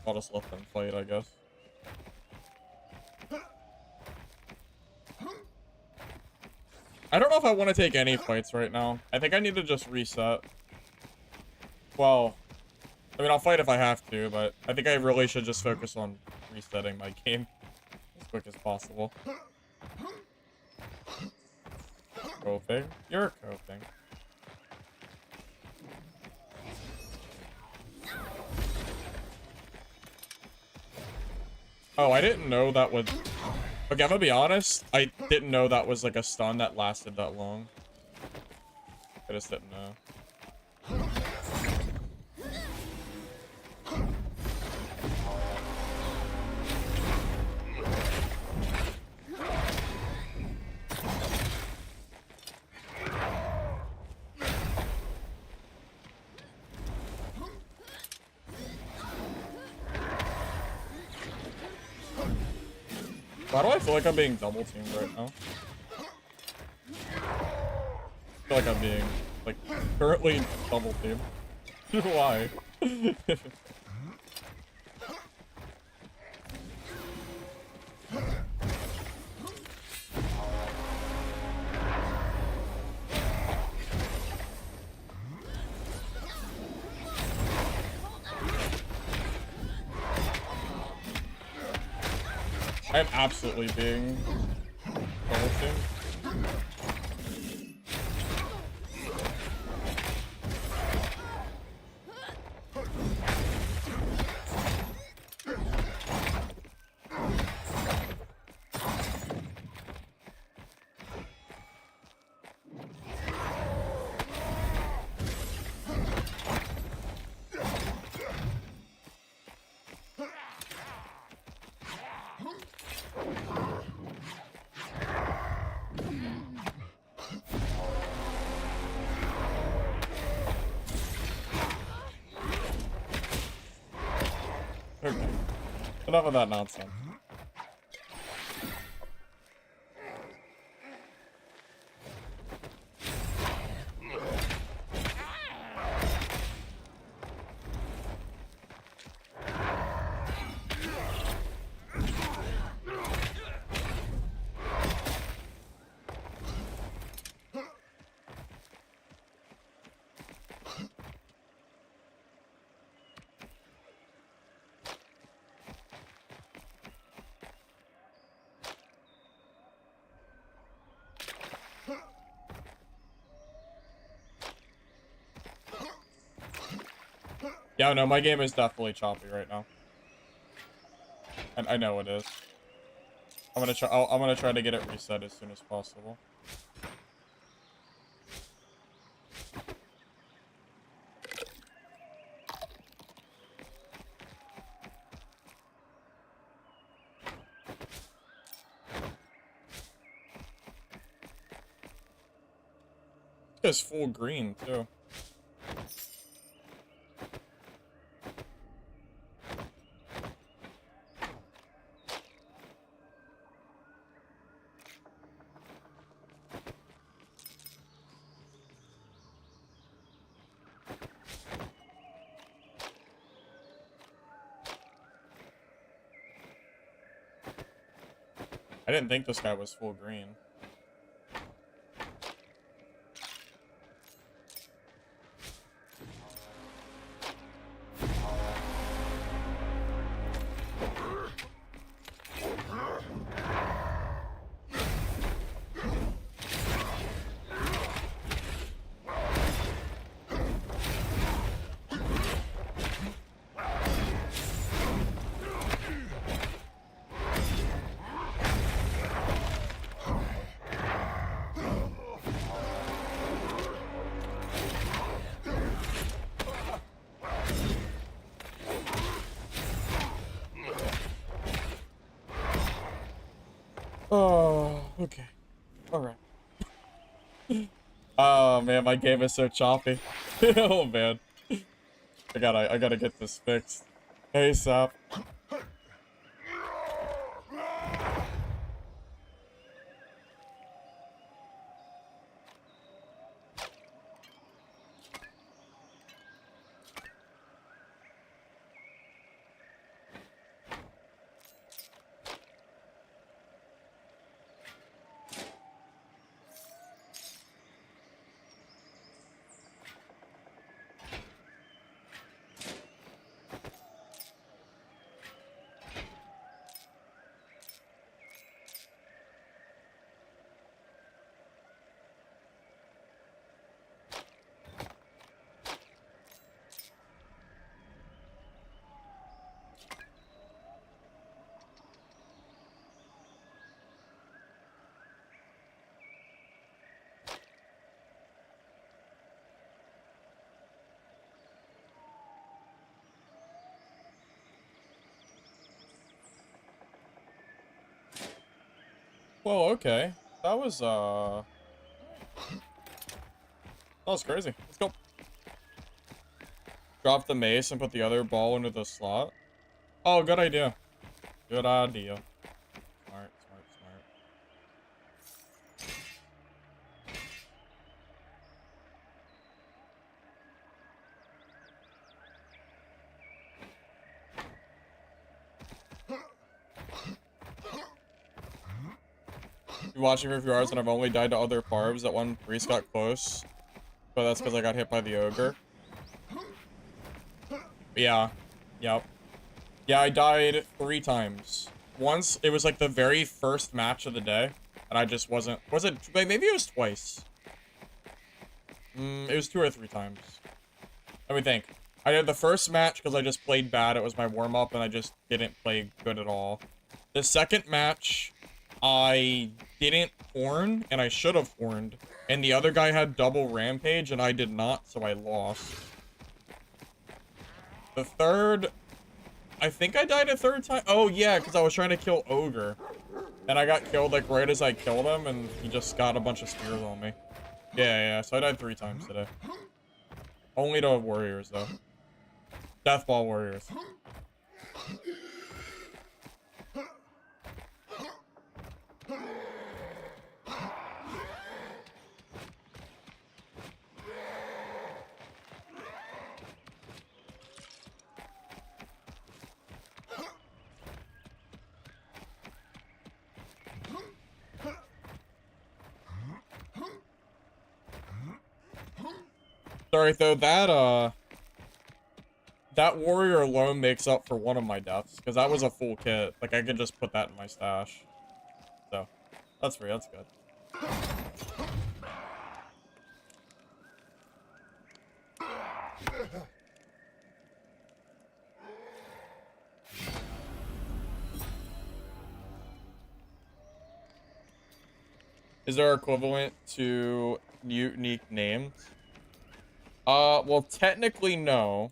I'll just let them fight, I guess. I don't know if I want to take any fights right now. I think I need to just reset. Well, I mean, I'll fight if I have to, but I think I really should just focus on resetting my game as quick as possible. Coping? You're coping. Oh, I didn't know that would... Okay, I'm gonna be honest. I didn't know that was like a stun that lasted that long. I just didn't know. Why do I feel like I'm being double teamed right now? I feel like I'm being, like, currently double teamed. Why? I'm absolutely being double teamed. Okay. Enough of that nonsense. Yeah, no, my game is definitely choppy right now. And I know it is. I'm gonna try to get it reset as soon as possible. It's full green too. I didn't think this guy was full green. Oh, okay. Alright. Oh man, my game is so choppy. Oh man. I gotta get this fixed. ASAP. Well, okay. That was crazy. Let's go. Drop the mace and put the other ball into the slot. Oh, good idea. Good idea. Alright. Been watching for a few hours and I've only died to other parvs. That one priest got close. But that's because I got hit by the ogre. Yeah. Yep. Yeah, I died 3 times. Once, it was like the very first match of the day. And I just wasn't... Was it... Maybe it was twice. It was 2 or 3 times. Let me think. I did the first match because I just played bad. It was my warm-up and I just didn't play good at all. The second match, I didn't horn and I should have horned. And the other guy had double rampage and I did not, so I lost. The third... I think I died a 3rd time. Oh, yeah, because I was trying to kill Ogre. And I got killed, like, right as I killed him, and he just got a bunch of spears on me. Yeah, so I died 3 times today. Only to warriors, though. Deathball warriors. Sorry, though, that warrior alone makes up for one of my deaths, because that was a full kit. Like, I could just put that in my stash. So, that's free, that's good. Is there equivalent to unique names? Well, technically, no.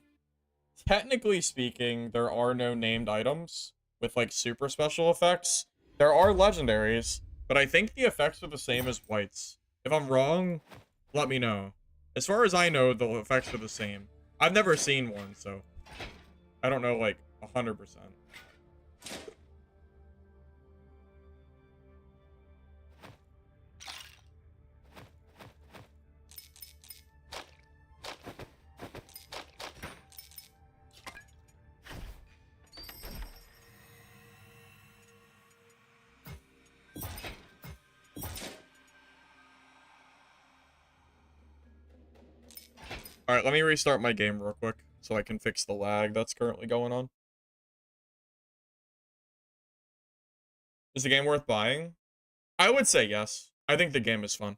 Technically speaking, there are no named items with, like, super special effects. There are legendaries, but I think the effects are the same as whites. If I'm wrong, let me know. As far as I know, the effects are the same. I've never seen one, so I don't know, like, 100%. Alright, let me restart my game real quick so I can fix the lag that's currently going on. Is the game worth buying? I would say yes. I think the game is fun.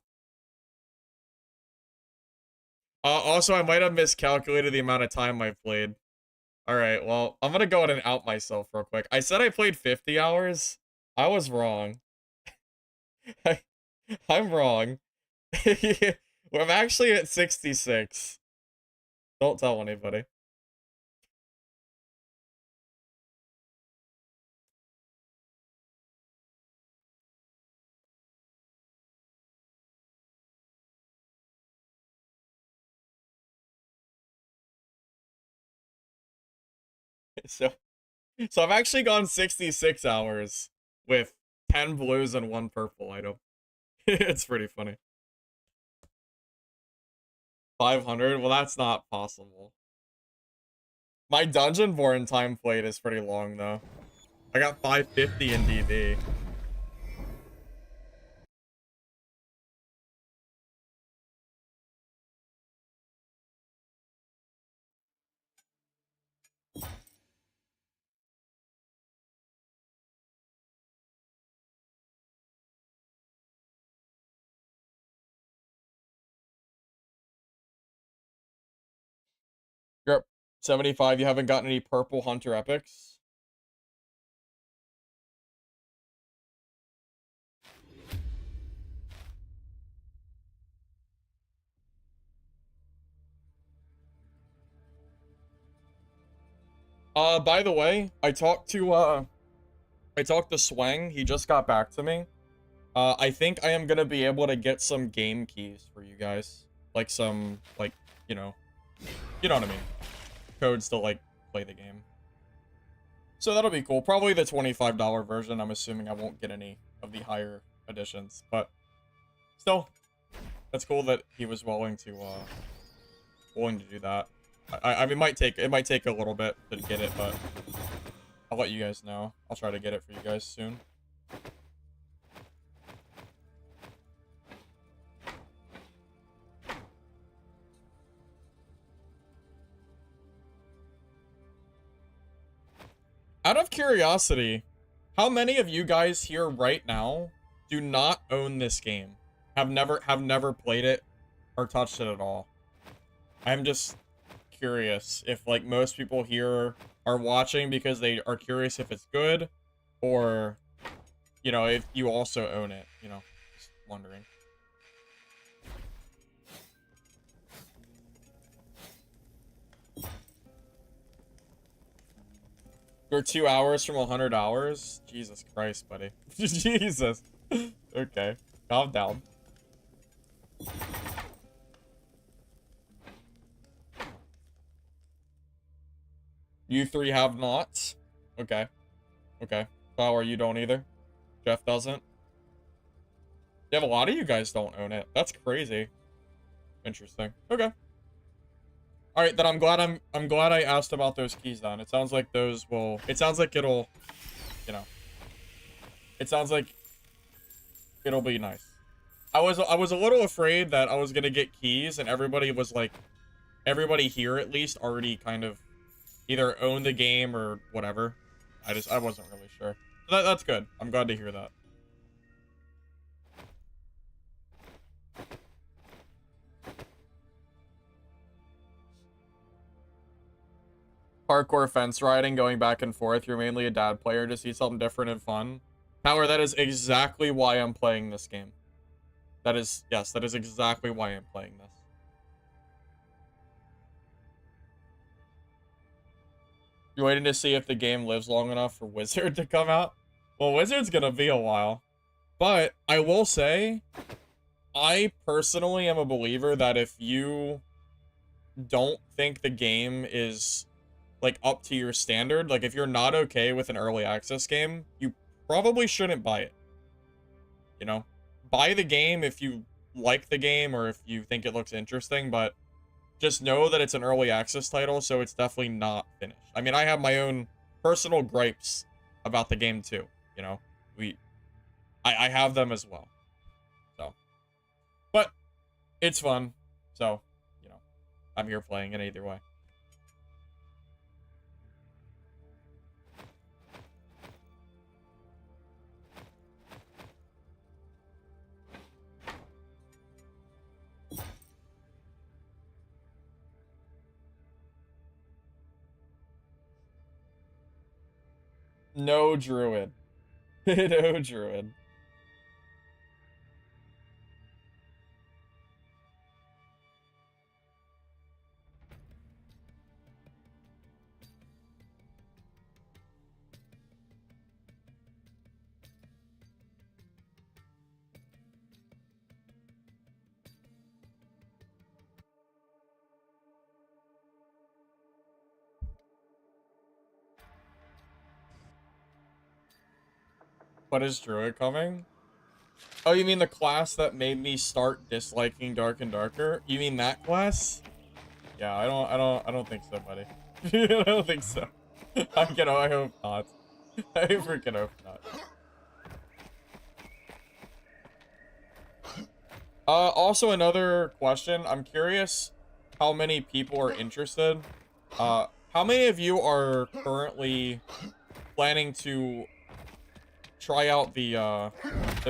Also, I might have miscalculated the amount of time I've played. Alright, well, I'm gonna go ahead and out myself real quick. I said I played 50 hours. I was wrong. I'm wrong. I'm actually at 66. Don't tell anybody. So I've actually gone 66 hours with 10 blues and 1 purple item. It's pretty funny. 500? Well, that's not possible. My Dungeonborn time played is pretty long, though. I got 550 in DB. You're up 75. You haven't gotten any purple hunter epics? By the way, I talked to Swang. He just got back to me. I think I am gonna be able to get some game keys for you guys. Like some, like, you know what I mean. Codes to, like, play the game. So that'll be cool. Probably the $25 version. I'm assuming I won't get any of the higher editions, but still, that's cool that he was willing to do that. I mean, it might take a little bit to get it, but I'll let you guys know. I'll try to get it for you guys soon. Out of curiosity, how many of you guys here right now do not own this game? Have never played it or touched it at all? I'm just curious if like most people here are watching because they are curious if it's good, or you know, if you also own it, you know, just wondering. You're 2 hours from 100 hours? Jesus Christ, buddy. Jesus. Okay, calm down. You three have not? Okay. Okay. Flower, you don't either? Jeff doesn't? Yeah, a lot of you guys don't own it. That's crazy. Interesting. Okay. Alright, then I'm glad I asked about those keys then. It sounds like those will... It sounds like it'll... You know. It sounds like it'll be nice. I was a little afraid that I was gonna get keys and everybody was like... Everybody here, at least, already kind of either owned the game or whatever. I wasn't really sure. So that's good. I'm glad to hear that. Parkour fence riding, going back and forth. You're mainly a dad player to see something different and fun. Power, that is exactly why I'm playing this game. That is, yes, that is exactly why I'm playing this. You're waiting to see if the game lives long enough for Wizard to come out? Well, Wizard's gonna be a while. But I will say, I personally am a believer that if you don't think the game is like up to your standard, like if you're not okay with an early access game, you probably shouldn't buy it. You know, buy the game if you like the game or if you think it looks interesting, but just know that it's an early access title, so it's definitely not finished. I mean, I have my own personal gripes about the game too, you know. I have them as well. So, but it's fun. So, you know, I'm here playing it either way. No druid. No druid. What is druid coming? Oh, you mean the class that made me start disliking Dark and Darker? You mean that class? Yeah, I don't think so, buddy. I don't think so. I hope not. I freaking hope not. Also another question. I'm curious how many people are interested. How many of you are currently planning to try out the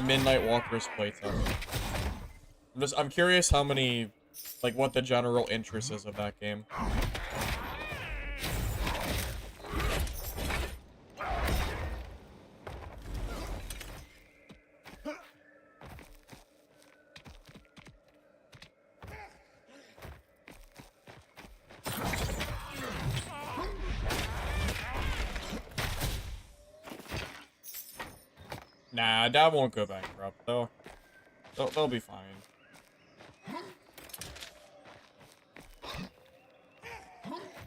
Midnight Walkers playtest? I'm curious how many, like, what the general interest is of that game. Nah, Dad won't go bankrupt, though. They'll be fine.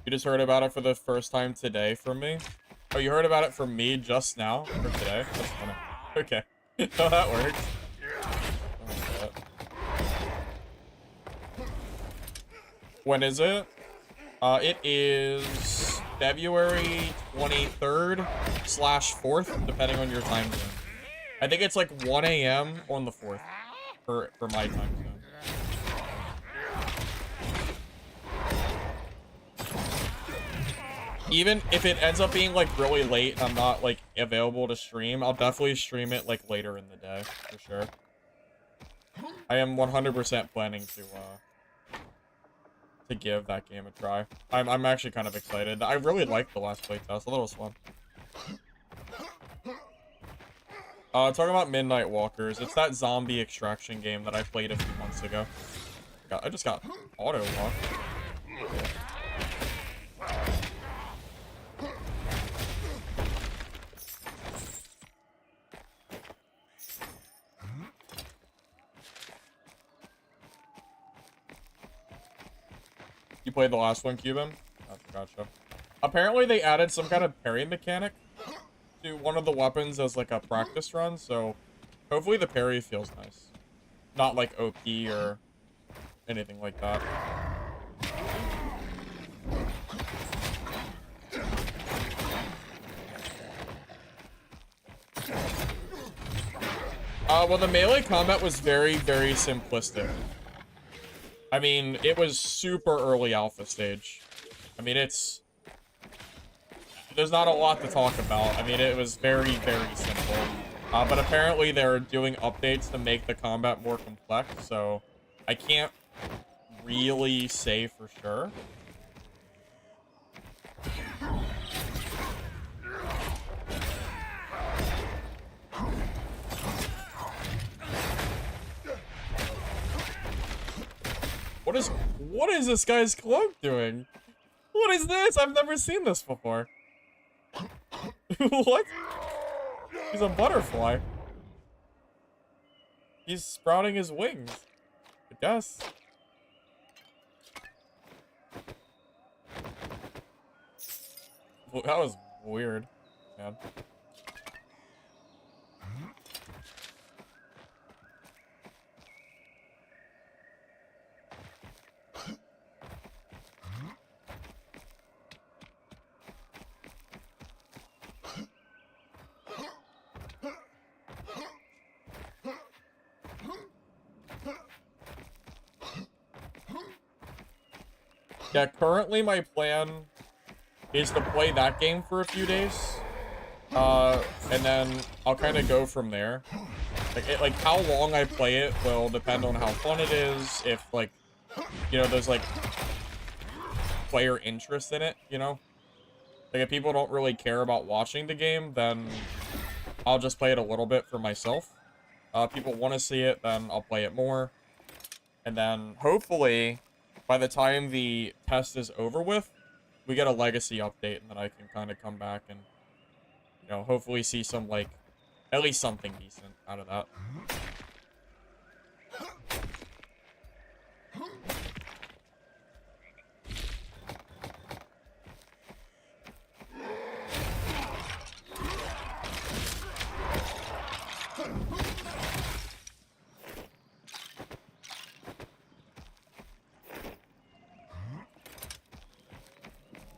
You just heard about it for the first time today from me? Oh, you heard about it from me just now? Or today? That's funny. Okay. So that works. When is it? It is February 23rd/4th, depending on your time zone. I think it's like 1 a.m. on the 4th for my time zone. Even if it ends up being, like, really late and I'm not, like, available to stream, I'll definitely stream it, like, later in the day, for sure. I am 100% planning to give that game a try. I'm actually kind of excited. I really liked the last playtest. I thought it was fun. Talking about Midnight Walkers. It's that zombie extraction game that I played a few months ago. I just got auto-locked. You played the last one, Cuban? Oh, gotcha. Apparently they added some kind of parry mechanic to one of the weapons as like a practice run, so hopefully the parry feels nice. Not like OP or anything like that. Well, the melee combat was very, very simplistic. I mean, it was super early alpha stage. I mean, there's not a lot to talk about. I mean, it was very, very simple. But apparently they're doing updates to make the combat more complex, so I can't really say for sure. What is this guy's cloak doing? What is this? I've never seen this before. What? He's a butterfly. He's sprouting his wings. I guess. Well, that was weird, man. Yeah, currently my plan is to play that game for a few days. And then I'll kind of go from there. Like how long I play it will depend on how fun it is. If like, you know, there's like player interest in it, you know? Like if people don't really care about watching the game, then I'll just play it a little bit for myself. People want to see it, then I'll play it more. And then hopefully by the time the test is over with, we get a legacy update and then I can kind of come back and, you know, hopefully see some, like, at least something decent out of that.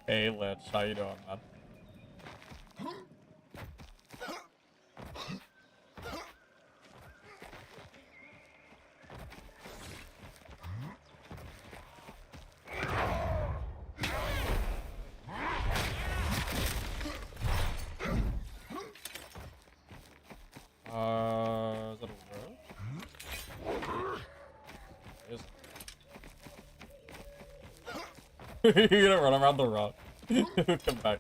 Hey, Lich, how you doing, man? Is that a road? Is it? You're gonna run around the rock. Come back.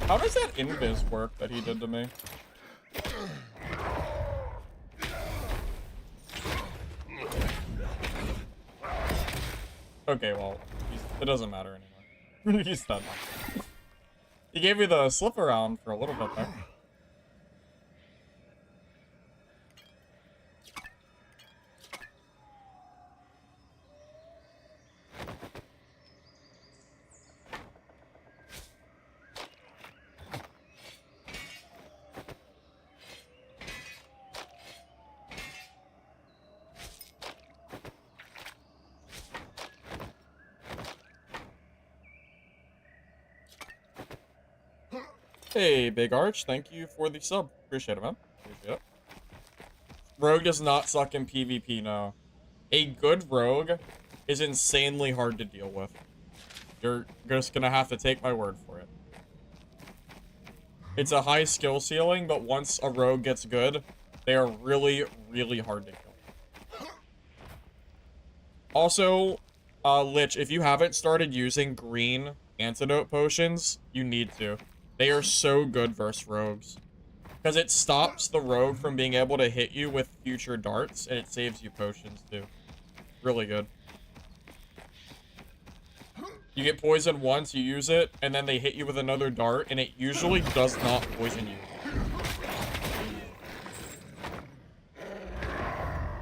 How does that invis work that he did to me? Okay, well, it doesn't matter anymore. He's dead. He gave me the slip around for a little bit there. Hey, Big Arch, thank you for the sub. Appreciate it, man. Appreciate it. Rogue does not suck in PvP, no. A good rogue is insanely hard to deal with. You're just gonna have to take my word for it. It's a high skill ceiling, but once a rogue gets good, they are really, really hard to kill. Also, Lich, if you haven't started using green antidote potions, you need to. They are so good versus rogues. Because it stops the rogue from being able to hit you with future darts, and it saves you potions, too. Really good. You get poisoned once, you use it, and then they hit you with another dart, and it usually does not poison you.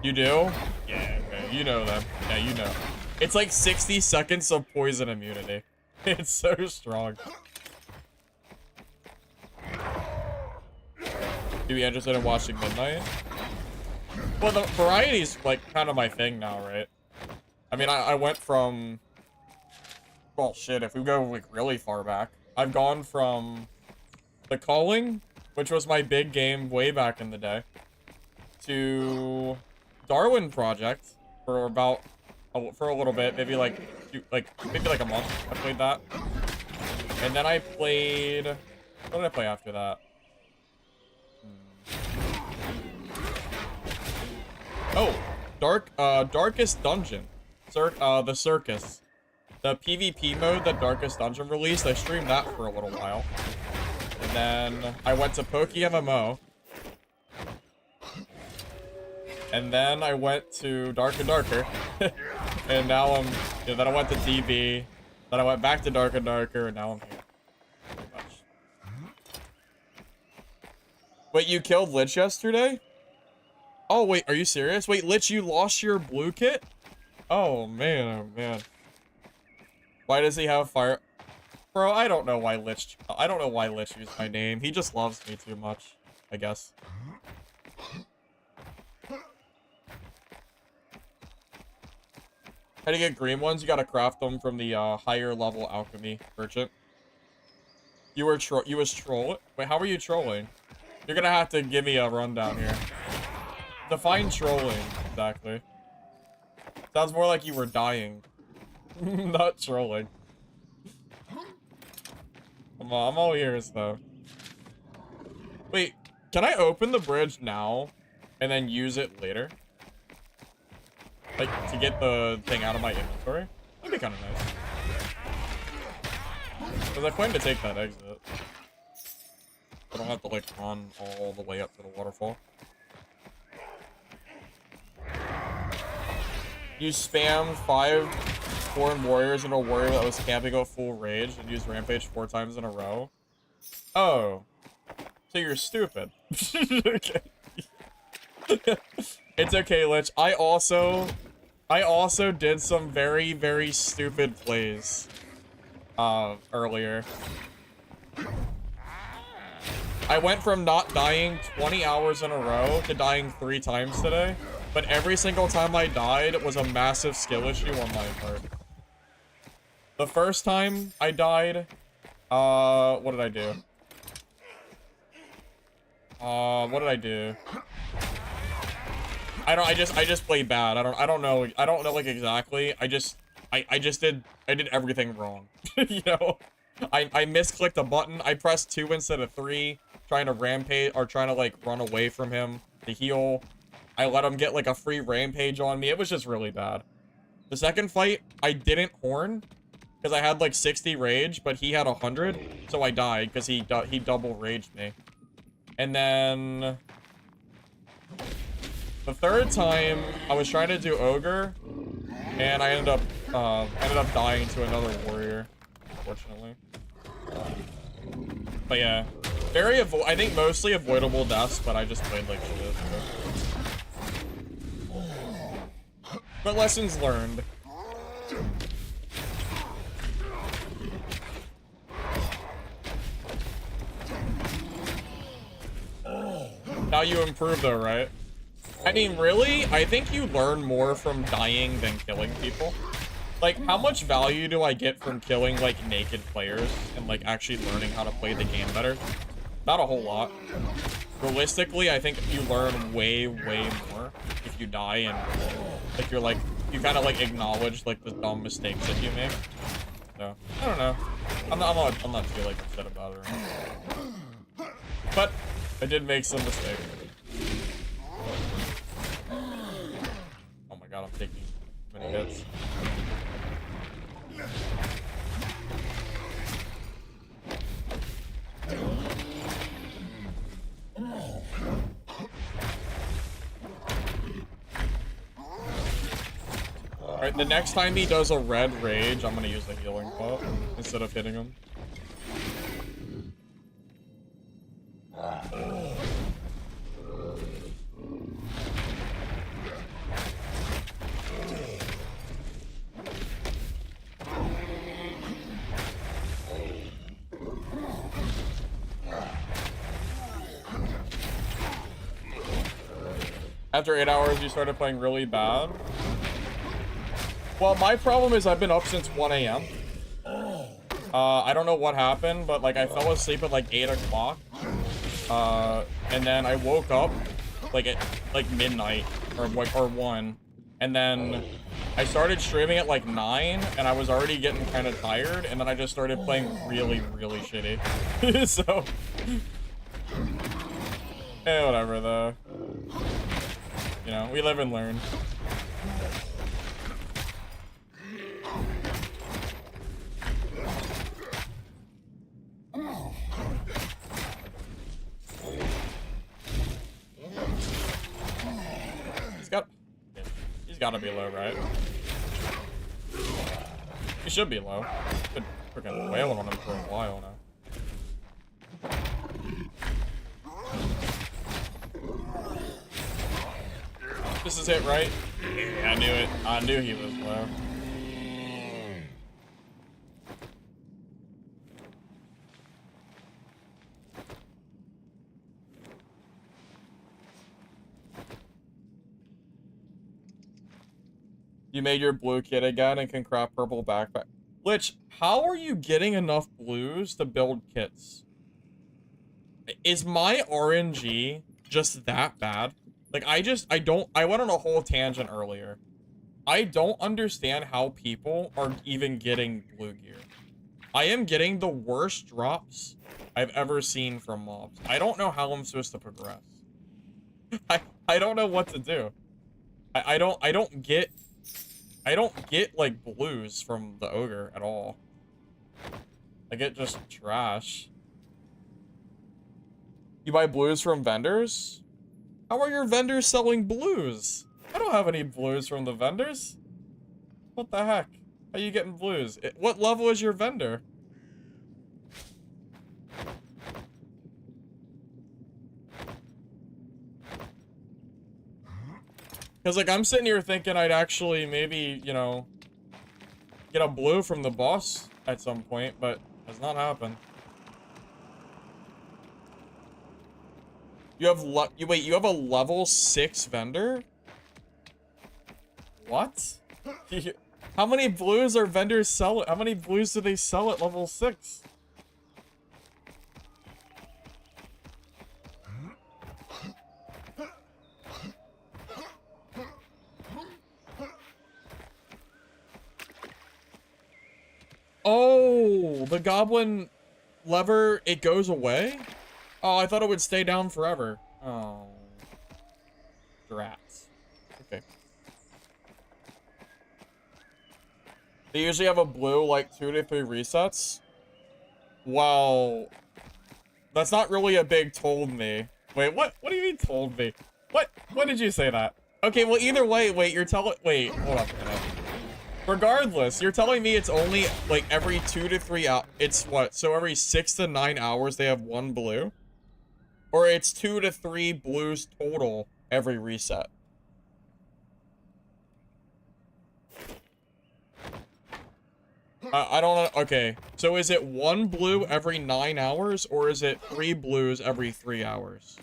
You do? Yeah, okay. You know them. Yeah, you know. It's like 60 seconds of poison immunity. It's so strong. You be interested in watching Midnight? Well, the variety's like kind of my thing now, right? I mean, I went from... Well, shit, if we go like really far back, I've gone from The Calling, which was my big game way back in the day, to Darwin Project for about for a little bit, maybe like a month. I played that, and then I played. What did I play after that? Oh, Darkest Dungeon, the Circus. The PvP mode that Darkest Dungeon released, I streamed that for a little while. And then I went to PokeMMO. And then I went to Dark and Darker. And now then I went to DB. Then I went back to Dark and Darker, and now I'm here. Pretty much. Wait, you killed Lich yesterday? Oh, wait, are you serious? Wait, Lich, you lost your blue kit? Oh, man, oh, man. Why does he have fire? Bro, I don't know why Lich used my name. He just loves me too much, I guess. How to get green ones? You gotta craft them from the higher level alchemy merchant. You was trolling? Wait, how were you trolling? You're gonna have to give me a rundown here. Define trolling, exactly. Sounds more like you were dying. Not trolling. Come on, I'm all ears, though. Wait, can I open the bridge now and then use it later? Like, to get the thing out of my inventory? That'd be kind of nice. Because I plan to take that exit. I don't have to, like, run all the way up to the waterfall. You spam 5 foreign warriors and a warrior that was camping out full rage and used rampage 4 times in a row. Oh. So you're stupid. Okay. It's okay, Lich. I also did some very, very stupid plays earlier. I went from not dying 20 hours in a row to dying 3 times today. But every single time I died was a massive skill issue on my part. The first time I died, what did I do? What did I do? I just played bad. I don't know like exactly. I did everything wrong. You know? I misclicked a button. I pressed 2 instead of 3, trying to rampage or trying to like run away from him to heal. I let him get like a free rampage on me. It was just really bad. The second fight, I didn't horn because I had like 60 rage, but he had 100, so I died because he double raged me. And then the third time, I was trying to do ogre, and I ended up dying to another warrior, unfortunately. But yeah, I think mostly avoidable deaths, but I just played like shit. But lessons learned. Now you improve though, right? I mean, really? I think you learn more from dying than killing people. Like, how much value do I get from killing, like, naked players and, like, actually learning how to play the game better? Not a whole lot. Realistically, I think you learn way, way more if you die and, like, you're, like, you kind of, like, acknowledge, like, the dumb mistakes that you make. So, I don't know. I'm not too, like, upset about it or anything. But, I did make some mistakes. Oh my god, I'm taking many hits. Alright, the next time he does a red rage, I'm gonna use the healing pot instead of hitting him. After 8 hours, you started playing really bad. Well, my problem is I've been up since 1 a.m. I don't know what happened, but, like, I fell asleep at, like, 8 o'clock. And then I woke up, like, at, like, midnight, or 1. And then I started streaming at, like, 9, and I was already getting kind of tired, and then I just started playing really, really shitty. So... eh, whatever, though. You know, we live and learn. He's gotta be low, right? He should be low. Been freaking wailing on him for a while now. This is it, right? Yeah, I knew it. I knew he was low. You made your blue kit again and can craft purple backpack. Lich, how are you getting enough blues to build kits? Is my RNG just that bad? Like, I went on a whole tangent earlier. I don't understand how people are even getting blue gear. I am getting the worst drops I've ever seen from mobs. I don't know how I'm supposed to progress. I don't know what to do. I don't get like blues from the ogre at all. I get just trash. You buy blues from vendors? How are your vendors selling blues? I don't have any blues from the vendors. What the heck? How are you getting blues? What level is your vendor? Because, like, I'm sitting here thinking I'd actually maybe, you know, get a blue from the boss at some point, but has not happened. You have wait, you have a level 6 vendor? What? How many blues are vendors selling? How many blues do they sell at level 6? Oh, the goblin lever, it goes away? Oh, I thought it would stay down forever. Oh. Drats. Okay. They usually have a blue, like, 2 to 3 resets. Well, that's not really a big told me. Wait, what? What do you mean told me? What? When did you say that? Okay, well, either way, wait, hold up a minute. Regardless, you're telling me it's only, like, every 2 to 3 hours. It's what? So every 6 to 9 hours they have 1 blue? Or it's 2 to 3 blues total every reset? I don't know. Okay, so is it 1 blue every 9 hours, or is it 3 blues every 3 hours?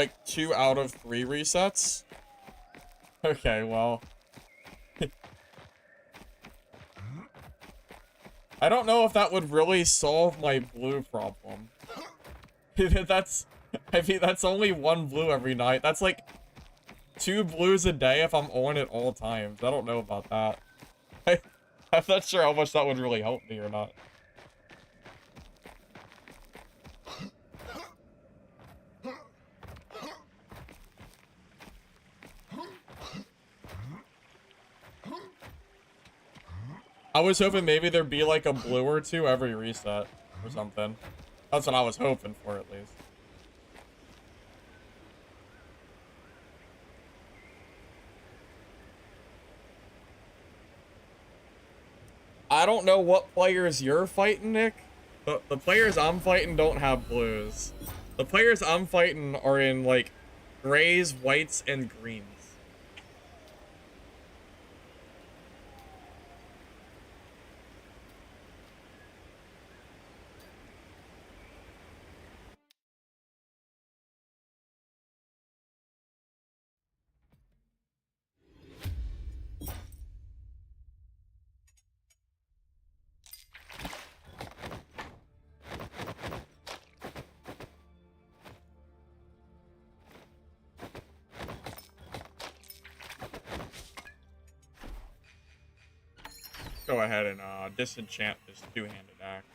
Like 2 out of 3 resets? Okay, well. I don't know if that would really solve my blue problem. That's, I mean, that's only 1 blue every night. That's like 2 blues a day if I'm on at all times. I don't know about that. I'm not sure how much that would really help me or not. I was hoping maybe there'd be like a blue or 2 every reset or something. That's what I was hoping for, at least. I don't know what players you're fighting, Nick, but the players I'm fighting don't have blues. The players I'm fighting are in, like, grays, whites, and greens. Go ahead and disenchant this 2-handed axe.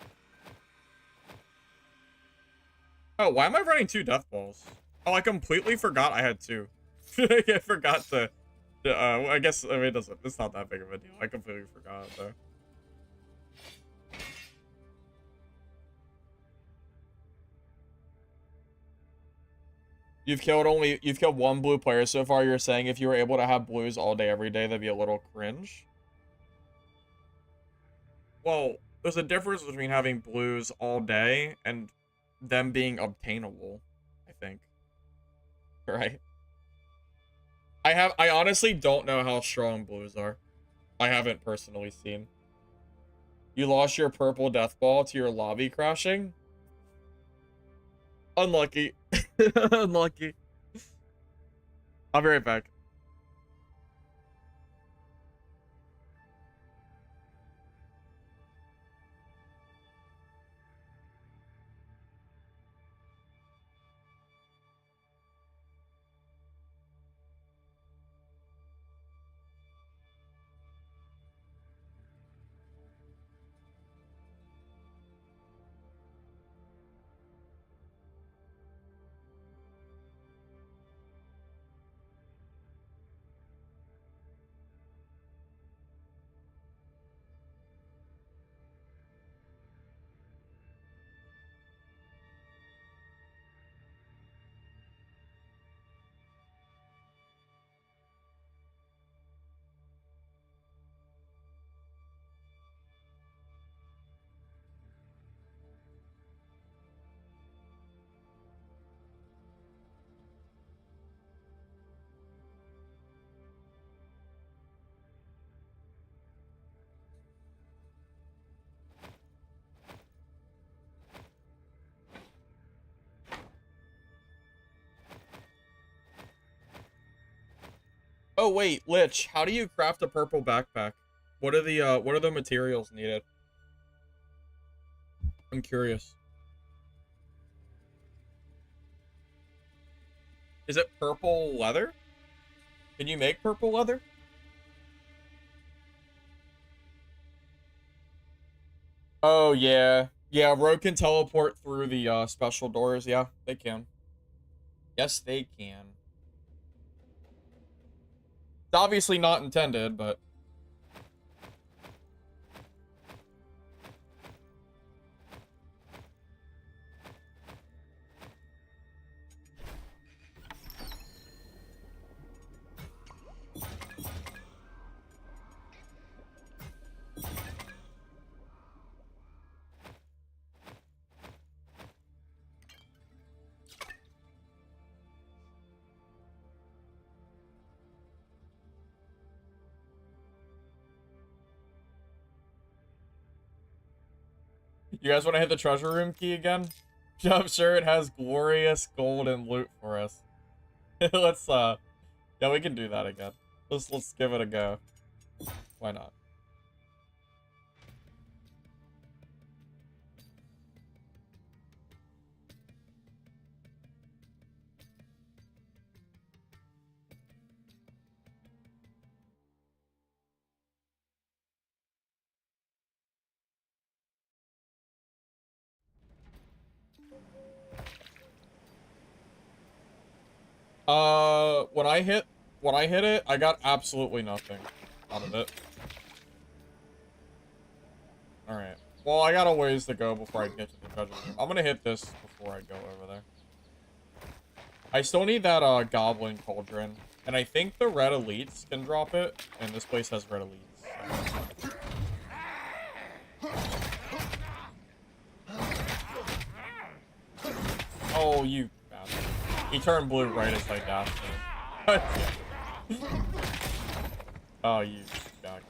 Oh, why am I running 2 death balls? Oh, I completely forgot I had 2. I forgot to I guess, I mean, it's not that big of a deal. I completely forgot, though. You've killed 1 blue player so far. You're saying if you were able to have blues all day, every day, that'd be a little cringe? Well, there's a difference between having blues all day and them being obtainable, I think. Right? I honestly don't know how strong blues are. I haven't personally seen. You lost your purple death ball to your lobby crashing? Unlucky. Unlucky. I'll be right back. Oh wait, Lich, how do you craft a purple backpack? What are the materials needed? I'm curious. Is it purple leather? Can you make purple leather? Oh yeah. Yeah, Rogue can teleport through the special doors. Yeah, they can. Yes, they can. It's obviously not intended, but you guys want to hit the treasure room key again? I'm sure it has glorious gold and loot for us. Let's, yeah, we can do that again. Let's give it a go. Why not? When I hit it, I got absolutely nothing out of it. Alright. Well, I got a ways to go before I get to the treasure room. I'm gonna hit this before I go over there. I still need that, goblin cauldron. And I think the red elites can drop it, and this place has red elites. So. Oh, you bastard. He turned blue right as I dashed it. Oh, you got it.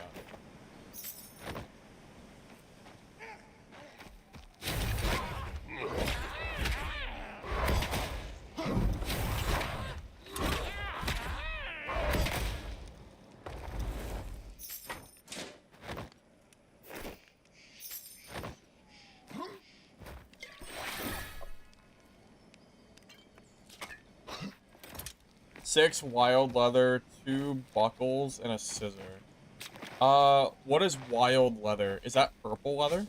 6 wild leather, 2 buckles, and a scissor. What is wild leather? Is that purple leather?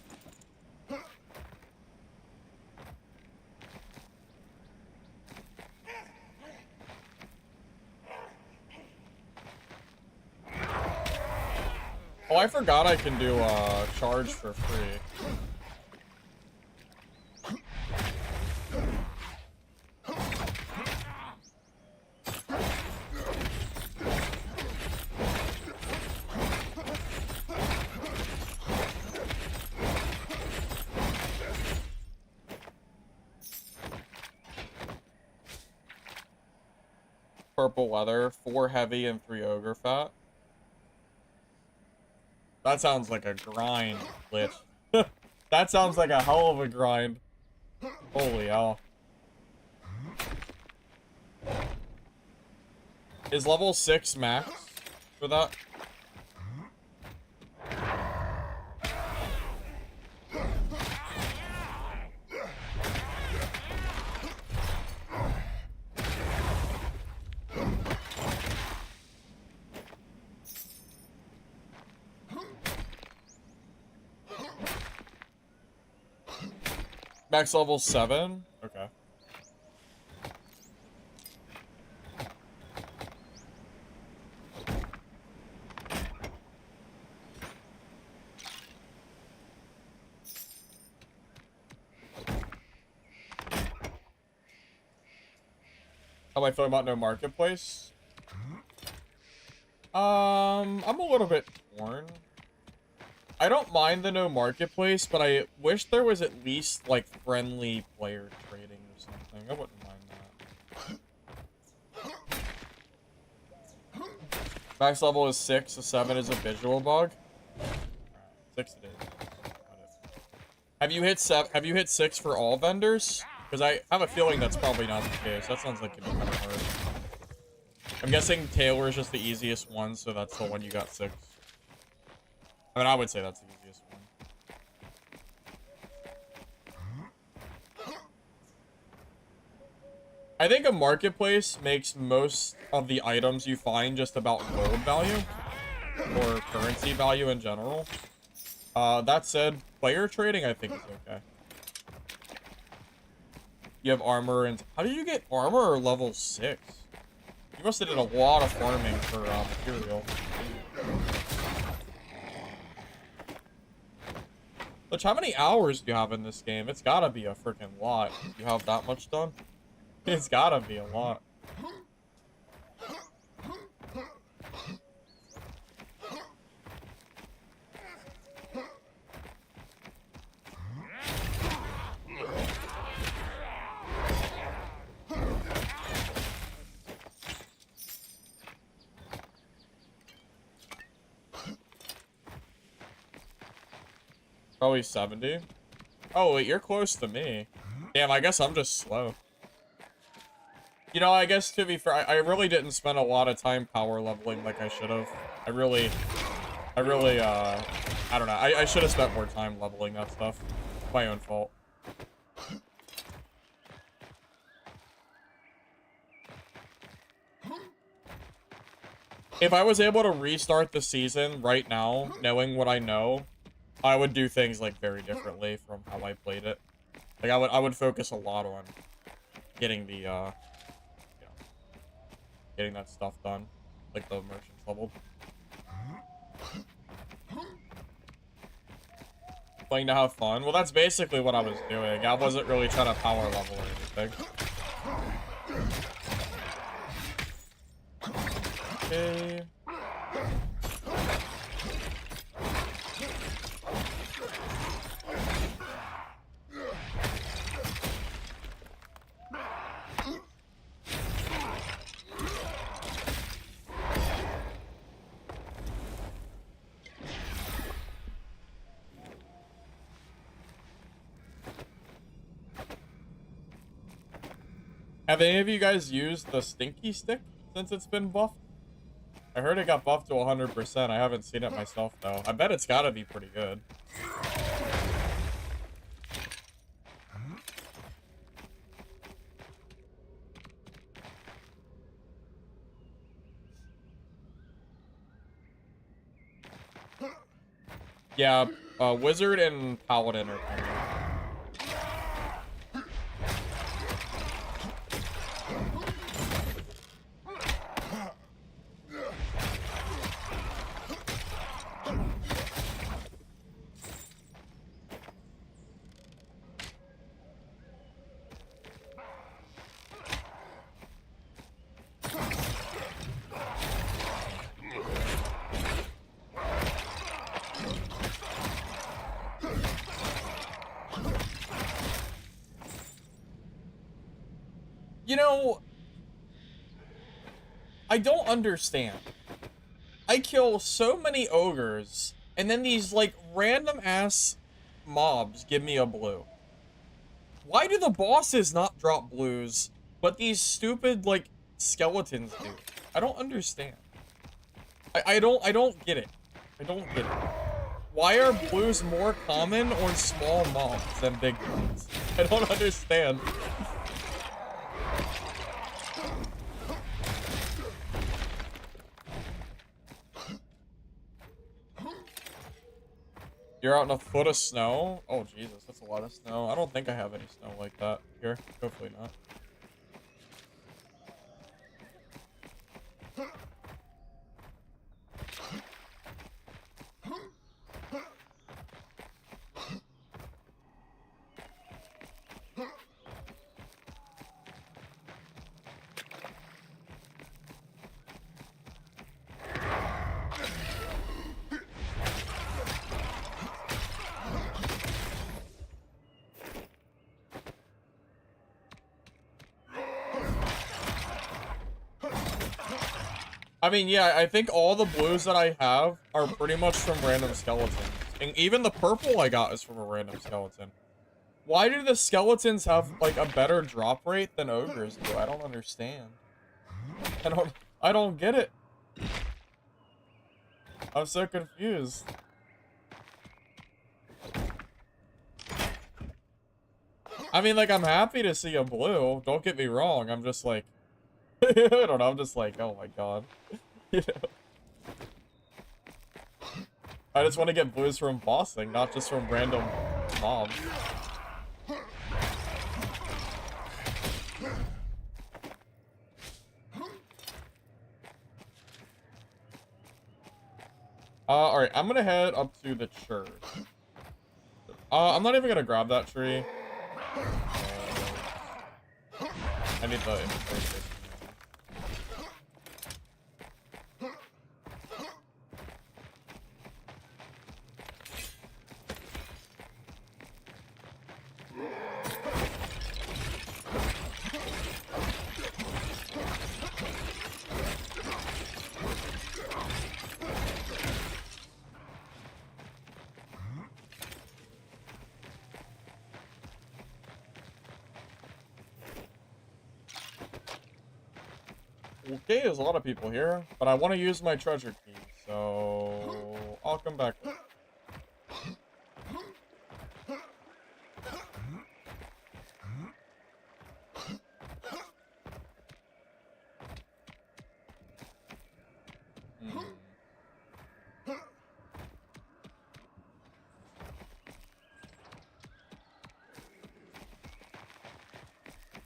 Oh, I forgot I can do, charge for free. Purple leather, 4 heavy, and 3 ogre fat. That sounds like a grind, Lich. That sounds like a hell of a grind. Holy hell. Is level 6 max for that? Max level 7? Okay. How am I feeling about no marketplace? I'm a little bit torn. I don't mind the no marketplace, but I wish there was at least, like, friendly player trading or something. I wouldn't mind that. Max level is 6, so 7 is a visual bug. 6 it is. Have you hit 7? Have you hit 6 for all vendors? Because I have a feeling that's probably not the case. That sounds like it'd be kind of hard. I'm guessing Taylor is just the easiest one, so that's the one you got 6. I mean, I would say that's the easiest one. I think a marketplace makes most of the items you find just about gold value or currency value in general. That said, player trading I think is okay. You have armor and how did you get armor level 6? You must have did a lot of farming for material. Which, how many hours do you have in this game? It's gotta be a freaking lot. You have that much done? It's gotta be a lot. Probably 70. Oh, wait, you're close to me. Damn, I guess I'm just slow. You know, I guess to be fair, I really didn't spend a lot of time power leveling like I should have. I really, I don't know. I should have spent more time leveling that stuff. My own fault. If I was able to restart the season right now, knowing what I know, I would do things, like, very differently from how I played it. Like, I would focus a lot on getting the, you know, getting that stuff done. Like, the merchants leveled. Playing to have fun? Well, that's basically what I was doing. I wasn't really trying to power level or anything. Okay. Have any of you guys used the stinky stick since it's been buffed? I heard it got buffed to 100%. I haven't seen it myself, though. I bet it's gotta be pretty good. Yeah, Wizard and Paladin are coming. You know, I don't understand. I kill so many ogres, and then these, like, random-ass mobs give me a blue. Why do the bosses not drop blues, but these stupid, like, skeletons do? I don't understand. I don't get it. I don't get it. Why are blues more common on small mobs than big ones? I don't understand. You're out in a foot of snow? Oh, Jesus, that's a lot of snow. I don't think I have any snow like that here. Hopefully not. I mean, yeah, I think all the blues that I have are pretty much from random skeletons. And even the purple I got is from a random skeleton. Why do the skeletons have, like, a better drop rate than ogres do? I don't understand. I don't get it. I'm so confused. I mean, like, I'm happy to see a blue. Don't get me wrong. I'm just like... I don't know. I'm just like, oh my god. You know? I just want to get blues from bossing, not just from random mobs. Alright, I'm gonna head up to the church. I'm not even gonna grab that tree. I need the inventory space. Okay, there's a lot of people here, but I want to use my treasure key, so I'll come back later. Hmm.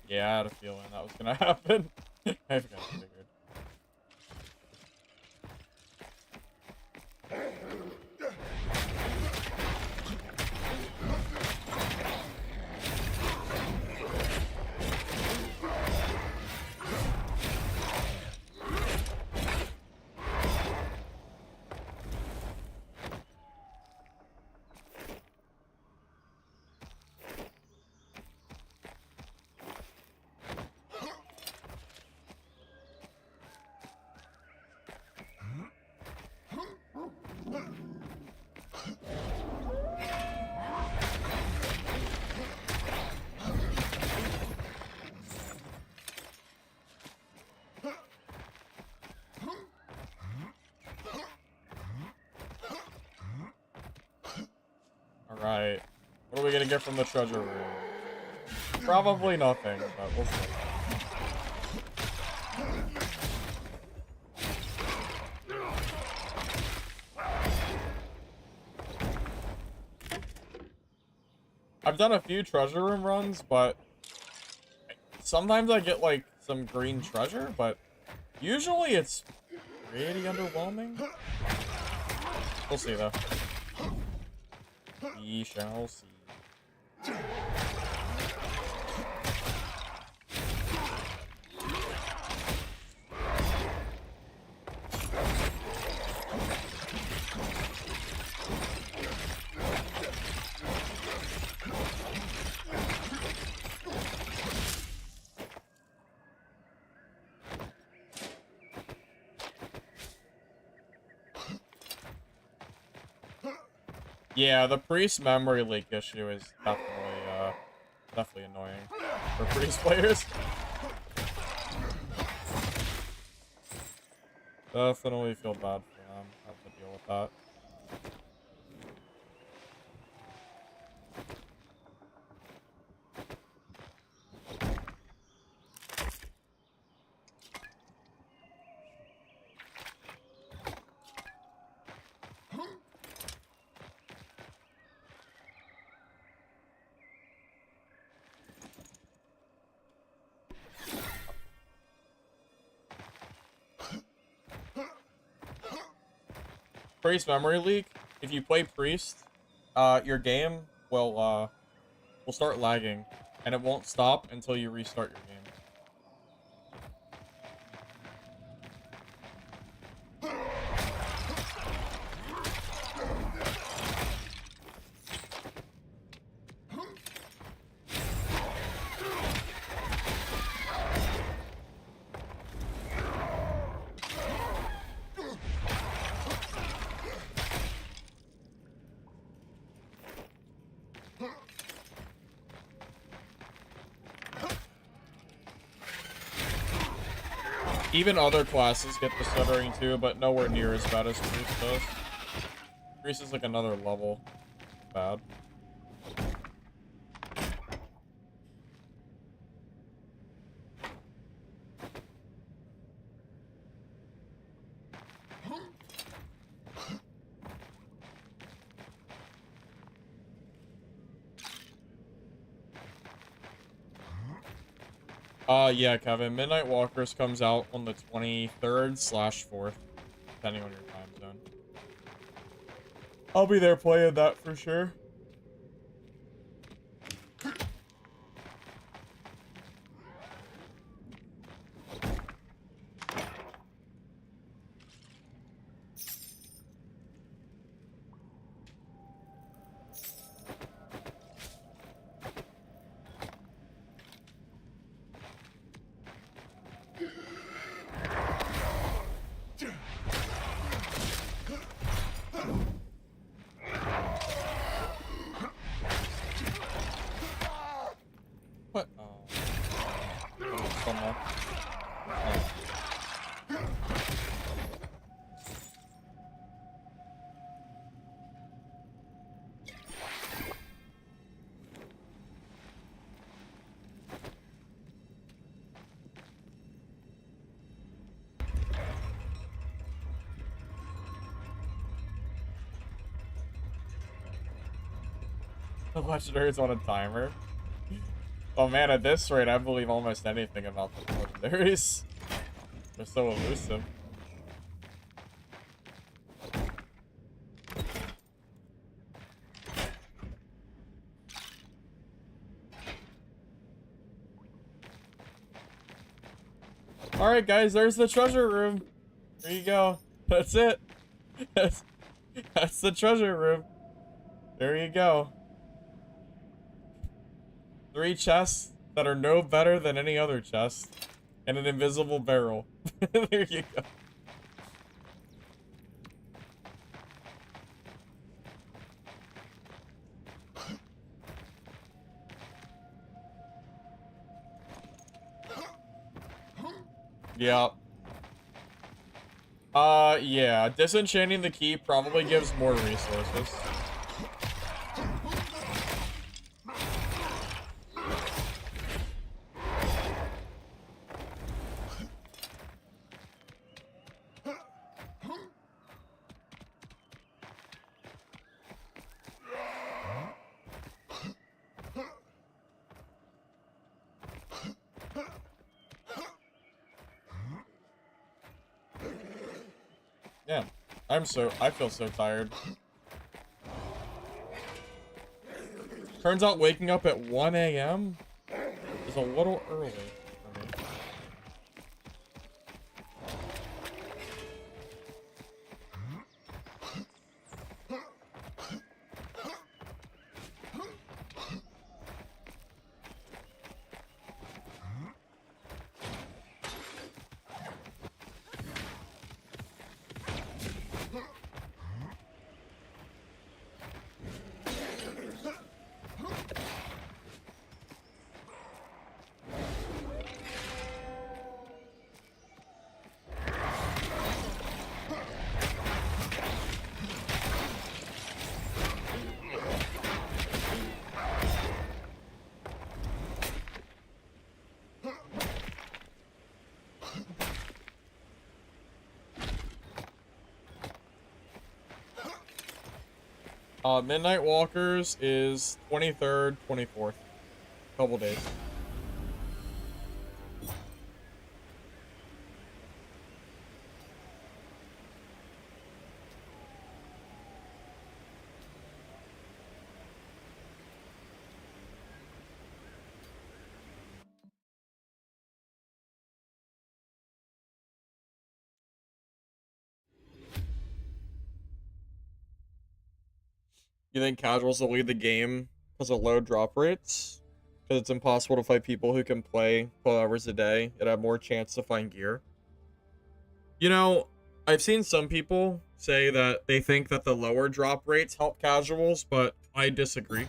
Yeah, I had a feeling that was gonna happen. I forgot I figured. Alright. What are we gonna get from the treasure room? Probably nothing, but we'll see. I've done a few treasure room runs, but sometimes I get, like, some green treasure, but usually it's pretty underwhelming. We'll see, though. We shall see. Yeah, the priest memory leak issue is definitely annoying for priest players. Definitely feel bad for them. I have to deal with that. Priest memory leak. If you play priest, your game will start lagging, and it won't stop until you restart your game. Even other classes get the stuttering too, but nowhere near as bad as Priest does. Priest is like another level bad. Yeah, Kevin. Midnight Walkers comes out on the 23rd/4th, depending on your time zone. I'll be there playing that for sure. The legendaries on a timer. Oh man, at this rate, I believe almost anything about the legendaries. They're so elusive. Alright guys, there's the treasure room. There you go. That's it. That's the treasure room. There you go. 3 chests that are no better than any other chest. And an invisible barrel. There you go. Yeah. Yeah. Disenchanting the key probably gives more resources. Yeah. I feel so tired. Turns out waking up at 1 a.m. is a little early for me. Midnight Walkers is 23rd, 24th. Couple days. You think casuals will lead the game because of low drop rates? Because it's impossible to fight people who can play 12 hours a day and have more chance to find gear? You know, I've seen some people say that they think that the lower drop rates help casuals, but I disagree.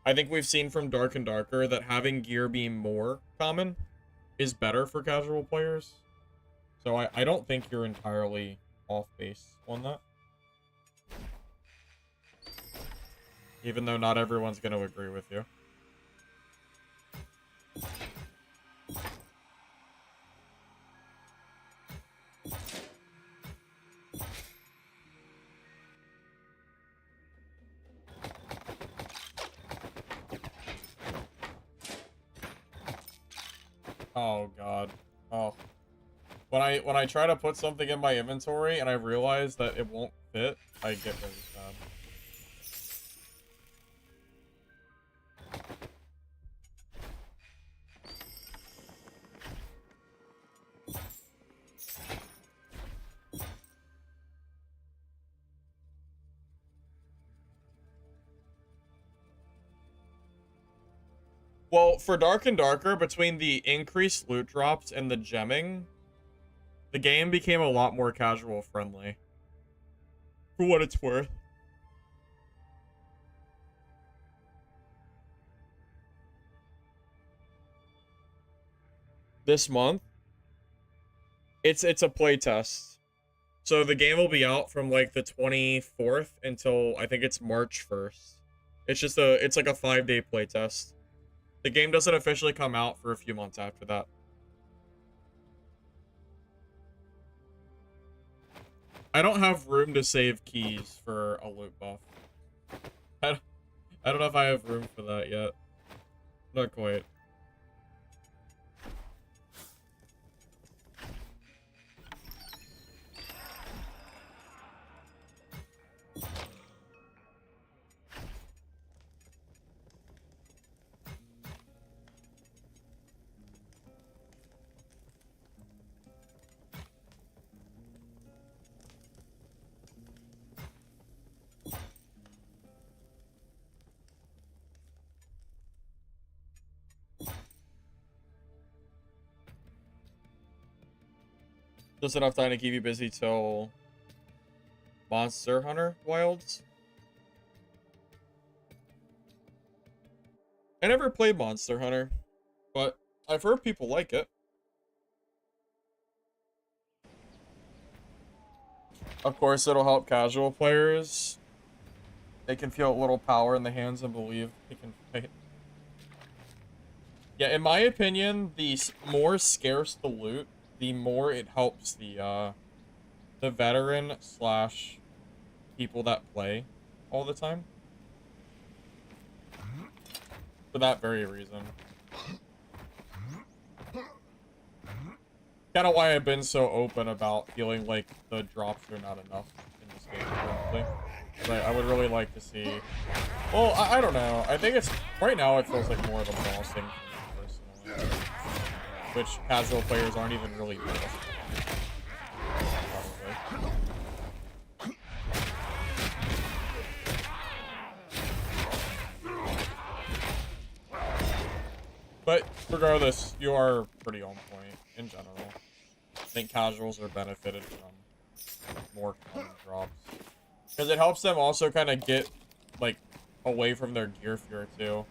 I think we've seen from Dark and Darker that having gear be more common is better for casual players. So I don't think you're entirely off base on that. Even though not everyone's going to agree with you. Oh god. Oh. When I try to put something in my inventory and I realize that it won't fit, I get really sad. Well, for Dark and Darker, between the increased loot drops and the gemming, the game became a lot more casual friendly. For what it's worth. This month, it's a playtest. So the game will be out from like the 24th until I think it's March 1st. It's like a 5-day playtest. The game doesn't officially come out for a few months after that. I don't have room to save keys for a loot buff. I don't know if I have room for that yet. Not quite. Just enough time to keep you busy till Monster Hunter Wilds. I never played Monster Hunter, but I've heard people like it. Of course, it'll help casual players. They can feel a little power in the hands and believe they can fight. Yeah, in my opinion, the more scarce the loot, the more it helps the veteran slash people that play all the time. For that very reason. Kind of why I've been so open about feeling like the drops are not enough in this game currently. But I would really like to see... Well, I don't know. I think it's... Right now it feels like more of a boss thing for me personally. Which casual players aren't even really doing. Probably. But regardless, you are pretty on point in general. I think casuals are benefited from more common drops. Because it helps them also kind of get, like, away from their gear fear, too.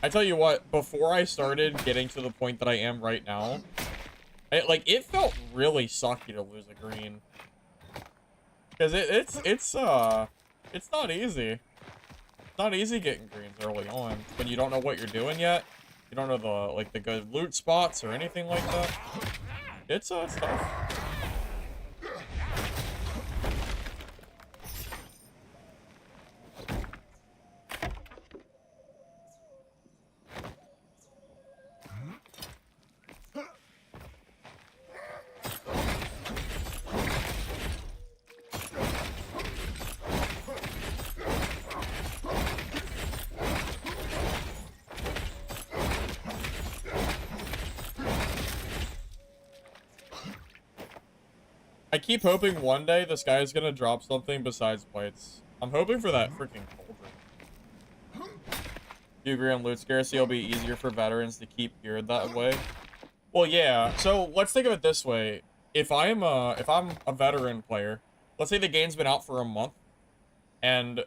I tell you what, before I started getting to the point that I am right now, it felt really sucky to lose a green. Because it's not easy. It's not easy getting greens early on when you don't know what you're doing yet. You don't know the good loot spots or anything like that. It's tough. I keep hoping one day this guy is gonna drop something besides plates. I'm hoping for that freaking cauldron. Do you agree on loot scarcity? It'll be easier for veterans to keep geared that way. Well, yeah. So let's think of it this way: if I'm a veteran player, let's say the game's been out for a month, and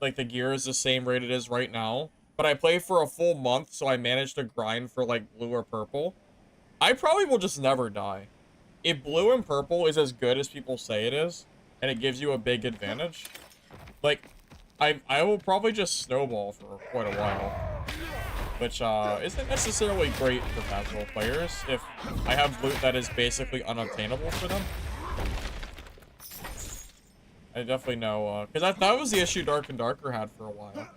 like the gear is the same rate it is right now, but I play for a full month, so I managed to grind for like blue or purple. I probably will just never die. If blue and purple is as good as people say it is, and it gives you a big advantage, like, I will probably just snowball for quite a while. Which, isn't necessarily great for casual players, if I have loot that is basically unobtainable for them. I definitely know, because that was the issue Dark and Darker had for a while.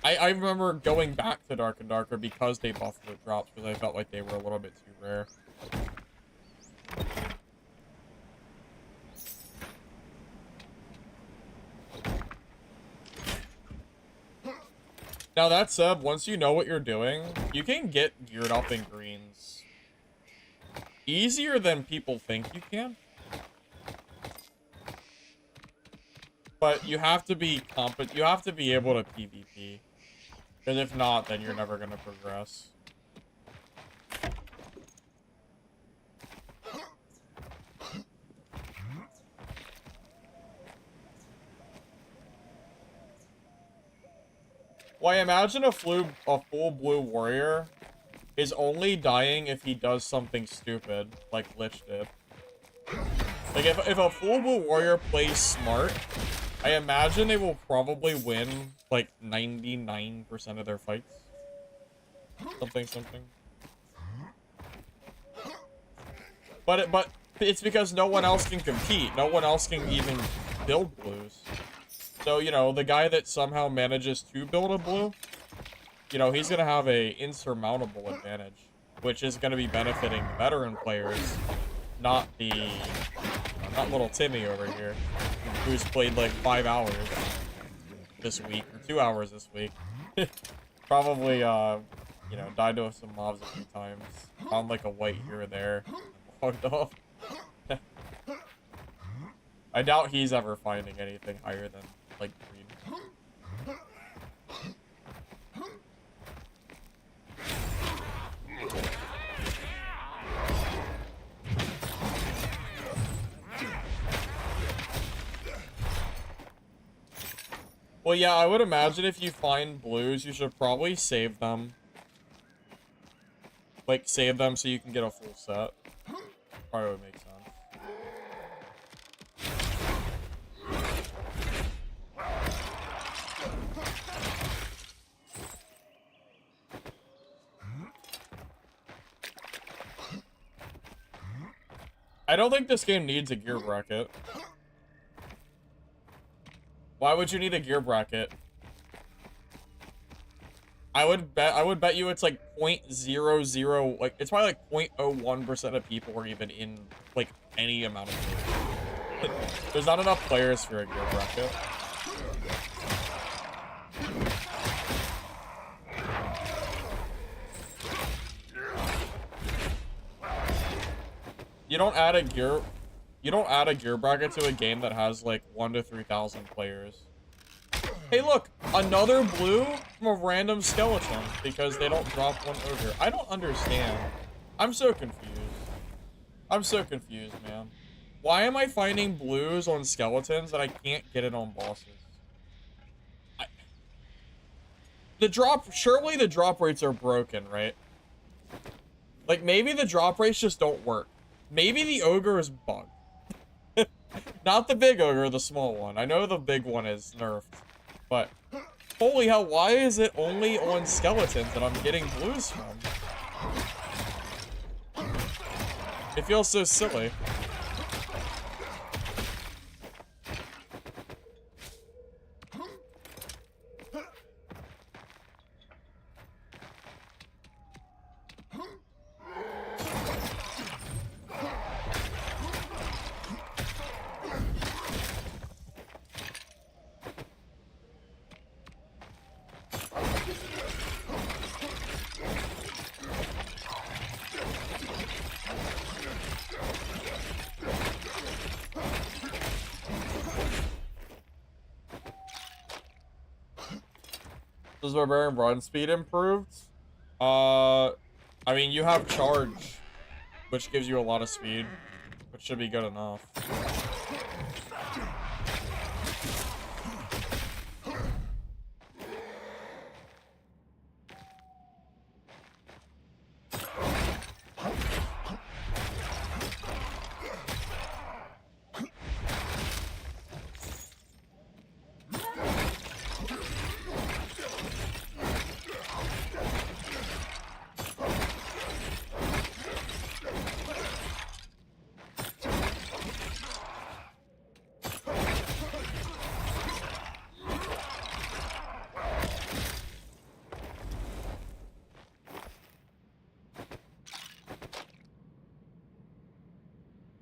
I remember going back to Dark and Darker because they buffed loot drops, because I felt like they were a little bit too rare. Now that said, once you know what you're doing, you can get geared up in greens easier than people think you can. But you have to be competent. You have to be able to PvP. Because if not, then you're never going to progress. Well, I imagine a full blue warrior is only dying if he does something stupid, like Lich did. Like, if a full blue warrior plays smart, I imagine they will probably win, like, 99% of their fights. Something. But it's because no one else can compete. No one else can even build blues. So, you know, the guy that somehow manages to build a blue, you know, he's going to have a insurmountable advantage, which is going to be benefiting the veteran players, not the, you know, not little Timmy over here, who's played like 5 hours this week, or 2 hours this week. Probably, you know, died to some mobs a few times, found like a white here or there, and logged off. I doubt he's ever finding anything higher than, like, green. Well, yeah, I would imagine if you find blues, you should probably save them. Like, save them so you can get a full set. Probably would make sense. I don't think this game needs a gear bracket. Why would you need a gear bracket? I would bet you it's like 0.00, like, it's probably like 0.01% of people are even in, like, any amount of gear. There's not enough players for a gear bracket. You don't add a gear bracket to a game that has like 1,000 to 3,000 players. Hey, look, another blue from a random skeleton because they don't drop one ogre. I don't understand. I'm so confused. I'm so confused, man. Why am I finding blues on skeletons that I can't get it on bosses? Surely the drop rates are broken, right? Like, maybe the drop rates just don't work. Maybe the ogre is bugged. Not the big ogre, the small one. I know the big one is nerfed. But, holy hell, why is it only on skeletons that I'm getting blues from? It feels so silly. Does Barbarian run speed improved? I mean, you have charge, which gives you a lot of speed, which should be good enough.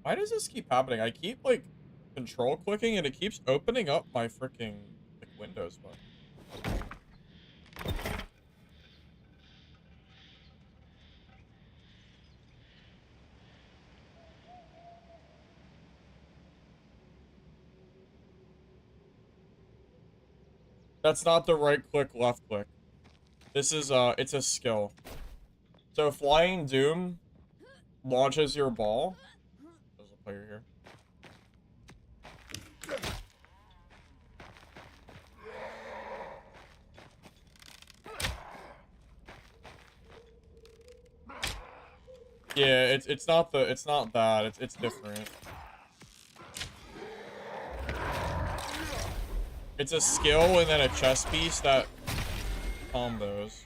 Why does this keep happening? I keep, like, control clicking and it keeps opening up my freaking, like, Windows button. That's not the right click, left click. This is, it's a skill. So Flying Doom launches your ball. There's a player here. Yeah, it's not that. It's different. It's a skill and then a chess piece that combos.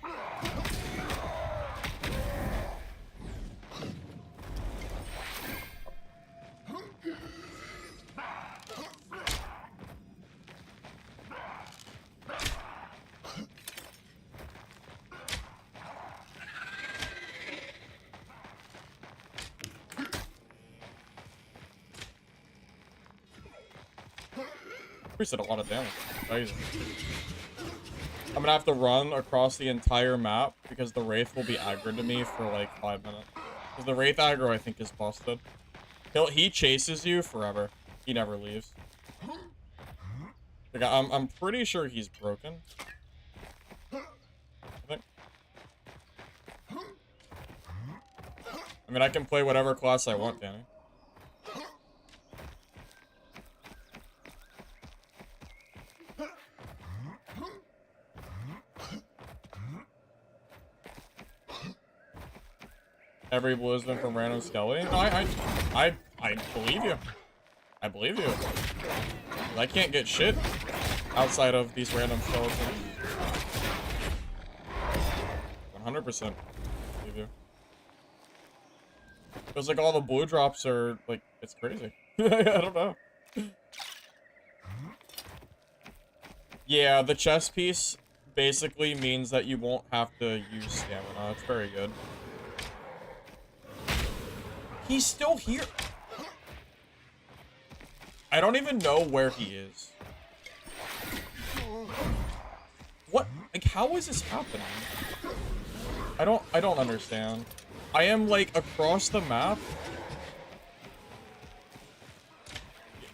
Increased a lot of damage. Crazy. I'm gonna have to run across the entire map because the Wraith will be aggroed to me for like 5 minutes. Because the Wraith aggro, I think, is busted. He chases you forever. He never leaves. Like, I'm pretty sure he's broken. I think. I mean, I can play whatever class I want, Danny. Every blue has been from random Skelly. No, I believe you. I believe you. I can't get shit outside of these random skeletons. 100% believe you. Feels like all the blue drops are, like, it's crazy. I don't know. Yeah, the chest piece basically means that you won't have to use stamina. It's very good. He's still here. I don't even know where he is. What? Like, how is this happening? I don't understand. I am, like, across the map.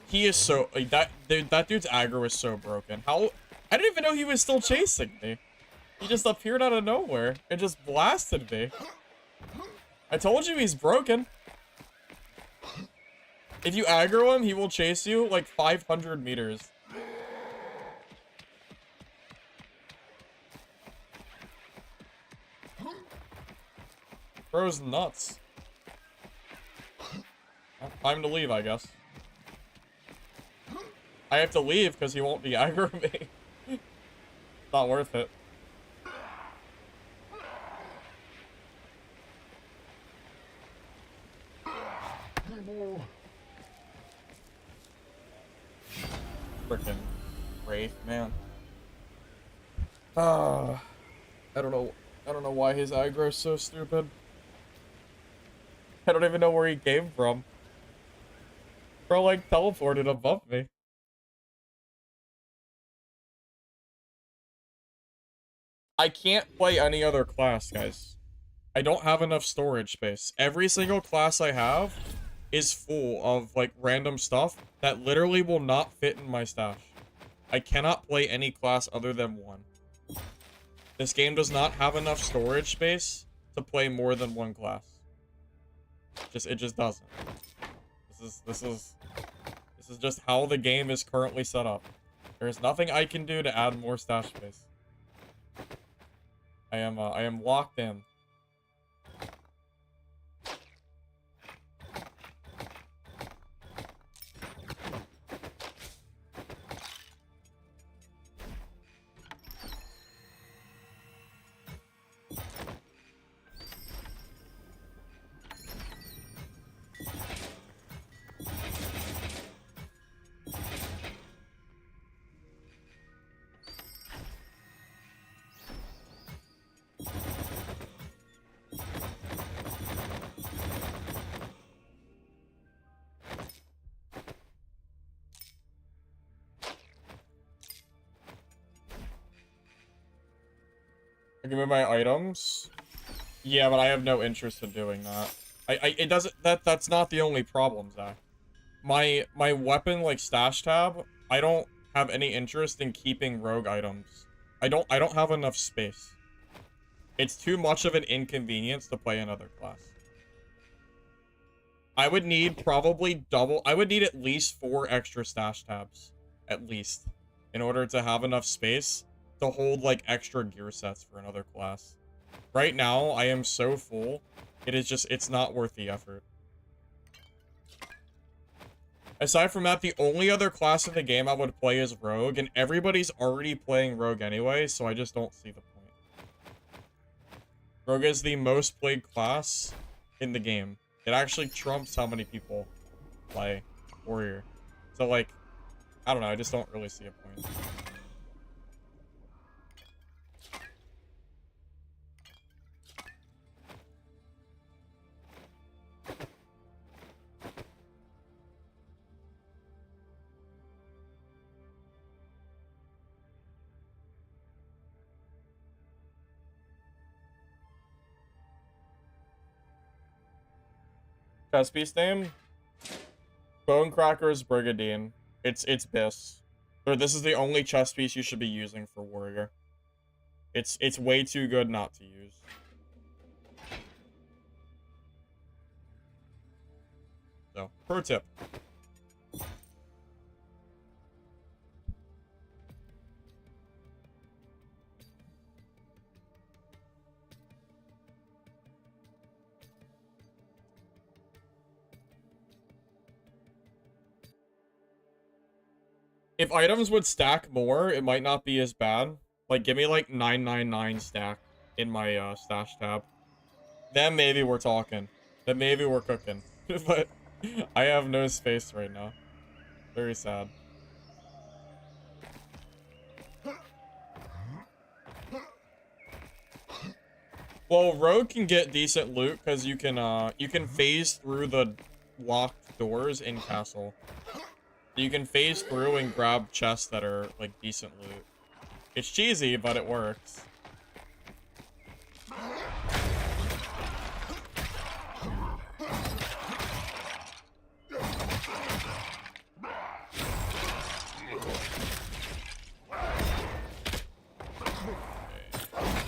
He is so, like, that dude's aggro is so broken. How? I didn't even know he was still chasing me. He just appeared out of nowhere and just blasted me. I told you he's broken. If you aggro him, he will chase you like 500 meters. Bro's nuts. Well, time to leave, I guess. I have to leave because he won't be aggroing me. Not worth it. Frickin' Wraith, man. I don't know why his aggro's so stupid. I don't even know where he came from. Bro, like, teleported above me. I can't play any other class, guys. I don't have enough storage space. Every single class I have is full of, like, random stuff that literally will not fit in my stash. I cannot play any class other than one. This game does not have enough storage space to play more than one class. It just doesn't. This is just how the game is currently set up. There's nothing I can do to add more stash space. I am locked in. I can move my items. Yeah, but I have no interest in doing that. It doesn't, that's not the only problem, Zach. My weapon, like, stash tab, I don't have any interest in keeping rogue items. I don't have enough space. It's too much of an inconvenience to play another class. I would need probably I would need at least 4 extra stash tabs. At least. In order to have enough space to hold, like, extra gear sets for another class. Right now, I am so full, it's not worth the effort. Aside from that, the only other class in the game I would play is Rogue, and everybody's already playing Rogue anyway, so I just don't see the point. Rogue is the most played class in the game. It actually trumps how many people play Warrior. So, like, I don't know, I just don't really see a point. Chess piece name? Bone Crackers Brigadine. It's Biss. Or this is the only chess piece you should be using for Warrior. It's way too good not to use. So, pro tip. If items would stack more, it might not be as bad. Like, give me like 999 stack in my stash tab. Then maybe we're talking. Then maybe we're cooking. But I have no space right now. Very sad. Well, Rogue can get decent loot because you can phase through the locked doors in Castle. You can phase through and grab chests that are like decent loot. It's cheesy, but it works.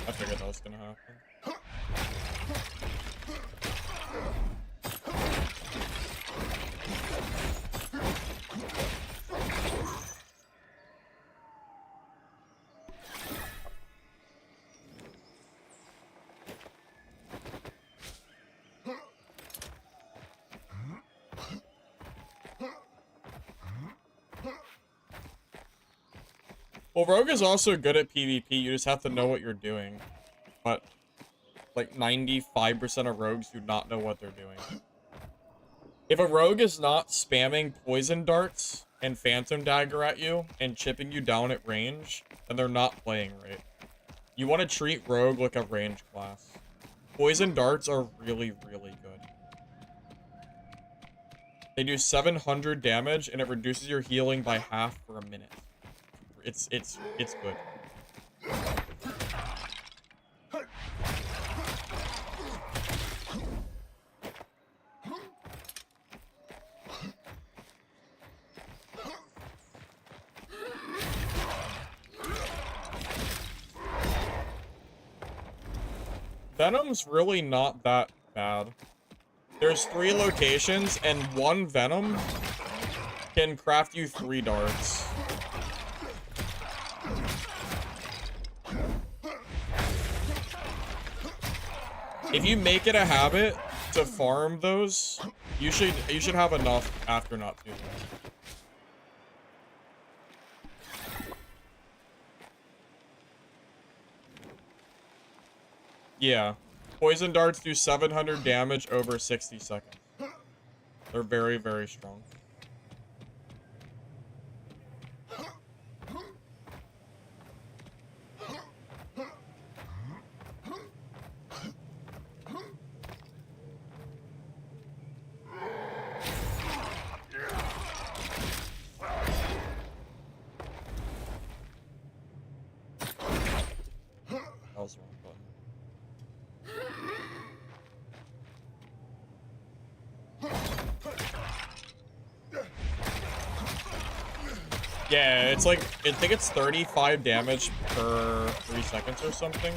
I figured that was gonna happen. Well, Rogue is also good at PvP, you just have to know what you're doing. But, like, 95% of rogues do not know what they're doing. If a rogue is not spamming poison darts and phantom dagger at you and chipping you down at range, then they're not playing right. You want to treat rogue like a range class. Poison darts are really, really good. They do 700 damage and it reduces your healing by half for a minute. It's good. Venom's really not that bad. There's 3 locations and 1 Venom can craft you 3 darts. If you make it a habit to farm those, you should have enough after not too long. Yeah. Poison darts do 700 damage over 60 seconds. They're very, very strong. That was the wrong button. Yeah, it's like, I think it's 35 damage per 3 seconds or something.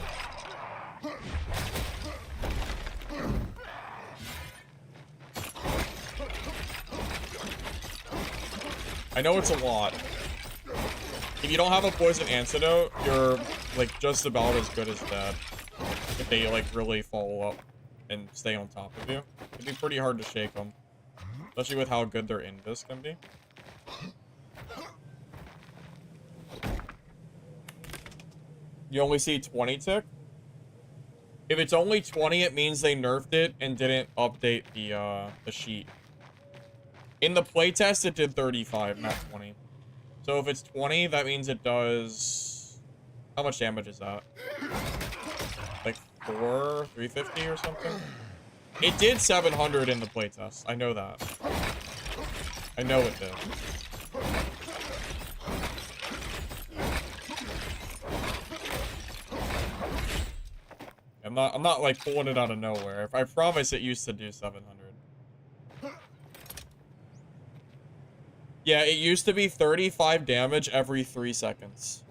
I know it's a lot. If you don't have a poison antidote, you're like just about as good as dead. If they like really follow up and stay on top of you. It'd be pretty hard to shake them. Especially with how good their invis can be. You only see 20 tick? If it's only 20, it means they nerfed it and didn't update the sheet. In the playtest, it did 35, not 20. So if it's 20, that means it does... How much damage is that? Like 350 or something? It did 700 in the playtest. I know that. I know it did. I'm not like pulling it out of nowhere. I promise it used to do 700. Yeah, it used to be 35 damage every 3 seconds.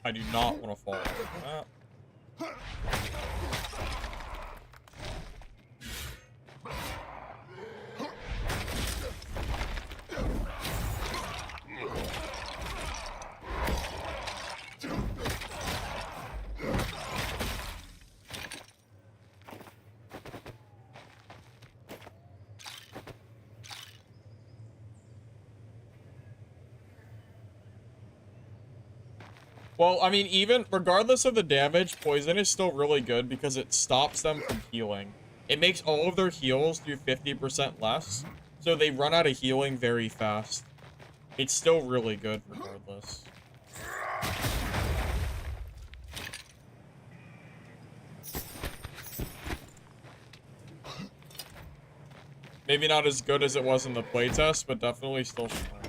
I do not want to fall into that. Well, I mean, even regardless of the damage, poison is still really good because it stops them from healing. It makes all of their heals do 50% less, so they run out of healing very fast. It's still really good regardless. Maybe not as good as it was in the playtest, but definitely still strong.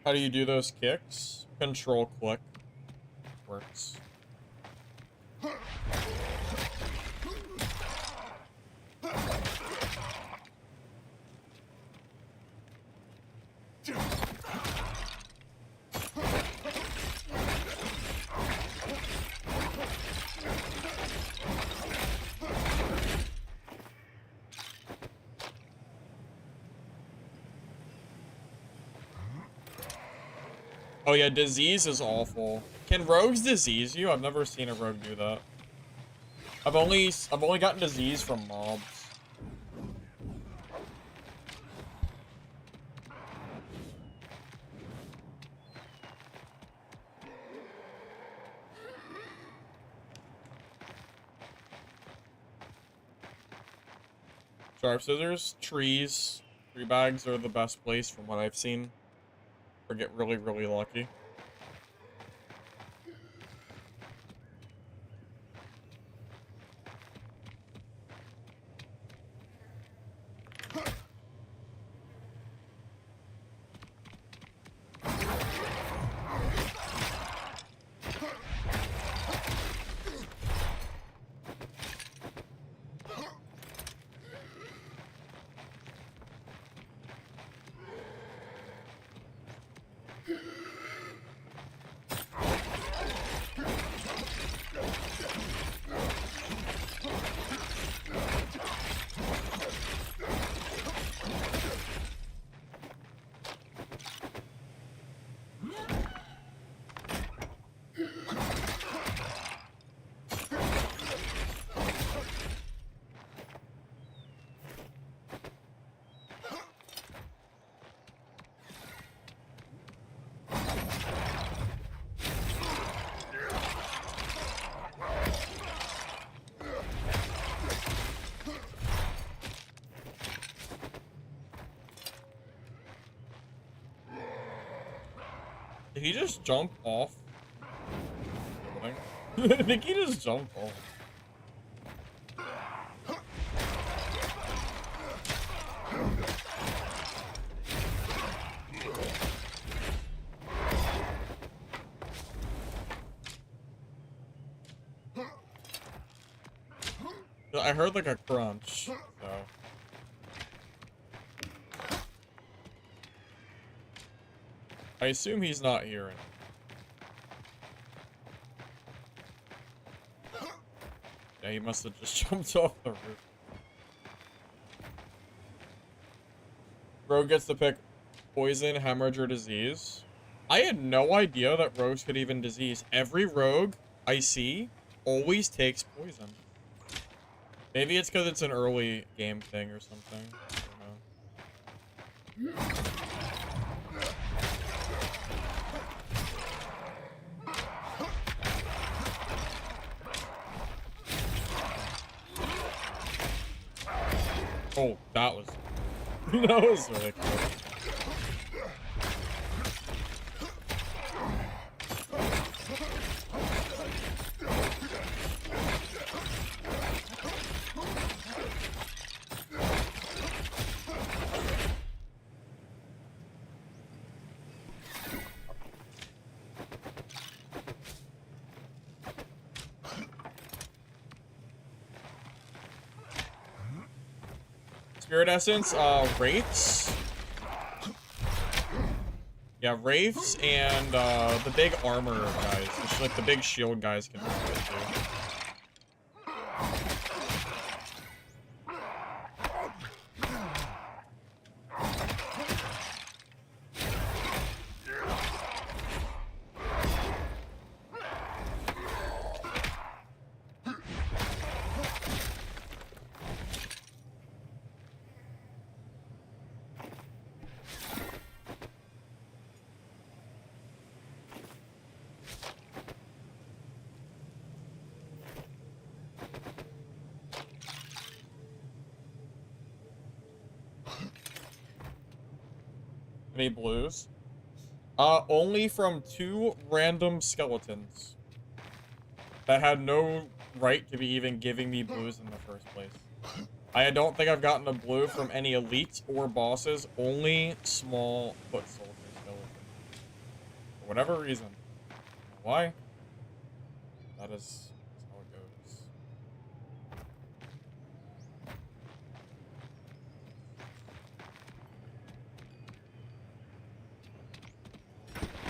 How do you do those kicks? Control click works. Oh yeah, disease is awful. Can rogues disease you? I've never seen a rogue do that. I've only gotten disease from mobs. Sharp scissors, trees, tree bags are the best place from what I've seen. Or get really, really lucky. Did he just jump off? I think he just jumped off. I heard like a crunch, so. I assume he's not hearing. Yeah, he must have just jumped off the roof. Rogue gets to pick poison, hemorrhage, or disease. I had no idea that rogues could even disease. Every rogue I see always takes poison. Maybe it's because it's an early game thing or something. I don't know. Oh, that was that was really cool. Spirit Essence, Wraiths. Yeah, Wraiths and the big armor guys. Just like the big shield guys can do it too. Any blues? Only from 2 random skeletons that had no right to be even giving me blues in the first place. I don't think I've gotten a blue from any elites or bosses, only small foot soldier skeletons. For whatever reason. Why? That is how it goes.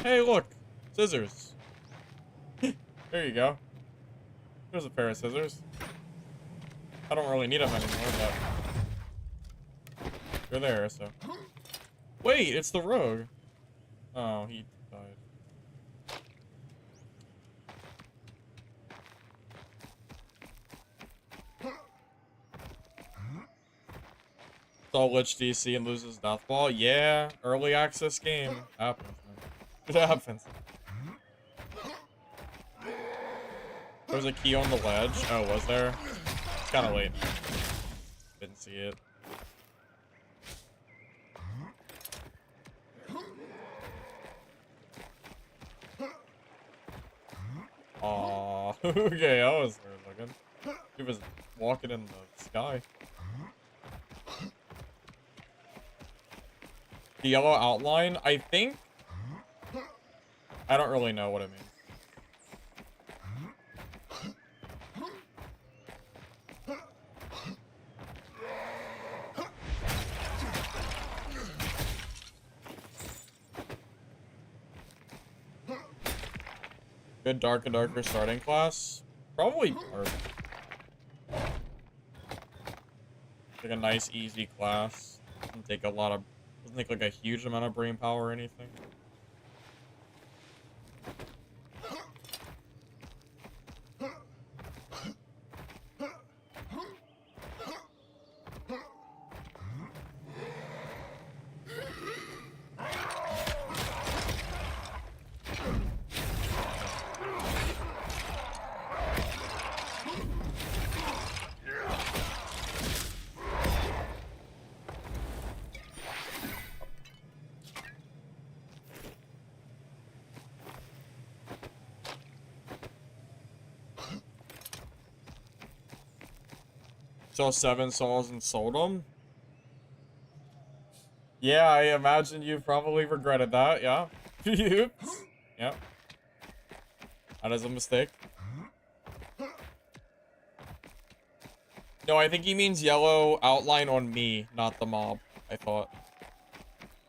Hey, look! Scissors. There you go. There's a pair of scissors. I don't really need them anymore, but they're there, so. Wait, it's the rogue. Oh, he died. Saw Lich DC and loses Death Ball. Yeah, early access game. Happens, man. It happens. There's a key on the ledge. Oh, was there? It's kind of late. Didn't see it. Aww. Okay, I was weird looking. He was walking in the sky. The yellow outline, I think. I don't really know what it means. Good Dark and Darker starting class? Probably Dark. Like a nice, easy class. Doesn't take a lot of... Doesn't take like a huge amount of brain power or anything. Saw 7 souls and sold them. Yeah, I imagine you probably regretted that, yeah. Oops. Yep. That is a mistake. No, I think he means yellow outline on me, not the mob, I thought.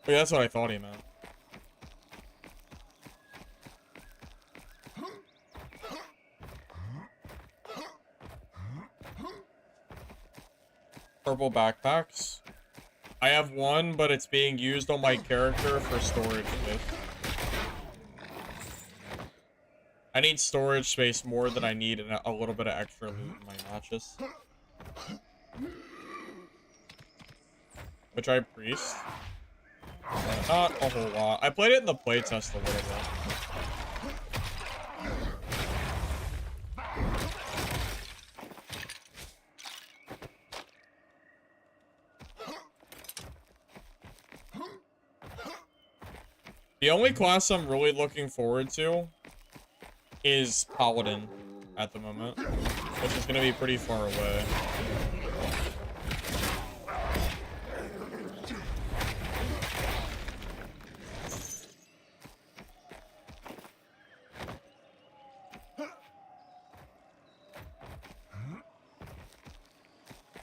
Wait, that's what I thought he meant. Purple backpacks. I have one, but it's being used on my character for storage space. I need storage space more than I need a little bit of extra loot in my matches. Which I priest. Not a whole lot. I played it in the playtest a little bit. The only class I'm really looking forward to is Paladin at the moment, which is going to be pretty far away.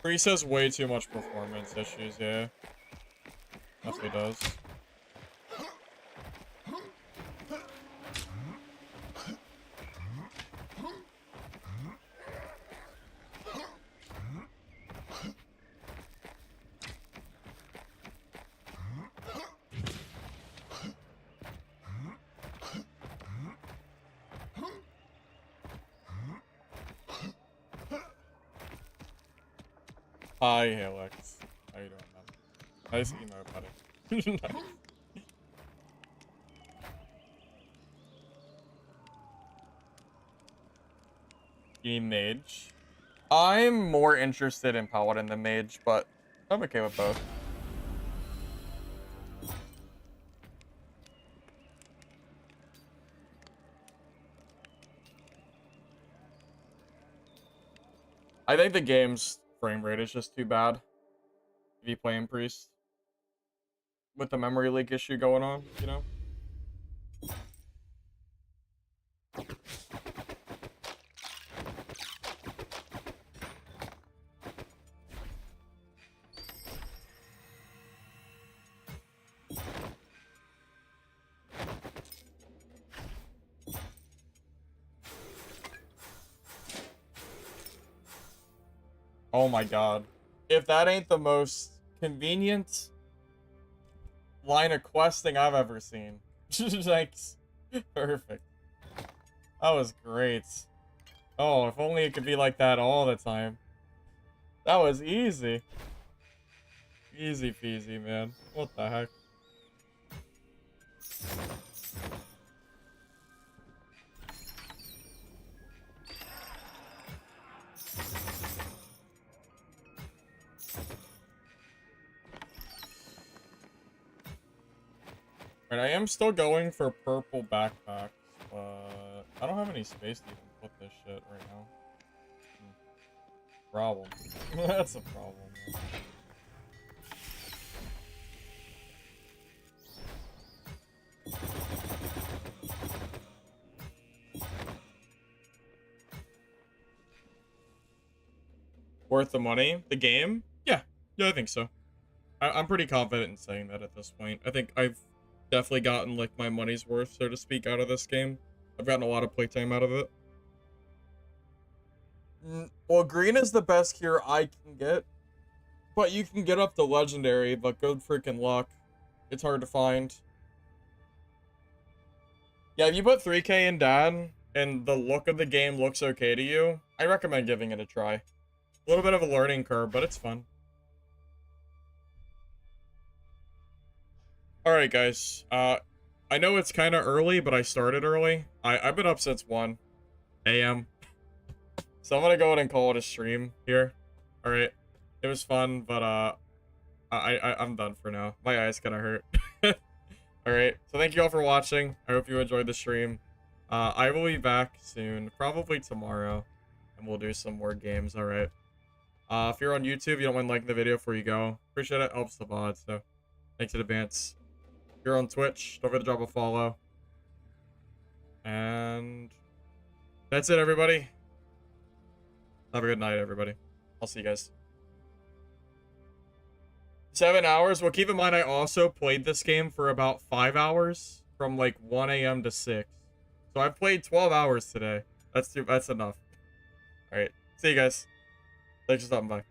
Priest has way too much performance issues, yeah. Definitely does. Hi, Alex. How you doing, man? Nice emo, buddy. Nice. You need mage? I'm more interested in Paladin than mage, but I'm okay with both. I think the game's frame rate is just too bad if you play in Priest. With the memory leak issue going on, you know? Oh my god. If that ain't the most convenient line of questing I've ever seen. Thanks. Perfect. That was great. Oh, if only it could be like that all the time. That was easy. Easy peasy, man. What the heck? Right, I am still going for purple backpacks, but I don't have any space to even put this shit right now. Problem. That's a problem. Man. Worth the money? The game? Yeah. Yeah, I think so. I'm pretty confident in saying that at this point. I think I've definitely gotten, like, my money's worth, so to speak, out of this game. I've gotten a lot of playtime out of it. Well, green is the best cure I can get. But you can get up to legendary, but good freaking luck. It's hard to find. Yeah, if you put 3K in Dad, and the look of the game looks okay to you, I recommend giving it a try. A little bit of a learning curve, but it's fun. Alright, guys. I know it's kind of early, but I started early. I've been up since 1 a.m. So I'm gonna go ahead and call it a stream here. Alright. It was fun, but I'm done for now. My eyes kind of hurt. Alright, so thank you all for watching. I hope you enjoyed the stream. I will be back soon, probably tomorrow, and we'll do some more games, alright? If you're on YouTube, you don't mind liking the video before you go. Appreciate it, helps the VOD, so thanks in advance. If you're on Twitch, don't forget to drop a follow. And that's it, everybody. Have a good night, everybody. I'll see you guys. 7 hours. Well, keep in mind, I also played this game for about 5 hours, from like 1 a.m. to 6. So I played 12 hours today. That's enough. All right. See you guys. Thanks for stopping by.